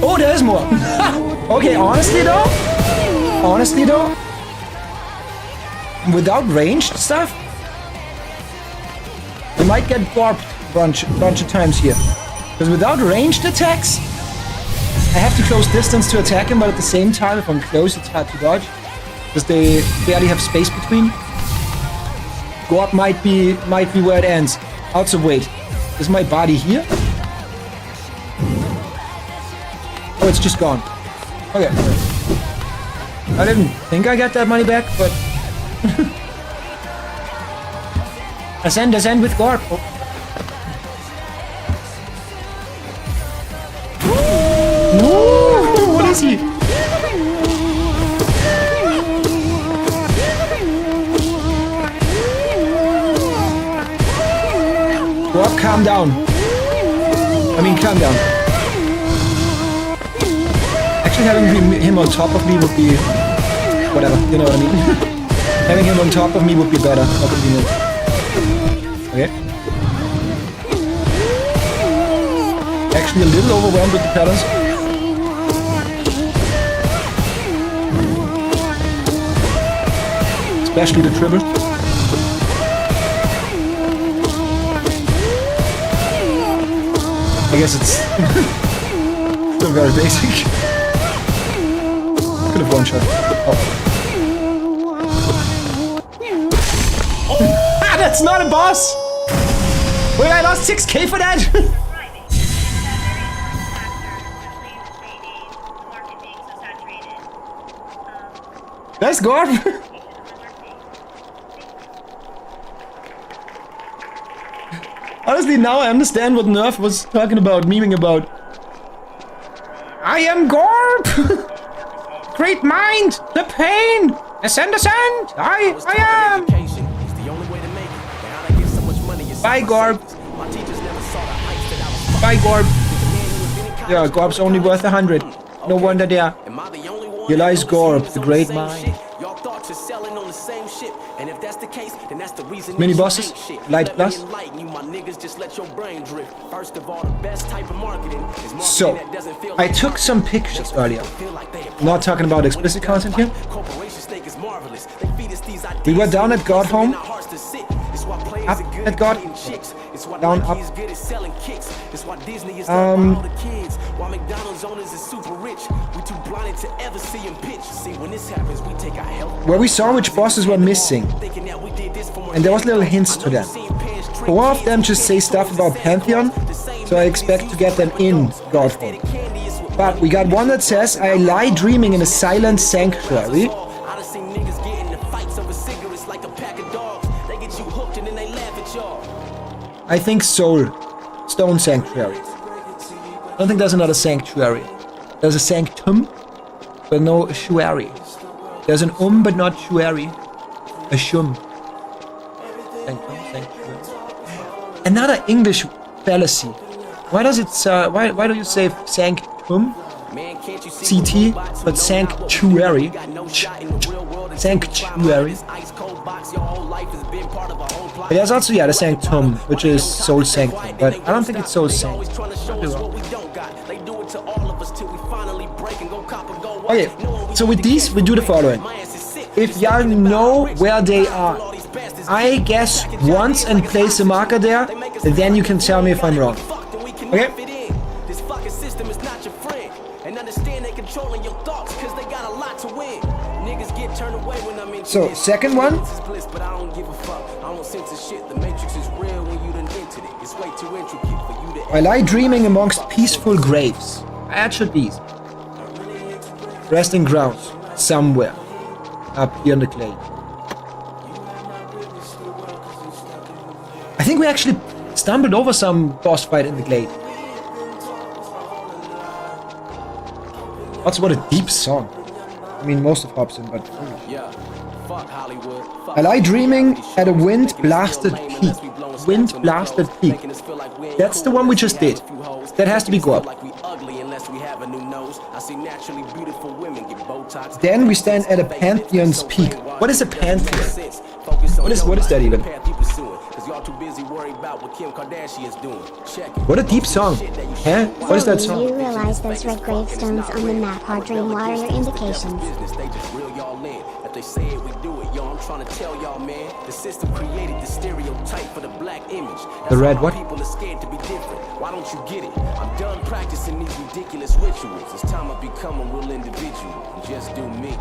Oh, there is more. Okay, honestly though, without ranged stuff, we might get warped a bunch of times here. Because without ranged attacks, I have to close distance to attack him, but at the same time, if I'm close, it's hard to dodge. Because they barely have space between. Gorp might be where it ends. Also, wait. Is my body here? Oh, it's just gone. Okay. I didn't think I got that money back, but... Ascend with Gorp. Oh. No! What is he? Gorp, calm down. I mean, calm down. Actually, having him on top of me would be... whatever, you know what I mean? Having him on top of me would be better. More convenient. Okay. Actually, a little overwhelmed with the patterns. Especially the triple. I guess it's still very basic. Could have one shot. Oh. Ah, that's not a boss! Wait, I lost 6k for that? That's Gorp! Honestly, now I understand what Nerf was talking about, memeing about. I am Gorp! Great mind! The pain! Ascend! I am! Bye, Gorp! Bye, Gorp! Yeah, Gorp's only worth 100. No wonder there. Here lies Gorp, the great mind. Mini bosses, light plus. So, I took some pictures earlier. Not talking about explicit content here. We were down at God Home. Up at God. Down, up. Where we saw which bosses were missing. And there was little hints to them. 4 of them just say stuff about Pantheon, so I expect to get them in God Home. But we got one that says, I lie dreaming in a silent sanctuary. I think Soul. Stone Sanctuary. I don't think there's another sanctuary. There's a sanctum, but no shuari. There's an but not shuari. A shum. Sanctum, sanctuary. Another English fallacy. Why does it, why do you say sanctum? CT, but sanctuary. Sanctuary. But there's also, yeah, the Sanctum, which is Soul Sanctum, but I don't think it's Soul Sanctum. Okay, so with these, we do the following. If y'all know where they are, I guess once and place a marker there, and then you can tell me if I'm wrong. Okay? So, second one. I lie dreaming amongst peaceful graves. I actually these. Resting grounds. Somewhere. Up here in the clay. I think we actually stumbled over some boss fight in the glade. Also, what a deep song. I mean, most of Hobson, but... I lie dreaming at a wind-blasted peak. Wind-blasted peak. That's the one we just did. That has to be Gorp. Then we stand at a Pantheon's peak. What is a Pantheon? What is that even? What a deep song. Huh? What is that song? You realize those red gravestones on the map are dream water your indications. They say it, we do it, yo. I'm trying to tell y'all, man. The system created the stereotype for the black image. The red what? People are scared to be different. Why don't you get it? I'm done practicing these ridiculous rituals. It's time I become a real individual and just do me.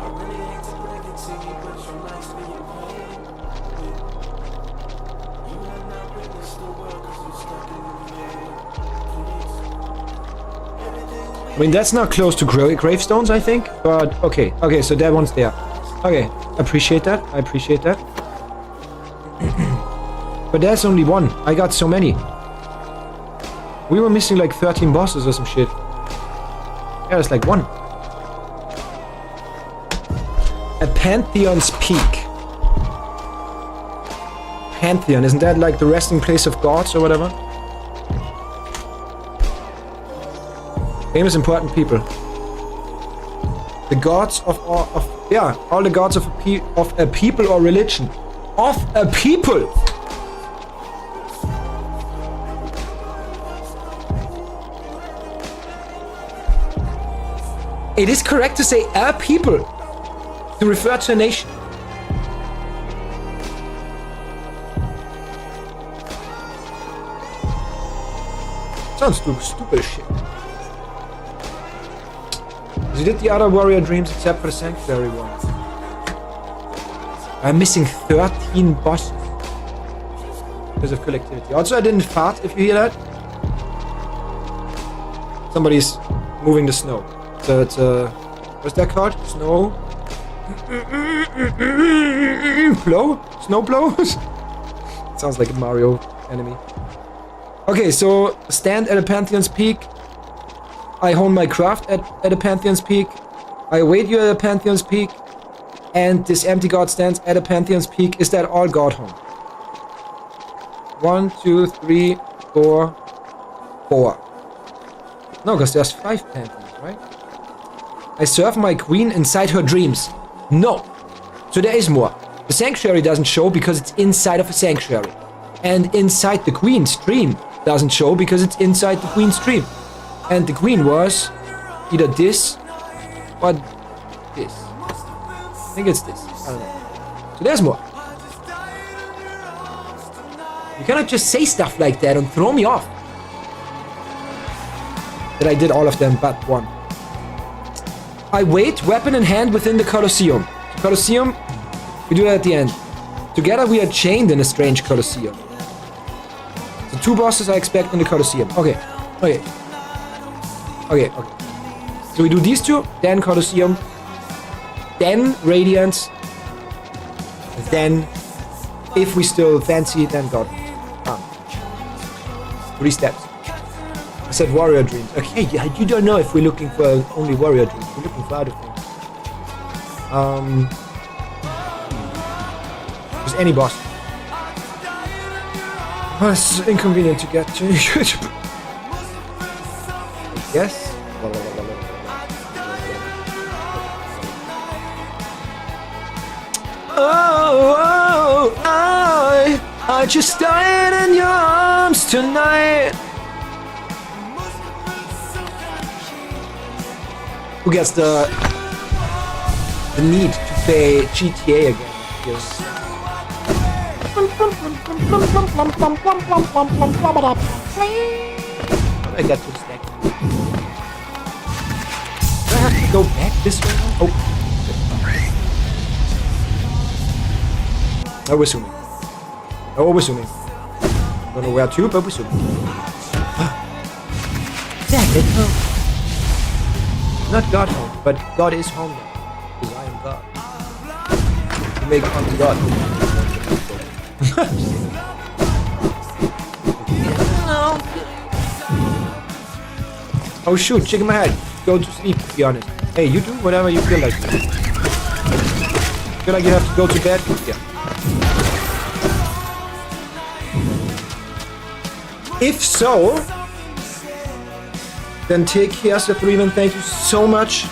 I really hate to break it to you, but you're nice to your pain. You have not witnessed the world 'cause you're stuck in the I mean, that's not close to gravestones, I think, but okay. Okay, so that one's there. Okay, appreciate that. I appreciate that. But there's only one. I got so many. We were missing like 13 bosses or some shit. Yeah, it's like one. A Pantheon's Peak. Pantheon, isn't that like the resting place of gods or whatever? Famous important people. The gods of all the gods of a people or religion. Of a people! It is correct to say a people to refer to a nation. Sounds stupid as shit. You did the other warrior dreams except for the sanctuary one. I'm missing 13 bosses because of collectivity. Also, I didn't fart, if you hear that. Somebody's moving the snow. So it's what's that called? Snow? Blow? Snow blow? Sounds like a Mario enemy. Okay, so stand at a Pantheon's Peak. I hone my craft at a Pantheon's Peak. I await you at a Pantheon's Peak. And this empty god stands at a Pantheon's Peak. Is that all god home? 1, 2, 3, 4, 4. No, because there's 5 Pantheons, right? I serve my queen inside her dreams. No. So there is more. The sanctuary doesn't show because it's inside of a sanctuary. And inside the queen's dream doesn't show because it's inside the queen's dream. And the queen was either this or this. I think it's this. I don't know. So there's more. You cannot just say stuff like that and throw me off. That I did all of them but one. I wait, weapon in hand within the Colosseum. The Colosseum, we do that at the end. Together we are chained in a strange Colosseum. So 2 bosses I expect in the Colosseum. Okay. So we do these 2, then Colosseum, then Radiance, then, if we still fancy, then God. 3 steps. I said warrior dreams. Okay, you don't know if we're looking for only warrior dreams. We're looking for other things. Just any boss. Oh, it's inconvenient to get to. Yes. I just died in your arms tonight. Who gets the need to play GTA again? Yes. I got to stack. Do I have to go back this way? Oh. No, we're zooming. No, we're zooming. Don't know where to, but we're zooming. Dad, it's home. Not God home, but God is home now. Because I am God. You make unto God. Oh shoot, chicken my head. Go to sleep, to be honest. Hey, you do whatever you feel like. Feel like you have to go to bed? Yeah. If so, then take care, Seth3, thank you so much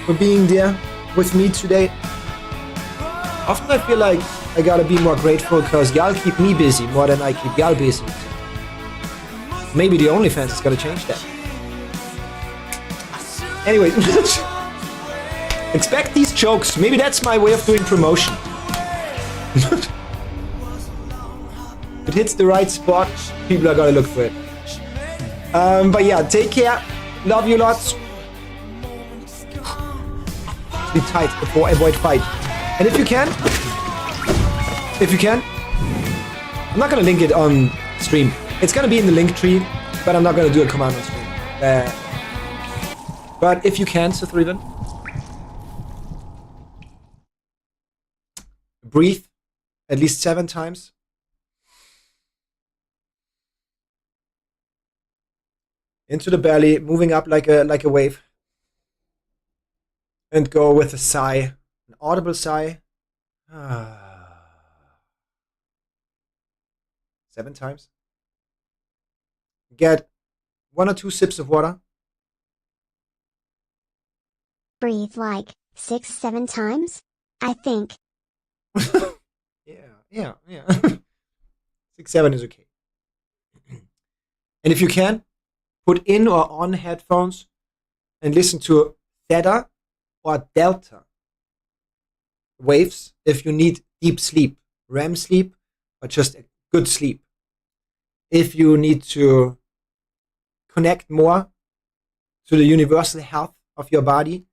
for being there with me today. Often I feel like I gotta be more grateful because y'all keep me busy more than I keep y'all busy. Maybe the OnlyFans is gonna change that. Anyway, expect these jokes. Maybe that's my way of doing promotion. If it hits the right spot, people are gonna look for it. But yeah, take care. Love you lots. Be tight before avoid fight. And if you can, I'm not gonna link it on stream. It's gonna be in the link tree, but I'm not gonna do a command on stream. But if you can, Sathrivan, breathe at least 7 times. Into the belly, moving up like a wave. And go with a sigh, an audible sigh. 7 times. Get 1 or 2 sips of water. Breathe like 6-7 times, I think. Yeah. 6-7 is okay. And if you can, put in or on headphones and listen to theta or delta waves if you need deep sleep, REM sleep, or just a good sleep. If you need to connect more to the universal health of your body,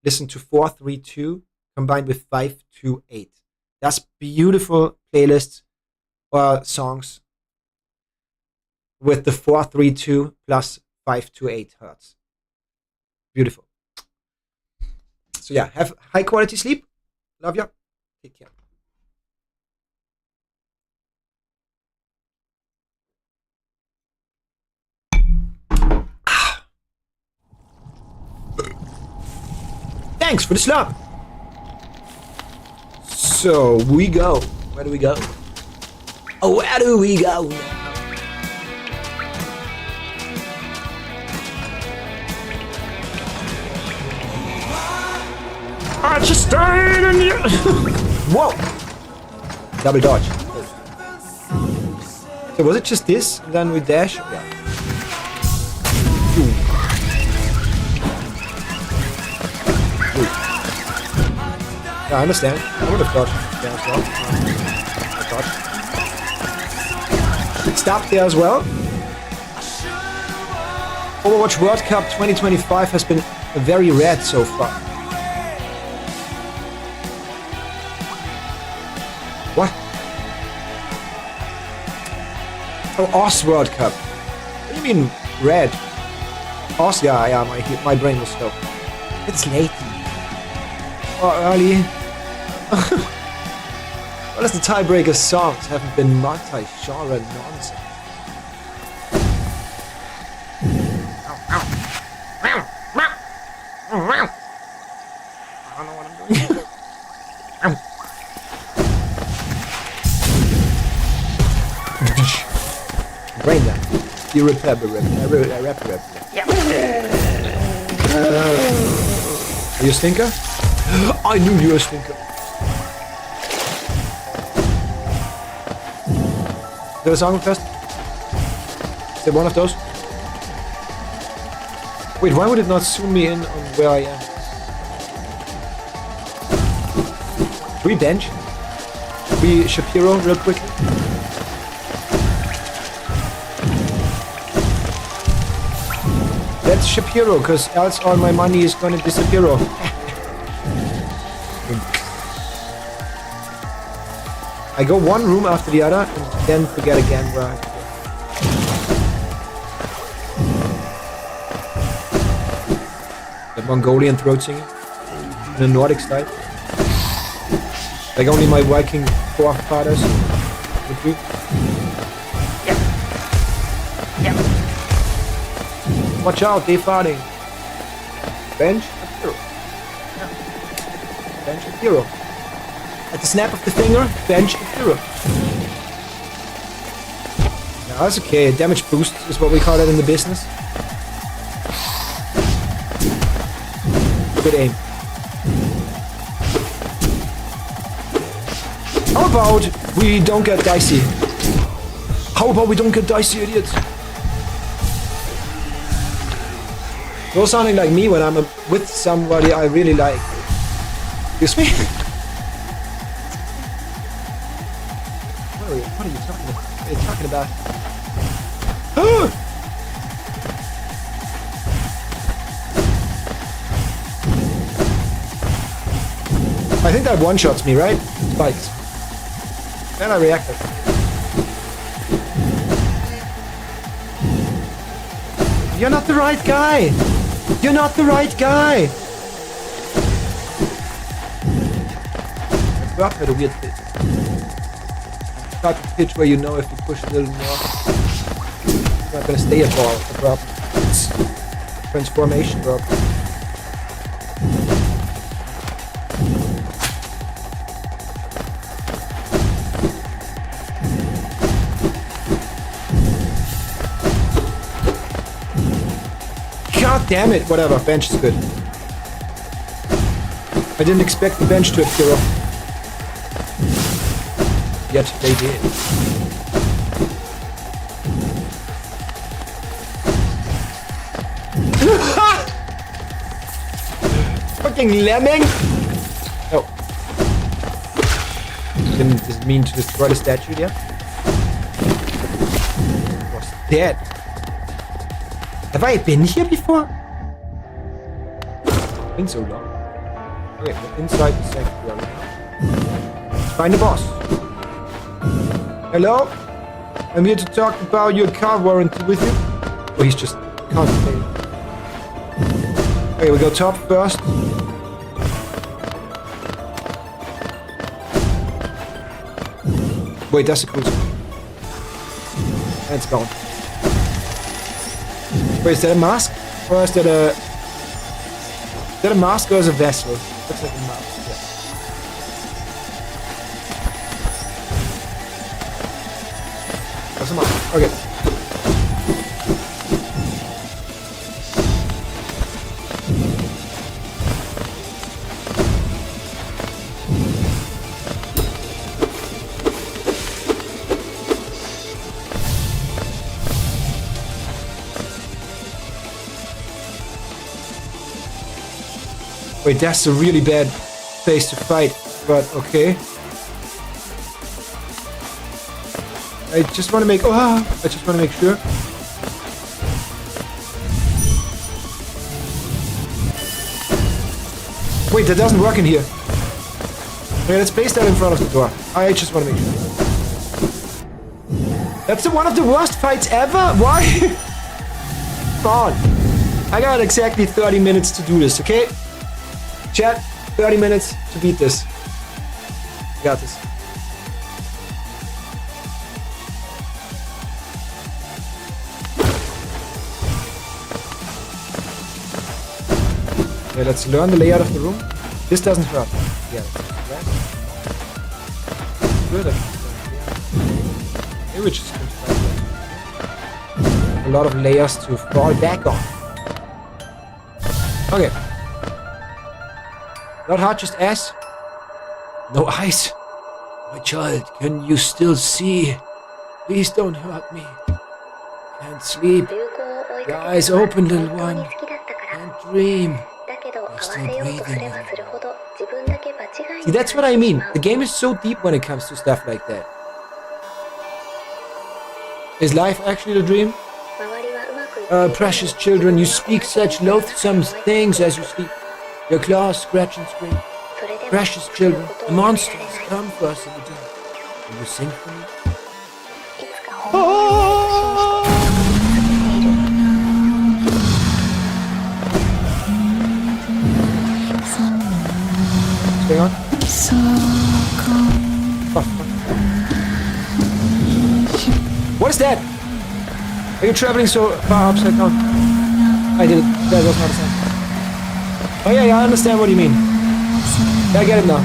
listen to 432 combined with 528. That's beautiful playlists or songs with the 432 plus 528 hertz. Beautiful. So yeah, have high quality sleep. Love ya. Take care. Thanks for the slop. So we go. Where do we go? Oh, where do we go now? I just stayed in you. Whoa! Double dodge. So was it just this? And then we dash? Yeah. Ooh. Yeah, I understand. I would have dodged there as well. I dodged. Stop there as well. Overwatch World Cup 2025 has been very red so far. What? Oh, Oz World Cup. What do you mean red? Oz? Yeah, my brain was slow. It's late. Or early. What is the tiebreaker songs? Haven't been multi-genre nonsense. I don't know what I'm doing. Brain down. You rap. Are you a stinker? I knew you were a stinker. Is there a song first? Is there one of those? Wait, why would it not zoom me in on where I am? Should we bench? Should we Shapiro real quickly? That's Shapiro, because else all my money is gonna disappear. I go one room after the other and then forget again where I go. The Mongolian throat singing in the Nordic style. Like only my Viking forefathers would do. Watch out, they're farting. Bench a hero. Bench a hero. At the snap of the finger, bench a hero. No, that's okay. Damage boost is what we call it in the business. Good aim. How about we don't get dicey? How about we don't get dicey, idiots? You're sounding like me when I'm with somebody I really like. Excuse me? What are you talking about? What are you talking about? I think that one-shots me, right? Spikes. Then I reacted. You're not the right guy! You're not the right guy! Drop had a weird pitch. Type of pitch where you know if you push a little more, it's not gonna stay a ball, a drop. It's transformation drop. God damn it! Whatever, bench is good. I didn't expect the bench to appear off. Yet they did. Fucking lemming! Oh. Didn't mean to destroy the statue yet. Was dead. Have I been here before? It's been so long. Okay, we're inside the sanctuary. Let's find the boss. Hello? I'm here to talk about your car warranty with you. Oh, he's just contemplating. Okay, we go top first. Wait, that's a cruiser. And it's gone. Wait, is that a mask? Or is that a... Is that a mask or is it a vessel? Looks like a mask, yeah. That's a mask, okay. Wait, that's a really bad place to fight, but okay. I just want to make... I just want to make sure. Wait, that doesn't work in here. Okay, let's place that in front of the door. I just want to make sure. That's one of the worst fights ever? Why? Come on. I got exactly 30 minutes to do this, okay? Chat, 30 minutes to beat this. I got this. Okay, let's learn the layout of the room. This doesn't hurt. Yeah. Good. Maybe we just a lot of layers to fall back on. Okay. Not hard, just ass. No eyes. My child, can you still see? Please don't hurt me. Can't sleep. Your eyes open, little one. Can't dream. You're still breathing. See, that's what I mean. The game is so deep when it comes to stuff like that. Is life actually a dream? Precious children, you speak such loathsome things as you sleep. Your claws scratch and scream. Precious children, the monsters come for us in the dark. Will you sing for me? Stay on. Oh, what is that? Are you traveling so far upside down? I did it. That was not a sign. Oh yeah, I understand what you mean. Yeah, I get it now.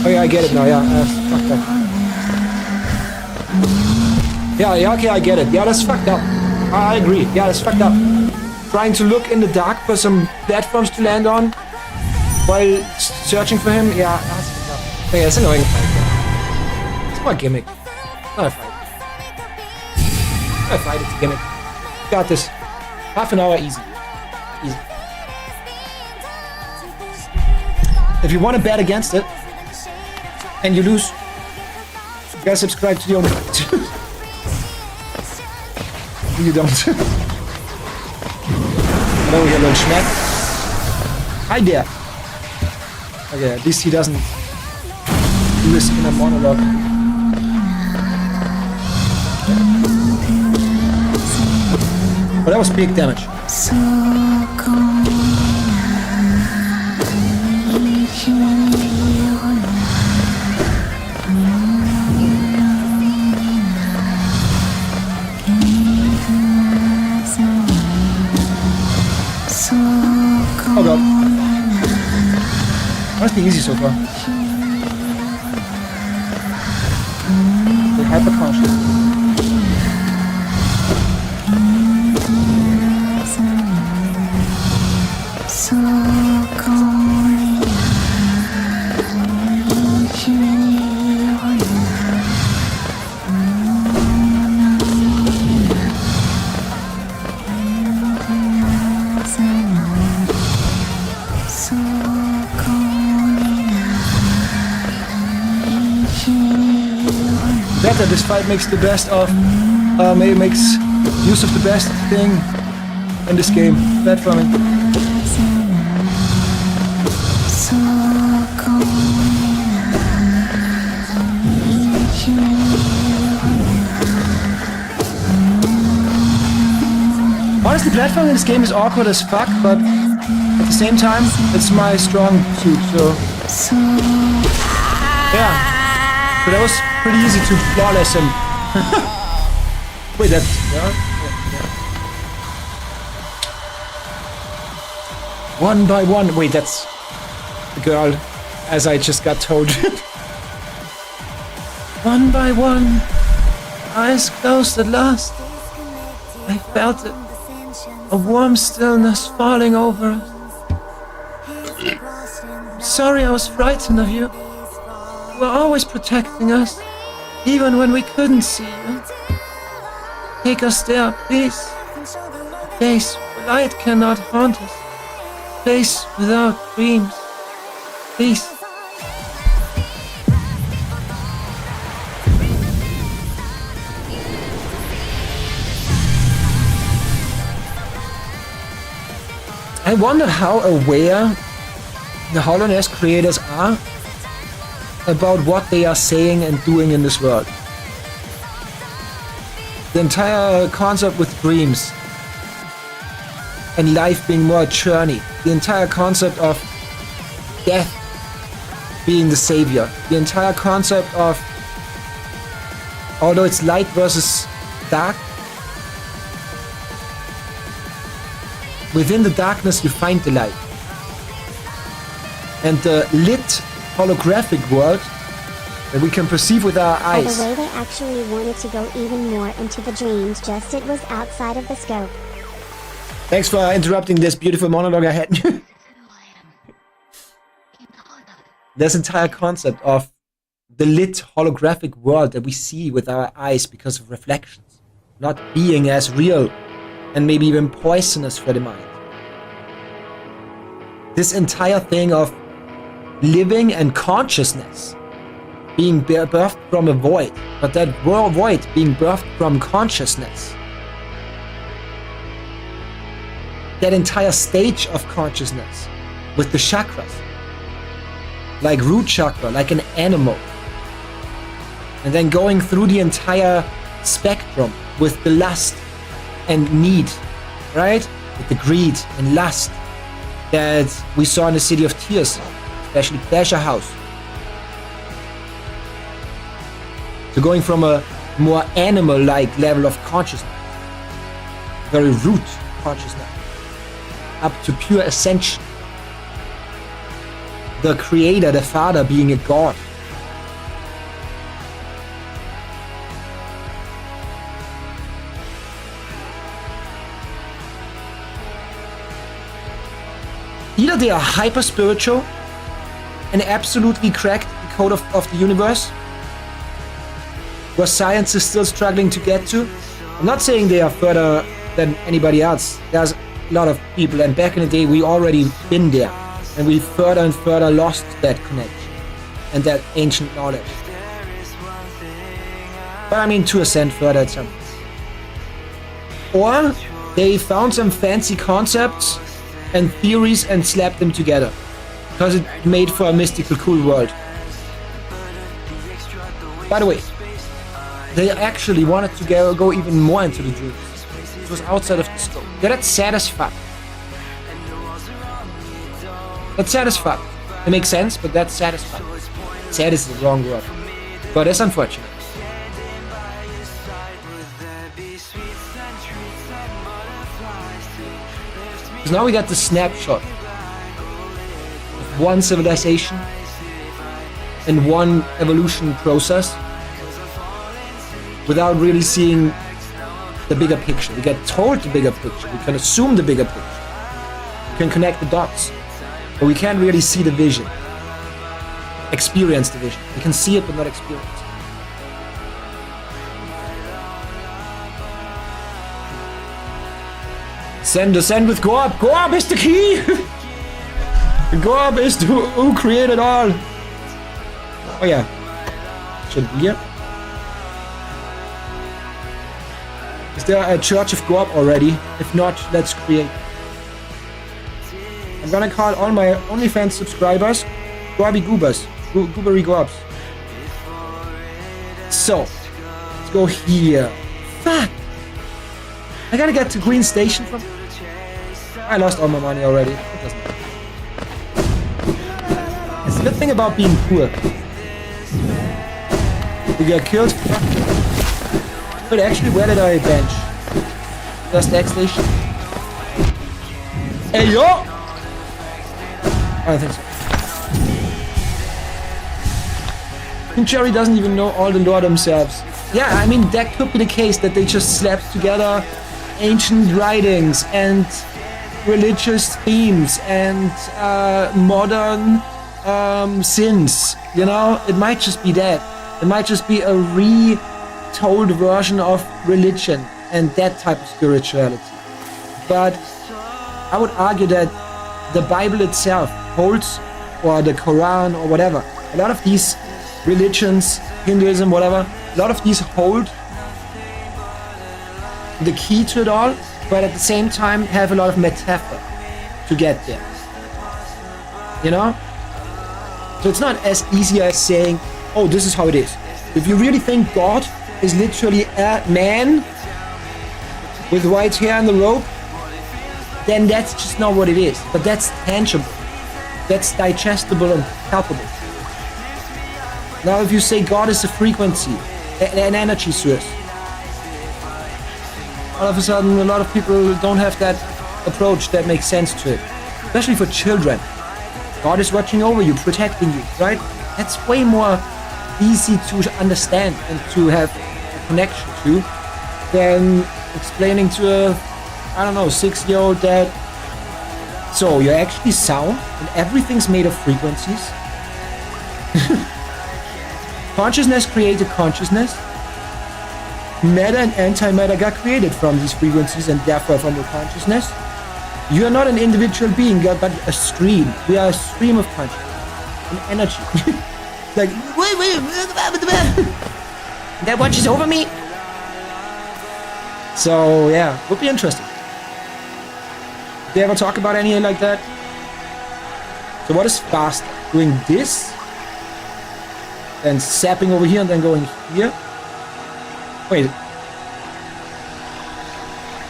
Oh yeah, I get it now, yeah. Fuck that. Yeah, okay, I get it. Yeah, that's fucked up. I agree. Yeah, that's fucked up. Trying to look in the dark for some platforms to land on while searching for him. Yeah, that's fucked up. Okay, it's annoying. It's more gimmick. Not a fight. Not a fight, it's a gimmick. Got this. Half an hour, easy. Easy. If you want to bet against it, and you lose, you gotta subscribe to the only. You don't. Hello, you little schmack. Hi there. Okay, at least he doesn't do this in a monologue. But that was big damage. Oh god. Must be easy so far. They're hyper conscious. Better, this fight makes the best of, maybe makes use of the best thing in this game, platforming. Honestly, platforming in this game is awkward as fuck, but at the same time, it's my strong suit, so... Yeah. So that was pretty easy to flawless him. Wait, that's... Yeah. One by one. Wait, that's the girl, as I just got told. One by one, eyes closed at last. I felt it, a warm stillness falling over us. Sorry I was frightened of you. You were always protecting us, even when we couldn't see you. Take us there, please. A place where light cannot haunt us. A place without dreams. Please. I wonder how aware the HoloNES creators are about what they are saying and doing in this world. The entire concept with dreams and life being more a journey. The entire concept of death being the savior. The entire concept of, although it's light versus dark, within the darkness you find the light. And the lit holographic world that we can perceive with our By eyes. the way, they actually wanted to go even more into the dreams, just it was outside of the scope. Thanks for interrupting this beautiful monologue I had. This entire concept of the lit holographic world that we see with our eyes because of reflections, not being as real and maybe even poisonous for the mind. This entire thing of living and consciousness being birthed from a void, but that void being birthed from consciousness. That entire stage of consciousness with the chakras, like root chakra, like an animal, and then going through the entire spectrum with the lust and need, right? With the greed and lust that we saw in the City of Tears, especially Pleasure House. So going from a more animal-like level of consciousness, very root consciousness, up to pure ascension. The creator, the father being a god. Either they are hyper spiritual and absolutely cracked the code of the universe, where science is still struggling to get to. I'm not saying they are further than anybody else. There's a lot of people, and back in the day we already been there, and we further and further lost that connection and that ancient knowledge. But I mean, to ascend further at some point. Or they found some fancy concepts and theories and slapped them together because it made for a mystical, cool world. By the way, they actually wanted to go even more into the dreams. It was outside of the scope. Yeah, that's sad as fuck. That's sad as fuck. It makes sense, but that's sad as fuck. Sad is the wrong word. But it's unfortunate. Because now we got the snapshot of one civilization and one evolution process without really seeing the bigger picture. We get told the bigger picture. We can assume the bigger picture. We can connect the dots. But we can't really see the vision. Experience the vision. We can see it but not experience it. Ascend with Gorb. Gorb is the key! Gorb is who created all. Oh yeah. Should be here. Is there a Church of Gorb already? If not, let's create. I'm gonna call all my OnlyFans subscribers Gorby Goobers. Goobery Gorbs. So, let's go here. Fuck! I gotta get to Green Station from... I lost all my money already. It doesn't matter. It's the good thing about being poor. You get killed. But actually, where did I bench? Just X Station? Hey yo! I don't think so. I think Jerry doesn't even know all the lore themselves. Yeah, I mean, that could be the case, that they just slapped together ancient writings and religious themes and modern sins. You know, it might just be that. It might just be a retold version of religion and that type of spirituality. But I would argue that the Bible itself holds, or the Quran or whatever, a lot of these religions, Hinduism, whatever, a lot of these hold the key to it all, but at the same time have a lot of metaphor to get there. You know? So it's not as easy as saying, oh, this is how it is. If you really think God is literally a man with white hair and the robe, then that's just not what it is. But that's tangible. That's digestible and palpable. Now if you say God is a frequency, an energy source, all of a sudden a lot of people don't have that approach that makes sense to it. Especially for children. God is watching over you, protecting you, right? That's way more easy to understand and to have a connection to than explaining to a, I don't know, 6-year-old that, so you're actually sound and everything's made of frequencies. Consciousness created consciousness. Matter and antimatter got created from these frequencies and therefore from your consciousness. You are not an individual being, but a stream. We are a stream of consciousness, an energy. Like, wait, that watches over me. So yeah, would be interesting. Did they ever talk about anything like that? So what is faster? Doing this, then sapping over here and then going here? Wait.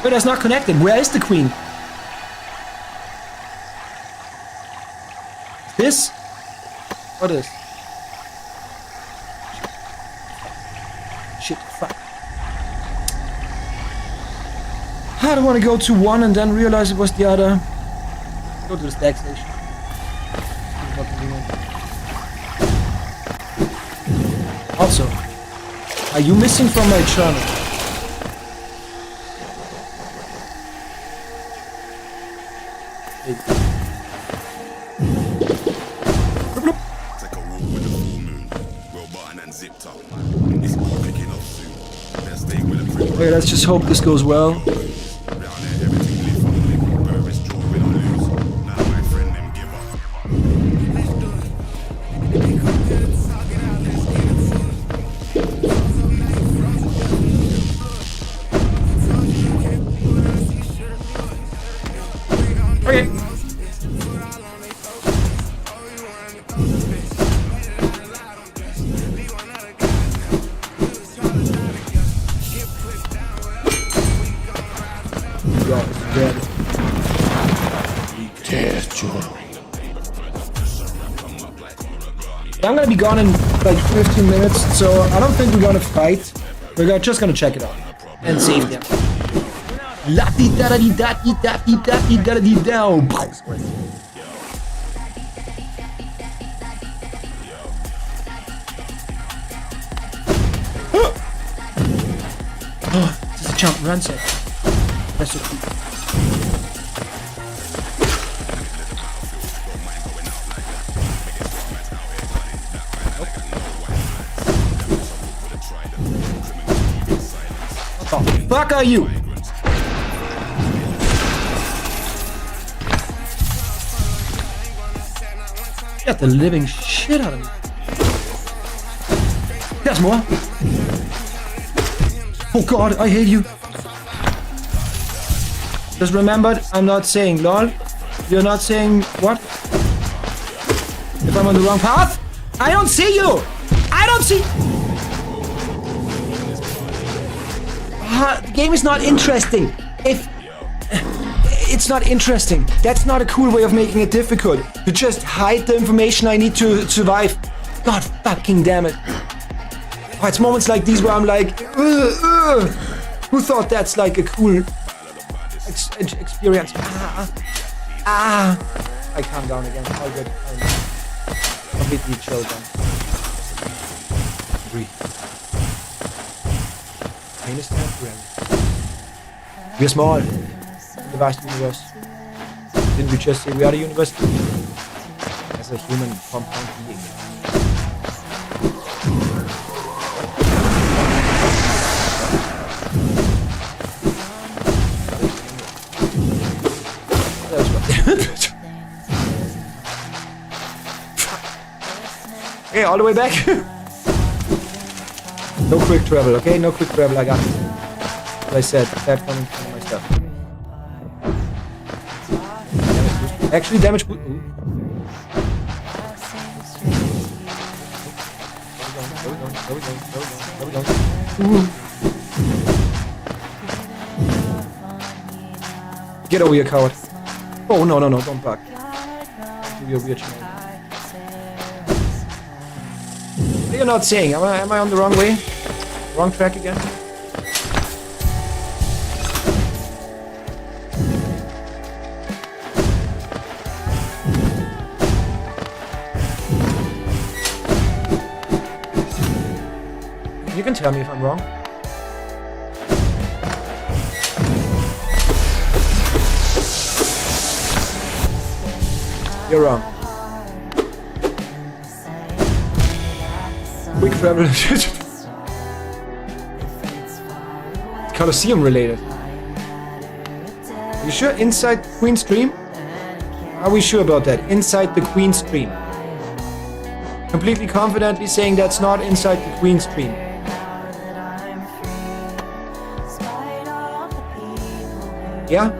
Wait, that's not connected. Where is the queen? This? What is? Shit, fuck. I don't want to go to one and then realize it was the other. Go to the stack station. Also, are you missing from my channel? Okay, let's just hope this goes well. Okay. I'm gonna be gone in like 15 minutes, so I don't think we're gonna fight. We're just gonna check it out and save them. La di da da di da di da di da di da di da. Oh, this is a jump run set. That's so cool. What the fuck are you? Get the living shit out of me. There's more. Oh god, I hate you. Just remember, I'm not saying lol. You're not saying what? If I'm on the wrong path? I don't see you! I don't see... the game is not interesting. It's not interesting. That's not a cool way of making it difficult. To just hide the information I need to survive. God fucking damn it. Oh, it's moments like these where I'm like, who thought that's like a cool experience? I calm down again. All good. I'm completely chill down. Breathe. Pain is temporary. We're small. In the vast universe. Didn't we just say we are the universe? As a human compound being. Okay, all the way back. No quick travel, okay? No quick travel, I got it. As I said, that coming from my stuff. Actually, damage. Ooh. Ooh. Get over here, coward. Oh, no, don't bug. Do your weird shit. What are you not saying? Am I on the wrong way? Wrong track again? You can tell me if I'm wrong. You're wrong. Quick travel. Colosseum related. You sure inside Queen's Dream? Are we sure about that? Inside the Queen's Dream. Completely confidently saying that's not inside the Queen's Dream. Yeah?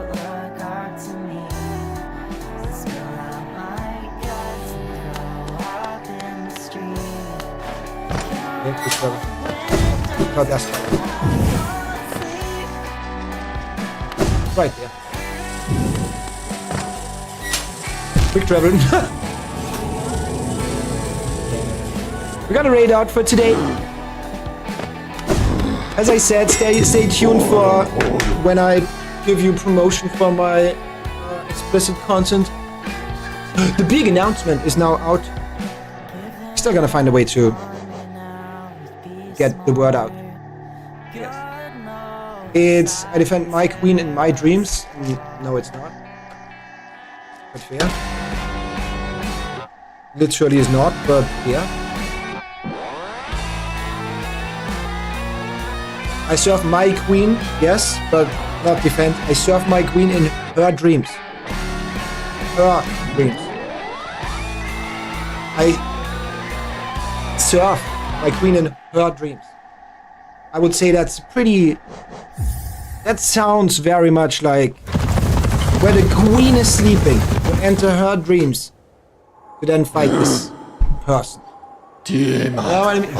Yeah, quick travel. Oh, that's right there. Quick travel. We got a raid out for today. As I said, stay tuned for when I give you promotion for my explicit content. The big announcement is now out. Still gonna find a way to get the word out. Yes. It's I defend my queen in my dreams. No, it's not. But fair. Literally is not, but fair. I serve my queen, yes, but not defend. I serve my queen in her dreams. Her dreams. I serve my queen in her dreams. I would say that's pretty... That sounds very much like where the queen is sleeping, you enter her dreams to then fight this person. You know what I mean?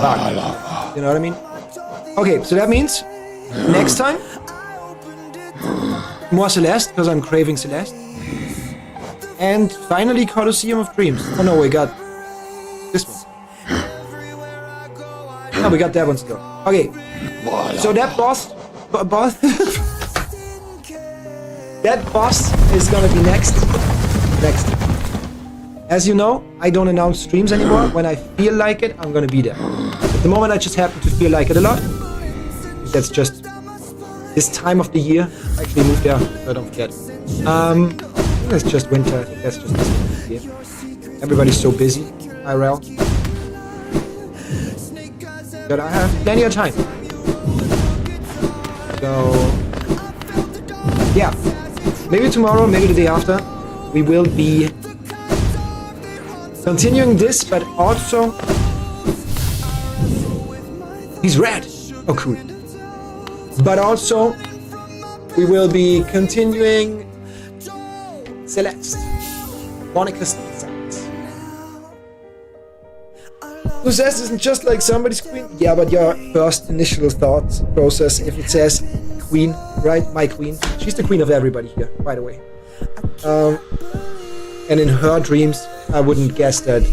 You know what I mean? Okay, so that means next time more Celeste, because I'm craving Celeste. And finally, Colosseum of Dreams. Oh no, we got this one. No, we got that one still. Okay, so that boss... that boss is gonna be next. As you know, I don't announce streams anymore. When I feel like it, I'm gonna be there. At the moment, I just happen to feel like it a lot. That's just this time of the year. I actually moved there, so don't forget. That's just winter. I think that's just this time of the year. Everybody's so busy. IRL. But I have plenty of time. So yeah, maybe tomorrow, maybe the day after, we will be continuing this, but also... He's red! Oh, cool. But also, we will be continuing Celeste. Monica's Celeste. Possessed isn't just like somebody's queen. Yeah, but your first initial thought process, if it says queen, right? My queen. She's the queen of everybody here, by the way. And in her dreams, I wouldn't guess that.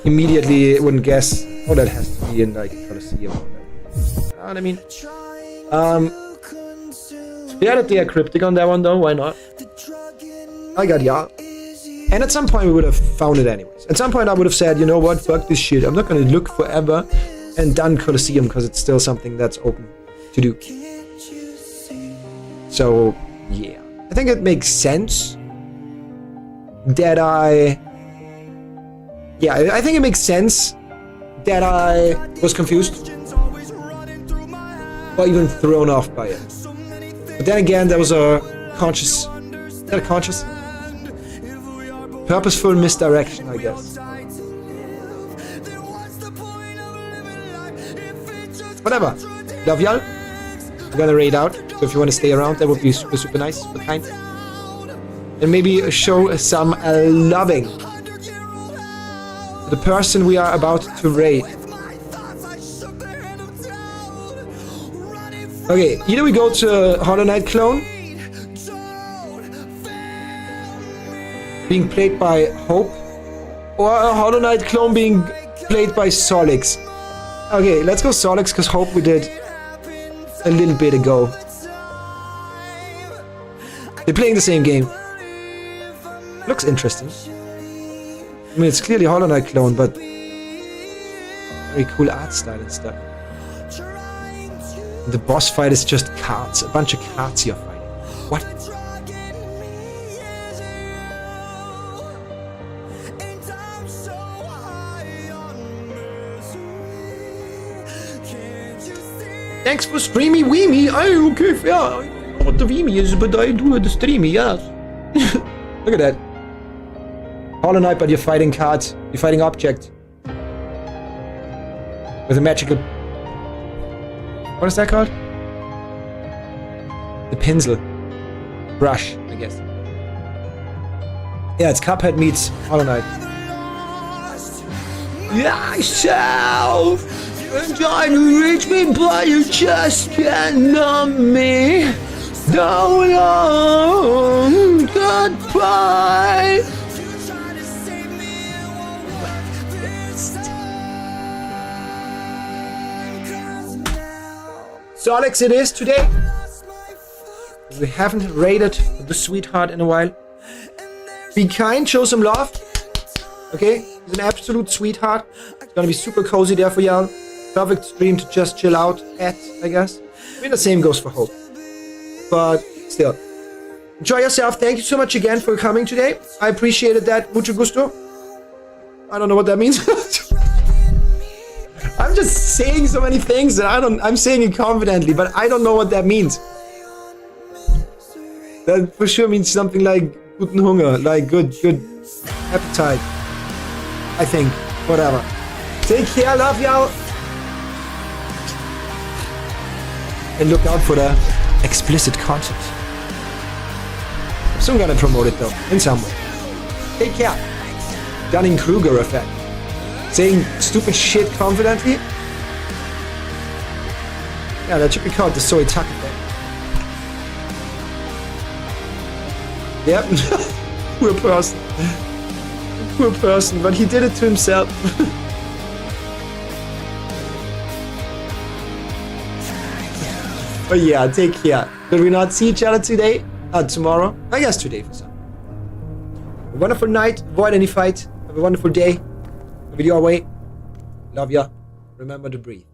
Immediately, wouldn't guess. Oh, that has to be in like Colosseum. You know what I mean? Yeah, that they are cryptic on that one though. Why not? I got y'all. And at some point, we would have found it anyways. At some point, I would have said, you know what? Fuck this shit. I'm not gonna look forever and done Colosseum because it's still something that's open to do. So yeah, I think it makes sense that I think it makes sense that I was confused or even thrown off by it. But then again, there was a conscious, is that a conscious? Purposeful misdirection, I guess. Whatever. Love y'all. I'm gonna raid out, so if you want to stay around, that would be super, super nice, super kind. And maybe show some loving to the person we are about to raid. Okay, either we go to Hollow Knight clone, being played by Hope, or a Hollow Knight clone being played by Solix. Okay, let's go Solix, because Hope we did a little bit ago. They're playing the same game. Looks interesting. I mean, it's clearly Hollow Knight clone, but very cool art style and stuff. The boss fight is just cards, a bunch of cards you're fighting. What? Thanks for streamy Weemy. Okay, yeah, I know what the Weemy is, but I do the streamy, yes. Look at that. Hollow Knight, but you're fighting cards. You're fighting object. With a magical... What is that called? The pencil. Brush, I guess. Yeah, it's Cuphead meets Hollow Knight. Yourself! And trying to reach me, but you just can't numb me. So long, goodbye. Solix it is today. We haven't raided the sweetheart in a while. Be kind, show some love. Okay, he's an absolute sweetheart. It's gonna be super cozy there for y'all. Perfect stream to just chill out at, I guess. I mean, the same goes for Hope. But still. Enjoy yourself. Thank you so much again for coming today. I appreciated that. Mucho gusto. I don't know what that means. I'm just saying so many things that I'm saying it confidently, but I don't know what that means. That for sure means something like guten Hunger, like good appetite. I think. Whatever. Take care, love y'all. And look out for the explicit content. So I'm gonna promote it though, in some way. Take care. Dunning-Kruger effect. Saying stupid shit confidently? Yeah, that should be called the Soy Tuck effect. Yep. Poor person. Poor person, but he did it to himself. But yeah, take care. Did we not see each other today? Tomorrow? I guess today for some. A wonderful night. Avoid any fight. Have a wonderful day. Have it your way. Love ya. Remember to breathe.